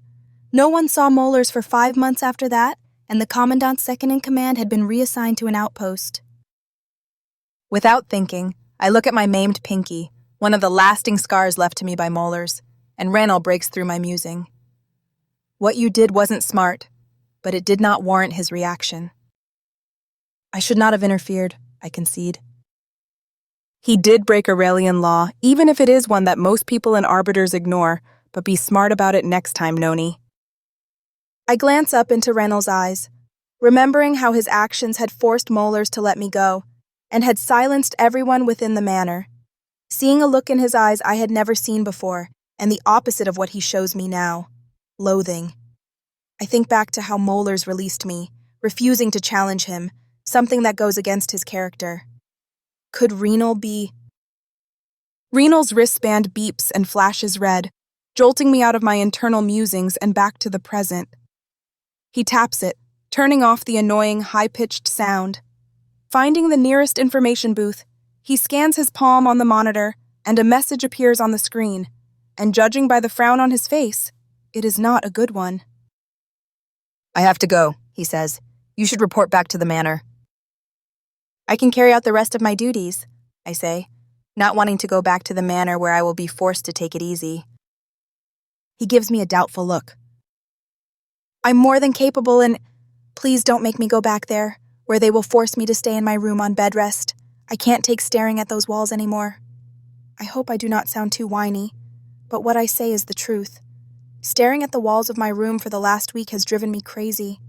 No one saw Molars for 5 months after that, and the commandant's second-in-command had been reassigned to an outpost. Without thinking, I look at my maimed pinky, one of the lasting scars left to me by Molars, and Ranel breaks through my musing. What you did wasn't smart, but it did not warrant his reaction. I should not have interfered, I concede. He did break Aurelian law, even if it is one that most people and arbiters ignore, but be smart about it next time, Noni. I glance up into Ranel's eyes, remembering how his actions had forced Molars to let me go, and had silenced everyone within the manor. Seeing a look in his eyes I had never seen before, and the opposite of what he shows me now, loathing. I think back to how Molars released me, refusing to challenge him, something that goes against his character. Could Renal be? Renal's wristband beeps and flashes red, jolting me out of my internal musings and back to the present. He taps it, turning off the annoying, high-pitched sound. Finding the nearest information booth, he scans his palm on the monitor, and a message appears on the screen, and judging by the frown on his face, it is not a good one. I have to go, he says. You should report back to the manor. I can carry out the rest of my duties, I say, not wanting to go back to the manor where I will be forced to take it easy. He gives me a doubtful look. I'm more than capable and please don't make me go back there, where they will force me to stay in my room on bed rest. I can't take staring at those walls anymore. I hope I do not sound too whiny, but what I say is the truth. Staring at the walls of my room for the last week has driven me crazy.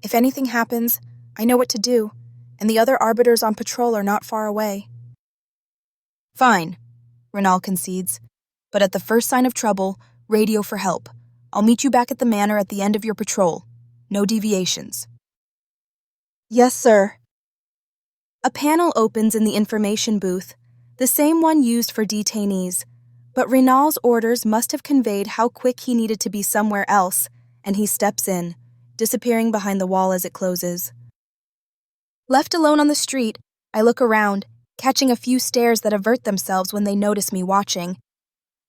If anything happens, I know what to do, and the other arbiters on patrol are not far away. Fine, Renal concedes, but at the first sign of trouble, radio for help. I'll meet you back at the manor at the end of your patrol. No deviations. Yes, sir. A panel opens in the information booth, the same one used for detainees, but Renal's orders must have conveyed how quick he needed to be somewhere else, and he steps in, disappearing behind the wall as it closes. Left alone on the street, I look around, catching a few stares that avert themselves when they notice me watching.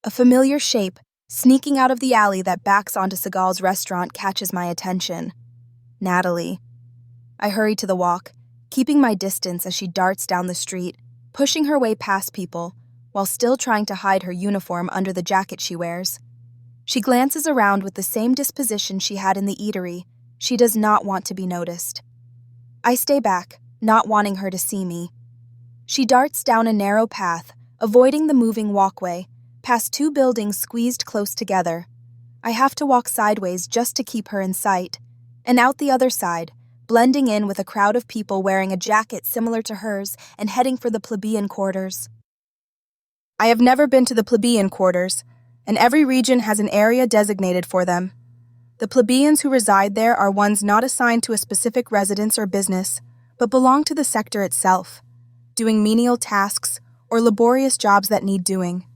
A familiar shape, sneaking out of the alley that backs onto Seagal's restaurant, catches my attention. Natalie. I hurry to the walk, keeping my distance as she darts down the street, pushing her way past people, while still trying to hide her uniform under the jacket she wears. She glances around with the same disposition she had in the eatery. She does not want to be noticed. I stay back, not wanting her to see me. She darts down a narrow path, avoiding the moving walkway, past 2 buildings squeezed close together. I have to walk sideways just to keep her in sight, and out the other side, blending in with a crowd of people wearing a jacket similar to hers and heading for the plebeian quarters. I have never been to the plebeian quarters, and every region has an area designated for them. The plebeians who reside there are ones not assigned to a specific residence or business, but belong to the sector itself.
doing menial tasks, or laborious jobs that need doing.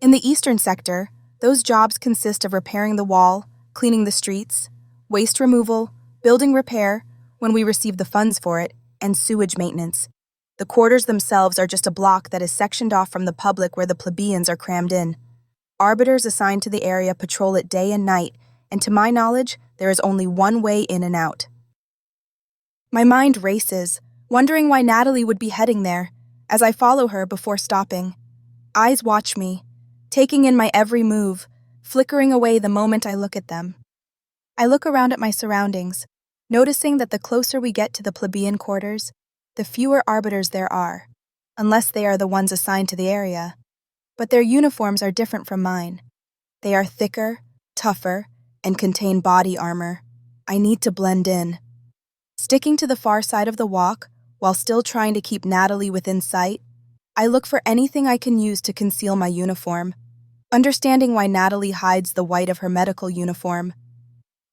In the eastern sector, those jobs consist of repairing the wall, cleaning the streets, waste removal, building repair, when we receive the funds for it, and sewage maintenance. The quarters themselves are just a block that is sectioned off from the public where the plebeians are crammed in. Arbiters assigned to the area patrol it day and night, and to my knowledge, there is only one way in and out. My mind races, wondering why Natalie would be heading there, as I follow her before stopping. Eyes watch me, taking in my every move, flickering away the moment I look at them. I look around at my surroundings, noticing that the closer we get to the plebeian quarters, the fewer arbiters there are, unless they are the ones assigned to the area. But their uniforms are different from mine. They are thicker, tougher, and contain body armor. I need to blend in. Sticking to the far side of the walk, while still trying to keep Natalie within sight, I look for anything I can use to conceal my uniform, understanding why Natalie hides the white of her medical uniform.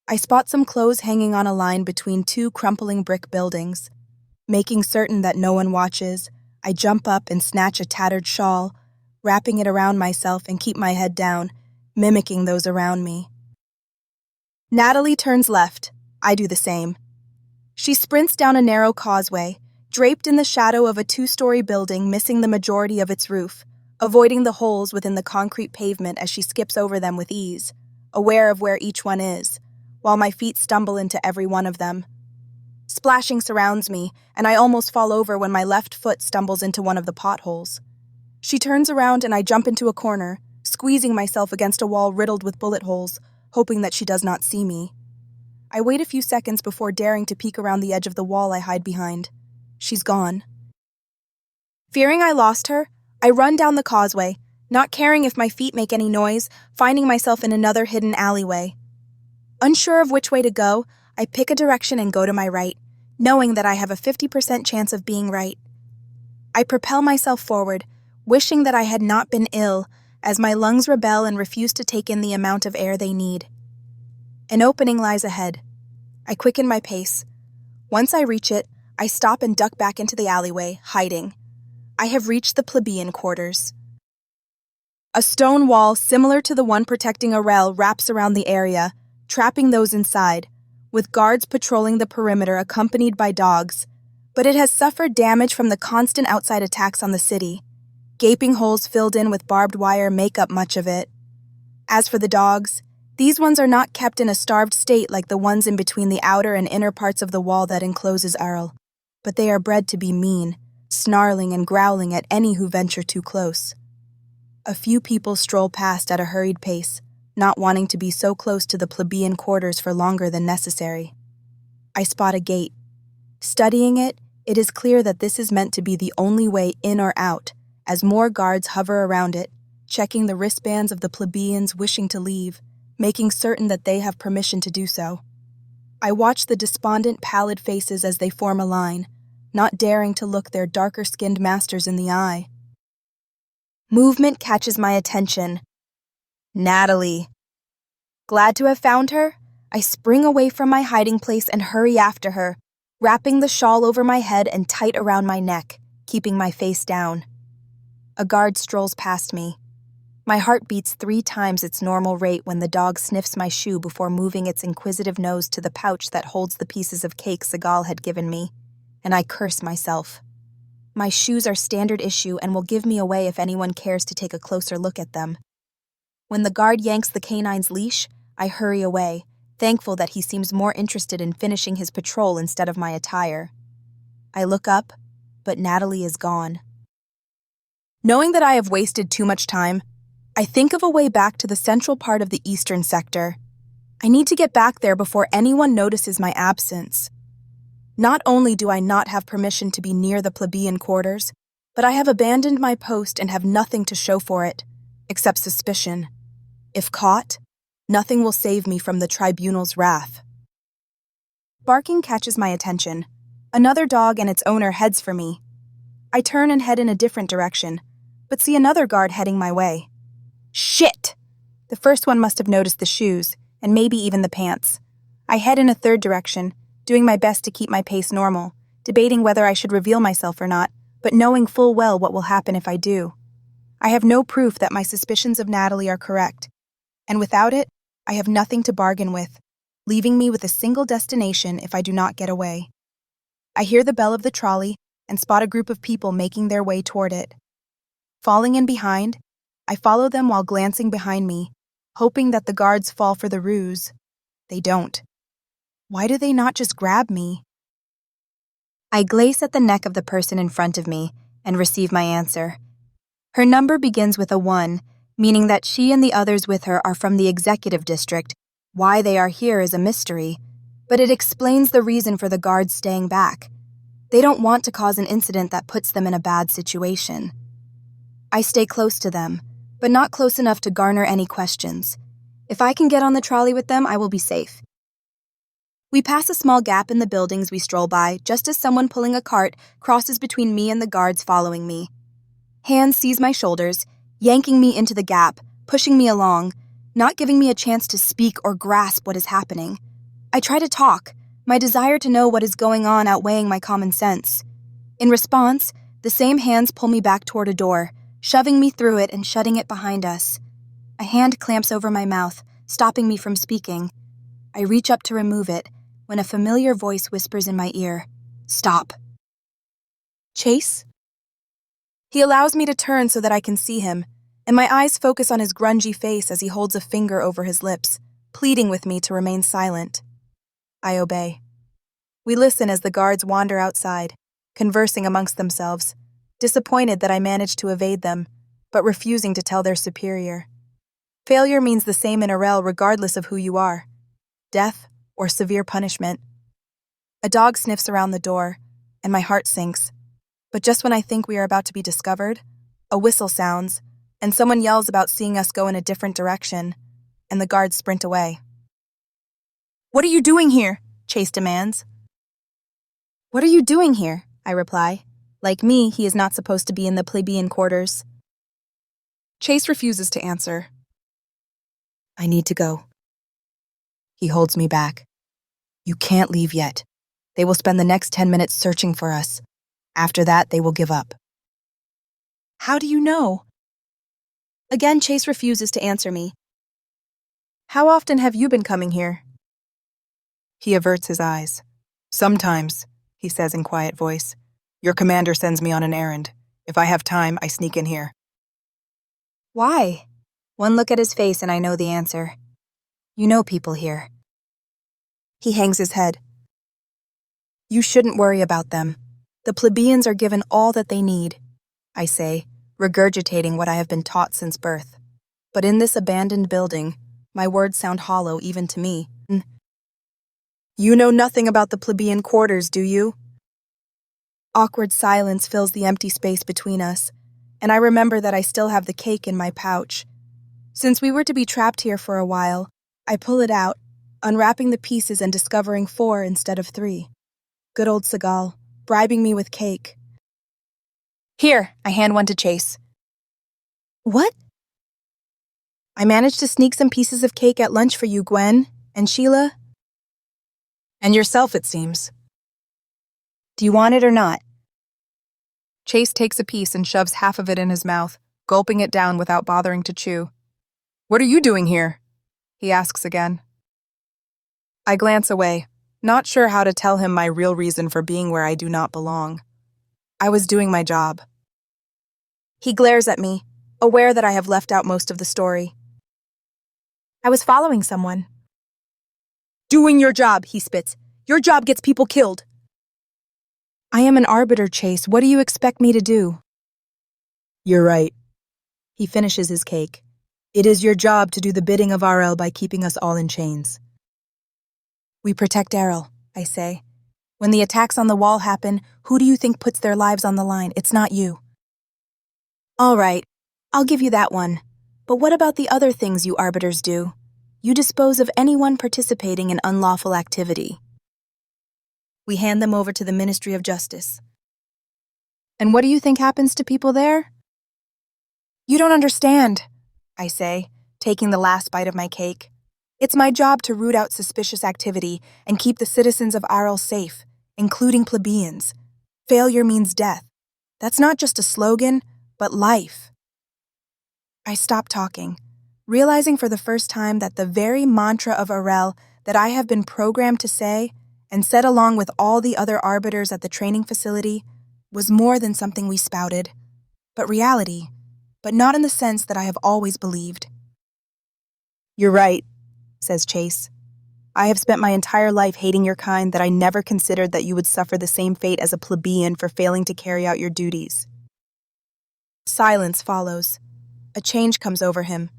I spot some clothes hanging on a line between two crumpling brick buildings. Making certain that no one watches, I jump up and snatch a tattered shawl, wrapping it around myself and keep my head down, mimicking those around me. Natalie turns left. I do the same. She sprints down a narrow causeway, draped in the shadow of a 2-story building missing the majority of its roof, avoiding the holes within the concrete pavement as she skips over them with ease, aware of where each one is, while my feet stumble into every one of them. Splashing surrounds me, and I almost fall over when my left foot stumbles into one of the potholes. She turns around and I jump into a corner, squeezing myself against a wall riddled with bullet holes, hoping that she does not see me. I wait a few seconds before daring to peek around the edge of the wall I hide behind. She's gone. Fearing I lost her, I run down the causeway, not caring if my feet make any noise, finding myself in another hidden alleyway. Unsure of which way to go, I pick a direction and go to my right, knowing that I have a 50% chance of being right. I propel myself forward, wishing that I had not been ill, as my lungs rebel and refuse to take in the amount of air they need. An opening lies ahead. I quicken my pace. Once I reach it, I stop and duck back into the alleyway, hiding. I have reached the plebeian quarters. A stone wall similar to the one protecting Arel wraps around the area, trapping those inside, with guards patrolling the perimeter accompanied by dogs, but it has suffered damage from the constant outside attacks on the city. Gaping holes filled in with barbed wire make up much of it. As for the dogs, these ones are not kept in a starved state like the ones in between the outer and inner parts of the wall that encloses Arel, but they are bred to be mean, snarling and growling at any who venture too close. A few people stroll past at a hurried pace, not wanting to be so close to the plebeian quarters for longer than necessary. I spot a gate. Studying it, it is clear that this is meant to be the only way in or out, as more guards hover around it, checking the wristbands of the plebeians wishing to leave, making certain that they have permission to do so. I watch the despondent, pallid faces as they form a line, not daring to look their darker-skinned masters in the eye. Movement catches my attention. Natalie. Glad to have found her, I spring away from my hiding place and hurry after her, wrapping the shawl over my head and tight around my neck, keeping my face down. A guard strolls past me. My heart beats 3 times its normal rate when the dog sniffs my shoe before moving its inquisitive nose to the pouch that holds the pieces of cake Segal had given me, and I curse myself. My shoes are standard issue and will give me away if anyone cares to take a closer look at them. When the guard yanks the canine's leash, I hurry away, thankful that he seems more interested in finishing his patrol instead of my attire. I look up, but Natalie is gone. Knowing that I have wasted too much time, I think of a way back to the central part of the eastern sector. I need to get back there before anyone notices my absence. Not only do I not have permission to be near the plebeian quarters, but I have abandoned my post and have nothing to show for it, except suspicion. If caught, nothing will save me from the tribunal's wrath. Barking catches my attention. Another dog and its owner heads for me. I turn and head in a different direction, but see another guard heading my way. Shit! The first one must have noticed the shoes, and maybe even the pants. I head in a third direction, doing my best to keep my pace normal, debating whether I should reveal myself or not, but knowing full well what will happen if I do. I have no proof that my suspicions of Natalie are correct, and without it, I have nothing to bargain with, leaving me with a single destination if I do not get away. I hear the bell of the trolley and spot a group of people making their way toward it. Falling in behind, I follow them while glancing behind me, hoping that the guards fall for the ruse. They don't. Why do they not just grab me? I glaze at the neck of the person in front of me and receive my answer. Her number begins with a 1, meaning that she and the others with her are from the executive district. Why they are here is a mystery, but it explains the reason for the guards staying back. They don't want to cause an incident that puts them in a bad situation. I stay close to them, but not close enough to garner any questions. If I can get on the trolley with them, I will be safe. We pass a small gap in the buildings we stroll by just as someone pulling a cart crosses between me and the guards following me. Hands seize my shoulders, yanking me into the gap, pushing me along, not giving me a chance to speak or grasp what is happening. I try to talk, my desire to know what is going on outweighing my common sense. In response, the same hands pull me back toward a door, shoving me through it and shutting it behind us. A hand clamps over my mouth, stopping me from speaking. I reach up to remove it, when a familiar voice whispers in my ear, "Stop." "Chase?" He allows me to turn so that I can see him, and my eyes focus on his grungy face as he holds a finger over his lips, pleading with me to remain silent. I obey. We listen as the guards wander outside, conversing amongst themselves, disappointed that I managed to evade them, but refusing to tell their superior. Failure means the same in Arel regardless of who you are. Death or severe punishment. A dog sniffs around the door, and my heart sinks. But just when I think we are about to be discovered, a whistle sounds, and someone yells about seeing us go in a different direction, and the guards sprint away. "What are you doing here?" Chase demands. "What are you doing here?" I reply. Like me, he is not supposed to be in the plebeian quarters. Chase refuses to answer. "I need to go." He holds me back. "You can't leave yet. They will spend the next 10 minutes searching for us. After that, they will give up." "How do you know?" Again, Chase refuses to answer me. "How often have you been coming here?" He averts his eyes. "Sometimes," he says in quiet voice. "Your commander sends me on an errand. If I have time, I sneak in here." "Why?" One look at his face and I know the answer. "You know people here." He hangs his head. "You shouldn't worry about them. The plebeians are given all that they need," I say, regurgitating what I have been taught since birth. But in this abandoned building, my words sound hollow even to me. "You know nothing about the plebeian quarters, do you?" Awkward silence fills the empty space between us, and I remember that I still have the cake in my pouch. Since we were to be trapped here for a while, I pull it out, unwrapping the pieces and discovering 4 instead of 3. Good old Seagal, bribing me with cake. "Here," I hand one to Chase. "What?" "I managed to sneak some pieces of cake at lunch for you, Gwen, and Sheila. And yourself, it seems. Do you want it or not?" Chase takes a piece and shoves half of it in his mouth, gulping it down without bothering to chew. "What are you doing here?" he asks again. I glance away, not sure how to tell him my real reason for being where I do not belong. I was doing my job. He glares at me, aware that I have left out most of the story. "I was following someone." "Doing your job," he spits. "Your job gets people killed." "I am an arbiter, Chase. What do you expect me to do?" "You're right." He finishes his cake. "It is your job to do the bidding of Arel by keeping us all in chains." "We protect Arel," I say. "When the attacks on the wall happen, who do you think puts their lives on the line? It's not you." "All right, I'll give you that one. But what about the other things you arbiters do? You dispose of anyone participating in unlawful activity." We hand them over to the Ministry of Justice. "And what do you think happens to people there?" "You don't understand," I say, taking the last bite of my cake. "It's my job to root out suspicious activity and keep the citizens of Arel safe, including plebeians. Failure means death. That's not just a slogan, but life. I stopped talking, realizing for the first time that the very mantra of Arel that I have been programmed to say and said along with all the other arbiters at the training facility was more than something we spouted, but reality, but not in the sense that I have always believed.
You're right, says Chase. I have spent my entire life hating your kind that I never considered that you would suffer the same fate as a plebeian for failing to carry out your duties.
Silence follows. A change comes over him,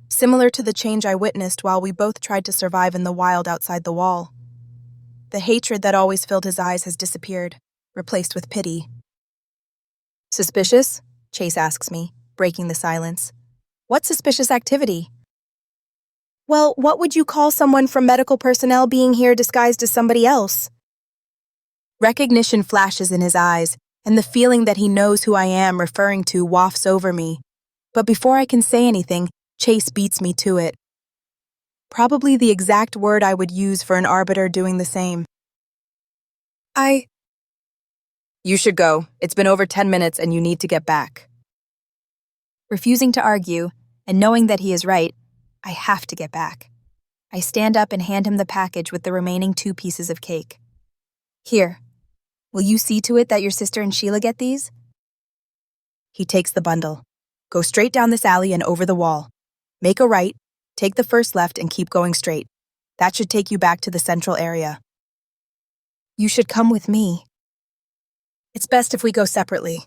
similar to the change I witnessed while we both tried to survive in the wild outside the wall. The hatred that always filled his eyes has disappeared, replaced with pity.
Suspicious? Chase asks me, breaking the silence. What suspicious activity?
Well, what would you call someone from medical personnel being here disguised as somebody else?
Recognition flashes in his eyes, and the feeling that he knows who I am referring to wafts over me. But before I can say anything, Chase beats me to it. Probably the exact word I would use for an arbiter doing the same.
You should go. It's been over 10 minutes and you need to get back.
Refusing to argue, and knowing that he is right, I have to get back. I stand up and hand him the package with the remaining 2 pieces of cake. Here, will you see to it that your sister and Sheila get these? He takes the bundle. Go straight down this alley and over the wall. Make a right, take the first left and keep going straight. That should take you back to the central area. You should come with me. It's best if we go separately.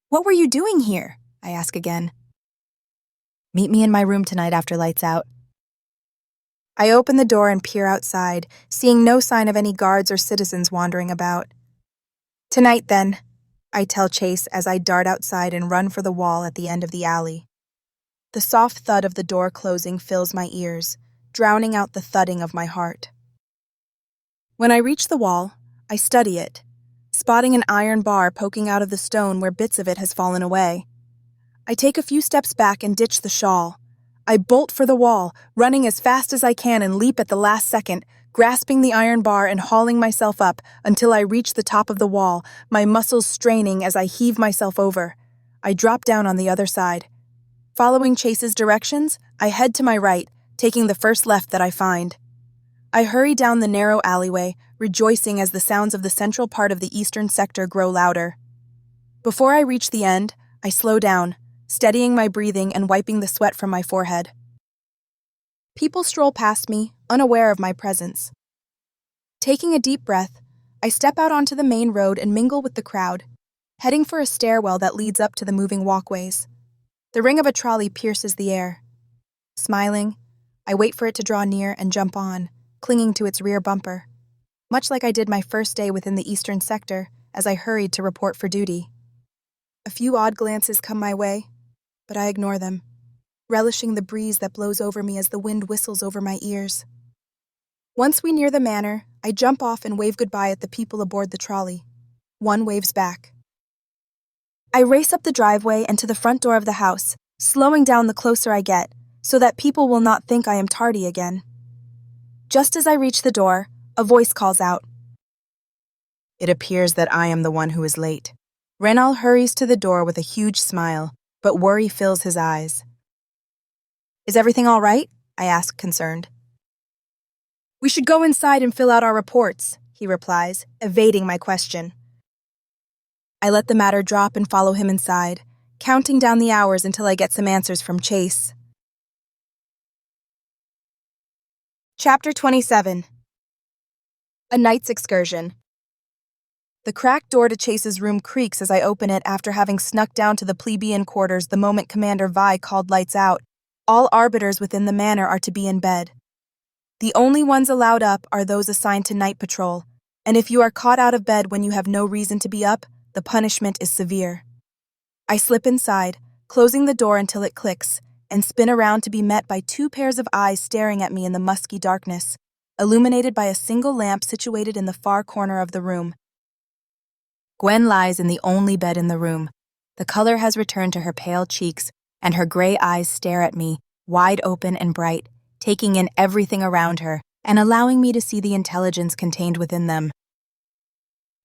What were you doing here? I ask again.
Meet me in my room tonight after lights out. I open the door and peer outside, seeing no sign of any guards or citizens wandering about.
Tonight, then, I tell Chase as I dart outside and run for the wall at the end of the alley. The soft thud of the door closing fills my ears, drowning out the thudding of my heart. When I reach the wall, I study it, spotting an iron bar poking out of the stone where bits of it has fallen away. I take a few steps back and ditch the shawl. I bolt for the wall, running as fast as I can and leap at the last second, grasping the iron bar and hauling myself up until I reach the top of the wall, my muscles straining as I heave myself over. I drop down on the other side. Following Chase's directions, I head to my right, taking the first left that I find. I hurry down the narrow alleyway, rejoicing as the sounds of the central part of the eastern sector grow louder. Before I reach the end, I slow down, steadying my breathing and wiping the sweat from my forehead. People stroll past me, unaware of my presence. Taking a deep breath, I step out onto the main road and mingle with the crowd, heading for a stairwell that leads up to the moving walkways. The ring of a trolley pierces the air. Smiling, I wait for it to draw near and jump on, clinging to its rear bumper, much like I did my first day within the eastern sector as I hurried to report for duty. A few odd glances come my way, but I ignore them, relishing the breeze that blows over me as the wind whistles over my ears. Once we near the manor, I jump off and wave goodbye at the people aboard the trolley. One waves back. I race up the driveway and to the front door of the house, slowing down the closer I get, so that people will not think I am tardy again. Just as I reach the door, a voice calls out.
It appears that I am the one who is late. Renal hurries to the door with a huge smile, but worry fills his eyes.
Is everything all right? I ask, concerned.
We should go inside and fill out our reports, he replies, evading my question. I let the matter drop and follow him inside, counting down the hours until I get some answers from Chase. Chapter 27. A night's excursion. The cracked door to Chase's room creaks as I open it after having snuck down to the plebeian quarters the moment Commander Vi called lights out. All arbiters within the manor are to be in bed. The only ones allowed up are those assigned to night patrol, and if you are caught out of bed when you have no reason to be up, the punishment is severe. I slip inside, closing the door until it clicks, and spin around to be met by 2 pairs of eyes staring at me in the musky darkness, illuminated by a single lamp situated in the far corner of the room.
Gwen lies in the only bed in the room. The color has returned to her pale cheeks, and her gray eyes stare at me, wide open and bright, taking in everything around her and allowing me to see the intelligence contained within them.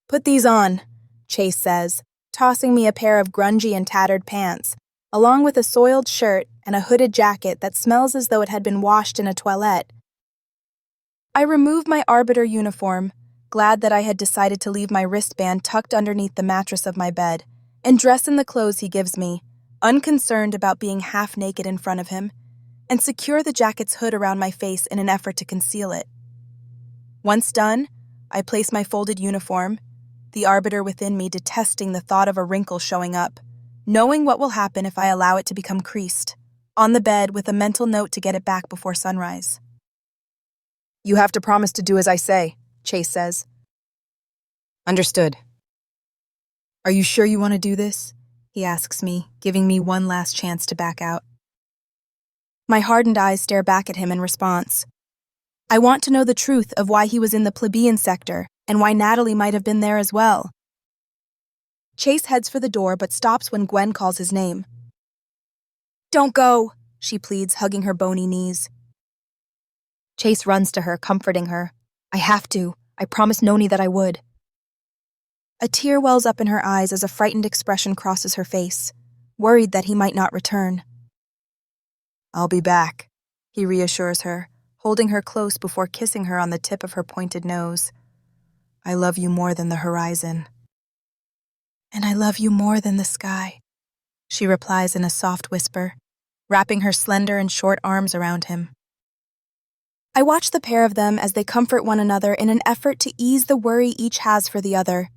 Put these on, Chase says, tossing me a pair of grungy and tattered pants, along with a soiled shirt and a hooded jacket that smells as though it had been washed in a toilette. I remove my arbiter uniform, glad that I had decided to leave my wristband tucked underneath the mattress of my bed, and dress in the clothes he gives me, unconcerned about being half naked in front of him, and secure the jacket's hood around my face in an effort to conceal it. Once done, I place my folded uniform, the arbiter within me detesting the thought of a wrinkle showing up, knowing what will happen if I allow it to become creased, on the bed with a mental note to get it back before sunrise.
You have to promise to do as I say, Chase says. Understood.
Are you sure you want to do this? He asks me, giving me one last chance to back out. My hardened eyes stare back at him in response. I want to know the truth of why he was in the plebeian sector and why Natalie might have been there as well. Chase heads for the door but stops when Gwen calls his name. Don't go, she pleads, hugging her bony knees.
Chase runs to her, comforting her. I have to. I promised Noni that I would.
A tear wells up in her eyes as a frightened expression crosses her face, worried that he might not return.
I'll be back, he reassures her, holding her close before kissing her on the tip of her pointed nose. I love you more than the horizon.
And I love you more than the sky, she replies in a soft whisper, wrapping her slender and short arms around him. I watch the pair of them as they comfort one another in an effort to ease the worry each has for the other,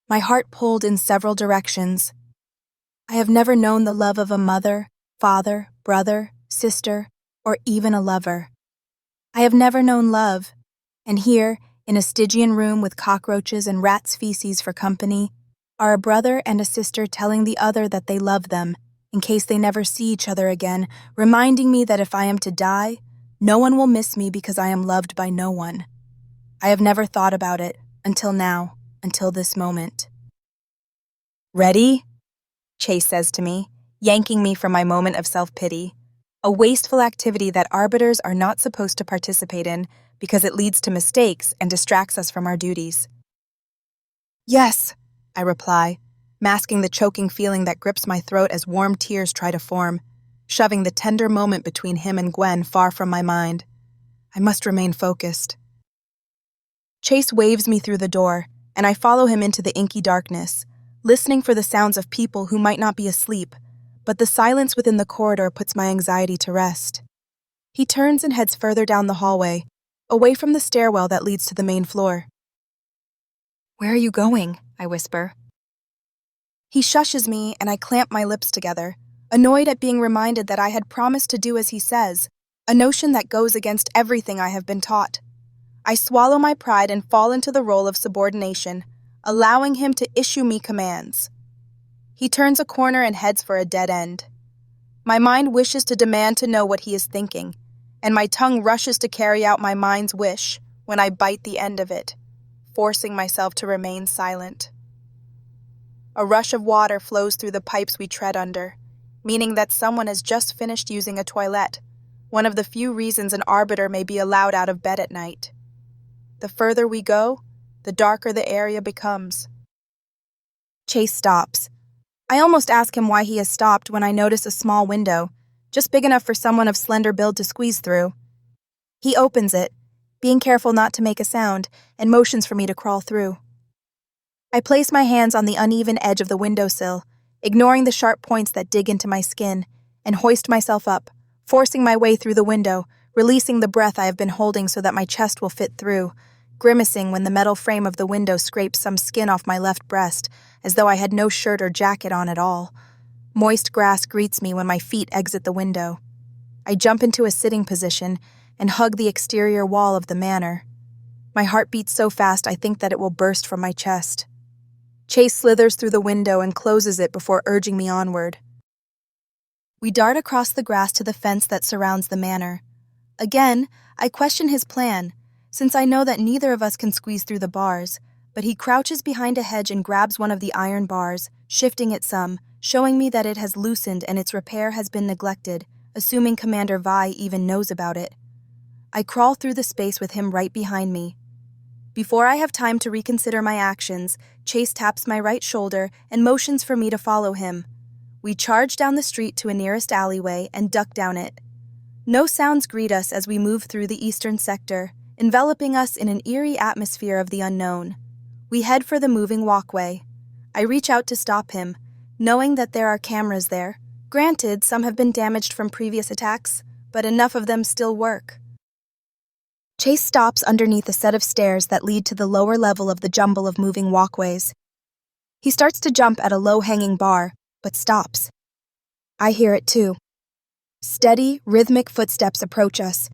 my heart pulled in several directions. I have never known the love of a mother, father, brother, sister, or even a lover. I have never known love, and here, in a Stygian room with cockroaches and rats' feces for company, are a brother and a sister telling the other that they love them, in case they never see each other again, reminding me that if I am to die, no one will miss me because I am loved by no one. I have never thought about it, until now, until this moment.
Ready? Chase says to me, yanking me from my moment of self-pity, a wasteful activity that arbiters are not supposed to participate in because it leads to mistakes and distracts us from our duties.
Yes, I reply, masking the choking feeling that grips my throat as warm tears try to form, shoving the tender moment between him and Gwen far from my mind. I must remain focused. Chase waves me through the door, and I follow him into the inky darkness, listening for the sounds of people who might not be asleep, but the silence within the corridor puts my anxiety to rest. He turns and heads further down the hallway, away from the stairwell that leads to the main floor.
Where are you going? I whisper.
He shushes me, and I clamp my lips together, annoyed at being reminded that I had promised to do as he says, a notion that goes against everything I have been taught. I swallow my pride and fall into the role of subordination, allowing him to issue me commands. He turns a corner and heads for a dead end. My mind wishes to demand to know what he is thinking, and my tongue rushes to carry out my mind's wish when I bite the end of it, forcing myself to remain silent. A rush of water flows through the pipes we tread under, meaning that someone has just finished using a toilet, one of the few reasons an arbiter may be allowed out of bed at night. The further we go, the darker the area becomes. Chase stops. I almost ask him why he has stopped when I notice a small window, just big enough for someone of slender build to squeeze through. He opens it, being careful not to make a sound, and motions for me to crawl through. I place my hands on the uneven edge of the windowsill, ignoring the sharp points that dig into my skin, and hoist myself up, forcing my way through the window, releasing the breath I have been holding so that my chest will fit through, grimacing when the metal frame of the window scrapes some skin off my left breast, as though I had no shirt or jacket on at all. Moist grass greets me when my feet exit the window. I jump into a sitting position and hug the exterior wall of the manor. My heart beats so fast I think that it will burst from my chest. Chase slithers through the window and closes it before urging me onward. We dart across the grass to the fence that surrounds the manor. Again, I question his plan, since I know that neither of us can squeeze through the bars, but he crouches behind a hedge and grabs one of the iron bars, shifting it some, showing me that it has loosened and its repair has been neglected, assuming Commander Vi even knows about it. I crawl through the space with him right behind me. Before I have time to reconsider my actions, Chase taps my right shoulder and motions for me to follow him. We charge down the street to a nearest alleyway and duck down it. No sounds greet us as we move through the eastern sector, enveloping us in an eerie atmosphere of the unknown. We head for the moving walkway. I reach out to stop him, knowing that there are cameras there. Granted, some have been damaged from previous attacks, but enough of them still work. Chase stops underneath a set of stairs that lead to the lower level of the jumble of moving walkways. He starts to jump at a low-hanging bar, but stops. I hear it too. Steady, rhythmic footsteps approach us.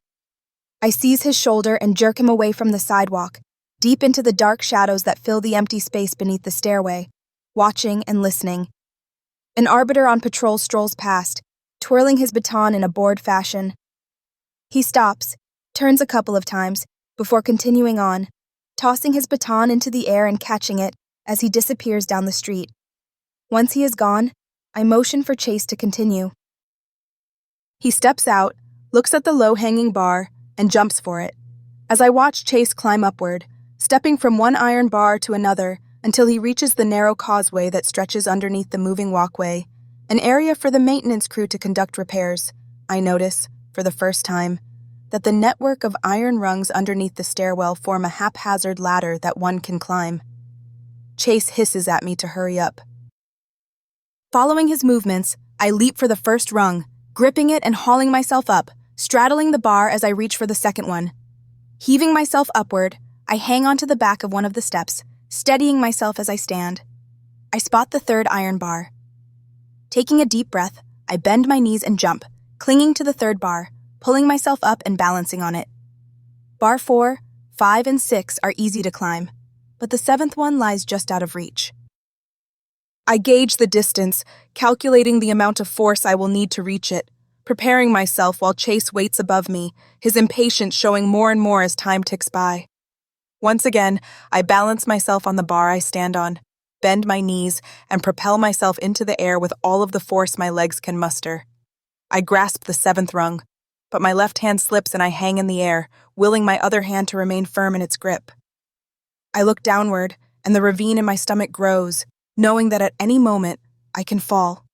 I seize his shoulder and jerk him away from the sidewalk, deep into the dark shadows that fill the empty space beneath the stairway, watching and listening. An arbiter on patrol strolls past, twirling his baton in a bored fashion. He stops, turns a couple of times, before continuing on, tossing his baton into the air and catching it as he disappears down the street. Once he is gone, I motion for Chase to continue. He steps out, looks at the low-hanging bar, and jumps for it. As I watch Chase climb upward, stepping from one iron bar to another until he reaches the narrow causeway that stretches underneath the moving walkway, an area for the maintenance crew to conduct repairs, I notice, for the first time, that the network of iron rungs underneath the stairwell form a haphazard ladder that one can climb. Chase hisses at me to hurry up. Following his movements, I leap for the first rung, gripping it and hauling myself up, straddling the bar as I reach for the second one. Heaving myself upward, I hang onto the back of one of the steps, steadying myself as I stand. I spot the third iron bar. Taking a deep breath, I bend my knees and jump, clinging to the third bar, pulling myself up and balancing on it. Bar 4, 5, and 6 are easy to climb, but the seventh one lies just out of reach. I gauge the distance, calculating the amount of force I will need to reach it, preparing myself while Chase waits above me, his impatience showing more and more as time ticks by. Once again, I balance myself on the bar I stand on, bend my knees, and propel myself into the air with all of the force my legs can muster. I grasp the seventh rung, but my left hand slips and I hang in the air, willing my other hand to remain firm in its grip. I look downward, and the ravine in my stomach grows, knowing that at any moment, I can fall.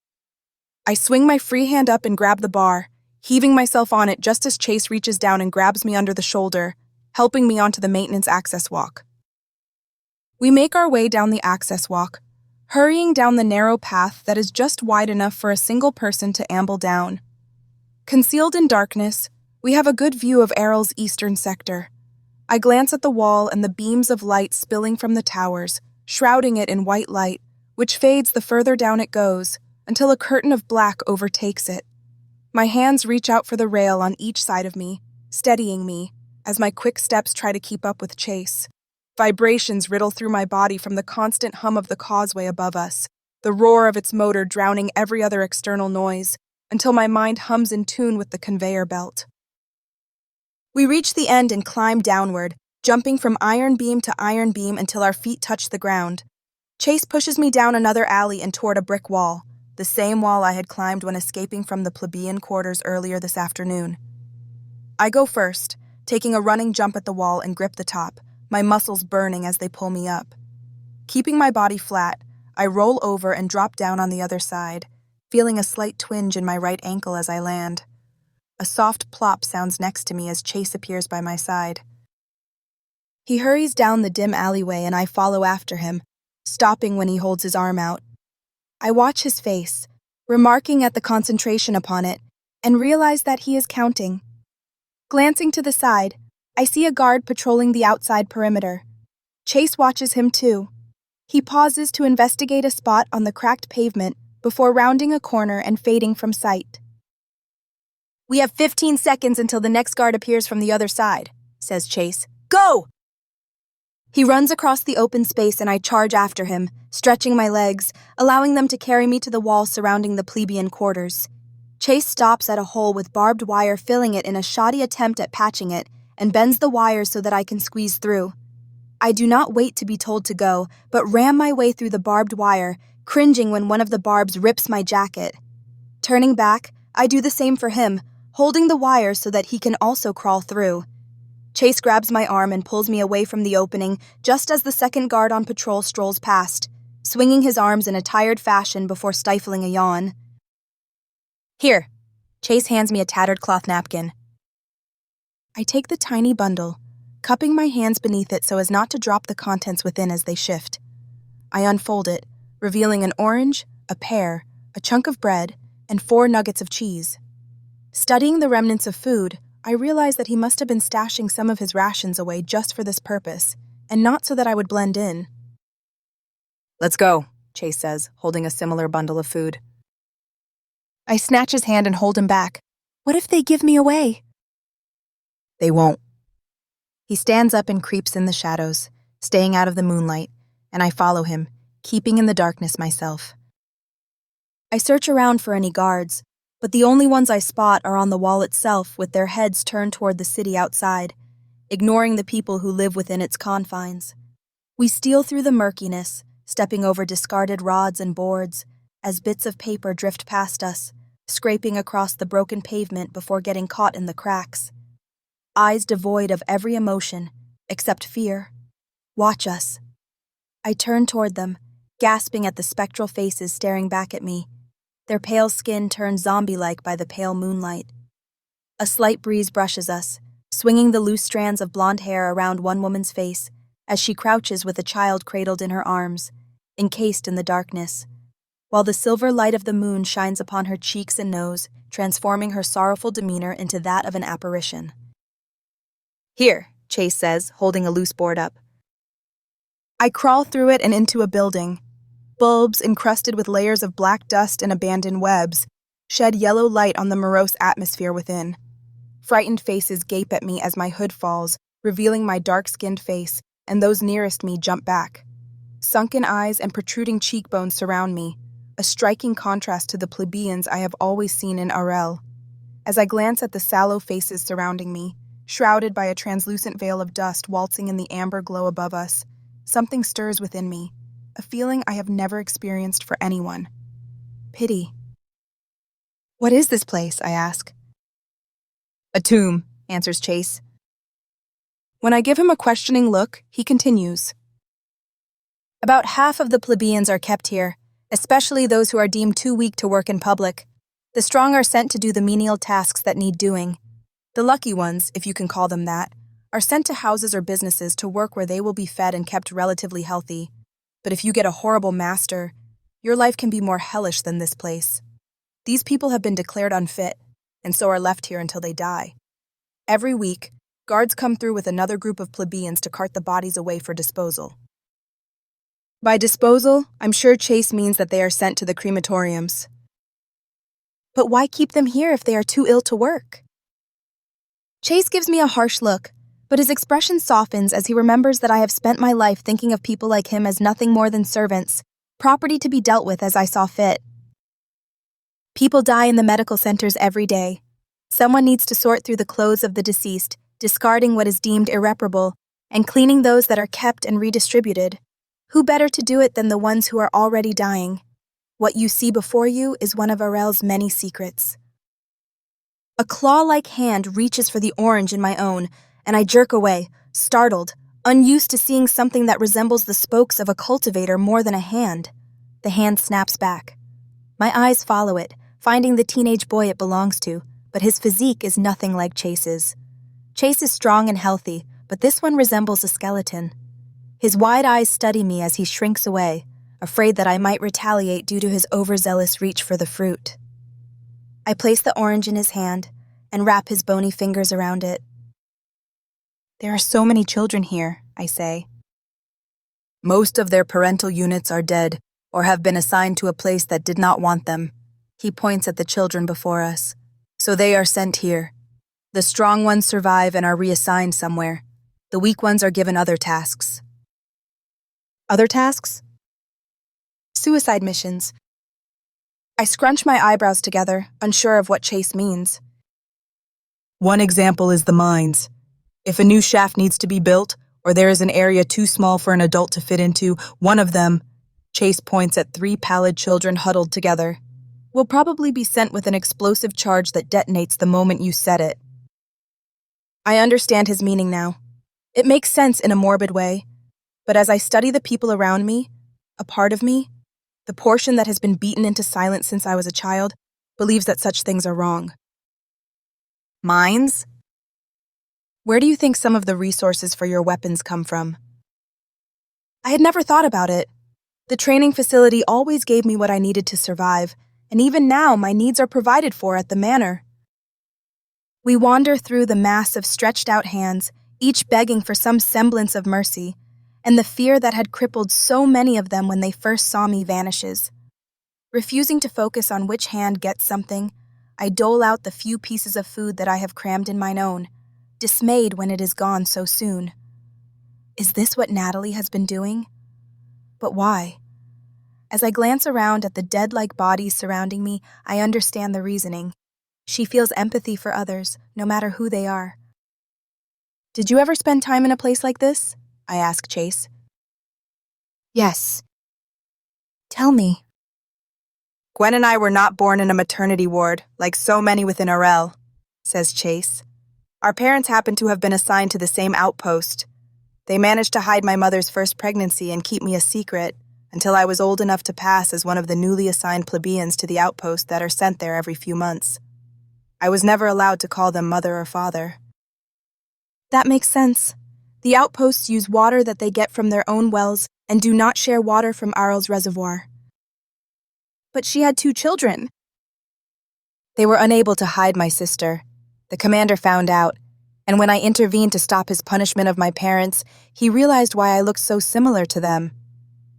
I swing my free hand up and grab the bar, heaving myself on it just as Chase reaches down and grabs me under the shoulder, helping me onto the maintenance access walk. We make our way down the access walk, hurrying down the narrow path that is just wide enough for a single person to amble down. Concealed in darkness, we have a good view of Arel's eastern sector. I glance at the wall and the beams of light spilling from the towers, shrouding it in white light, which fades the further down it goes, until a curtain of black overtakes it. My hands reach out for the rail on each side of me, steadying me, as my quick steps try to keep up with Chase. Vibrations riddle through my body from the constant hum of the causeway above us, the roar of its motor drowning every other external noise, until my mind hums in tune with the conveyor belt. We reach the end and climb downward, jumping from iron beam to iron beam until our feet touch the ground. Chase pushes me down another alley and toward a brick wall, the same wall I had climbed when escaping from the plebeian quarters earlier this afternoon. I go first, taking a running jump at the wall and grip the top, my muscles burning as they pull me up. Keeping my body flat, I roll over and drop down on the other side, feeling a slight twinge in my right ankle as I land. A soft plop sounds next to me as Chase appears by my side. He hurries down the dim alleyway and I follow after him, stopping when he holds his arm out. I watch his face, remarking at the concentration upon it, and realize that he is counting. Glancing to the side, I see a guard patrolling the outside perimeter. Chase watches him too. He pauses to investigate a spot on the cracked pavement before rounding a corner and fading from sight. "We have 15 seconds until the next guard appears from the other side," says Chase. "Go!" He runs across the open space and I charge after him, stretching my legs, allowing them to carry me to the wall surrounding the plebeian quarters. Chase stops at a hole with barbed wire filling it in a shoddy attempt at patching it, and bends the wires so that I can squeeze through. I do not wait to be told to go, but ram my way through the barbed wire, cringing when one of the barbs rips my jacket. Turning back, I do the same for him, holding the wires so that he can also crawl through. Chase grabs my arm and pulls me away from the opening just as the second guard on patrol strolls past, swinging his arms in a tired fashion before stifling a yawn.
Here. Chase hands me a tattered cloth napkin.
I take the tiny bundle, cupping my hands beneath it so as not to drop the contents within as they shift. I unfold it, revealing an orange, a pear, a chunk of bread, and 4 nuggets of cheese. Studying the remnants of food, I realize that he must have been stashing some of his rations away just for this purpose, and not so that I would blend in.
Let's go, Chase says, holding a similar bundle of food. I snatch his hand and hold him back. What if they give me away? They won't. He stands up and creeps in the shadows, staying out of the moonlight, and I follow him, keeping in the darkness myself.
I search around for any guards, but the only ones I spot are on the wall itself with their heads turned toward the city outside, ignoring the people who live within its confines. We steal through the murkiness, stepping over discarded rods and boards, as bits of paper drift past us, scraping across the broken pavement before getting caught in the cracks. Eyes devoid of every emotion, except fear. Watch us. I turn toward them, gasping at the spectral faces staring back at me, their pale skin turned zombie-like by the pale moonlight. A slight breeze brushes us, swinging the loose strands of blonde hair around one woman's face as she crouches with a child cradled in her arms, encased in the darkness, while the silver light of the moon shines upon her cheeks and nose, transforming her sorrowful demeanor into that of an apparition.
Here, Chase says, holding a loose board up.
I crawl through it and into a building. Bulbs encrusted with layers of black dust and abandoned webs shed yellow light on the morose atmosphere within. Frightened faces gape at me as my hood falls, revealing my dark-skinned face, and those nearest me jump back. Sunken eyes and protruding cheekbones surround me, a striking contrast to the plebeians I have always seen in Arel. As I glance at the sallow faces surrounding me, shrouded by a translucent veil of dust waltzing in the amber glow above us, something stirs within me, a feeling I have never experienced for anyone. Pity.
What is this place? I ask.
A tomb, answers Chase. When I give him a questioning look, he continues. About half of the plebeians are kept here, especially those who are deemed too weak to work in public. The strong are sent to do the menial tasks that need doing. The lucky ones, if you can call them that, are sent to houses or businesses to work where they will be fed and kept relatively healthy. But if you get a horrible master, your life can be more hellish than this place. These people have been declared unfit, and so are left here until they die. Every week, guards come through with another group of plebeians to cart the bodies away for disposal. By disposal, I'm sure Chase means that they are sent to the crematoriums. But why keep them here if they are too ill to work? Chase gives me a harsh look, but his expression softens as he remembers that I have spent my life thinking of people like him as nothing more than servants, property to be dealt with as I saw fit. People die in the medical centers every day. Someone needs to sort through the clothes of the deceased, discarding what is deemed irreparable, and cleaning those that are kept and redistributed. Who better to do it than the ones who are already dying? What you see before you is one of Arel's many secrets. A claw-like hand reaches for the orange in my own, and I jerk away, startled, unused to seeing something that resembles the spokes of a cultivator more than a hand. The hand snaps back. My eyes follow it, finding the teenage boy it belongs to, but his physique is nothing like Chase's. Chase is strong and healthy, but this one resembles a skeleton. His wide eyes study me as he shrinks away, afraid that I might retaliate due to his overzealous reach for the fruit. I place the orange in his hand and wrap his bony fingers around it. There are so many children here, I say.
Most of their parental units are dead or have been assigned to a place that did not want them. He points at the children before us. So they are sent here. The strong ones survive and are reassigned somewhere. The weak ones are given other tasks.
Other tasks? Suicide missions. I scrunch my eyebrows together, unsure of what Chase means.
One example is the mines. If a new shaft needs to be built, or there is an area too small for an adult to fit into, one of them, Chase points at 3 pallid children huddled together, will probably be sent with an explosive charge that detonates the moment you set it.
I understand his meaning now. It makes sense in a morbid way, but as I study the people around me, a part of me, the portion that has been beaten into silence since I was a child, believes that such things are wrong. Mines? Where do you think some of the resources for your weapons come from? I had never thought about it. The training facility always gave me what I needed to survive, and even now my needs are provided for at the manor. We wander through the mass of stretched-out hands, each begging for some semblance of mercy, and the fear that had crippled so many of them when they first saw me vanishes. Refusing to focus on which hand gets something, I dole out the few pieces of food that I have crammed in mine own, dismayed when it is gone so soon. Is this what Natalie has been doing? But why? As I glance around at the dead-like bodies surrounding me, I understand the reasoning. She feels empathy for others, no matter who they are. Did you ever spend time in a place like this? I ask Chase.
Yes. Tell me.
Gwen and I were not born in a maternity ward, like so many within Arel, says Chase. Our parents happened to have been assigned to the same outpost. They managed to hide my mother's first pregnancy and keep me a secret until I was old enough to pass as one of the newly assigned plebeians to the outpost that are sent there every few months. I was never allowed to call them mother or father. That makes sense. The outposts use water that they get from their own wells and do not share water from Arel's reservoir. But she had 2 children. They were unable to hide my sister. The commander found out, and when I intervened to stop his punishment of my parents, he realized why I looked so similar to them.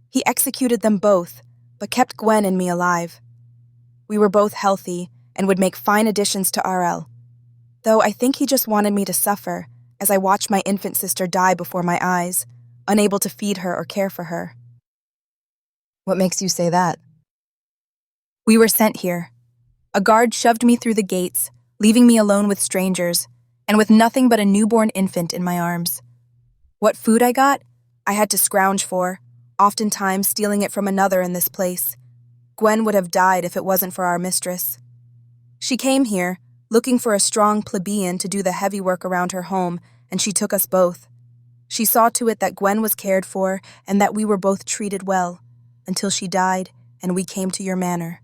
He executed them both, but kept Gwen and me alive. We were both healthy and would make fine additions to Arel, though I think he just wanted me to suffer as I watched my infant sister die before my eyes, unable to feed her or care for her.
What makes you say that?
We were sent here. A guard shoved me through the gates, leaving me alone with strangers, and with nothing but a newborn infant in my arms. What food I got, I had to scrounge for, oftentimes stealing it from another in this place. Gwen would have died if it wasn't for our mistress. She came here, looking for a strong plebeian to do the heavy work around her home, and she took us both. She saw to it that Gwen was cared for and that we were both treated well, until she died and we came to your manor.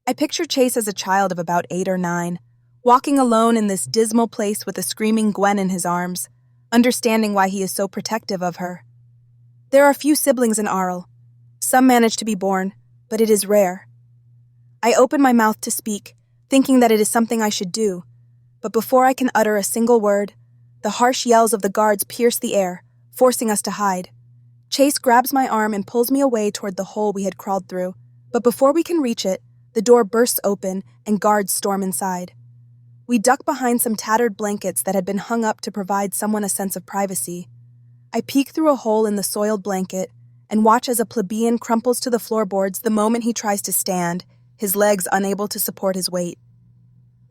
I picture Chase as a child of about 8 or 9, walking alone in this dismal place with a screaming Gwen in his arms, understanding why he is so protective of her. There are few siblings in Arel. Some manage to be born, but it is rare. I open my mouth to speak, thinking that it is something I should do, but before I can utter a single word, the harsh yells of the guards pierce the air, forcing us to hide. Chase grabs my arm and pulls me away toward the hole we had crawled through, but before we can reach it, the door bursts open and guards storm inside. We duck behind some tattered blankets that had been hung up to provide someone a sense of privacy. I peek through a hole in the soiled blanket and watch as a plebeian crumples to the floorboards the moment he tries to stand, his legs unable to support his weight.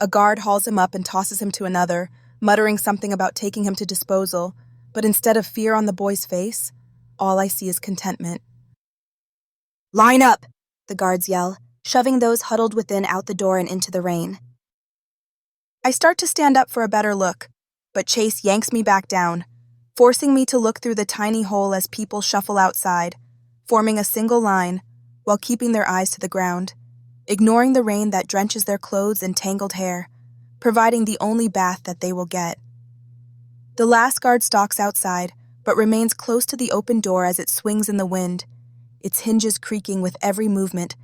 A guard hauls him up and tosses him to another, muttering something about taking him to disposal, but instead of fear on the boy's face, all I see is contentment. "Line up!" the guards yell, shoving those huddled within out the door and into the rain. I start to stand up for a better look, but Chase yanks me back down, forcing me to look through the tiny hole as people shuffle outside, forming a single line while keeping their eyes to the ground, ignoring the rain that drenches their clothes and tangled hair, providing the only bath that they will get. The last guard stalks outside, but remains close to the open door as it swings in the wind, its hinges creaking with every movement,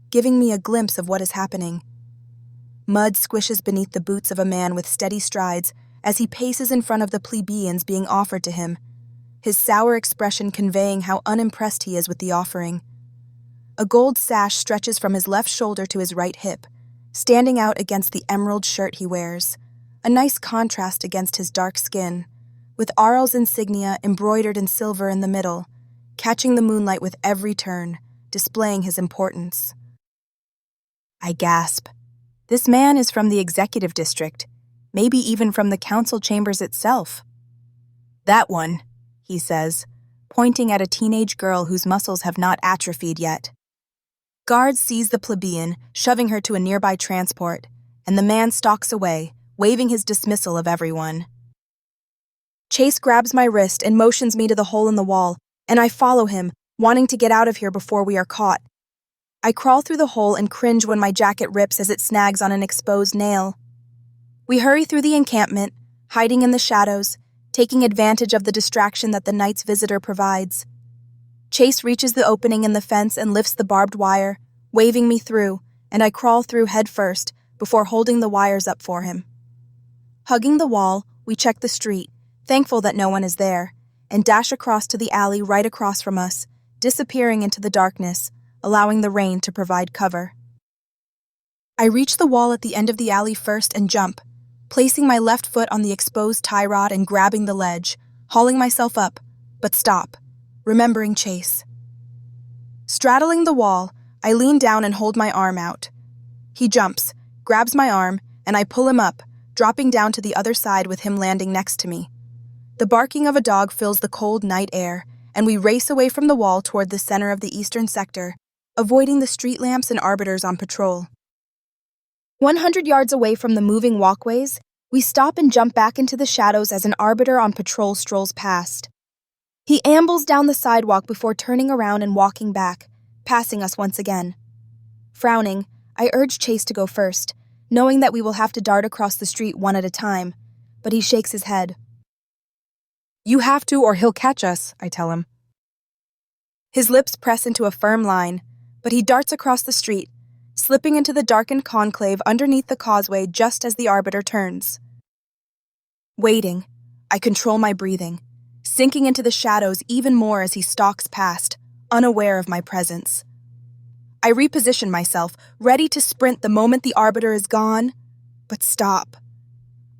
giving me a glimpse of what is happening. Mud squishes beneath the boots of a man with steady strides as he paces in front of the plebeians being offered to him, his sour expression conveying how unimpressed he is with the offering. A gold sash stretches from his left shoulder to his right hip, standing out against the emerald shirt he wears, a nice contrast against his dark skin, with Arel's insignia embroidered in silver in the middle, catching the moonlight with every turn, displaying his importance. I gasp. This man is from the executive district, maybe even from the council chambers itself. "That one," he says, pointing at a teenage girl whose muscles have not atrophied yet. Guards seize the plebeian, shoving her to a nearby transport, and the man stalks away, waving his dismissal of everyone. Chase grabs my wrist and motions me to the hole in the wall, and I follow him, wanting to get out of here before we are caught. I crawl through the hole and cringe when my jacket rips as it snags on an exposed nail. We hurry through the encampment, hiding in the shadows, taking advantage of the distraction that the night's visitor provides. Chase reaches the opening in the fence and lifts the barbed wire, waving me through, and I crawl through head first before holding the wires up for him. Hugging the wall, we check the street, thankful that no one is there, and dash across to the alley right across from us, disappearing into the darkness, allowing the rain to provide cover. I reach the wall at the end of the alley first and jump, placing my left foot on the exposed tie rod and grabbing the ledge, hauling myself up, but stop, remembering Chase. Straddling the wall, I lean down and hold my arm out. He jumps, grabs my arm, and I pull him up, dropping down to the other side with him landing next to me. The barking of a dog fills the cold night air, and we race away from the wall toward the center of the eastern sector, avoiding the street lamps and arbiters on patrol. 100 yards away from the moving walkways, we stop and jump back into the shadows as an arbiter on patrol strolls past. He ambles down the sidewalk before turning around and walking back, passing us once again. Frowning, I urge Chase to go first, knowing that we will have to dart across the street one at a time, but he shakes his head.
You have to or he'll catch us, I tell him.
His lips press into a firm line, but he darts across the street, slipping into the darkened conclave underneath the causeway just as the arbiter turns. Waiting, I control my breathing, sinking into the shadows even more as he stalks past, unaware of my presence. I reposition myself, ready to sprint the moment the arbiter is gone, but stop.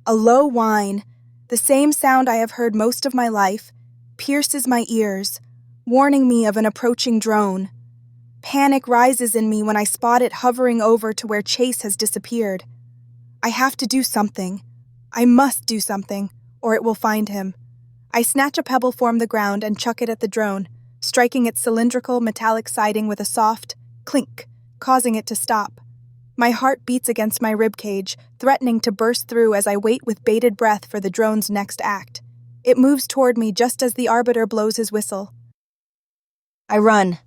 A low whine, the same sound I have heard most of my life, pierces my ears, warning me of an approaching drone. Panic rises in me when I spot it hovering over to where Chase has disappeared. I have to do something. I must do something, or it will find him. I snatch a pebble from the ground and chuck it at the drone, striking its cylindrical metallic siding with a soft clink, causing it to stop. My heart beats against my ribcage, threatening to burst through as I wait with bated breath for the drone's next act. It moves toward me just as the arbiter blows his whistle. I run.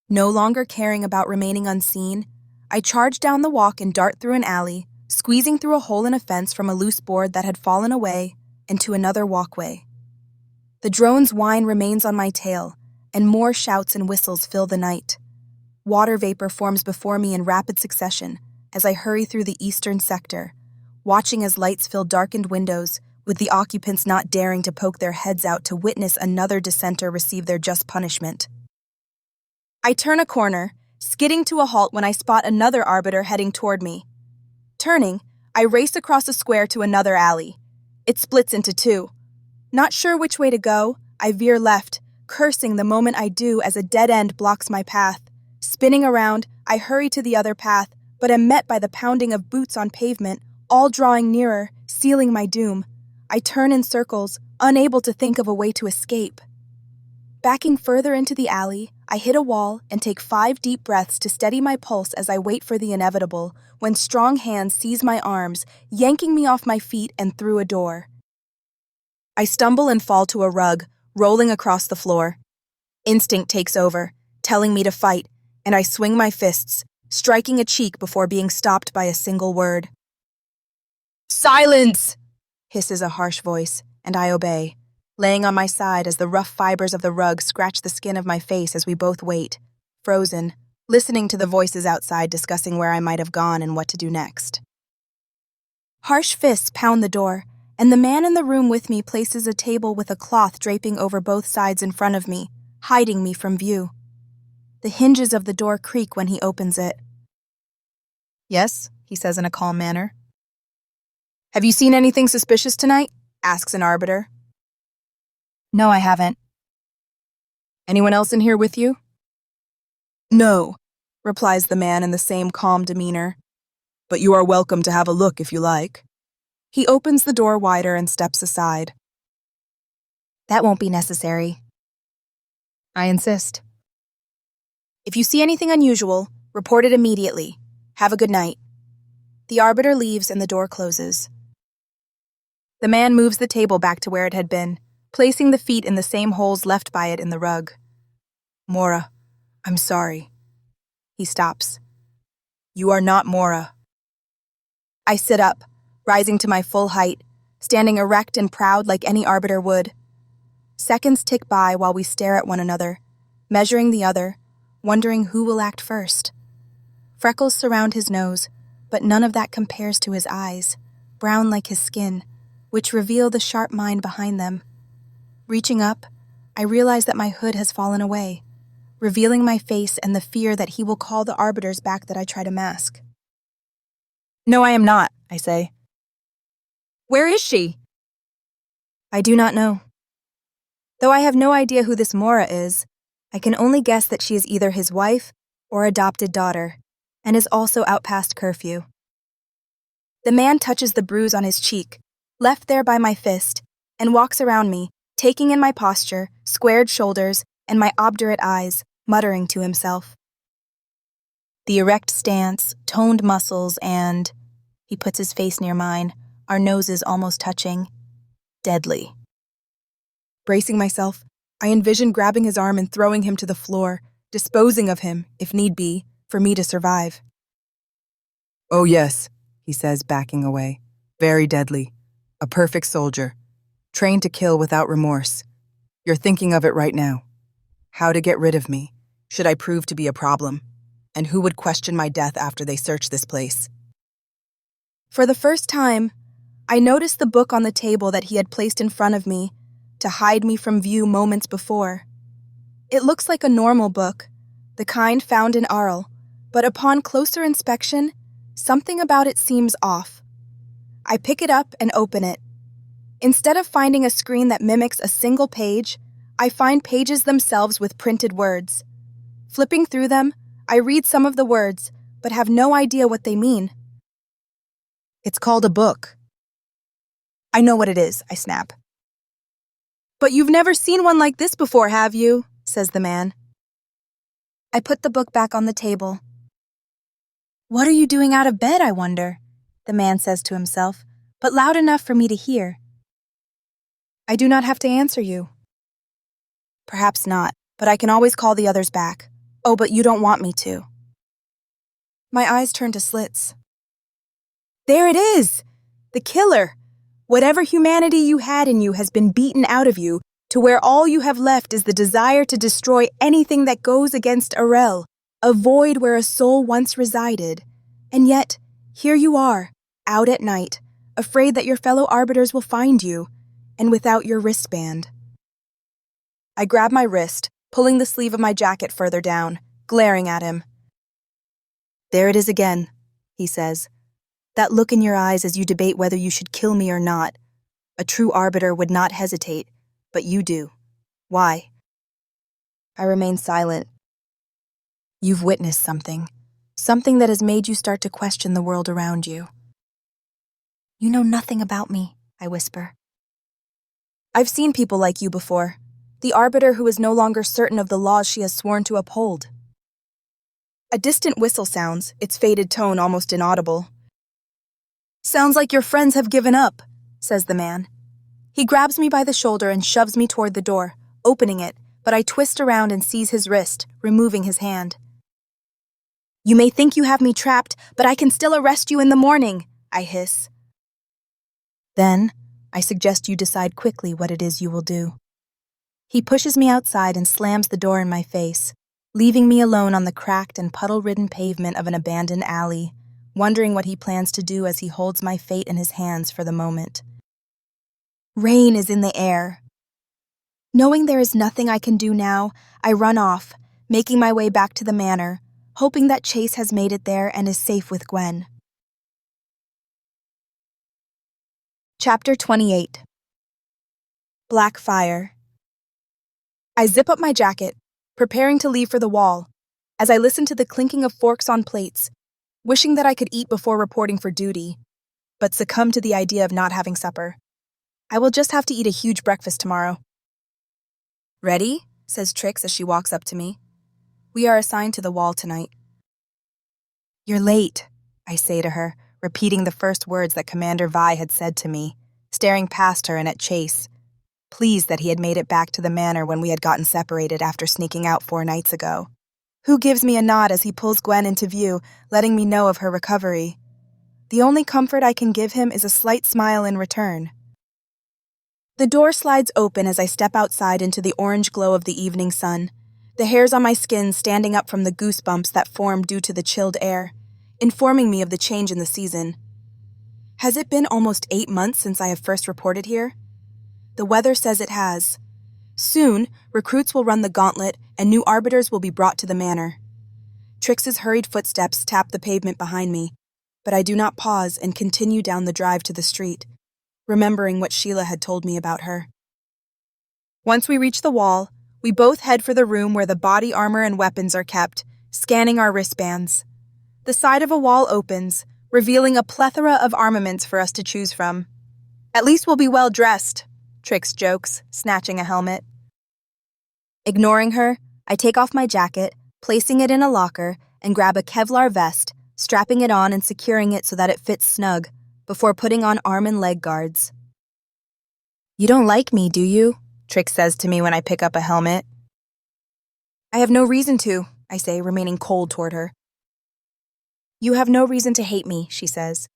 No longer caring about remaining unseen, I charge down the walk and dart through an alley, squeezing through a hole in a fence from a loose board that had fallen away and to another walkway. The drone's whine remains on my tail, and more shouts and whistles fill the night. Water vapor forms before me in rapid succession as I hurry through the eastern sector, watching as lights fill darkened windows, with the occupants not daring to poke their heads out to witness another dissenter receive their just punishment. I turn a corner, skidding to a halt when I spot another arbiter heading toward me. Turning, I race across a square to another alley. It splits into two. Not sure which way to go, I veer left, cursing the moment I do as a dead end blocks my path. Spinning around, I hurry to the other path, but am met by the pounding of boots on pavement, all drawing nearer, sealing my doom. I turn in circles, unable to think of a way to escape. Backing further into the alley, I hit a wall and take 5 deep breaths to steady my pulse as I wait for the inevitable, when strong hands seize my arms, yanking me off my feet and through a door. I stumble and fall to a rug, rolling across the floor. Instinct takes over, telling me to fight, and I swing my fists, striking a cheek before being stopped by a single word.
Silence!
Hisses a harsh voice, and I obey, laying on my side as the rough fibers of the rug scratch the skin of my face as we both wait, frozen, listening to the voices outside discussing where I might have gone and what to do next. Harsh fists pound the door, and the man in the room with me places a table with a cloth draping over both sides in front of me, hiding me from view. The hinges of the door creak when he opens it.
Yes, he says in a calm manner. Have you seen anything suspicious tonight? Asks an arbiter.
No, I haven't.
Anyone else in here with you?
No, replies the man in the same calm demeanor. But you are welcome to have a look if you like. He opens the door wider and steps aside.
That won't be necessary.
I insist.
If you see anything unusual, report it immediately. Have a good night. The arbiter leaves and the door closes. The man moves the table back to where it had been, placing the feet in the same holes left by it in the rug.
Mora, I'm sorry. He stops. You are not Mora.
I sit up, rising to my full height, standing erect and proud like any arbiter would. Seconds tick by while we stare at one another, measuring the other, wondering who will act first. Freckles surround his nose, but none of that compares to his eyes, brown like his skin, which reveal the sharp mind behind them. Reaching up, I realize that my hood has fallen away, revealing my face and the fear that he will call the arbiters back that I try to mask.
No, I am not, I say. Where is she?
I do not know. Though I have no idea who this Mora is, I can only guess that she is either his wife or adopted daughter, and is also out past curfew. The man touches the bruise on his cheek, left there by my fist, and walks around me, taking in my posture, squared shoulders, and my obdurate eyes, muttering to himself. The erect stance, toned muscles, and, he puts his face near mine, our noses almost touching, deadly. Bracing myself, I envision grabbing his arm and throwing him to the floor, disposing of him, if need be, for me to survive.
Oh yes, he says, backing away. Very deadly. A perfect soldier. Trained to kill without remorse. You're thinking of it right now. How to get rid of me, should I prove to be a problem? And who would question my death after they search this place?
For the first time, I noticed the book on the table that he had placed in front of me to hide me from view moments before. It looks like a normal book, the kind found in Arel, but upon closer inspection, something about it seems off. I pick it up and open it. Instead of finding a screen that mimics a single page, I find pages themselves with printed words. Flipping through them, I read some of the words, but have no idea what they mean.
It's called a book.
I know what it is, I snap. But you've never seen one like this before, have you? Says the man. I put the book back on the table. What are you doing out of bed, I wonder? The man says to himself, but loud enough for me to hear. I do not have to answer you. Perhaps not, but I can always call the others back. Oh, but you don't want me to. My eyes turn to slits. There it is! The killer! Whatever humanity you had in you has been beaten out of you, to where all you have left is the desire to destroy anything that goes against Arel, a void where a soul once resided. And yet, here you are, out at night, afraid that your fellow arbiters will find you, and without your wristband. I grab my wrist, pulling the sleeve of my jacket further down, glaring at him. There it is again, he says. That look in your eyes as you debate whether you should kill me or not. A true arbiter would not hesitate, but you do. Why? I remain silent. You've witnessed something that has made you start to question the world around you. You know nothing about me, I whisper. I've seen people like you before. The arbiter who is no longer certain of the laws she has sworn to uphold. A distant whistle sounds, its faded tone almost inaudible. Sounds like your friends have given up, says the man. He grabs me by the shoulder and shoves me toward the door, opening it, but I twist around and seize his wrist, removing his hand. You may think you have me trapped, but I can still arrest you in the morning, I hiss. Then, I suggest you decide quickly what it is you will do. He pushes me outside and slams the door in my face, leaving me alone on the cracked and puddle-ridden pavement of an abandoned alley, wondering what he plans to do as he holds my fate in his hands for the moment. Rain is in the air. Knowing there is nothing I can do now, I run off, making my way back to the manor, hoping that Chase has made it there and is safe with Gwen. Chapter 28. Black Fire. I zip up my jacket, preparing to leave for the wall, as I listen to the clinking of forks on plates, wishing that I could eat before reporting for duty, but succumb to the idea of not having supper. I will just have to eat a huge breakfast tomorrow. Ready? Says Trix as she walks up to me. We are assigned to the wall tonight. You're late, I say to her, repeating the first words that Commander Vi had said to me, staring past her and at Chase, pleased that he had made it back to the manor when we had gotten separated after sneaking out 4 nights ago. Who gives me a nod as he pulls Gwen into view, letting me know of her recovery. The only comfort I can give him is a slight smile in return. The door slides open as I step outside into the orange glow of the evening sun, the hairs on my skin standing up from the goosebumps that formed due to the chilled air, informing me of the change in the season. Has it been almost 8 months since I have first reported here? The weather says it has. Soon, recruits will run the gauntlet and new arbiters will be brought to the manor. Trix's hurried footsteps tap the pavement behind me, but I do not pause and continue down the drive to the street, remembering what Sheila had told me about her. Once we reach the wall, we both head for the room where the body armor and weapons are kept, scanning our wristbands. The side of a wall opens, revealing a plethora of armaments for us to choose from. At least we'll be well dressed, Trix jokes, snatching a helmet. Ignoring her, I take off my jacket, placing it in a locker, and grab a Kevlar vest, strapping it on and securing it so that it fits snug, before putting on arm and leg guards. You don't like me, do you? Trix says to me when I pick up a helmet. I have no reason to, I say, remaining cold toward her. You have no reason to hate me, she says.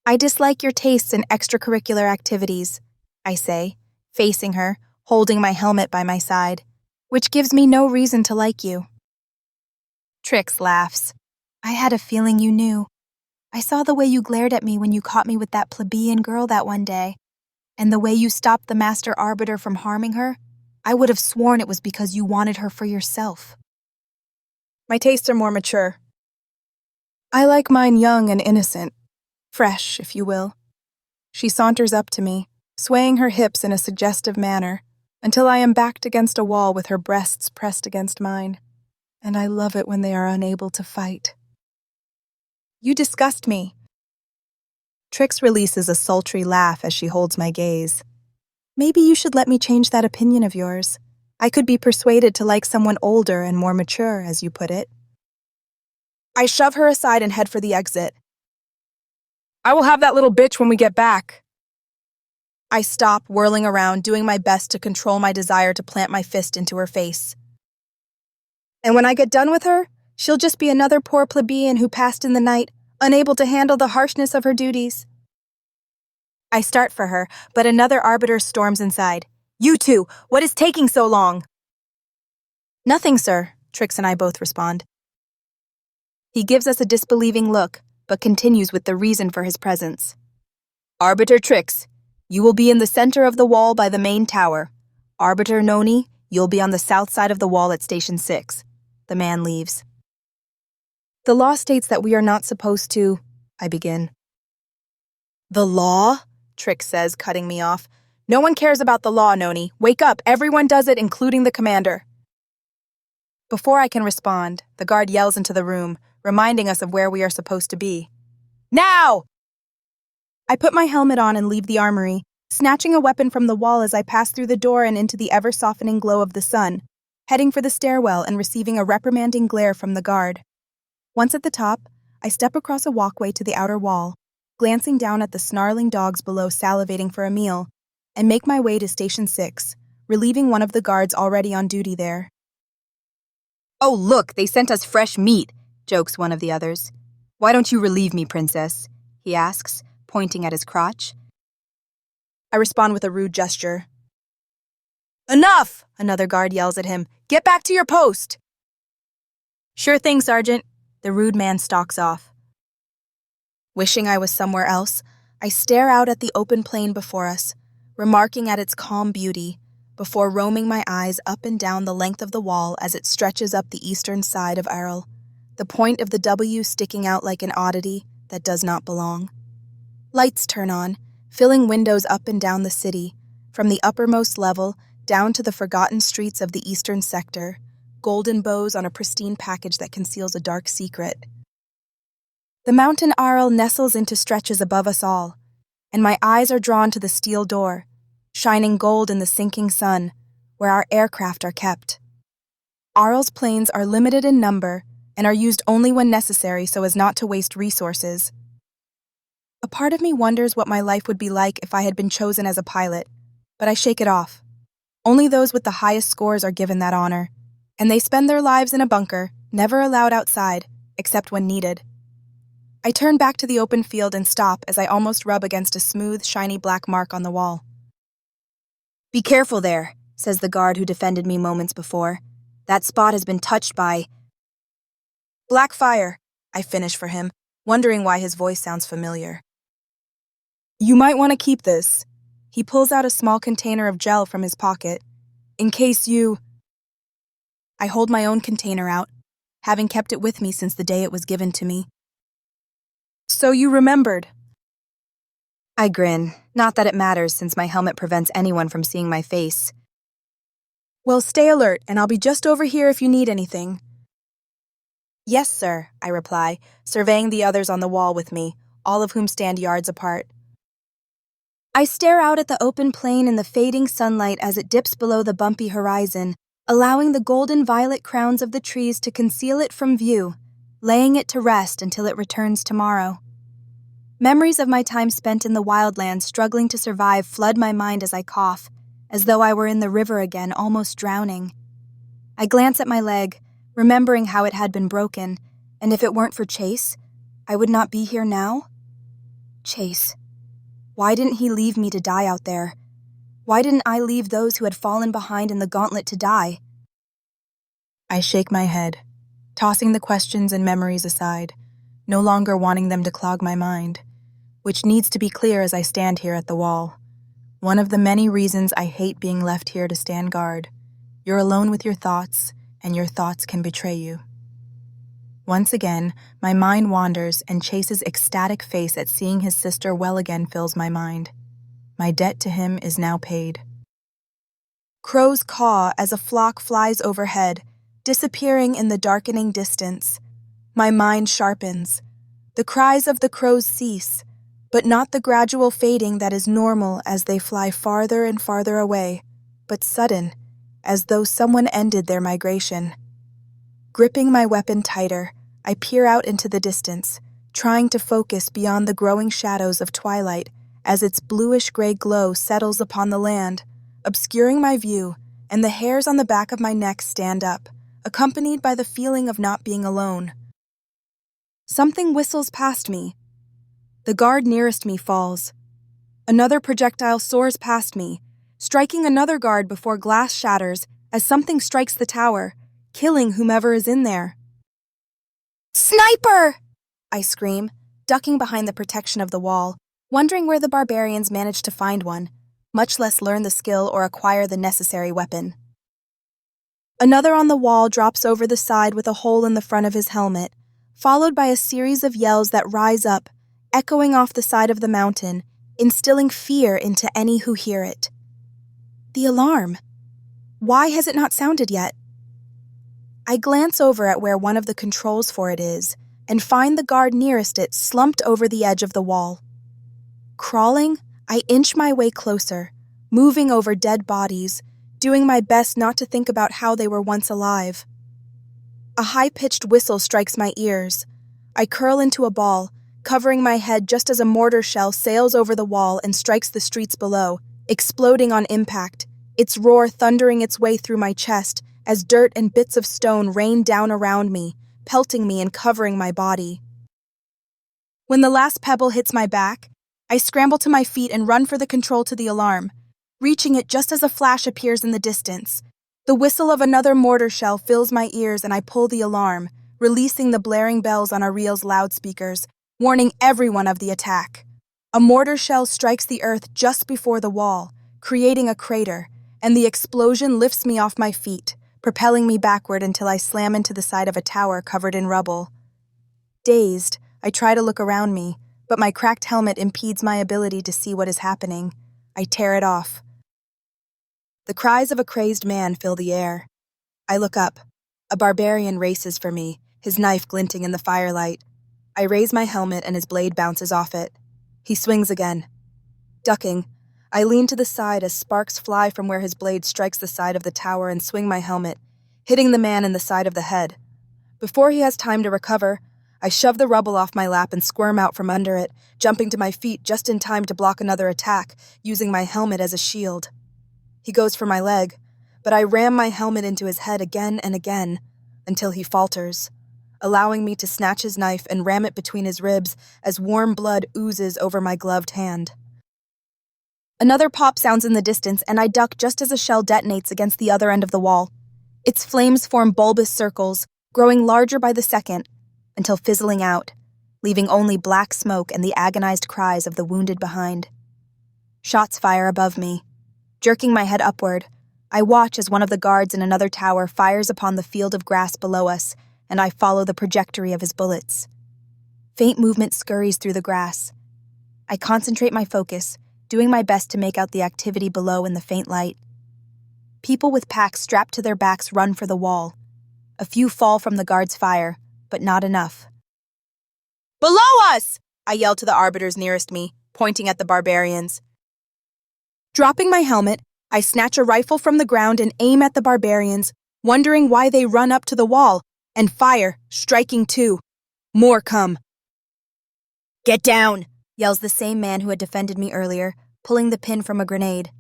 I dislike your tastes in extracurricular activities, I say, facing her, holding my helmet by my side, which gives me no reason to like you. Trix laughs. I had a feeling you knew. I saw the way you glared at me when you caught me with that plebeian girl that one day, and the way you stopped the master arbiter from harming her. I would have sworn it was because you wanted her for yourself. My tastes are more mature. I like mine young and innocent, fresh, if you will. She saunters up to me, swaying her hips in a suggestive manner, until I am backed against a wall with her breasts pressed against mine, and I love it when they are unable to fight. You disgust me. Trix releases a sultry laugh as she holds my gaze. Maybe you should let me change that opinion of yours. I could be persuaded to like someone older and more mature, as you put it. I shove her aside and head for the exit. I will have that little bitch when we get back. I stop, whirling around, doing my best to control my desire to plant my fist into her face. And when I get done with her, she'll just be another poor plebeian who passed in the night, unable to handle the harshness of her duties. I start for her, but another arbiter storms inside. You two, what is taking so long? Nothing, sir, Trix and I both respond. He gives us a disbelieving look, but continues with the reason for his presence. Arbiter Trix, you will be in the center of the wall by the main tower. Arbiter Noni, you'll be on the south side of the wall at Station 6. The man leaves. The law states that we are not supposed to, I begin. The law? Trix says, cutting me off. No one cares about the law, Noni. Wake up, everyone does it, including the commander. Before I can respond, the guard yells into the room, reminding us of where we are supposed to be. Now! I put my helmet on and leave the armory, snatching a weapon from the wall as I pass through the door and into the ever-softening glow of the sun, heading for the stairwell and receiving a reprimanding glare from the guard. Once at the top, I step across a walkway to the outer wall, glancing down at the snarling dogs below salivating for a meal, and make my way to Station 6, relieving one of the guards already on duty there. Oh, look, they sent us fresh meat, jokes one of the others. Why don't you relieve me, princess? He asks, pointing at his crotch. I respond with a rude gesture. Enough! Another guard yells at him. Get back to your post! Sure thing, Sergeant. The rude man stalks off. Wishing I was somewhere else, I stare out at the open plain before us, remarking at its calm beauty, before roaming my eyes up and down the length of the wall as it stretches up the eastern side of Arel, the point of the W sticking out like an oddity that does not belong. Lights turn on, filling windows up and down the city, from the uppermost level down to the forgotten streets of the eastern sector, golden bows on a pristine package that conceals a dark secret. The mountain Arel nestles into stretches above us all, and my eyes are drawn to the steel door, shining gold in the sinking sun, where our aircraft are kept. Arel's planes are limited in number and are used only when necessary so as not to waste resources, A part of me wonders what my life would be like if I had been chosen as a pilot, but I shake it off. Only those with the highest scores are given that honor, and they spend their lives in a bunker, never allowed outside, except when needed. I turn back to the open field and stop as I almost rub against a smooth, shiny black mark on the wall.
"Be careful there," says the guard who defended me moments before. "That spot has been touched by—"
"Black fire," I finish for him, wondering why his voice sounds familiar. "You might want to keep this." He pulls out a small container of gel from his pocket. "In case you—" I hold my own container out, having kept it with me since the day it was given to me. "So you remembered."
I grin, not that it matters since my helmet prevents anyone from seeing my face.
"Well, stay alert, and I'll be just over here if you need anything." "Yes, sir," I reply, surveying the others on the wall with me, all of whom stand yards apart.
I stare out at the open plain in the fading sunlight as it dips below the bumpy horizon, allowing the golden violet crowns of the trees to conceal it from view, laying it to rest until it returns tomorrow. Memories of my time spent in the wildlands struggling to survive flood my mind as I cough, as though I were in the river again, almost drowning. I glance at my leg, remembering how it had been broken, and if it weren't for Chase, I would not be here now. Chase. Why didn't he leave me to die out there? Why didn't I leave those who had fallen behind in the gauntlet to die?
I shake my head, tossing the questions and memories aside, no longer wanting them to clog my mind, which needs to be clear as I stand here at the wall. One of the many reasons I hate being left here to stand guard. You're alone with your thoughts, and your thoughts can betray you. Once again, my mind wanders, and Chase's ecstatic face at seeing his sister well again fills my mind. My debt to him is now paid. Crows caw as a flock flies overhead, disappearing in the darkening distance. My mind sharpens. The cries of the crows cease, but not the gradual fading that is normal as they fly farther and farther away, but sudden, as though someone ended their migration. Gripping my weapon tighter, I peer out into the distance, trying to focus beyond the growing shadows of twilight as its bluish-gray glow settles upon the land, obscuring my view, and the hairs on the back of my neck stand up, accompanied by the feeling of not being alone. Something whistles past me. The guard nearest me falls. Another projectile soars past me, striking another guard before glass shatters as something strikes the tower, killing whomever is in there. "Sniper!" I scream, ducking behind the protection of the wall, wondering where the barbarians managed to find one, much less learn the skill or acquire the necessary weapon. Another on the wall drops over the side with a hole in the front of his helmet, followed by a series of yells that rise up, echoing off the side of the mountain, instilling fear into any who hear it. The alarm. Why has it not sounded yet? I glance over at where one of the controls for it is, and find the guard nearest it slumped over the edge of the wall. Crawling, I inch my way closer, moving over dead bodies, doing my best not to think about how they were once alive. A high-pitched whistle strikes my ears. I curl into a ball, covering my head just as a mortar shell sails over the wall and strikes the streets below, exploding on impact, its roar thundering its way through my chest as dirt and bits of stone rain down around me, pelting me and covering my body. When the last pebble hits my back, I scramble to my feet and run for the control to the alarm, reaching it just as a flash appears in the distance. The whistle of another mortar shell fills my ears and I pull the alarm, releasing the blaring bells on Arel's loudspeakers, warning everyone of the attack. A mortar shell strikes the earth just before the wall, creating a crater, and the explosion lifts me off my feet, propelling me backward until I slam into the side of a tower covered in rubble. Dazed, I try to look around me, but my cracked helmet impedes my ability to see what is happening. I tear it off. The cries of a crazed man fill the air. I look up. A barbarian races for me, his knife glinting in the firelight. I raise my helmet and his blade bounces off it. He swings again. Ducking, I lean to the side as sparks fly from where his blade strikes the side of the tower and swing my helmet, hitting the man in the side of the head. Before he has time to recover, I shove the rubble off my lap and squirm out from under it, jumping to my feet just in time to block another attack, using my helmet as a shield. He goes for my leg, but I ram my helmet into his head again and again, until he falters, allowing me to snatch his knife and ram it between his ribs as warm blood oozes over my gloved hand. Another pop sounds in the distance, and I duck just as a shell detonates against the other end of the wall. Its flames form bulbous circles, growing larger by the second, until fizzling out, leaving only black smoke and the agonized cries of the wounded behind. Shots fire above me. Jerking my head upward, I watch as one of the guards in another tower fires upon the field of grass below us, and I follow the trajectory of his bullets. Faint movement scurries through the grass. I concentrate my focus, doing my best to make out the activity below in the faint light. People with packs strapped to their backs run for the wall. A few fall from the guards' fire, but not enough. "Below us!" I yell to the arbiters nearest me, pointing at the barbarians. Dropping my helmet, I snatch a rifle from the ground and aim at the barbarians, wondering why they run up to the wall, and fire, striking too. More come. "Get down!" yells the same man who had defended me earlier, pulling the pin from a grenade.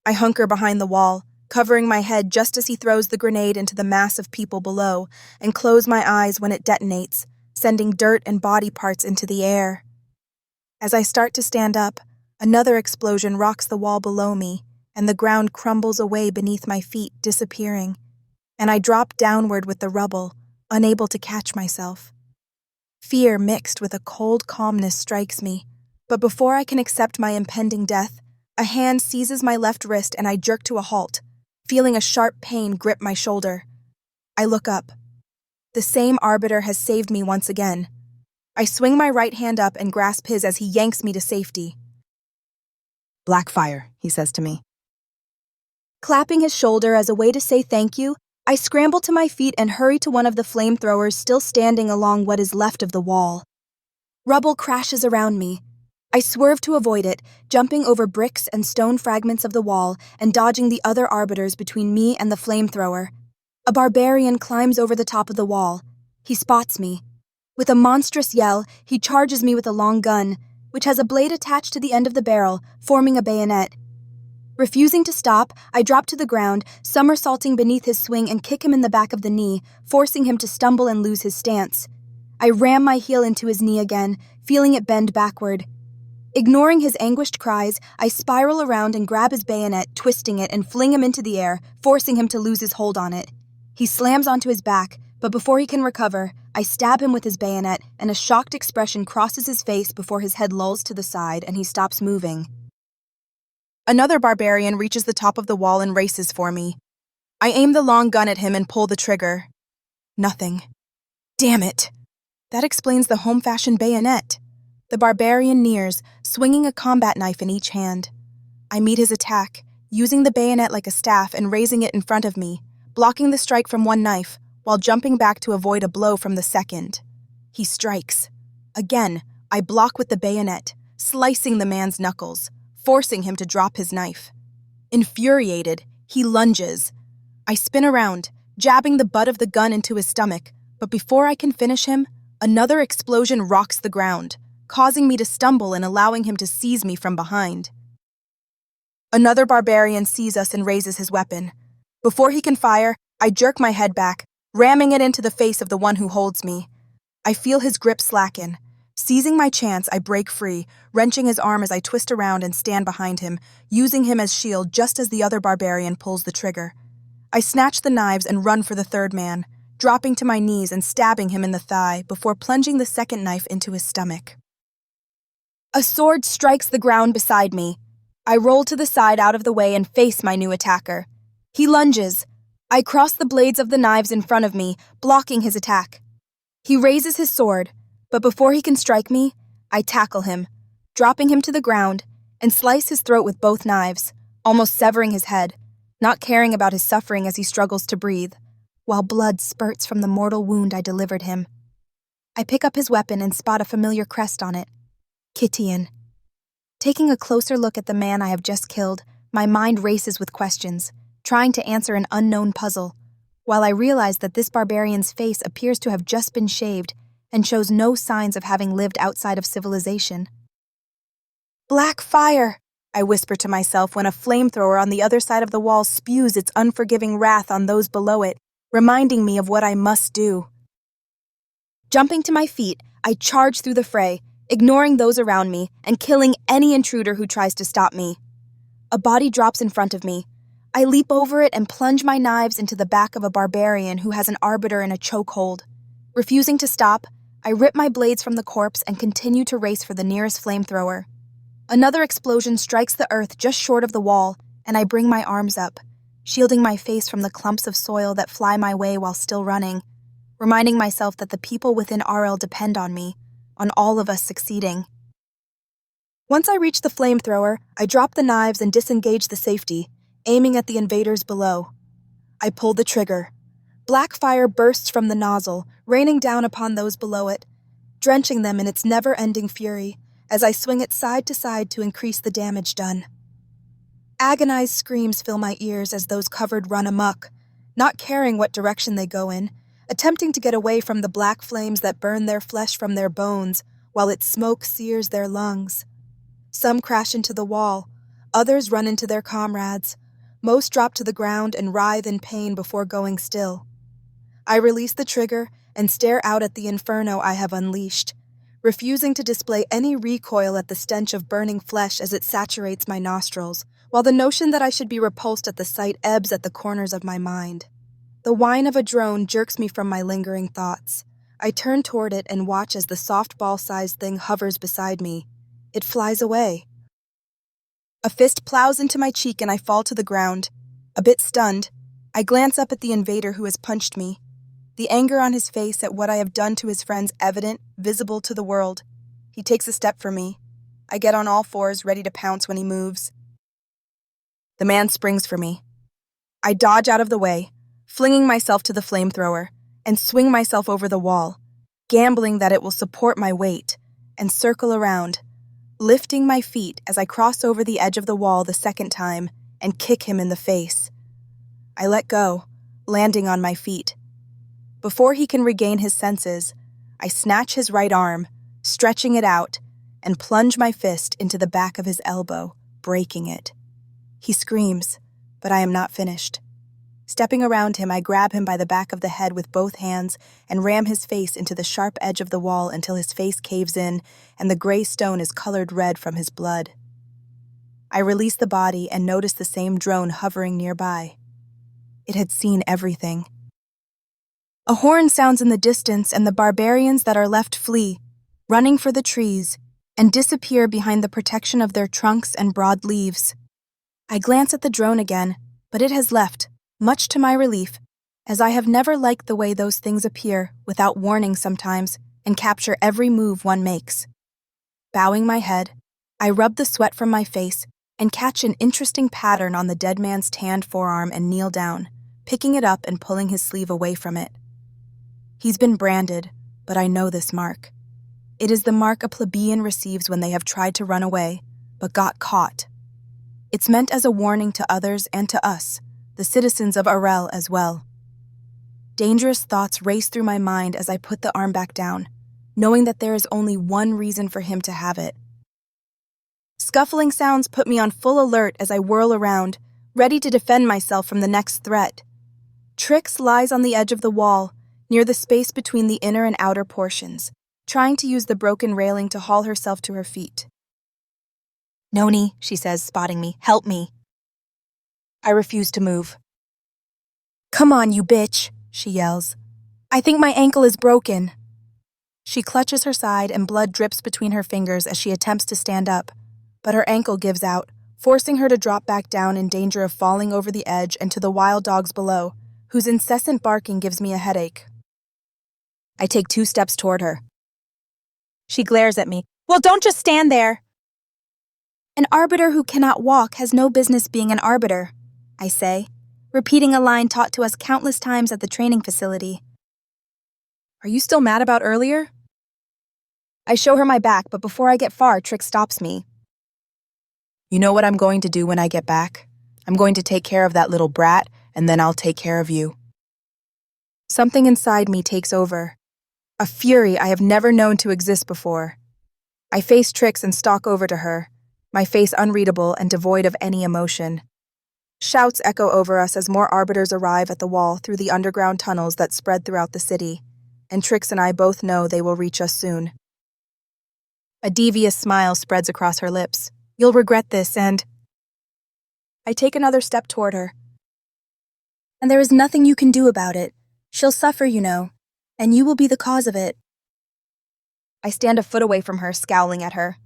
I hunker behind the wall, covering my head just as he throws the grenade into the mass of people below, and close my eyes when it detonates, sending dirt and body parts into the air. As I start to stand up, another explosion rocks the wall below me, and the ground crumbles away beneath my feet, disappearing, and I drop downward with the rubble, unable to catch myself. Fear mixed with a cold calmness strikes me, but before I can accept my impending death, a hand seizes my left wrist and I jerk to a halt, feeling a sharp pain grip my shoulder. I look up. The same arbiter has saved me once again. I swing my right hand up and grasp his as he yanks me to safety.
"Blackfire," he says to me.
Clapping his shoulder as a way to say thank you, I scramble to my feet and hurry to one of the flamethrowers still standing along what is left of the wall. Rubble crashes around me. I swerve to avoid it, jumping over bricks and stone fragments of the wall and dodging the other arbiters between me and the flamethrower. A barbarian climbs over the top of the wall. He spots me. With a monstrous yell, he charges me with a long gun, which has a blade attached to the end of the barrel, forming a bayonet. Refusing to stop, I drop to the ground, somersaulting beneath his swing and kick him in the back of the knee, forcing him to stumble and lose his stance. I ram my heel into his knee again, feeling it bend backward. Ignoring his anguished cries, I spiral around and grab his bayonet, twisting it and fling him into the air, forcing him to lose his hold on it. He slams onto his back, but before he can recover, I stab him with his bayonet, and a shocked expression crosses his face before his head lolls to the side and he stops moving. Another barbarian reaches the top of the wall and races for me. I aim the long gun at him and pull the trigger. Nothing. Damn it! That explains the home-fashioned bayonet. The barbarian nears, swinging a combat knife in each hand. I meet his attack, using the bayonet like a staff and raising it in front of me, blocking the strike from one knife, while jumping back to avoid a blow from the second. He strikes. Again, I block with the bayonet, slicing the man's knuckles, forcing him to drop his knife. Infuriated, he lunges. I spin around, jabbing the butt of the gun into his stomach, but before I can finish him, another explosion rocks the ground, causing me to stumble and allowing him to seize me from behind. Another barbarian sees us and raises his weapon. Before he can fire, I jerk my head back, ramming it into the face of the one who holds me. I feel his grip slacken. Seizing my chance, I break free, wrenching his arm as I twist around and stand behind him, using him as shield just as the other barbarian pulls the trigger. I snatch the knives and run for the third man, dropping to my knees and stabbing him in the thigh before plunging the second knife into his stomach. A sword strikes the ground beside me. I roll to the side out of the way and face my new attacker. He lunges. I cross the blades of the knives in front of me, blocking his attack. He raises his sword, but before he can strike me, I tackle him, dropping him to the ground, and slice his throat with both knives, almost severing his head, not caring about his suffering as he struggles to breathe, while blood spurts from the mortal wound I delivered him. I pick up his weapon and spot a familiar crest on it. Kittian. Taking a closer look at the man I have just killed, my mind races with questions, trying to answer an unknown puzzle, while I realize that this barbarian's face appears to have just been shaved
and shows no signs of having lived outside of civilization.
Black fire, I whisper to myself when a flamethrower on the other side of the wall spews its unforgiving wrath on those below it, reminding me of what I must do. Jumping to my feet, I charge through the fray, ignoring those around me and killing any intruder who tries to stop me. A body drops in front of me. I leap over it and plunge my knives into the back of a barbarian who has an arbiter in a chokehold. Refusing to stop, I rip my blades from the corpse and continue to race for the nearest flamethrower. Another explosion strikes the earth just short of the wall, and I bring my arms up, shielding my face from the clumps of soil that fly my way while still running, reminding myself that the people within Arel depend on me, on all of us succeeding. Once I reach the flamethrower, I drop the knives and disengage the safety, aiming at the invaders below. I pull the trigger. Black fire bursts from the nozzle, raining down upon those below it, drenching them in its never-ending fury as I swing it side to side to increase the damage done. Agonized screams fill my ears as those covered run amok, not caring what direction they go in, attempting to get away from the black flames that burn their flesh from their bones while its smoke sears their lungs. Some crash into the wall, others run into their comrades. Most drop to the ground and writhe in pain before going still. I release the trigger and stare out at the inferno I have unleashed, refusing to display any recoil at the stench of burning flesh as it saturates my nostrils, while the notion that I should be repulsed at the sight ebbs at the corners of my mind. The whine of a drone jerks me from my lingering thoughts. I turn toward it and watch as the softball-sized thing hovers beside me. It flies away. A fist plows into my cheek and I fall to the ground. A bit stunned, I glance up at the invader who has punched me. The anger on his face at what I have done to his friends evident, visible to the world. He takes a step for me. I get on all fours, ready to pounce when he moves. The man springs for me. I dodge out of the way, flinging myself to the flamethrower, and swing myself over the wall, gambling that it will support my weight, and circle around, lifting my feet as I cross over the edge of the wall the second time and kick him in the face. I let go, landing on my feet. Before he can regain his senses, I snatch his right arm, stretching it out, and plunge my fist into the back of his elbow, breaking it. He screams, but I am not finished. Stepping around him, I grab him by the back of the head with both hands and ram his face into the sharp edge of the wall until his face caves in and the gray stone is colored red from his blood. I release the body and notice the same drone hovering nearby. It had seen everything. A horn sounds in the distance and the barbarians that are left flee, running for the trees, and disappear behind the protection of their trunks and broad leaves. I glance at the drone again, but it has left, much to my relief, as I have never liked the way those things appear without warning sometimes and capture every move one makes. Bowing my head, I rub the sweat from my face and catch an interesting pattern on the dead man's tanned forearm and kneel down, picking it up and pulling his sleeve away from it. He's been branded, but I know this mark. It is the mark a plebeian receives when they have tried to run away, but got caught. It's meant as a warning to others and to us, the citizens of Arel as well. Dangerous thoughts race through my mind as I put the arm back down, knowing that there is only one reason for him to have it. Scuffling sounds put me on full alert as I whirl around, ready to defend myself from the next threat. Trix lies on the edge of the wall, near the space between the inner and outer portions, trying to use the broken railing to haul herself to her feet.
"Noni," she says, spotting me, "help me."
I refuse to move.
"Come on, you bitch," she yells. "I think my ankle is broken." She clutches her side and blood drips between her fingers as she attempts to stand up, but her ankle gives out, forcing her to drop back down in danger of falling over the edge and to the wild dogs below, whose incessant barking gives me a headache. I take 2 steps toward her. She glares at me. "Well, don't just stand there." "An arbiter who cannot walk has no business being an arbiter," I say, repeating a line taught to us countless times at the training facility.
Are you still mad about earlier?
I show her my back, but before I get far, Trix stops me.
You know what I'm going to do when I get back? I'm going to take care of that little brat, and then I'll take care of you.
Something inside me takes over.
a fury I have never known to exist before. I face Trix and stalk over to her, my face unreadable and devoid of any emotion. Shouts echo over us as more arbiters arrive at the wall through the underground tunnels that spread throughout the city, and Trix and I both know they will reach us soon. A devious smile spreads across her lips. You'll regret this, and I take another step toward her. And there is nothing you can do about it. She'll suffer, you know, and you will be the cause of it. I stand a foot away from her, scowling at her.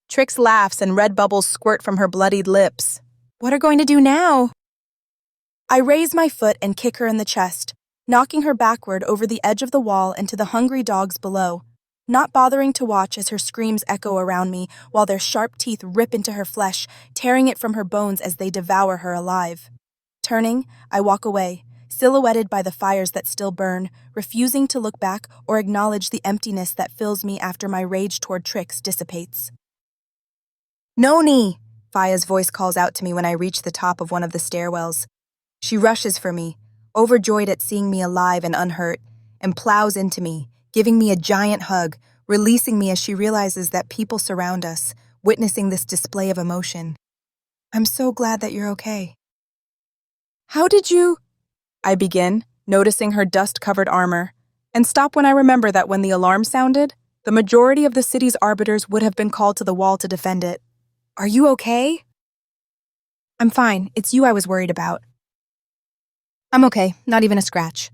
Trix laughs and red bubbles squirt from her bloodied lips. What are going to do now? I raise my foot and kick her in the chest, knocking her backward over the edge of the wall and to the hungry dogs below, not bothering to watch as her screams echo around me while their sharp teeth rip into her flesh, tearing it from her bones as they devour her alive. Turning, I walk away, silhouetted by the fires that still burn, refusing to look back or acknowledge the emptiness that fills me after my rage toward Trix dissipates. Noni! Faya's voice calls out to me when I reach the top of one of the stairwells. She rushes for me, overjoyed at seeing me alive and unhurt, and plows into me, giving me a giant hug, releasing me as she realizes that people surround us, witnessing this display of emotion. I'm so glad that you're okay. How did you? I begin, noticing her dust-covered armor, and stop when I remember that when the alarm sounded, the majority of the city's arbiters would have been called to the wall to defend it. Are you okay? I'm fine. It's you I was worried about. I'm okay. Not even a scratch.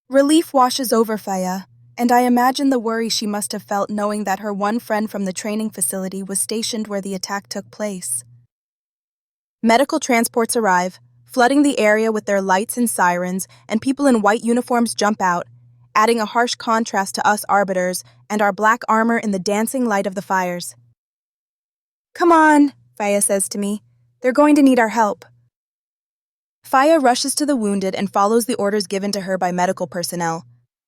Relief washes over Faya, and I imagine the worry she must have felt knowing that her one friend from the training facility was stationed where the attack took place. Medical transports arrive, flooding the area with their lights and sirens, and people in white uniforms jump out, adding a harsh contrast to us arbiters and our black armor in the dancing light of the fires. Come on, Faya says to me. They're going to need our help. Faya rushes to the wounded and follows the orders given to her by medical personnel,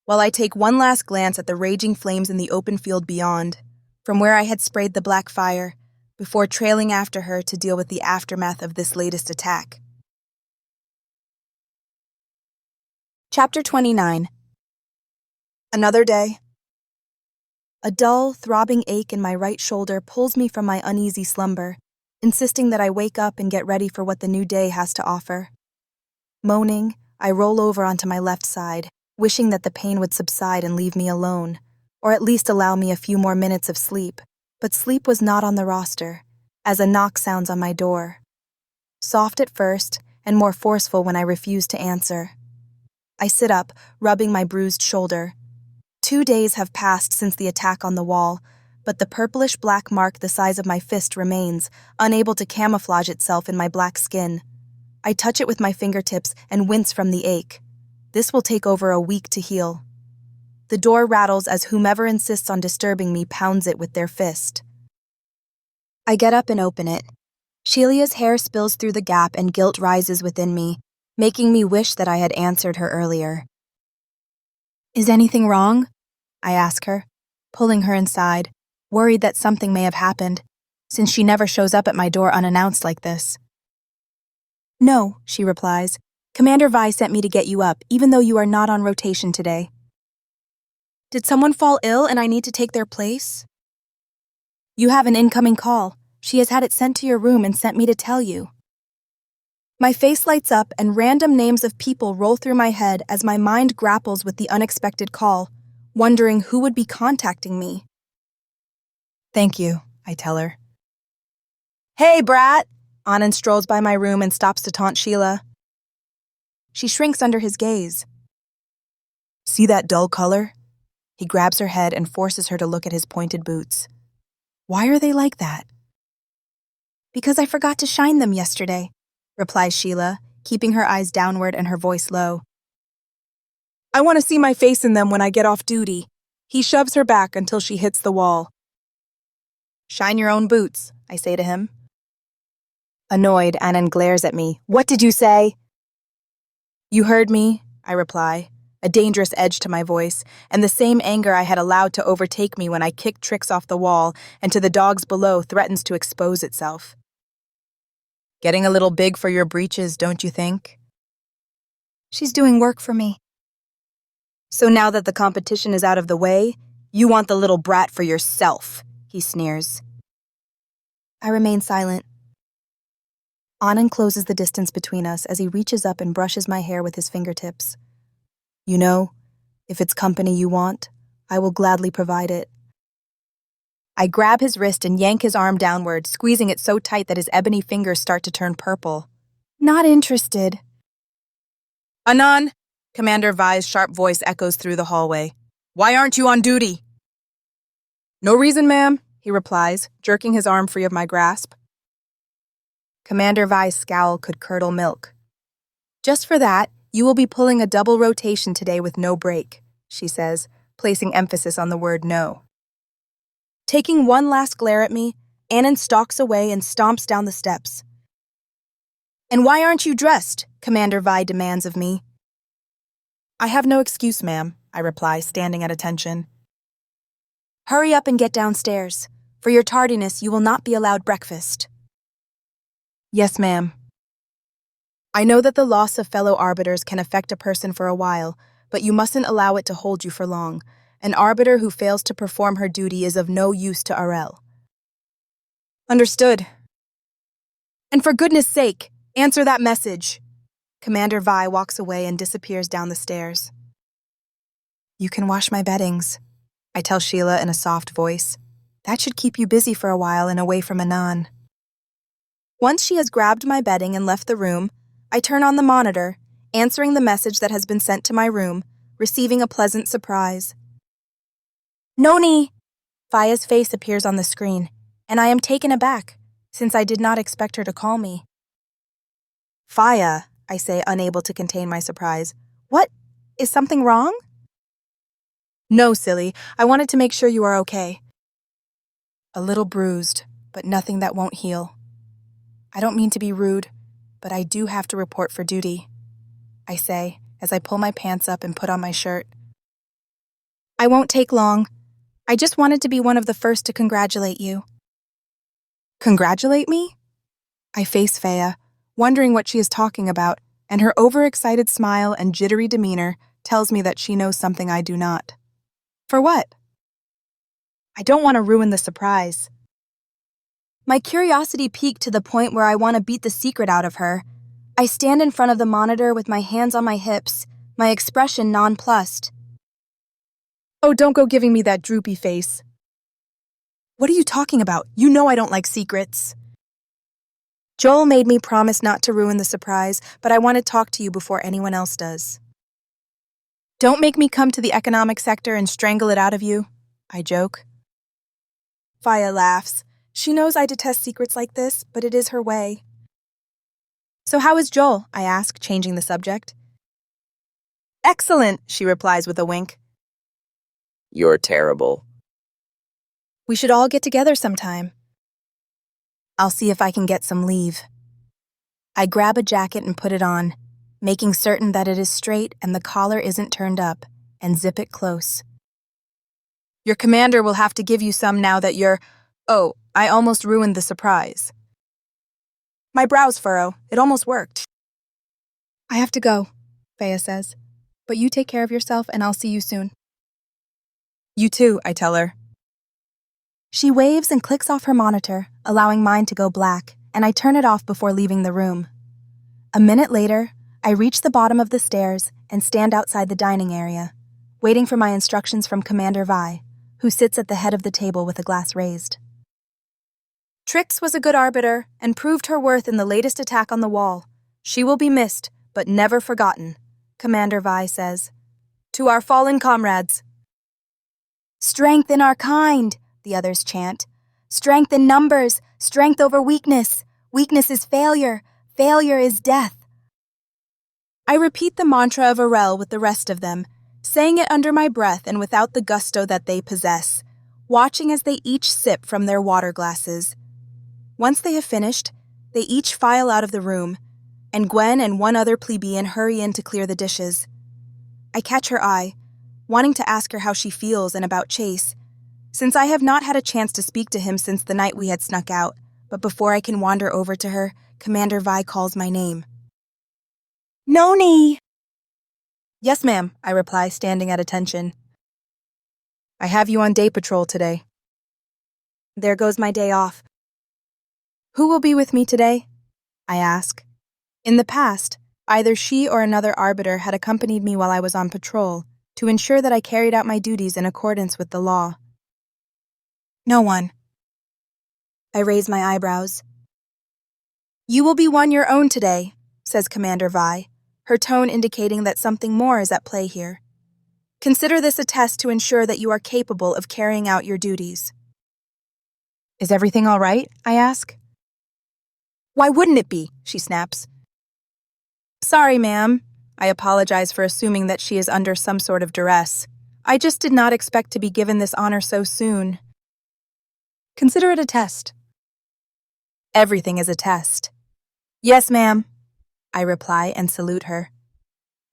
while I take one last glance at the raging flames in the open field beyond, from where I had sprayed the black fire, before trailing after her to deal with the aftermath of this latest attack. Chapter 29. Another day. A dull, throbbing ache in my right shoulder pulls me from my uneasy slumber, insisting that I wake up and get ready for what the new day has to offer. Moaning, I roll over onto my left side, wishing that the pain would subside and leave me alone, or at least allow me a few more minutes of sleep, but sleep was not on the roster, as a knock sounds on my door. Soft at first, and more forceful when I refuse to answer. I sit up, rubbing my bruised shoulder. 2 days have passed since the attack on the wall, but the purplish-black mark the size of my fist remains, unable to camouflage itself in my black skin. I touch it with my fingertips and wince from the ache. This will take over a week to heal. The door rattles as whomever insists on disturbing me pounds it with their fist. I get up and open it. Shelia's hair spills through the gap and guilt rises within me, making me wish that I had answered her earlier. Is anything wrong? I ask her, pulling her inside, worried that something may have happened, since she never shows up at my door unannounced like this. No, she replies. Commander Vi sent me to get you up, even though you are not on rotation today. Did someone fall ill and I need to take their place? You have an incoming call. She has had it sent to your room and sent me to tell you. My face lights up and random names of people roll through my head as my mind grapples with the unexpected call, wondering who would be contacting me. Thank you, I tell her. Hey, brat! Anand strolls by my room and stops to taunt Sheila. She shrinks under his gaze. See that dull color? He grabs her head and forces her to look at his pointed boots. Why are they like that? Because I forgot to shine them yesterday, replies Sheila, keeping her eyes downward and her voice low. I want to see my face in them when I get off duty. He shoves her back until she hits the wall. Shine your own boots, I say to him. Annoyed, Anand glares at me. What did you say? You heard me, I reply, a dangerous edge to my voice, and the same anger I had allowed to overtake me when I kicked Trix off the wall and to the dogs below threatens to expose itself. Getting a little big for your breeches, don't you think? She's doing work for me. So now that the competition is out of the way, you want the little brat for yourself, he sneers. I remain silent. Anand closes the distance between us as he reaches up and brushes my hair with his fingertips. You know, if it's company you want, I will gladly provide it. I grab his wrist and yank his arm downward, squeezing it so tight that his ebony fingers start to turn purple. Not interested.
Anand! Commander Vi's sharp voice echoes through the hallway. Why aren't you on duty? No reason, ma'am, he replies, jerking his arm free of my grasp. Commander Vi's scowl could curdle milk. Just for that, you will be pulling a double rotation today with no break, she says, placing emphasis on the word no. Taking one last glare at me, Anand stalks away and stomps down the steps. And why aren't you dressed? Commander Vi demands of me. I have no excuse, ma'am, I reply, standing at attention. Hurry up and get downstairs. For your tardiness, you will not be allowed breakfast. Yes, ma'am. I know that the loss of fellow arbiters can affect a person for a while, but you mustn't allow it to hold you for long. An arbiter who fails to perform her duty is of no use to Arel. Understood. And for goodness sake, answer that message. Commander Vi walks away and disappears down the stairs. You can wash my beddings, I tell Sheila in a soft voice. That should keep you busy for a while and away from Anand. Once she has grabbed my bedding and left the room, I turn on the monitor, answering the message that has been sent to my room, receiving a pleasant surprise. Noni! Faya's face appears on the screen, and I am taken aback, since I did not expect her to call me. Faya, I say, unable to contain my surprise. What? Is something wrong? No, silly. I wanted to make sure you are okay. A little bruised, but nothing that won't heal. I don't mean to be rude, but I do have to report for duty, I say, as I pull my pants up and put on my shirt. I won't take long. I just wanted to be one of the first to congratulate you. Congratulate me? I face Faya, wondering what she is talking about, and her overexcited smile and jittery demeanor tells me that she knows something I do not. For what? I don't want to ruin the surprise. My curiosity piqued to the point where I want to beat the secret out of her. I stand in front of the monitor with my hands on my hips, my expression nonplussed. Oh, don't go giving me that droopy face. What are you talking about? You know I don't like secrets. Joel made me promise not to ruin the surprise, but I want to talk to you before anyone else does. Don't make me come to the economic sector and strangle it out of you, I joke. Faya laughs. She knows I detest secrets like this, but it is her way. So how is Joel? I ask, changing the subject. Excellent, she replies with a wink.
You're terrible.
We should all get together sometime. I'll see if I can get some leave. I grab a jacket and put it on, making certain that it is straight and the collar isn't turned up, and zip it close. Your commander will have to give you some now that you're... Oh, I almost ruined the surprise. My brows furrow. It almost worked. I have to go, Faya says. But you take care of yourself and I'll see you soon. You too, I tell her. She waves and clicks off her monitor, allowing mine to go black, and I turn it off before leaving the room. A minute later, I reach the bottom of the stairs and stand outside the dining area, waiting for my instructions from Commander Vi, who sits at the head of the table with a glass raised. Trix was a good arbiter and proved her worth in the latest attack on the wall. She will be missed, but never forgotten, Commander Vi says. To our fallen comrades. Strength in our kind, the others chant. Strength in numbers, strength over weakness. Weakness is failure, failure is death. I repeat the mantra of Arel with the rest of them, saying it under my breath and without the gusto that they possess, watching as they each sip from their water glasses. Once they have finished, they each file out of the room, and Gwen and one other plebeian hurry in to clear the dishes. I catch her eye, wanting to ask her how she feels and about Chase, since I have not had a chance to speak to him since the night we had snuck out, but before I can wander over to her, Commander Vi calls my name. Noni! Yes, ma'am, I reply, standing at attention.
I have you on day patrol today.
There goes my day off. Who will be with me today? I ask. In the past, either she or another arbiter had accompanied me while I was on patrol to ensure that I carried out my duties in accordance with the law. No one. I raise my eyebrows. You will be one your own today, says Commander Vi, her tone indicating that something more is at play here. Consider this a test to ensure that you are capable of carrying out your duties.
Is everything all right? I ask.
Why wouldn't it be? She snaps.
Sorry, ma'am. I apologize for assuming that she is under some sort of duress. I just did not expect to be given this honor so soon.
Consider it a test.
Everything is a test.
Yes, ma'am,
I reply and salute her.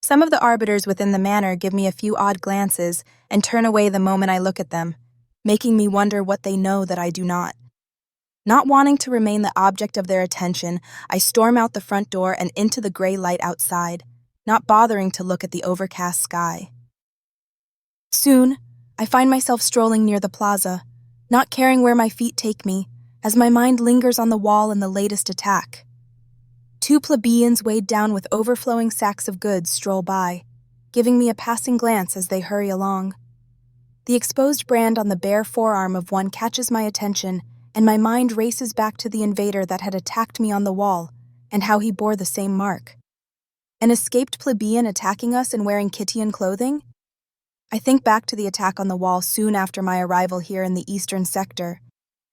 Some of the arbiters within the manor give me a few odd glances and turn away the moment I look at them, making me wonder what they know that I do not. Not wanting to remain the object of their attention, I storm out the front door and into the gray light outside, not bothering to look at the overcast sky. Soon, I find myself strolling near the plaza, not caring where my feet take me, as my mind lingers on the wall and the latest attack. 2 plebeians weighed down with overflowing sacks of goods stroll by, giving me a passing glance as they hurry along. The exposed brand on the bare forearm of one catches my attention, and my mind races back to the invader that had attacked me on the wall, and how he bore the same mark. An escaped plebeian attacking us and wearing Kittian clothing? I think back to the attack on the wall soon after my arrival here in the eastern sector,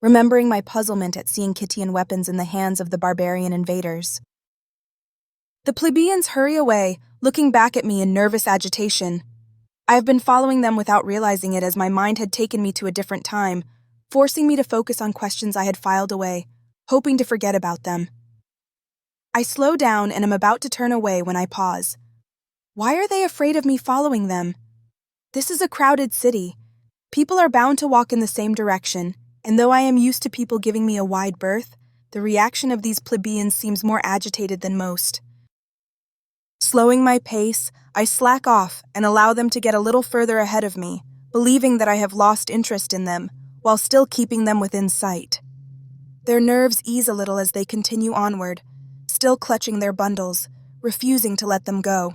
remembering my puzzlement at seeing Kittian weapons in the hands of the barbarian invaders. The plebeians hurry away, looking back at me in nervous agitation. I have been following them without realizing it as my mind had taken me to a different time, forcing me to focus on questions I had filed away, hoping to forget about them. I slow down and am about to turn away when I pause. Why are they afraid of me following them? This is a crowded city. People are bound to walk in the same direction, and though I am used to people giving me a wide berth, the reaction of these plebeians seems more agitated than most. Slowing my pace, I slack off and allow them to get a little further ahead of me, believing that I have lost interest in them, while still keeping them within sight. Their nerves ease a little as they continue onward, still clutching their bundles, refusing to let them go.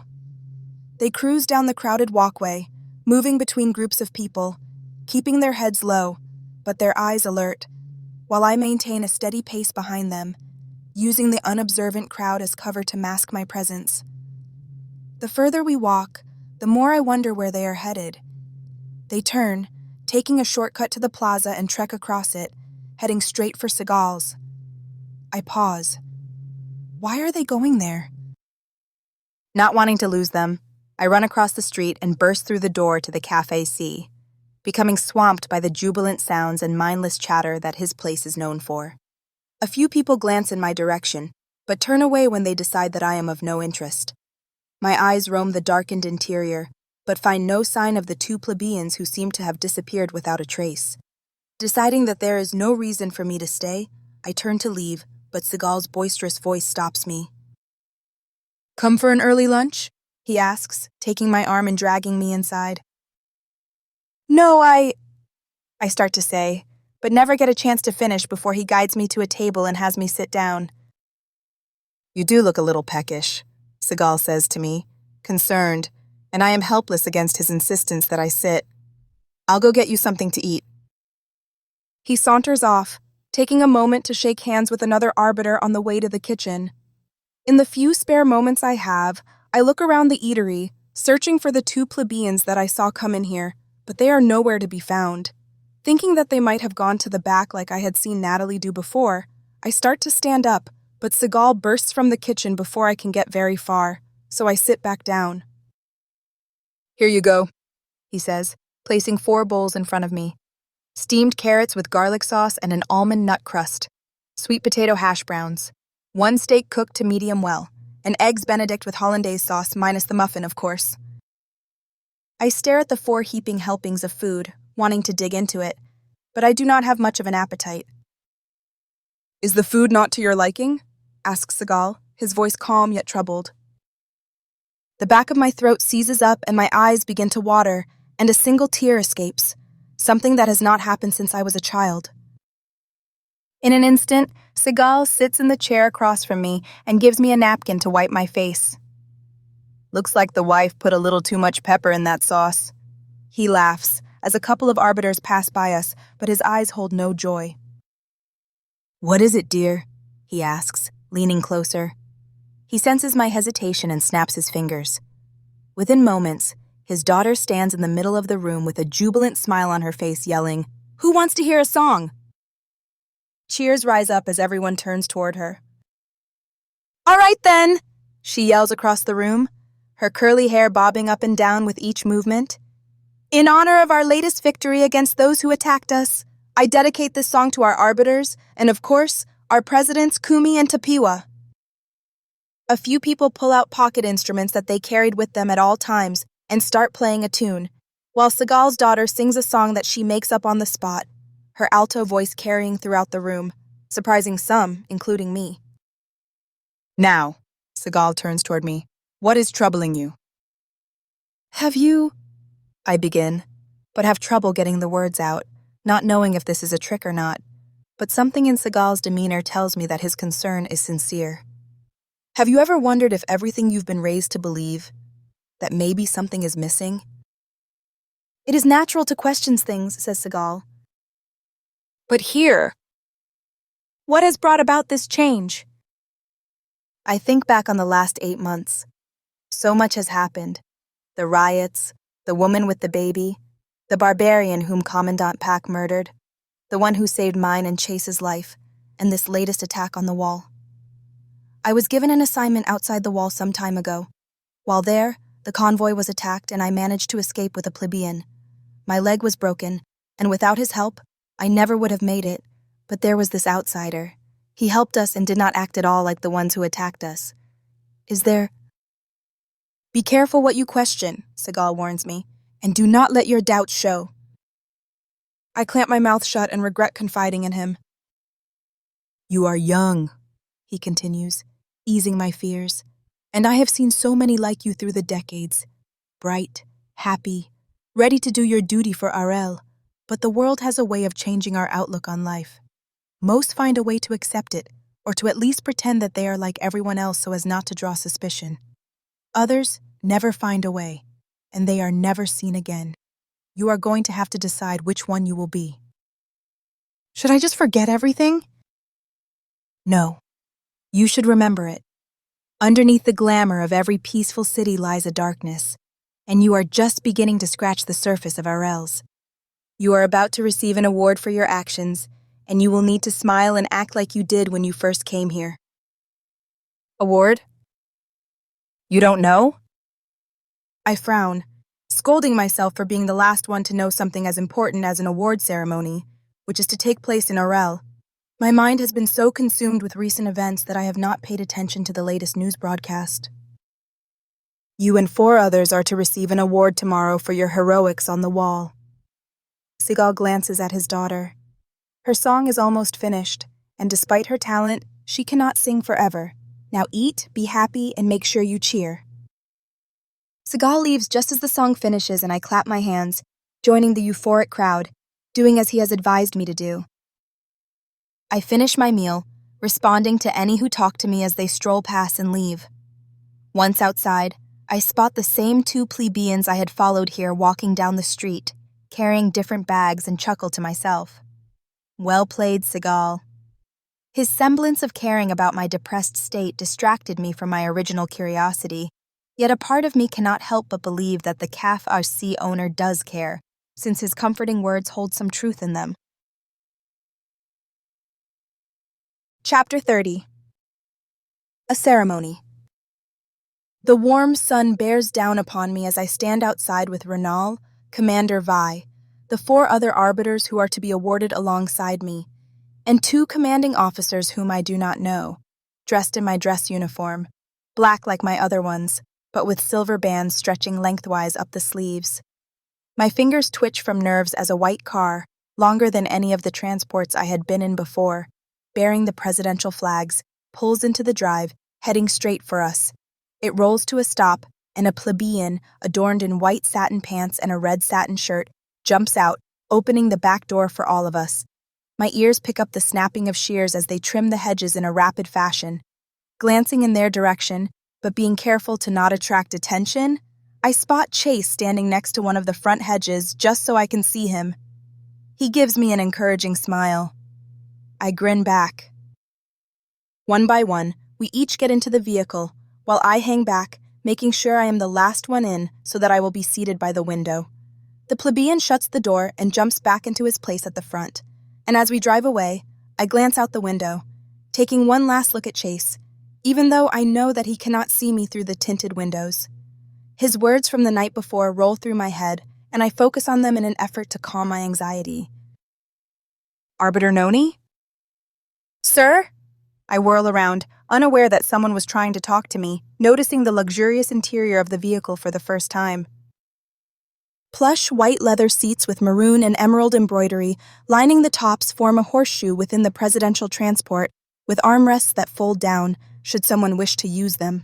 They cruise down the crowded walkway, moving between groups of people, keeping their heads low, but their eyes alert, while I maintain a steady pace behind them, using the unobservant crowd as cover to mask my presence. The further we walk, the more I wonder where they are headed. They turn, taking a shortcut to the plaza and trek across it, heading straight for Seagal's. I pause. Why are they going there? Not wanting to lose them, I run across the street and burst through the door to the Café C, becoming swamped by the jubilant sounds and mindless chatter that his place is known for. A few people glance in my direction, but turn away when they decide that I am of no interest. My eyes roam the darkened interior, but find no sign of the 2 plebeians who seem to have disappeared without a trace. Deciding that there is no reason for me to stay, I turn to leave, but Seagal's boisterous voice stops me. "Come for an early lunch?" he asks, taking my arm and dragging me inside. "No, I start to say, but never get a chance to finish before he guides me to a table and has me sit down. "You do look a little peckish," Seagal says to me, concerned, and I am helpless against his insistence that I sit. "I'll go get you something to eat." He saunters off, taking a moment to shake hands with another arbiter on the way to the kitchen. In the few spare moments I have, I look around the eatery, searching for the 2 plebeians that I saw come in here, but they are nowhere to be found. Thinking that they might have gone to the back like I had seen Natalie do before, I start to stand up, but Seagal bursts from the kitchen before I can get very far, so I sit back down. "Here you go," he says, placing 4 bowls in front of me. Steamed carrots with garlic sauce and an almond nut crust, sweet potato hash browns, 1 steak cooked to medium well, and eggs Benedict with hollandaise sauce minus the muffin, of course. I stare at the 4 heaping helpings of food, wanting to dig into it, but I do not have much of an appetite. "Is the food not to your liking?" asks Seagal, his voice calm yet troubled.
The back of my throat seizes up and my eyes begin to water, and a single tear escapes, something that has not happened since I was a child.
In an instant, Seagal sits in the chair across from me and gives me a napkin to wipe my face.
Looks like the wife put a little too much pepper in that sauce.
He laughs as a couple of arbiters pass by us, but his eyes hold no joy.
"What is it, dear?" he asks, leaning closer. He senses my hesitation and snaps his fingers. Within moments, his daughter stands in the middle of the room with a jubilant smile on her face, yelling, "Who wants to hear a song?"
Cheers rise up as everyone turns toward her. "All right then," she yells across the room, her curly hair bobbing up and down with each movement. "In honor of our latest victory against those who attacked us, I dedicate this song to our arbiters and, of course, our presidents Kumi and Tapiwa." A few people pull out pocket instruments that they carried with them at all times and start playing a tune, while Seagal's daughter sings a song that she makes up on the spot, her alto voice carrying throughout the room, surprising some, including me.
Now, Seagal turns toward me. What is troubling you?
"Have you—" I begin, but have trouble getting the words out, not knowing if this is a trick or not, but something in Seagal's demeanor tells me that his concern is sincere.
Have you ever wondered if everything you've been raised to believe, that maybe something is missing? "It is natural to question things," says Seagal.
But here,
"What has brought about this change?"
I think back on the last 8 months. So much has happened. The riots, the woman with the baby, the barbarian whom Commandant Pack murdered, the one who saved mine and Chase's life, and this latest attack on the wall. I was given an assignment outside the wall some time ago. While there, the convoy was attacked and I managed to escape with a plebeian. My leg was broken, and without his help, I never would have made it, but there was this outsider. He helped us and did not act at all like the ones who attacked us. Is there—
"Be careful what you question," Seagal warns me, "and do not let your doubts show." I clamp my mouth shut and regret confiding in him.
"You are young," he continues, easing my fears, "and I have seen so many like you through the decades. Bright, happy, ready to do your duty for Arel, but the world has a way of changing our outlook on life. Most find a way to accept it, or to at least pretend that they are like everyone else so as not to draw suspicion. Others never find a way, and they are never seen again. You are going to have to decide which one you will be."
Should I just forget everything?
No. You should remember it. Underneath the glamour of every peaceful city lies a darkness, and you are just beginning to scratch the surface of Arel's. You are about to receive an award for your actions, and you will need to smile and act like you did when you first came here.
award? You don't know?
I frown, scolding myself for being the last one to know something as important as an award ceremony, which is to take place in Arel. My mind has been so consumed with recent events that I have not paid attention to the latest news broadcast. "You and 4 others are to receive an award tomorrow for your heroics on the wall." Seagal glances at his daughter. Her song is almost finished, and despite her talent, she cannot sing forever. Now eat, be happy, and make sure you cheer. Seagal leaves just as the song finishes and I clap my hands, joining the euphoric crowd, doing as he has advised me to do. I finish my meal, responding to any who talk to me as they stroll past and leave. Once outside, I spot the same 2 plebeians I had followed here walking down the street, carrying different bags, and chuckle to myself. Well played, Seagal. His semblance of caring about my depressed state distracted me from my original curiosity, yet a part of me cannot help but believe that the Caf RC owner does care, since his comforting words hold some truth in them. Chapter 30. A Ceremony. The warm sun bears down upon me as I stand outside with Renal, Commander Vi, the 4 other arbiters who are to be awarded alongside me, and 2 commanding officers whom I do not know, dressed in my dress uniform, black like my other ones, but with silver bands stretching lengthwise up the sleeves. My fingers twitch from nerves as a white car, longer than any of the transports I had been in before, bearing the presidential flags, pulls into the drive, heading straight for us. It rolls to a stop, and a plebeian, adorned in white satin pants and a red satin shirt, jumps out, opening the back door for all of us. My ears pick up the snapping of shears as they trim the hedges in a rapid fashion. Glancing in their direction, but being careful to not attract attention, I spot Chase standing next to one of the front hedges just so I can see him. He gives me an encouraging smile. I grin back. One by one, we each get into the vehicle, while I hang back, making sure I am the last one in so that I will be seated by the window. The plebeian shuts the door and jumps back into his place at the front, and as we drive away, I glance out the window, taking one last look at Chase, even though I know that he cannot see me through the tinted windows. His words from the night before roll through my head, and I focus on them in an effort to calm my anxiety. Arbiter Noni? Sir? I whirl around, unaware that someone was trying to talk to me, noticing the luxurious interior of the vehicle for the first time. Plush white leather seats with maroon and emerald embroidery lining the tops form a horseshoe within the presidential transport, with armrests that fold down, should someone wish to use them.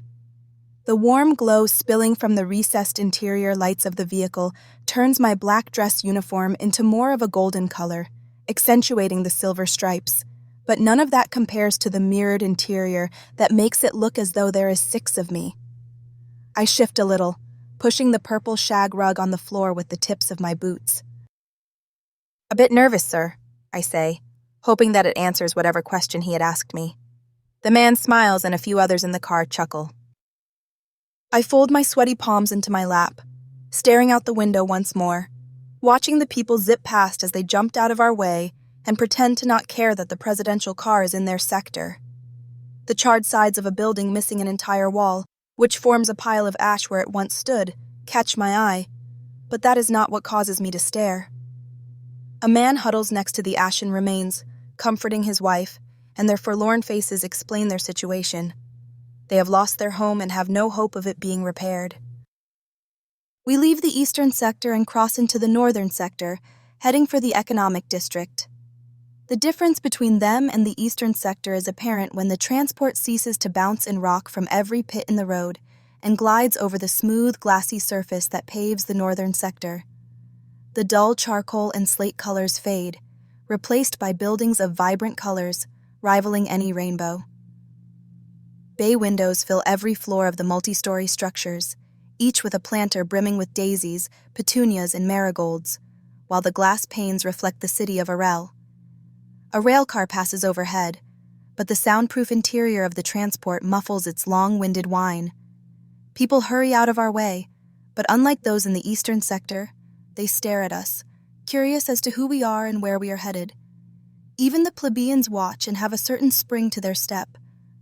The warm glow spilling from the recessed interior lights of the vehicle turns my black dress uniform into more of a golden color, accentuating the silver stripes, but none of that compares to the mirrored interior that makes it look as though there is 6 of me. I shift a little, pushing the purple shag rug on the floor with the tips of my boots. A bit nervous, sir, I say, hoping that it answers whatever question he had asked me. The man smiles and a few others in the car chuckle. I fold my sweaty palms into my lap, staring out the window once more, watching the people zip past as they jumped out of our way and pretend to not care that the presidential car is in their sector. The charred sides of a building missing an entire wall, which forms a pile of ash where it once stood, catch my eye, but that is not what causes me to stare. A man huddles next to the ashen remains, comforting his wife, and their forlorn faces explain their situation. They have lost their home and have no hope of it being repaired. We leave the eastern sector and cross into the northern sector, heading for the economic district. The difference between them and the eastern sector is apparent when the transport ceases to bounce and rock from every pit in the road and glides over the smooth, glassy surface that paves the northern sector. The dull charcoal and slate colors fade, replaced by buildings of vibrant colors, rivaling any rainbow. Bay windows fill every floor of the multi-story structures, each with a planter brimming with daisies, petunias, and marigolds, while the glass panes reflect the city of Arel. A railcar passes overhead, but the soundproof interior of the transport muffles its long-winded whine. People hurry out of our way, but unlike those in the eastern sector, they stare at us, curious as to who we are and where we are headed. Even the plebeians watch and have a certain spring to their step,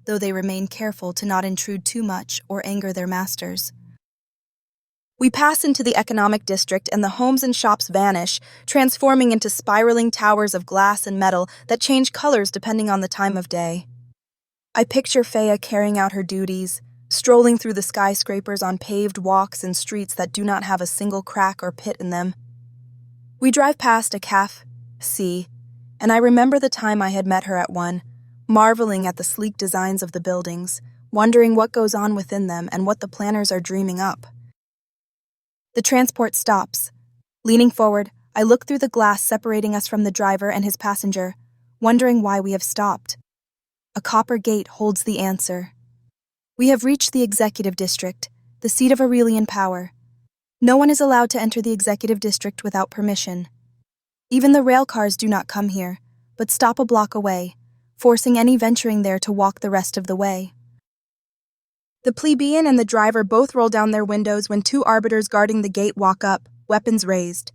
though they remain careful to not intrude too much or anger their masters. We pass into the economic district and the homes and shops vanish, transforming into spiraling towers of glass and metal that change colors depending on the time of day. I picture Faya carrying out her duties, strolling through the skyscrapers on paved walks and streets that do not have a single crack or pit in them. We drive past a caf-c, and I remember the time I had met her at one, marveling at the sleek designs of the buildings, wondering what goes on within them and what the planners are dreaming up. The transport stops. Leaning forward, I look through the glass separating us from the driver and his passenger, wondering why we have stopped. A copper gate holds the answer. We have reached the executive district, the seat of Arelian power. No one is allowed to enter the executive district without permission. Even the rail cars do not come here, but stop a block away, forcing any venturing there to walk the rest of the way. The plebeian and the driver both roll down their windows when 2 arbiters guarding the gate walk up, weapons raised.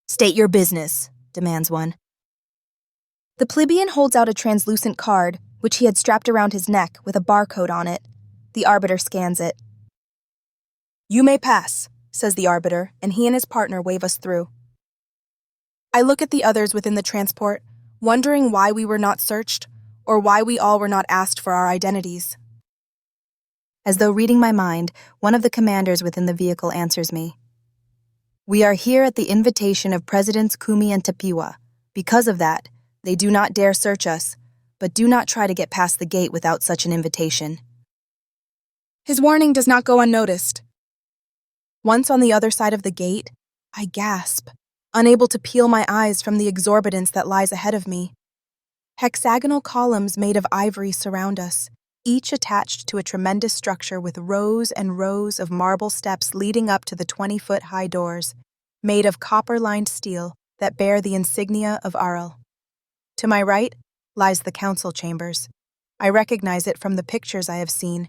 "State your business," demands one. The plebeian holds out a translucent card, which he had strapped around his neck with a barcode on it. The arbiter scans it. "You may pass," says the arbiter, and he and his partner wave us through. I look at the others within the transport, wondering why we were not searched, or why we all were not asked for our identities. As though reading my mind, one of the commanders within the vehicle answers me. "We are here at the invitation of Presidents Kumi and Tapiwa. Because of that, they do not dare search us, but do not try to get past the gate without such an invitation." His warning does not go unnoticed. Once on the other side of the gate, I gasp, unable to peel my eyes from the exorbitance that lies ahead of me. Hexagonal columns made of ivory surround us, each attached to a tremendous structure with rows and rows of marble steps leading up to the 20-foot-high doors, made of copper-lined steel that bear the insignia of Arel. To my right lies the council chambers. I recognize it from the pictures I have seen.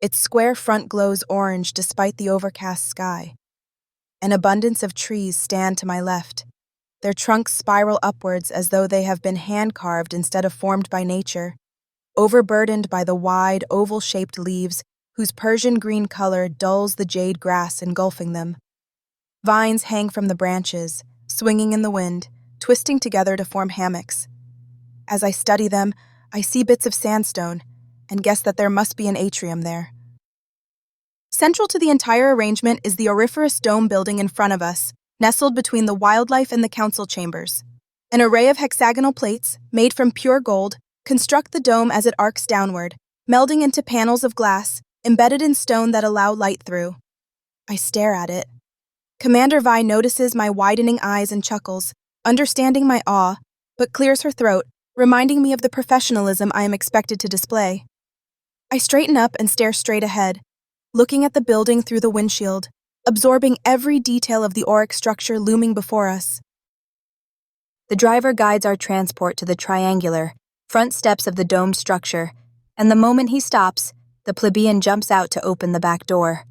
Its square front glows orange despite the overcast sky. An abundance of trees stand to my left. Their trunks spiral upwards as though they have been hand-carved instead of formed by nature, overburdened by the wide, oval-shaped leaves whose Persian green color dulls the jade grass engulfing them. Vines hang from the branches, swinging in the wind, twisting together to form hammocks. As I study them, I see bits of sandstone and guess that there must be an atrium there. Central to the entire arrangement is the auriferous dome building in front of us, nestled between the wildlife and the council chambers. An array of hexagonal plates, made from pure gold, construct the dome as it arcs downward, melding into panels of glass, embedded in stone that allow light through. I stare at it. Commander Vi notices my widening eyes and chuckles, understanding my awe, but clears her throat, reminding me of the professionalism I am expected to display. I straighten up and stare straight ahead, looking at the building through the windshield, absorbing every detail of the auric structure looming before us.
The driver guides our transport to the triangular, front steps of the domed structure, and the moment he stops, the plebeian jumps out to open the back door.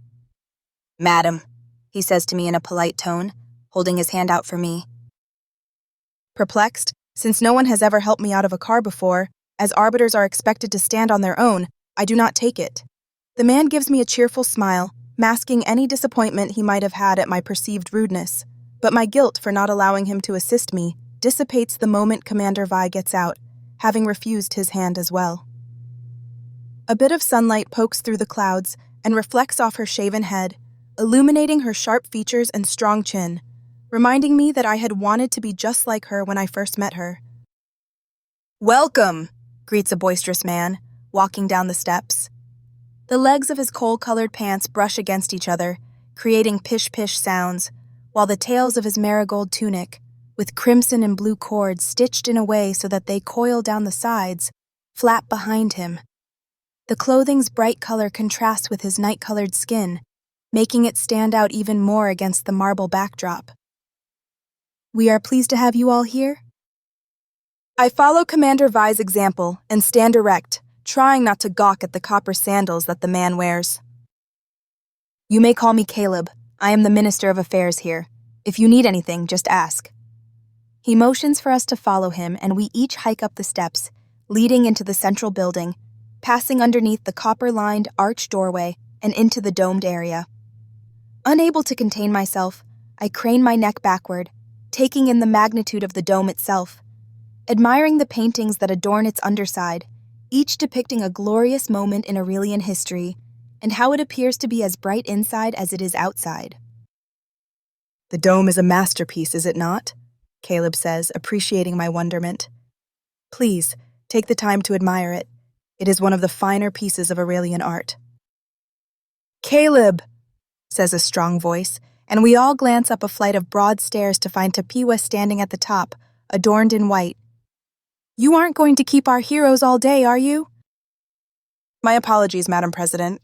"Madam," he says to me in a polite tone, holding his hand out for me.
Perplexed, since no one has ever helped me out of a car before, as arbiters are expected to stand on their own, I do not take it. The man gives me a cheerful smile, masking any disappointment he might have had at my perceived rudeness, but my guilt for not allowing him to assist me dissipates the moment Commander Vi gets out, having refused his hand as well. A bit of sunlight pokes through the clouds and reflects off her shaven head, illuminating her sharp features and strong chin, reminding me that I had wanted to be just like her when I first met her. "Welcome," greets a boisterous man, walking down the steps. The legs of his coal-colored pants brush against each other, creating pish-pish sounds, while the tails of his marigold tunic, with crimson and blue cords stitched in a way so that they coil down the sides, flap behind him. The clothing's bright color contrasts with his night-colored skin, making it stand out even more against the marble backdrop. "We are pleased to have you all here." I follow Commander Vi's example and stand erect, trying not to gawk at the copper sandals that the man wears. "You may call me Caleb. I am the Minister of Affairs here. If you need anything, just ask." He motions for us to follow him, and we each hike up the steps, leading into the central building, passing underneath the copper-lined arched doorway and into the domed area. Unable to contain myself, I crane my neck backward, taking in the magnitude of the dome itself, admiring the paintings that adorn its underside, each depicting a glorious moment in Arelian history, and how it appears to be as bright inside as it is outside. "The dome is a masterpiece, is it not?" Caleb says, appreciating my wonderment. "Please, take the time to admire it. It is one of the finer pieces of Arelian art." "Caleb!" says a strong voice, and we all glance up a flight of broad stairs to find Tapiwa standing at the top, adorned in white. "You aren't going to keep our heroes all day, are you?" "My apologies, Madam President."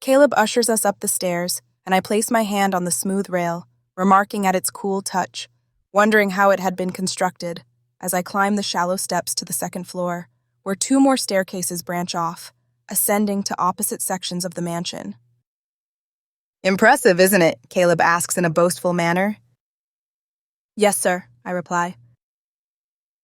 Caleb ushers us up the stairs, and I place my hand on the smooth rail, remarking at its cool touch, wondering how it had been constructed, as I climb the shallow steps to the second floor, where two more staircases branch off, ascending to opposite sections of the mansion. "Impressive, isn't it?" Caleb asks in a boastful manner. "Yes, sir," I reply.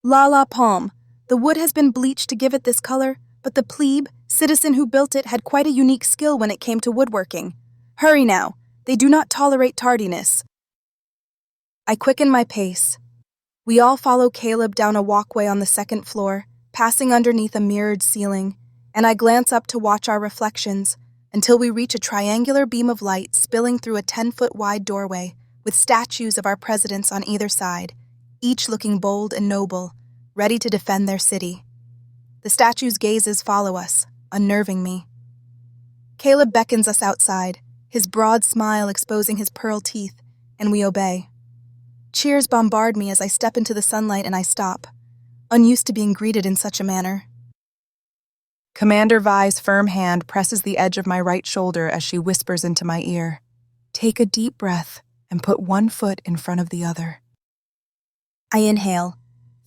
La palm. The wood has been bleached to give it this color, but the plebe, citizen who built it, had quite a unique skill when it came to woodworking. Hurry now. They do not tolerate tardiness. I quicken my pace. We all follow Caleb down a walkway on the second floor, passing underneath a mirrored ceiling, and I glance up to watch our reflections until we reach a triangular beam of light spilling through a 10-foot-wide doorway with statues of our presidents on either side, each looking bold and noble, ready to defend their city. The statues' gazes follow us, unnerving me. Caleb beckons us outside, his broad smile exposing his pearl teeth, and we obey. Cheers bombard me as I step into the sunlight and I stop, unused to being greeted in such a manner.
Commander Vi's firm hand presses the edge of my right shoulder as she whispers into my ear, "Take a deep breath and put one foot in front of the other."
I inhale,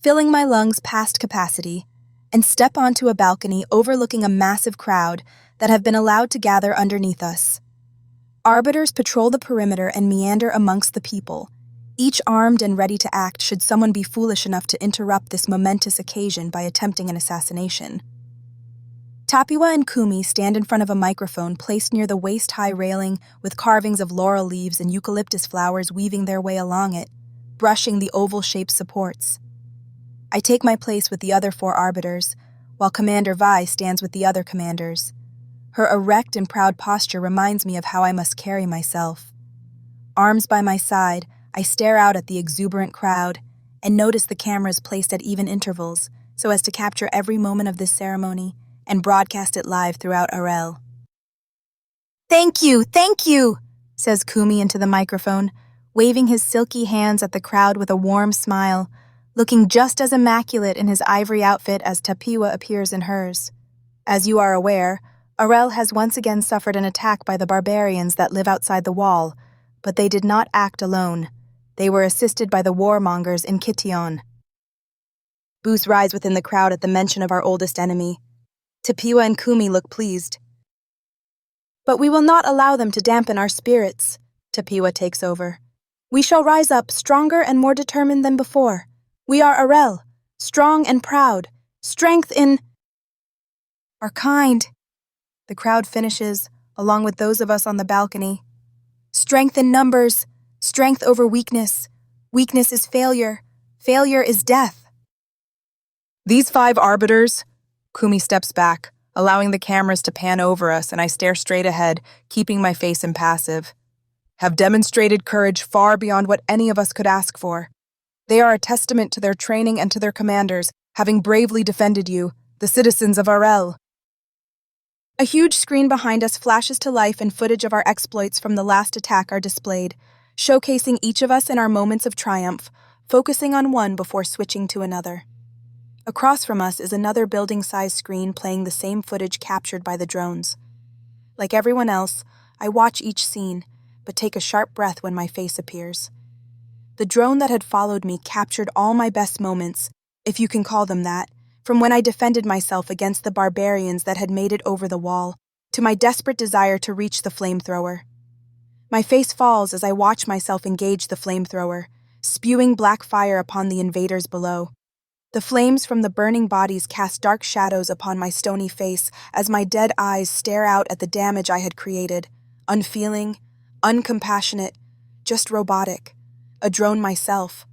filling my lungs past capacity, and step onto a balcony overlooking a massive crowd that have been allowed to gather underneath us. Arbiters patrol the perimeter and meander amongst the people, each armed and ready to act should someone be foolish enough to interrupt this momentous occasion by attempting an assassination. Tapiwa and Kumi stand in front of a microphone placed near the waist-high railing with carvings of laurel leaves and eucalyptus flowers weaving their way along it, brushing the oval-shaped supports. I take my place with the other 4 arbiters, while Commander Vi stands with the other commanders. Her erect and proud posture reminds me of how I must carry myself. Arms by my side, I stare out at the exuberant crowd and notice the cameras placed at even intervals so as to capture every moment of this ceremony and broadcast it live throughout Arel. "Thank you, says Kumi into the microphone, waving his silky hands at the crowd with a warm smile, looking just as immaculate in his ivory outfit as Tapiwa appears in hers. As you are aware, Arel has once again suffered an attack by the barbarians that live outside the wall, but they did not act alone. They were assisted by the warmongers in Kition. Boos rise within the crowd at the mention of our oldest enemy. Tapiwa and Kumi look pleased. "But we will not allow them to dampen our spirits," Tapiwa takes over. "We shall rise up stronger and more determined than before. We are Arel, strong and proud, strength in our kind." The crowd finishes, along with those of us on the balcony. "Strength in numbers, strength over weakness. Weakness is failure. Failure is death."
These 5 arbiters, Kumi steps back, allowing the cameras to pan over us, and I stare straight ahead, keeping my face impassive, have demonstrated courage far beyond what any of us could ask for. They are a testament to their training and to their commanders, having bravely defended you, the citizens of Arel.
A huge screen behind us flashes to life and footage of our exploits from the last attack are displayed, showcasing each of us in our moments of triumph, focusing on one before switching to another. Across from us is another building-sized screen playing the same footage captured by the drones. Like everyone else, I watch each scene, but take a sharp breath when my face appears. The drone that had followed me captured all my best moments, if you can call them that, from when I defended myself against the barbarians that had made it over the wall, to my desperate desire to reach the flamethrower. My face falls as I watch myself engage the flamethrower, spewing black fire upon the invaders below. The flames from the burning bodies cast dark shadows upon my stony face as my dead eyes stare out at the damage I had created, unfeeling, uncompassionate, just robotic, a drone myself,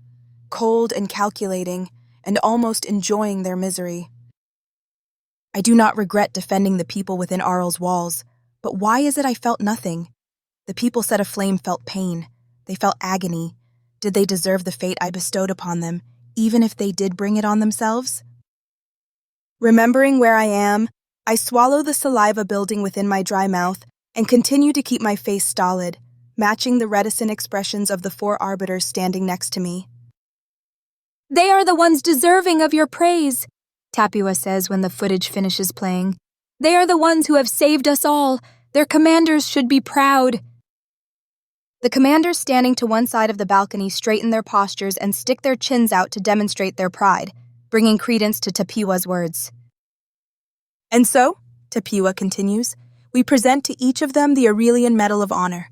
cold and calculating, and almost enjoying their misery. I do not regret defending the people within Arel's walls, but why is it I felt nothing? The people set aflame felt pain. They felt agony. Did they deserve the fate I bestowed upon them, even if they did bring it on themselves? Remembering where I am, I swallow the saliva building within my dry mouth and continue to keep my face stolid, matching the reticent expressions of the 4 arbiters standing next to me.
"They are the ones deserving of your praise," Tapiwa says when the footage finishes playing. "They are the ones who have saved us all. Their commanders should be proud." The commanders standing to one side of the balcony straighten their postures and stick their chins out to demonstrate their pride, bringing credence to Tapiwa's words. "And so," Tapiwa continues, "we present to each of them the Arelian Medal of Honor."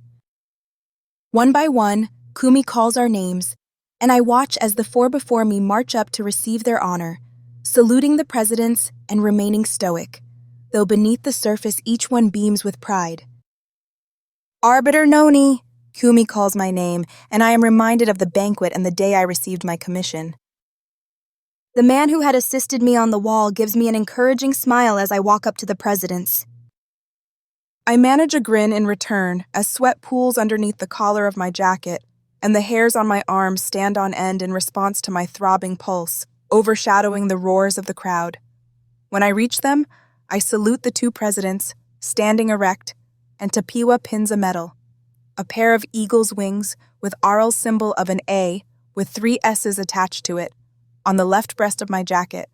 One by one, Kumi calls our names, and I watch as the 4 before me march up to receive their honor, saluting the presidents and remaining stoic, though beneath the surface each one beams with pride. "Arbiter Noni," Kumi calls my name, and I am reminded of the banquet and the day I received my commission. The man who had assisted me on the wall gives me an encouraging smile as I walk up to the presidents. I manage a grin in return as sweat pools underneath the collar of my jacket, and the hairs on my arms stand on end in response to my throbbing pulse, overshadowing the roars of the crowd. When I reach them, I salute the 2 presidents, standing erect,
and Tapiwa pins a medal. A pair of eagle's wings with Arel's symbol of an A with 3 S's attached to it, on the left breast of my jacket.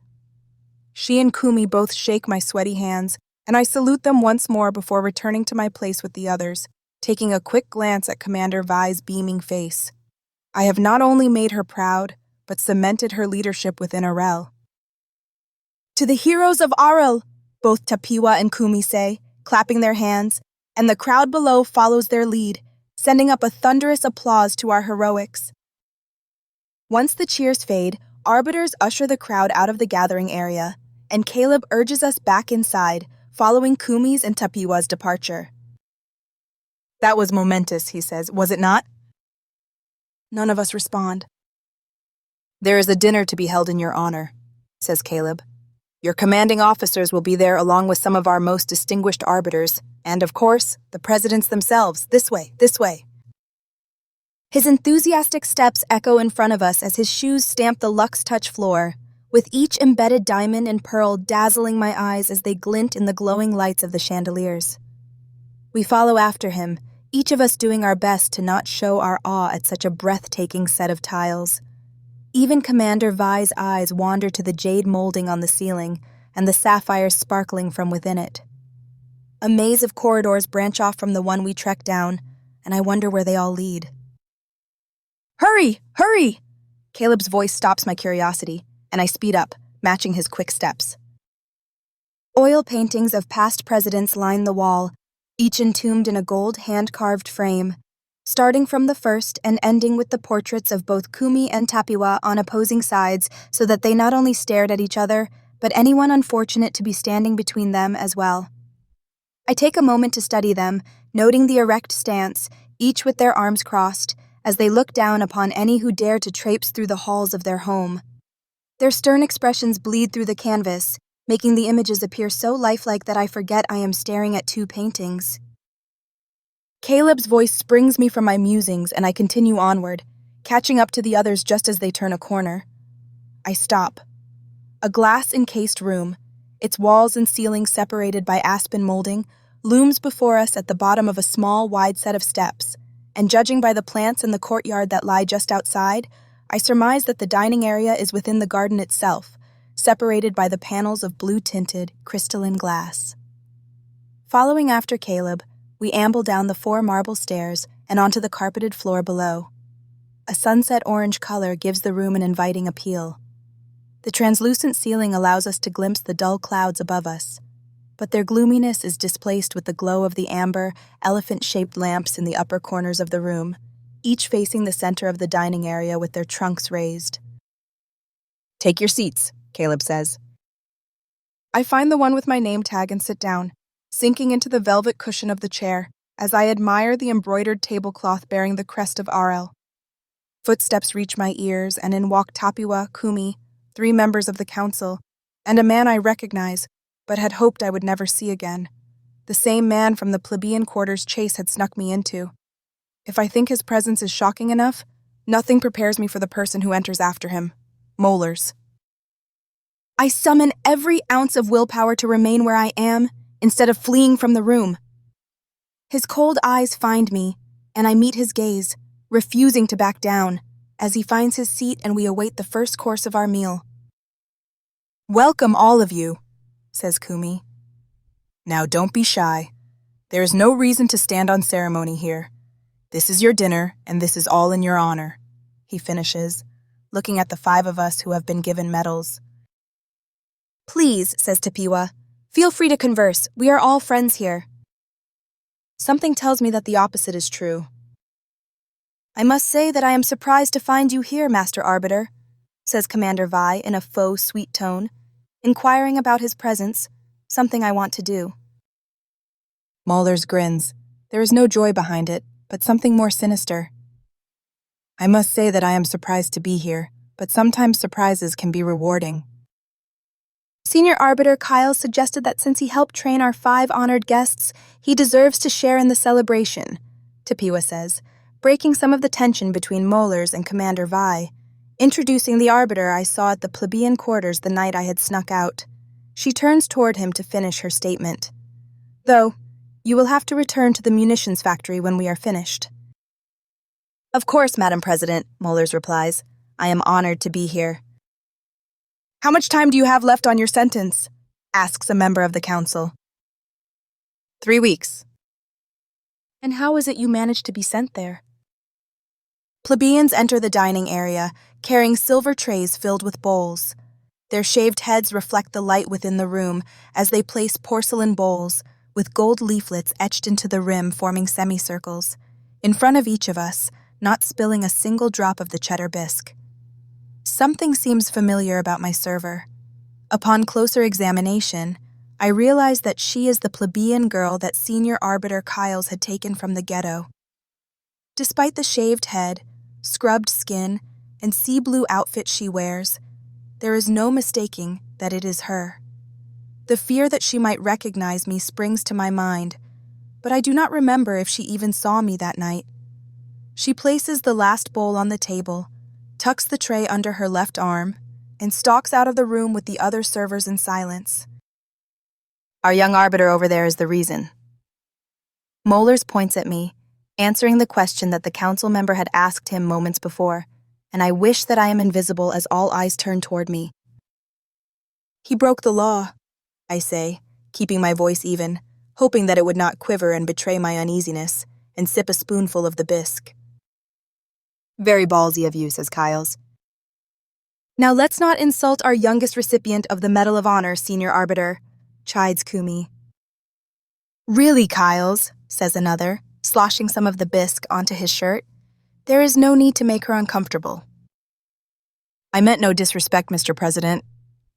She and Kumi both shake my sweaty hands, and I salute them once more before returning to my place with the others, taking a quick glance at Commander Vi's beaming face. I have not only made her proud, but cemented her leadership within Arel. To the heroes of Arel, both Tapiwa and Kumi say, clapping their hands, and the crowd below follows their lead, sending up a thunderous applause to our heroics. Once the cheers fade, arbiters usher the crowd out of the gathering area, and Caleb urges us back inside, following Kumi's and Tapiwa's departure. That was momentous, he says, was it not? None of us respond. There is a dinner to be held in your honor, says Caleb. Your commanding officers will be there along with some of our most distinguished arbiters, and, of course, the presidents themselves. This way, this way. His enthusiastic steps echo in front of us as his shoes stamp the Lux Touch floor, with each embedded diamond and pearl dazzling my eyes as they glint in the glowing lights of the chandeliers. We follow after him, each of us doing our best to not show our awe at such a breathtaking set of tiles. Even Commander Vi's eyes wander to the jade molding on the ceiling and the sapphires sparkling from within it. A maze of corridors branch off from the one we trek down, and I wonder where they all lead. Hurry! Hurry! Caleb's voice stops my curiosity, and I speed up, matching his quick steps. Oil paintings of past presidents line the wall, each entombed in a gold hand-carved frame, starting from the first and ending with the portraits of both Kumi and Tapiwa on opposing sides so that they not only stared at each other, but anyone unfortunate to be standing between them as well. I take a moment to study them, noting the erect stance, each with their arms crossed, as they look down upon any who dare to traipse through the halls of their home. Their stern expressions bleed through the canvas, making the images appear so lifelike that I forget I am staring at 2 paintings. Caleb's voice springs me from my musings, and I continue onward, catching up to the others just as they turn a corner. I stop. A glass-encased room, its walls and ceiling separated by aspen molding, looms before us at the bottom of a small, wide set of steps, and judging by the plants in the courtyard that lie just outside, I surmise that the dining area is within the garden itself, separated by the panels of blue-tinted, crystalline glass. Following after Caleb, we amble down the 4 marble stairs and onto the carpeted floor below. A sunset orange color gives the room an inviting appeal. The translucent ceiling allows us to glimpse the dull clouds above us, but their gloominess is displaced with the glow of the amber, elephant-shaped lamps in the upper corners of the room, each facing the center of the dining area with their trunks raised. "Take your seats," Caleb says. I find the one with my name tag and sit down, sinking into the velvet cushion of the chair as I admire the embroidered tablecloth bearing the crest of Arel. Footsteps reach my ears, and in walk Tapiwa, Kumi, 3 members of the council, and a man I recognize, but had hoped I would never see again. The same man from the plebeian quarters Chase had snuck me into. If I think his presence is shocking enough, nothing prepares me for the person who enters after him. Molars. I summon every ounce of willpower to remain where I am, instead of fleeing from the room. His cold eyes find me, and I meet his gaze, refusing to back down, as he finds his seat and we await the first course of our meal. "Welcome, all of you," says Kumi. "Now don't be shy. There is no reason to stand on ceremony here. This is your dinner, and this is all in your honor," he finishes, looking at the 5 of us who have been given medals. "Please," says Tapiwa, "feel free to converse. We are all friends here." Something tells me that the opposite is true. "I must say that I am surprised to find you here, Master Arbiter," says Commander Vi in a faux sweet tone, inquiring about his presence, something I want to do. Mullers grins. There is no joy behind it, but something more sinister. "I must say that I am surprised to be here, but sometimes surprises can be rewarding." Senior Arbiter Kyle suggested that since he helped train our 5 honored guests, he deserves to share in the celebration, Tapiwa says, breaking some of the tension between Molars and Commander Vi, introducing the Arbiter I saw at the plebeian quarters the night I had snuck out. She turns toward him to finish her statement. "Though, You will have to return to the munitions factory when we are finished.
Of course, Madam President, Mullers replies. I am honored to be here.
How much time do you have left on your sentence? Asks a member of the council.
3 weeks.
And how is it you managed to be sent there? Plebeians enter the dining area, carrying silver trays filled with bowls. Their shaved heads reflect the light within the room as they place porcelain bowls, with gold leaflets etched into the rim forming semicircles, in front of each of us, not spilling a single drop of the cheddar bisque. Something seems familiar about my server. Upon closer examination, I realize that she is the plebeian girl that Senior Arbiter Kyles had taken from the ghetto. Despite the shaved head, scrubbed skin, and sea blue outfit she wears, there is no mistaking that it is her. The fear that she might recognize me springs to my mind, but I do not remember if she even saw me that night. She places the last bowl on the table, tucks the tray under her left arm, and stalks out of the room with the other servers in silence.
Our young arbiter over there is the reason. Mullers points at me, answering the question that the council member had asked him moments before, and I wish that I am invisible as all eyes turn toward me.
He broke the law, I say, keeping my voice even, hoping that it would not quiver and betray my uneasiness, and sip a spoonful of the bisque.
Very ballsy of you, says Kyles.
Now let's not insult our youngest recipient of the Medal of Honor, Senior Arbiter, chides Kumi.
Really, Kyles, says another, sloshing some of the bisque onto his shirt. There is no need to make her uncomfortable. I meant no disrespect, Mr. President,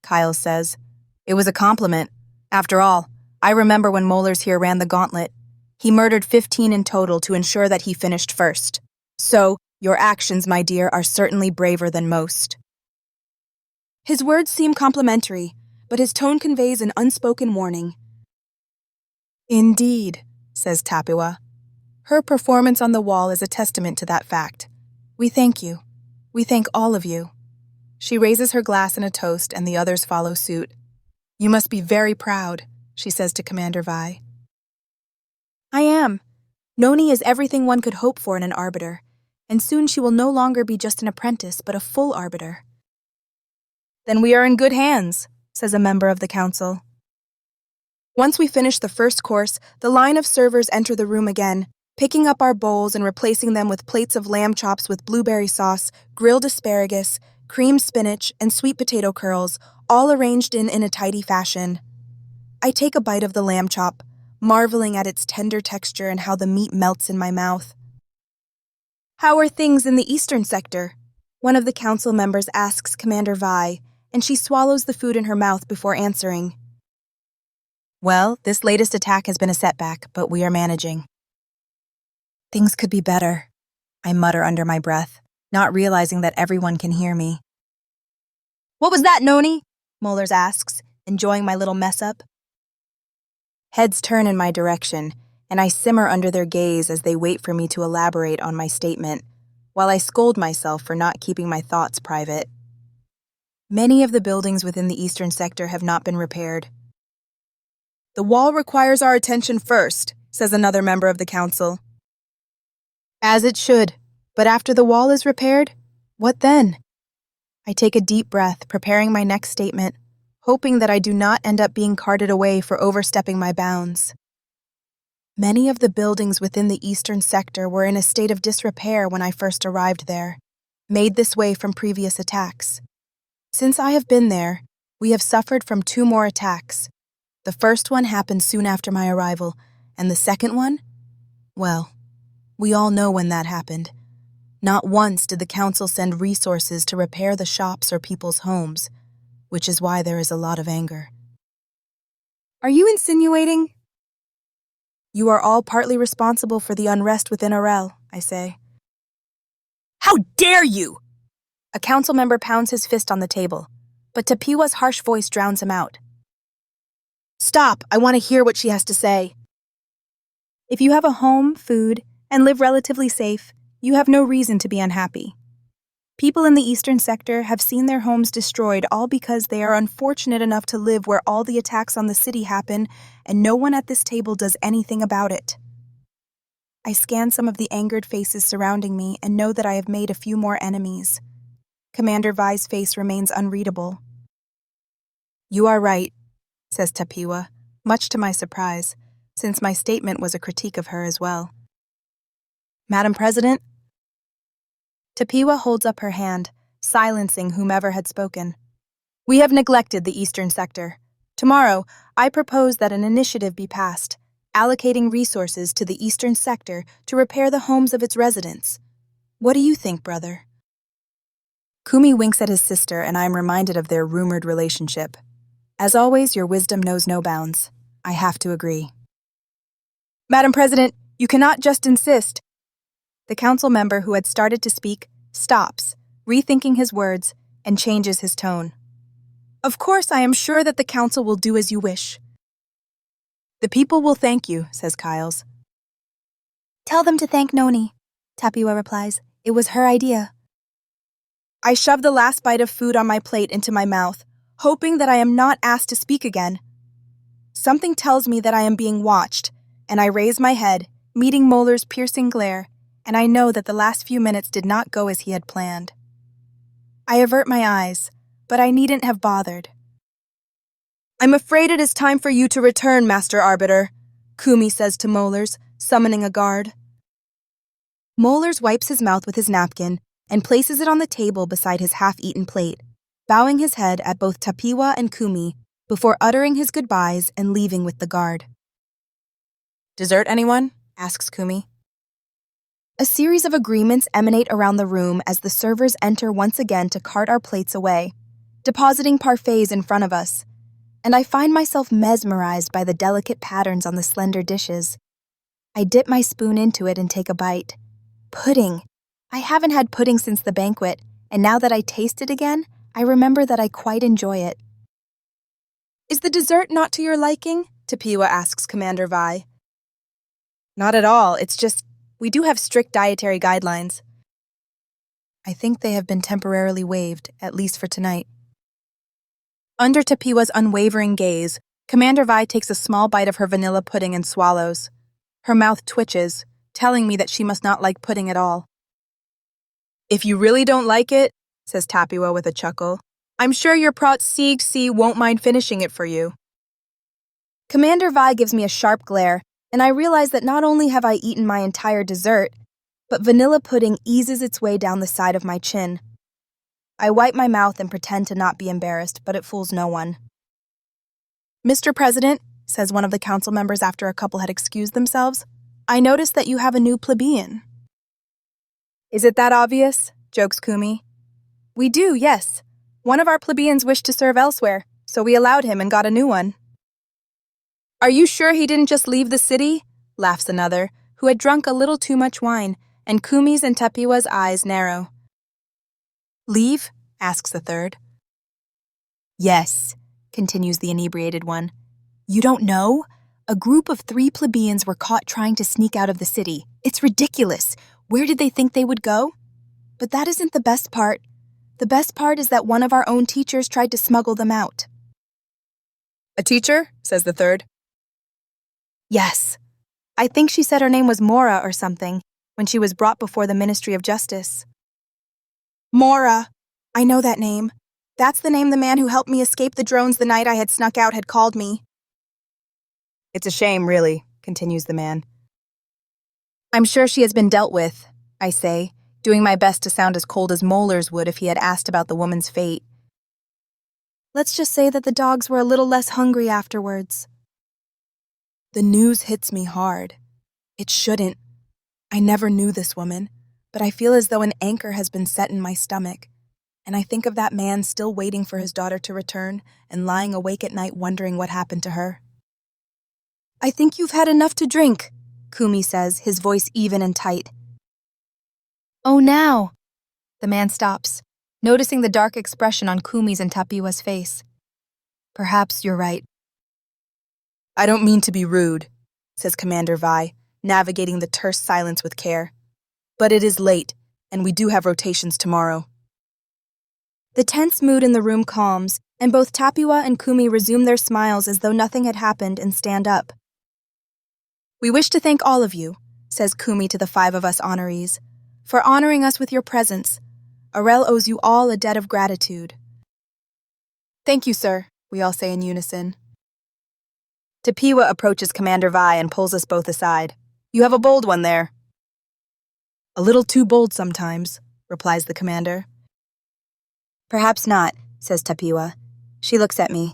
Kyles says. It was a compliment. After all, I remember when Mullers here ran the gauntlet. He murdered 15 in total to ensure that he finished first. So, your actions, my dear, are certainly braver than most.
His words seem complimentary, but his tone conveys an unspoken warning.
Indeed, says Tapua. Her performance on the wall is a testament to that fact. We thank you. We thank all of you. She raises her glass in a toast and the others follow suit. You must be very proud, she says to Commander Vi.
I am. Noni is everything one could hope for in an arbiter, and soon she will no longer be just an apprentice, but a full arbiter.
Then we are in good hands, says a member of the council.
Once we finish the first course, the line of servers enter the room again, picking up our bowls and replacing them with plates of lamb chops with blueberry sauce, grilled asparagus, creamed spinach, and sweet potato curls, all arranged in a tidy fashion. I take a bite of the lamb chop, marveling at its tender texture and how the meat melts in my mouth. How are things in the eastern sector? One of the council members asks Commander Vi, and she swallows the food in her mouth before answering.
Well, this latest attack has been a setback, but we are managing. Things could be better, I mutter under my breath, not realizing that everyone can hear me.
What was that, Noni? Mullers asks, enjoying my little mess-up.
Heads turn in my direction, and I simmer under their gaze as they wait for me to elaborate on my statement, while I scold myself for not keeping my thoughts private. Many of the buildings within the eastern sector have not been repaired.
The wall requires our attention first, says another member of the council.
As it should, but after the wall is repaired, what then? I take a deep breath, preparing my next statement, hoping that I do not end up being carted away for overstepping my bounds. Many of the buildings within the eastern sector were in a state of disrepair when I first arrived there, made this way from previous attacks. Since I have been there, we have suffered from 2 more attacks. The first one happened soon after my arrival, and the second one? Well, we all know when that happened. Not once did the council send resources to repair the shops or people's homes, which is why there is a lot of anger.
Are you insinuating?
You are all partly responsible for the unrest within Arel, I say.
How dare you!
A council member pounds his fist on the table, but Tapiwa's harsh voice drowns him out.
Stop, I want to hear what she has to say.
If you have a home, food, and live relatively safe, you have no reason to be unhappy. People in the eastern sector have seen their homes destroyed all because they are unfortunate enough to live where all the attacks on the city happen, and no one at this table does anything about it. I scan some of the angered faces surrounding me and know that I have made a few more enemies. Commander Vi's face remains unreadable.
You are right, says Tapiwa, much to my surprise, since my statement was a critique of her as well. Madam President?
Tapiwa holds up her hand, silencing whomever had spoken.
We have neglected the eastern sector. Tomorrow, I propose that an initiative be passed, allocating resources to the eastern sector to repair the homes of its residents. What do you think, brother? Kumi winks at his sister, and I am reminded of their rumored relationship. As always, your wisdom knows no bounds. I have to agree. Madam President, you cannot just insist. The council member who had started to speak stops, rethinking his words, and changes his tone. Of course, I am sure that the council will do as you wish. The people will thank you, says Kyles.
Tell them to thank Noni, Tapiwa replies. It was her idea.
I shove the last bite of food on my plate into my mouth, hoping that I am not asked to speak again. Something tells me that I am being watched, and I raise my head, meeting Moeller's piercing glare, and I know that the last few minutes did not go as he had planned. I avert my eyes, but I needn't have bothered. I'm afraid it is time for you to return, Master Arbiter, Kumi says to Moeller's, summoning a guard. Moeller's wipes his mouth with his napkin and places it on the table beside his half-eaten plate, bowing his head at both Tapiwa and Kumi before uttering his goodbyes and leaving with the guard. Dessert, anyone? Asks Kumi. A series of agreements emanate around the room as the servers enter once again to cart our plates away, depositing parfaits in front of us, and I find myself mesmerized by the delicate patterns on the slender dishes. I dip my spoon into it and take a bite. Pudding! I haven't had pudding since the banquet, and now that I taste it again, I remember that I quite enjoy it. Is the dessert not to your liking? Tapiwa asks Commander Vi. Not at all, it's just, we do have strict dietary guidelines. I think they have been temporarily waived, at least for tonight. Under Tapiwa's unwavering gaze, Commander Vi takes a small bite of her vanilla pudding and swallows. Her mouth twitches, telling me that she must not like pudding at all. If you really don't like it, says Tapiwa with a chuckle, I'm sure your Prot Sieg C won't mind finishing it for you. Commander Vi gives me a sharp glare, and I realize that not only have I eaten my entire dessert, but vanilla pudding eases its way down the side of my chin. I wipe my mouth and pretend to not be embarrassed, but it fools no one. Mr. President, says one of the council members after a couple had excused themselves, I noticed that you have a new plebeian. Is it that obvious? Jokes Kumi. We do, yes. One of our plebeians wished to serve elsewhere, so we allowed him and got a new one. Are you sure he didn't just leave the city? Laughs another, who had drunk a little too much wine, and Kumi's and Tapiwa's eyes narrow. Leave? Asks the third. Yes, continues the inebriated one. You don't know? A group of 3 plebeians were caught trying to sneak out of the city. It's ridiculous. Where did they think they would go? But that isn't the best part. The best part is that one of our own teachers tried to smuggle them out. A teacher? Says the third. Yes. I think she said her name was Mora or something when she was brought before the Ministry of Justice. Mora. I know that name. That's the name the man who helped me escape the drones the night I had snuck out had called me. It's a shame, really, continues the man. I'm sure she has been dealt with, I say, doing my best to sound as cold as Moeller's would if he had asked about the woman's fate. Let's just say that the dogs were a little less hungry afterwards. The news hits me hard. It shouldn't. I never knew this woman, but I feel as though an anchor has been set in my stomach, and I think of that man still waiting for his daughter to return and lying awake at night wondering what happened to her. I think you've had enough to drink, Kumi says, his voice even and tight. Oh, now. The man stops, noticing the dark expression on Kumi's and Tapiwa's face. Perhaps you're right. I don't mean to be rude, says Commander Vi, navigating the terse silence with care. But it is late, and we do have rotations tomorrow. The tense mood in the room calms, and both Tapua and Kumi resume their smiles as though nothing had happened and stand up. "We wish to thank all of you," says Kumi to the 5 of us honorees, "for honoring us with your presence. Arel owes you all a debt of gratitude."
"Thank you, sir," we all say in unison. Tapiwa approaches Commander Vi and pulls us both aside. "You have a bold one there."
"A little too bold sometimes," replies the commander.
"Perhaps not," says Tapiwa. She looks at me.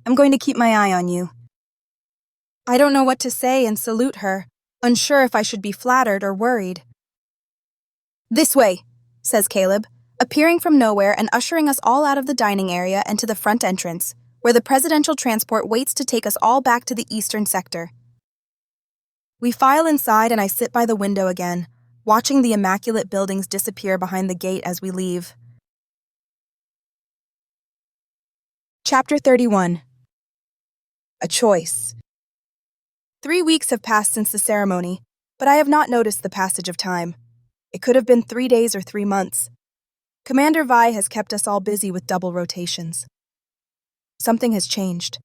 "I'm going to keep my eye on you."
I don't know what to say and salute her, unsure if I should be flattered or worried. "This way," says Caleb, appearing from nowhere and ushering us all out of the dining area and to the front entrance, where the presidential transport waits to take us all back to the eastern sector. We file inside and I sit by the window again, watching the immaculate buildings disappear behind the gate as we leave. Chapter 31. A Choice. 3 weeks have passed since the ceremony, but I have not noticed the passage of time. It could have been 3 days or 3 months. Commander Vi has kept us all busy with double rotations. Something has changed.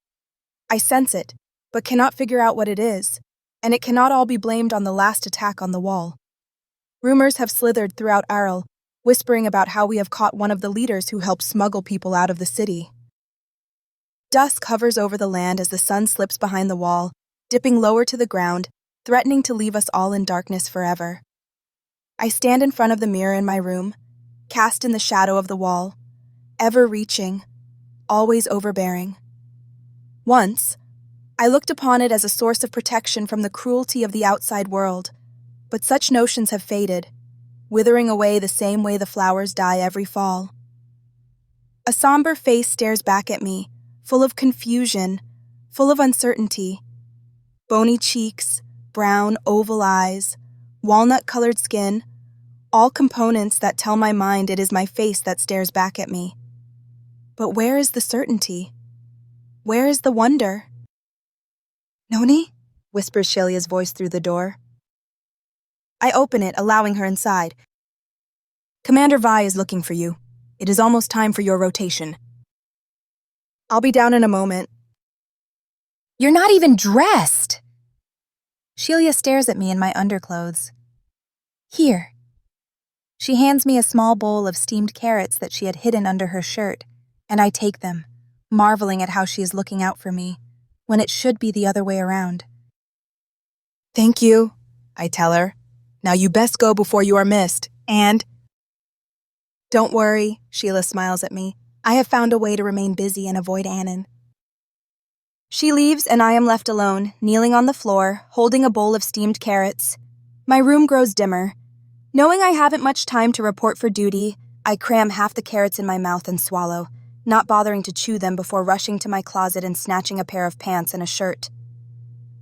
I sense it, but cannot figure out what it is, and it cannot all be blamed on the last attack on the wall. Rumors have slithered throughout Arel, whispering about how we have caught one of the leaders who helped smuggle people out of the city. Dusk hovers over the land as the sun slips behind the wall, dipping lower to the ground, threatening to leave us all in darkness forever. I stand in front of the mirror in my room, cast in the shadow of the wall, ever reaching, always overbearing. Once, I looked upon it as a source of protection from the cruelty of the outside world, but such notions have faded, withering away the same way the flowers die every fall. A somber face stares back at me, full of confusion, full of uncertainty. Bony cheeks, brown, oval eyes, walnut-colored skin, all components that tell my mind it is my face that stares back at me. But where is the certainty? Where is the wonder? "Noni?" whispers Shelia's voice through the door. I open it, allowing her inside. "Commander Vi is looking for you. It is almost time for your rotation." "I'll be down in a moment." "You're not even dressed!" Shelia stares at me in my underclothes. "Here." She hands me a small bowl of steamed carrots that she had hidden under her shirt, and I take them, marveling at how she is looking out for me, when it should be the other way around. "Thank you," I tell her. "Now you best go before you are missed, and—" "Don't worry," Sheila smiles at me. "I have found a way to remain busy and avoid Annan." She leaves and I am left alone, kneeling on the floor, holding a bowl of steamed carrots. My room grows dimmer. Knowing I haven't much time to report for duty, I cram half the carrots in my mouth and swallow, not bothering to chew them before rushing to my closet and snatching a pair of pants and a shirt.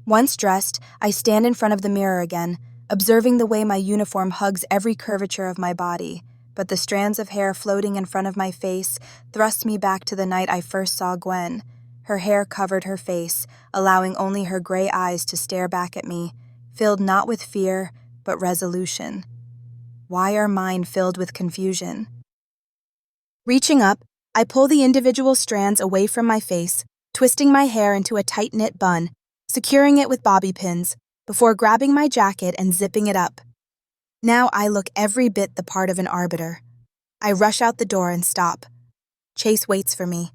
Once dressed, I stand in front of the mirror again, observing the way my uniform hugs every curvature of my body, but the strands of hair floating in front of my face thrust me back to the night I first saw Gwen. Her hair covered her face, allowing only her gray eyes to stare back at me, filled not with fear, but resolution. Why are mine filled with confusion? Reaching up, I pull the individual strands away from my face, twisting my hair into a tight-knit bun, securing it with bobby pins, before grabbing my jacket and zipping it up. Now I look every bit the part of an arbiter. I rush out the door and stop. Chase waits for me.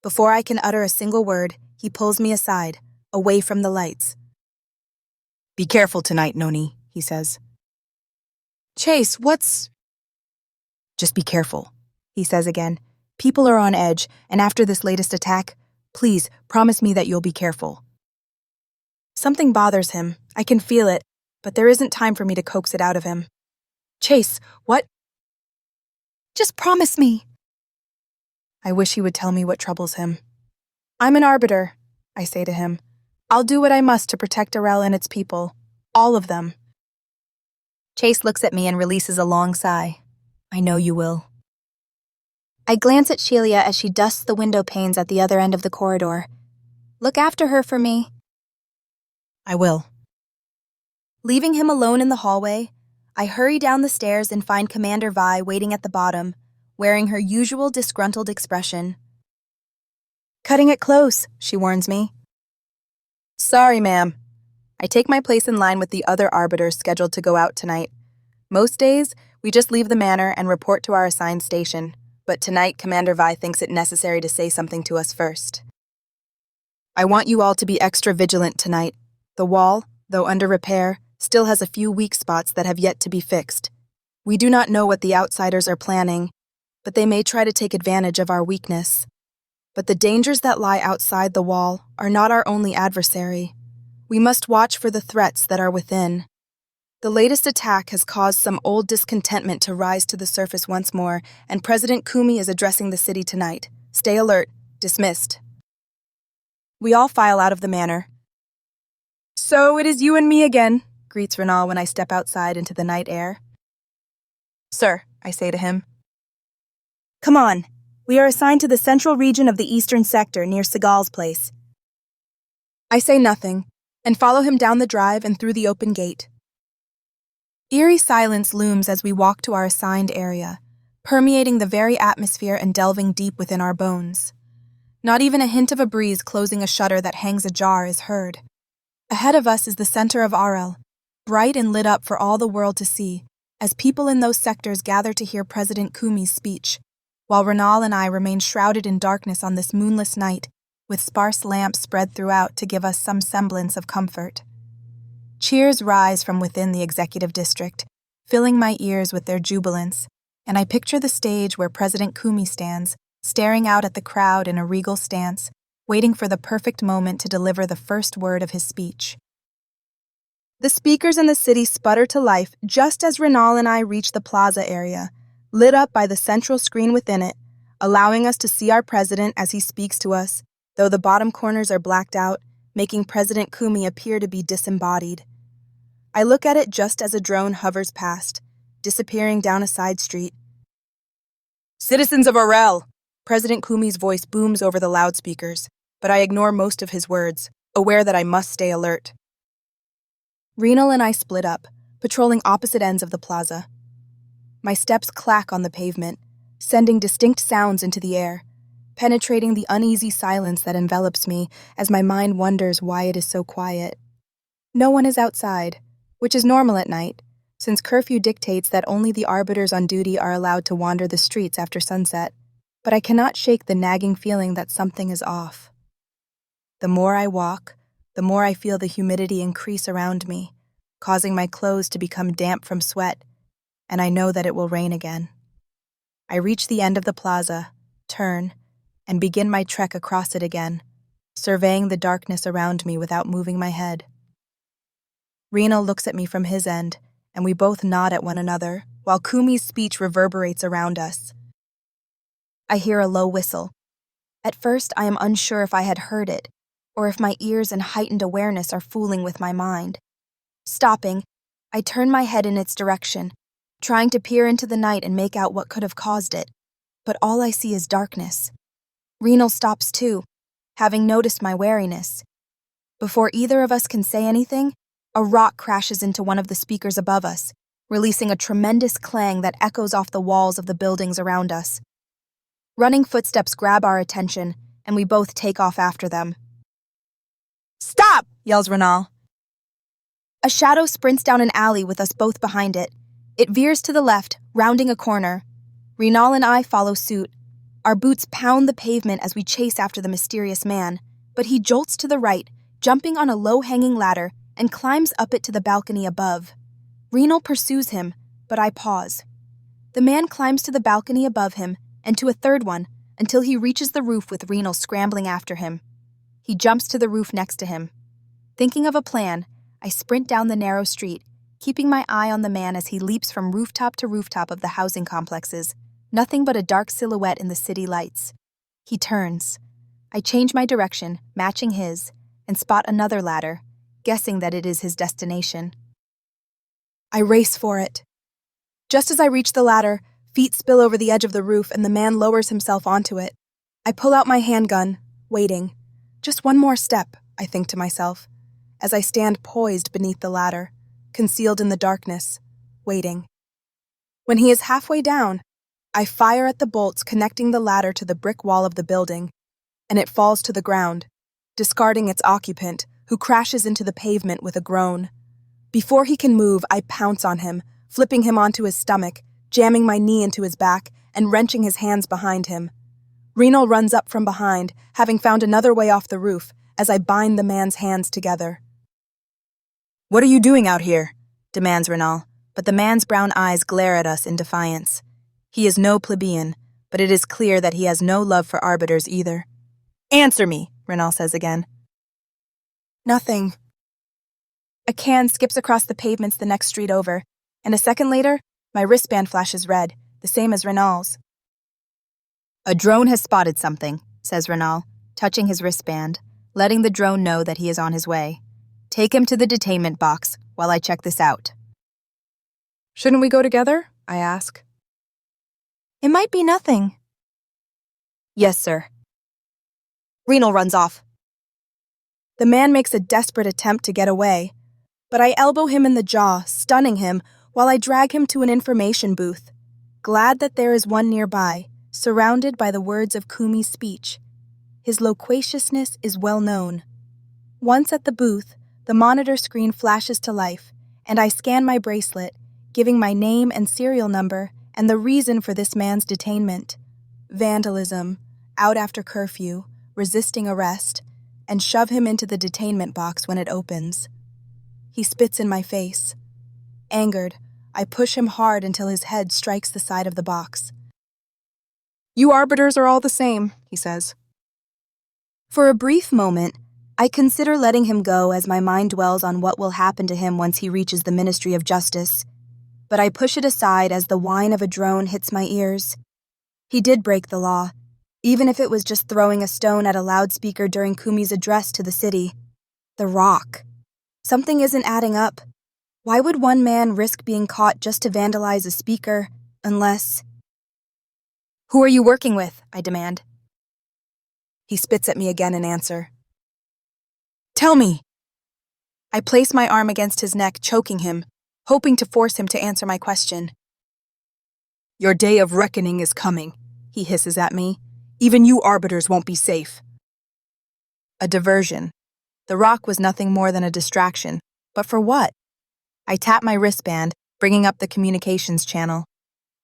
Before I can utter a single word, he pulls me aside, away from the lights. "Be careful tonight, Noni," he says. "Chase, what's—" "Just be careful," he says again. "People are on edge, and after this latest attack, please promise me that you'll be careful." Something bothers him. I can feel it, but there isn't time for me to coax it out of him. "Chase, what—" "Just promise me." I wish he would tell me what troubles him. "I'm an arbiter," I say to him. "I'll do what I must to protect Arel and its people. All of them." Chase looks at me and releases a long sigh. "I know you will." I glance at Shelia as she dusts the window panes at the other end of the corridor. "Look after her for me." "I will." Leaving him alone in the hallway, I hurry down the stairs and find Commander Vi waiting at the bottom,
wearing her usual disgruntled expression. "Cutting it close," she warns me.
"Sorry, ma'am." I take my place in line with the other arbiters scheduled to go out tonight. Most days, we just leave the manor and report to our assigned station, but tonight Commander Vi thinks it necessary to say something to us first. "I want you all to be extra vigilant tonight. The wall, though under repair, still has a few weak spots that have yet to be fixed. We do not know what the outsiders are planning, but they may try to take advantage of our weakness. But the dangers that lie outside the wall are not our only adversary. We must watch for the threats that are within. The latest attack has caused some old discontentment to rise to the surface once more, and President Kumi is addressing the city tonight. Stay alert. Dismissed." We all file out of the manor. "So it is you and me again," greets Renal when I step outside into the night air. "Sir," I say to him. "Come on. We are assigned to the central region of the eastern sector near Seagal's place." I say nothing, and follow him down the drive and through the open gate. Eerie silence looms as we walk to our assigned area, permeating the very atmosphere and delving deep within our bones. Not even a hint of a breeze closing a shutter that hangs ajar is heard. Ahead of us is the center of Arel, bright and lit up for all the world to see, as people in those sectors gather to hear President Kumi's speech, while Renal and I remain shrouded in darkness on this moonless night, with sparse lamps spread throughout to give us some semblance of comfort. Cheers rise from within the executive district, filling my ears with their jubilance, and I picture the stage where President Kumi stands, staring out at the crowd in a regal stance, waiting for the perfect moment to deliver the first word of his speech. The speakers in the city sputter to life just as Renal and I reach the plaza area, lit up by the central screen within it, allowing us to see our president as he speaks to us, though the bottom corners are blacked out, making President Kumi appear to be disembodied. I look at it just as a drone hovers past, disappearing down a side street. "Citizens of Arel!" President Kumi's voice booms over the loudspeakers, but I ignore most of his words, aware that I must stay alert. Renal and I split up, patrolling opposite ends of the plaza. My steps clack on the pavement, sending distinct sounds into the air, penetrating the uneasy silence that envelops me as my mind wonders why it is so quiet. No one is outside, which is normal at night, since curfew dictates that only the arbiters on duty are allowed to wander the streets after sunset, but I cannot shake the nagging feeling that something is off. The more I walk, the more I feel the humidity increase around me, causing my clothes to become damp from sweat, and I know that it will rain again. I reach the end of the plaza, turn, and begin my trek across it again, surveying the darkness around me without moving my head. Renal looks at me from his end, and we both nod at one another, while Kumi's speech reverberates around us. I hear a low whistle. At first, I am unsure if I had heard it, or if my ears and heightened awareness are fooling with my mind. Stopping, I turn my head in its direction, trying to peer into the night and make out what could have caused it, but all I see is darkness. Renal stops too, having noticed my wariness. Before either of us can say anything, a rock crashes into one of the speakers above us, releasing a tremendous clang that echoes off the walls of the buildings around us. Running footsteps grab our attention, and we both take off after them. "Stop!" yells Renal. A shadow sprints down an alley with us both behind it. It veers to the left, rounding a corner. Renal and I follow suit. Our boots pound the pavement as we chase after the mysterious man, but he jolts to the right, jumping on a low-hanging ladder, and climbs up it to the balcony above. Renal pursues him, but I pause. The man climbs to the balcony above him, and to a third one, until he reaches the roof with Renal scrambling after him. He jumps to the roof next to him. Thinking of a plan, I sprint down the narrow street, keeping my eye on the man as he leaps from rooftop to rooftop of the housing complexes, nothing but a dark silhouette in the city lights. He turns. I change my direction, matching his, and spot another ladder, guessing that it is his destination. I race for it. Just as I reach the ladder, feet spill over the edge of the roof and the man lowers himself onto it. I pull out my handgun, waiting. Just one more step, I think to myself, as I stand poised beneath the ladder, concealed in the darkness, waiting. When he is halfway down, I fire at the bolts connecting the ladder to the brick wall of the building, and it falls to the ground, discarding its occupant, who crashes into the pavement with a groan. Before he can move, I pounce on him, flipping him onto his stomach, jamming my knee into his back, and wrenching his hands behind him. Renal runs up from behind, having found another way off the roof, as I bind the man's hands together.
"What are you doing out here?" demands Renal, but the man's brown eyes glare at us in defiance. He is no plebeian, but it is clear that he has no love for arbiters either. "Answer me," Renal says again.
Nothing. A can skips across the pavements the next street over, and a second later, my wristband flashes red, the same as Renal's.
"A drone has spotted something," says Renal, touching his wristband, letting the drone know that he is on his way. "Take him to the detainment box while I check this out."
Shouldn't we go together? I ask.
It might be nothing.
"Yes, sir." Renal runs off.
The man makes a desperate attempt to get away, but I elbow him in the jaw, stunning him, while I drag him to an information booth, glad that there is one nearby, surrounded by the words of Kumi's speech. His loquaciousness is well known. Once at the booth, the monitor screen flashes to life, and I scan my bracelet, giving my name and serial number and the reason for this man's detainment: vandalism, out after curfew, resisting arrest, and shove him into the detainment box when it opens. He spits in my face. Angered, I push him hard until his head strikes the side of the box.
You arbiters are all the same, he says.
For a brief moment, I consider letting him go as my mind dwells on what will happen to him once he reaches the Ministry of Justice, but I push it aside as the whine of a drone hits my ears. He did break the law, even if it was just throwing a stone at a loudspeaker during Kumi's address to the city. The Rock. Something isn't adding up. Why would one man risk being caught just to vandalize a speaker, unless...
"Who are you working with?" I demand.
He spits at me again in answer. "Tell me." I place my arm against his neck, choking him, hoping to force him to answer my question.
"Your day of reckoning is coming," he hisses at me. "Even you arbiters won't be safe." A diversion. The Rock was nothing more than a distraction. But for what? I tap my wristband, bringing up the communications channel.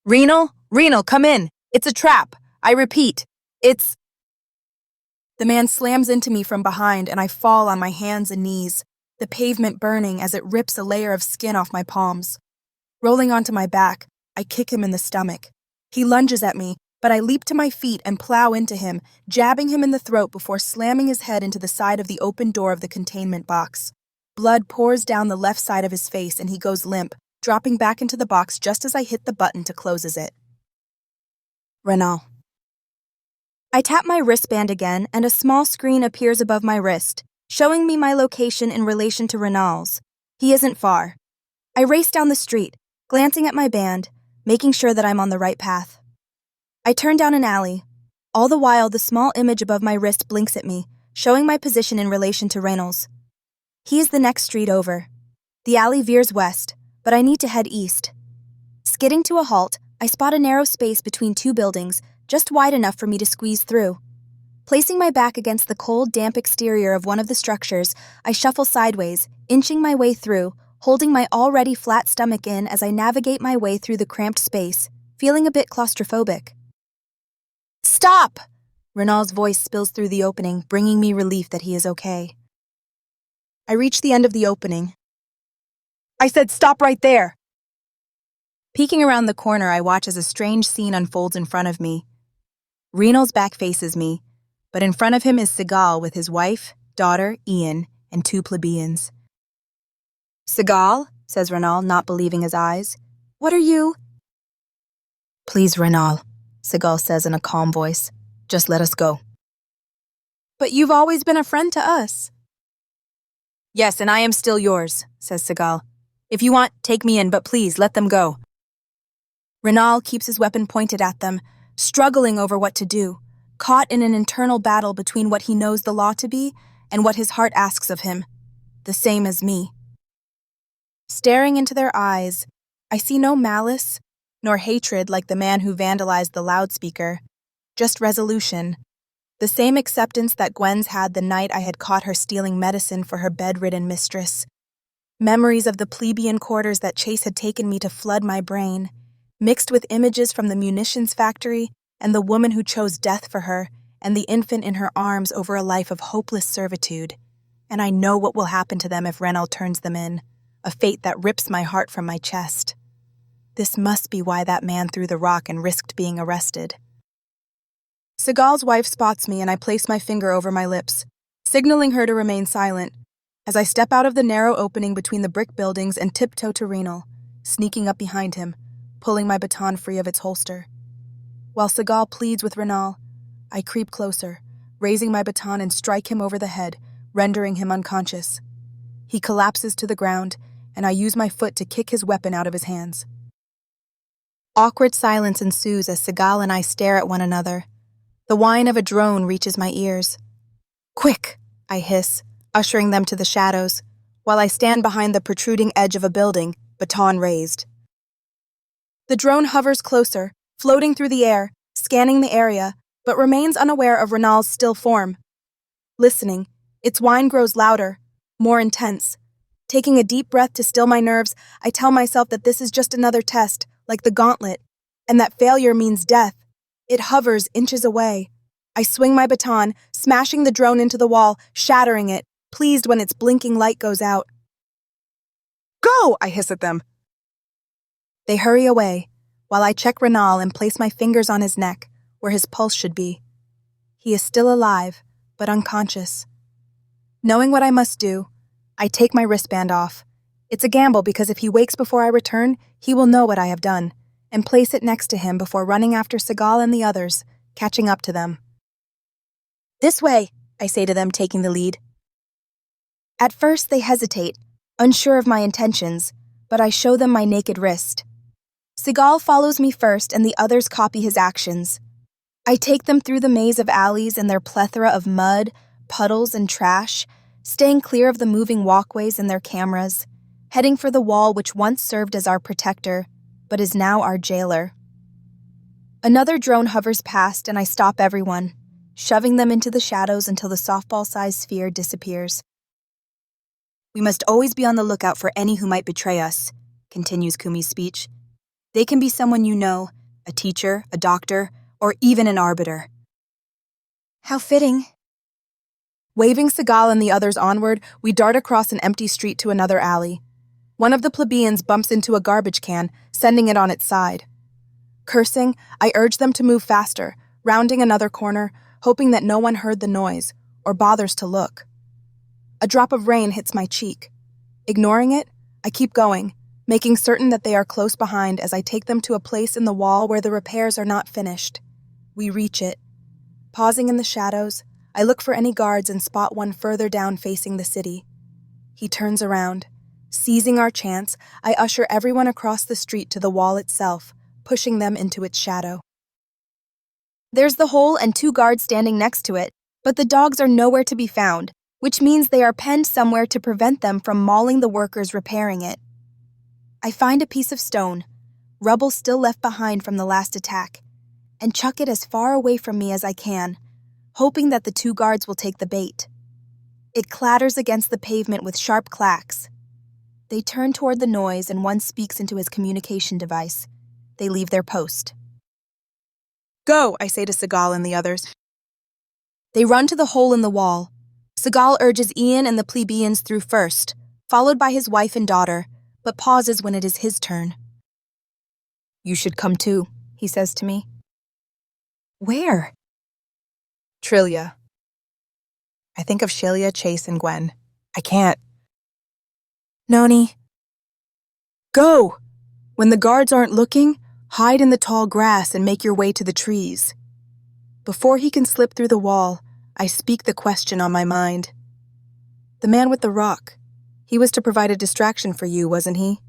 "Renal? Renal, come in! It's a trap! I repeat, it's..."
The man slams into me from behind, and I fall on my hands and knees, the pavement burning as it rips a layer of skin off my palms. Rolling onto my back, I kick him in the stomach. He lunges at me, but I leap to my feet and plow into him, jabbing him in the throat before slamming his head into the side of the open door of the containment box. Blood pours down the left side of his face and he goes limp, dropping back into the box just as I hit the button to close it. Renal. I tap my wristband again, and a small screen appears above my wrist, showing me my location in relation to Renal's. He isn't far. I race down the street, glancing at my band, making sure that I'm on the right path. I turn down an alley. All the while, the small image above my wrist blinks at me, showing my position in relation to Reynolds. He is the next street over. The alley veers west, but I need to head east. Skidding to a halt, I spot a narrow space between two buildings, just wide enough for me to squeeze through. Placing my back against the cold, damp exterior of one of the structures, I shuffle sideways, inching my way through, holding my already flat stomach in as I navigate my way through the cramped space, feeling a bit claustrophobic. "Stop!" Renal's voice spills through the opening, bringing me relief that he is okay. I reach the end of the opening.
"I said stop right there!" Peeking around the corner, I watch as a strange scene unfolds in front of me. Renal's back faces me, but in front of him is Segal with his wife, daughter, Ian, and two plebeians.
"Segal," says Renal, not believing his eyes. "What are you?"
"Please, Renal," Segal says in a calm voice. "Just let us go."
"But you've always been a friend to us."
"Yes, and I am still yours," says Segal. "If you want, take me in, but please, let them go."
Renal keeps his weapon pointed at them, struggling over what to do, caught in an internal battle between what he knows the law to be and what his heart asks of him, the same as me. Staring into their eyes, I see no malice, nor hatred like the man who vandalized the loudspeaker. Just resolution. The same acceptance that Gwen's had the night I had caught her stealing medicine for her bedridden mistress. Memories of the plebeian quarters that Chase had taken me to flood my brain, mixed with images from the munitions factory and the woman who chose death for her and the infant in her arms over a life of hopeless servitude. And I know what will happen to them if Renal turns them in, a fate that rips my heart from my chest. This must be why that man threw the rock and risked being arrested. Seagal's wife spots me and I place my finger over my lips, signaling her to remain silent, as I step out of the narrow opening between the brick buildings and tiptoe to Renal, sneaking up behind him, pulling my baton free of its holster. While Seagal pleads with Renal, I creep closer, raising my baton and strike him over the head, rendering him unconscious. He collapses to the ground, and I use my foot to kick his weapon out of his hands. Awkward silence ensues as Seagal and I stare at one another. The whine of a drone reaches my ears. "Quick!" I hiss, ushering them to the shadows, while I stand behind the protruding edge of a building, baton raised. The drone hovers closer, floating through the air, scanning the area, but remains unaware of Renal's still form. Listening, its whine grows louder, more intense. Taking a deep breath to still my nerves, I tell myself that this is just another test, like the gauntlet, and that failure means death. It hovers inches away. I swing my baton, smashing the drone into the wall, shattering it, pleased when its blinking light goes out. "Go!" I hiss at them. They hurry away, while I check Renal and place my fingers on his neck, where his pulse should be. He is still alive, but unconscious. Knowing what I must do, I take my wristband off. It's a gamble because if he wakes before I return, he will know what I have done, and place it next to him before running after Seagal and the others, catching up to them. "This way," I say to them, taking the lead. At first, they hesitate, unsure of my intentions, but I show them my naked wrist. Seagal follows me first, and the others copy his actions. I take them through the maze of alleys and their plethora of mud, puddles, and trash, staying clear of the moving walkways and their cameras, heading for the wall which once served as our protector, but is now our jailer. Another drone hovers past, and I stop everyone, shoving them into the shadows until the softball-sized sphere disappears. "We must always be on the lookout for any who might betray us," continues Kumi's speech. "They can be someone you know, a teacher, a doctor, or even an arbiter." How fitting. Waving Seagal and the others onward, we dart across an empty street to another alley. One of the plebeians bumps into a garbage can, sending it on its side. Cursing, I urge them to move faster, rounding another corner, hoping that no one heard the noise, or bothers to look. A drop of rain hits my cheek. Ignoring it, I keep going, making certain that they are close behind as I take them to a place in the wall where the repairs are not finished. We reach it. Pausing in the shadows, I look for any guards and spot one further down facing the city. He turns around. Seizing our chance, I usher everyone across the street to the wall itself, pushing them into its shadow. There's the hole and 2 guards standing next to it, but the dogs are nowhere to be found, which means they are penned somewhere to prevent them from mauling the workers repairing it. I find a piece of stone, rubble still left behind from the last attack, and chuck it as far away from me as I can, hoping that the 2 guards will take the bait. It clatters against the pavement with sharp clacks. They turn toward the noise and one speaks into his communication device. They leave their post. "Go," I say to Seagal and the others. They run to the hole in the wall. Seagal urges Ian and the plebeians through first, followed by his wife and daughter, but pauses when it is his turn. "You should come too," he says to me. "Where?" "Trilia." I think of Shelia, Chase, and Gwen. I can't. "Noni." "Go! When the guards aren't looking, hide in the tall grass and make your way to the trees." Before he can slip through the wall, I speak the question on my mind. "The man with the rock, he was to provide a distraction for you, wasn't he?"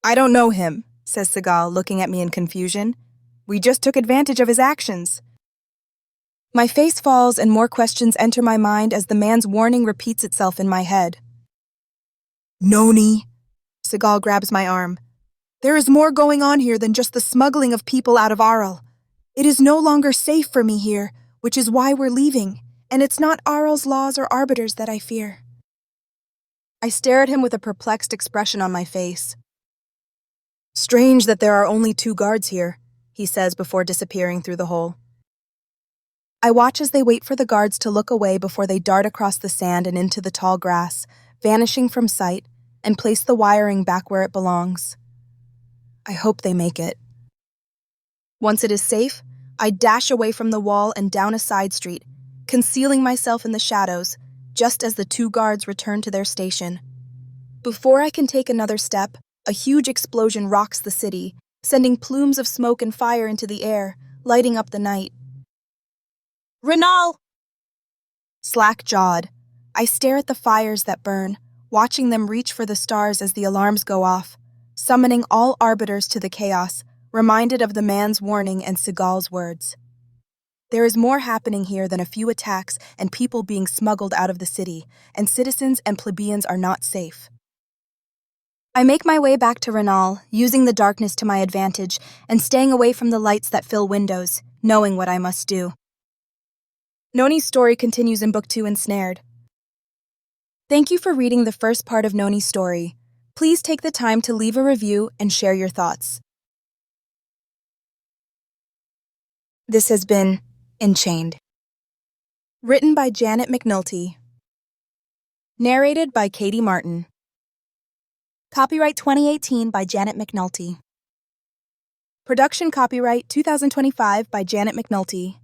"I don't know him," says Seagal, looking at me in confusion. "We just took advantage of his actions." My face falls and more questions enter my mind as the man's warning repeats itself in my head. "Noni." Seagal grabs my arm. There is more going on here than just the smuggling of people out of Arel. It is no longer safe for me here, which is why we're leaving, and it's not Arel's laws or arbiters that I fear.
I stare at him with a perplexed expression on my face. Strange that there are only 2 guards here, he says before disappearing through the hole.
I watch as they wait for the guards to look away before they dart across the sand and into the tall grass, vanishing from sight, and place the wiring back where it belongs. I hope they make it.
Once it is safe, I dash away from the wall and down a side street, concealing myself in the shadows, just as the 2 guards return to their station. Before I can take another step, a huge explosion rocks the city, sending plumes of smoke and fire into the air, lighting up the night.
Renal!
Slack-jawed,
I stare at the fires that burn, watching them reach for the stars as the alarms go off, summoning all arbiters to the chaos, reminded of the man's warning and Seagal's words. There is more happening here than a few attacks and people being smuggled out of the city, and citizens and plebeians are not safe. I make my way back to Renal, using the darkness to my advantage and staying away from the lights that fill windows, knowing what I must do. Noni's story continues in Book 2 Ensnared. Thank you for reading the first part of Noni's story. Please take the time to leave a review and share your thoughts. This has been Enchained. Written by Janet McNulty. Narrated by Katie Martin. Copyright 2018 by Janet McNulty. Production copyright 2025 by Janet McNulty.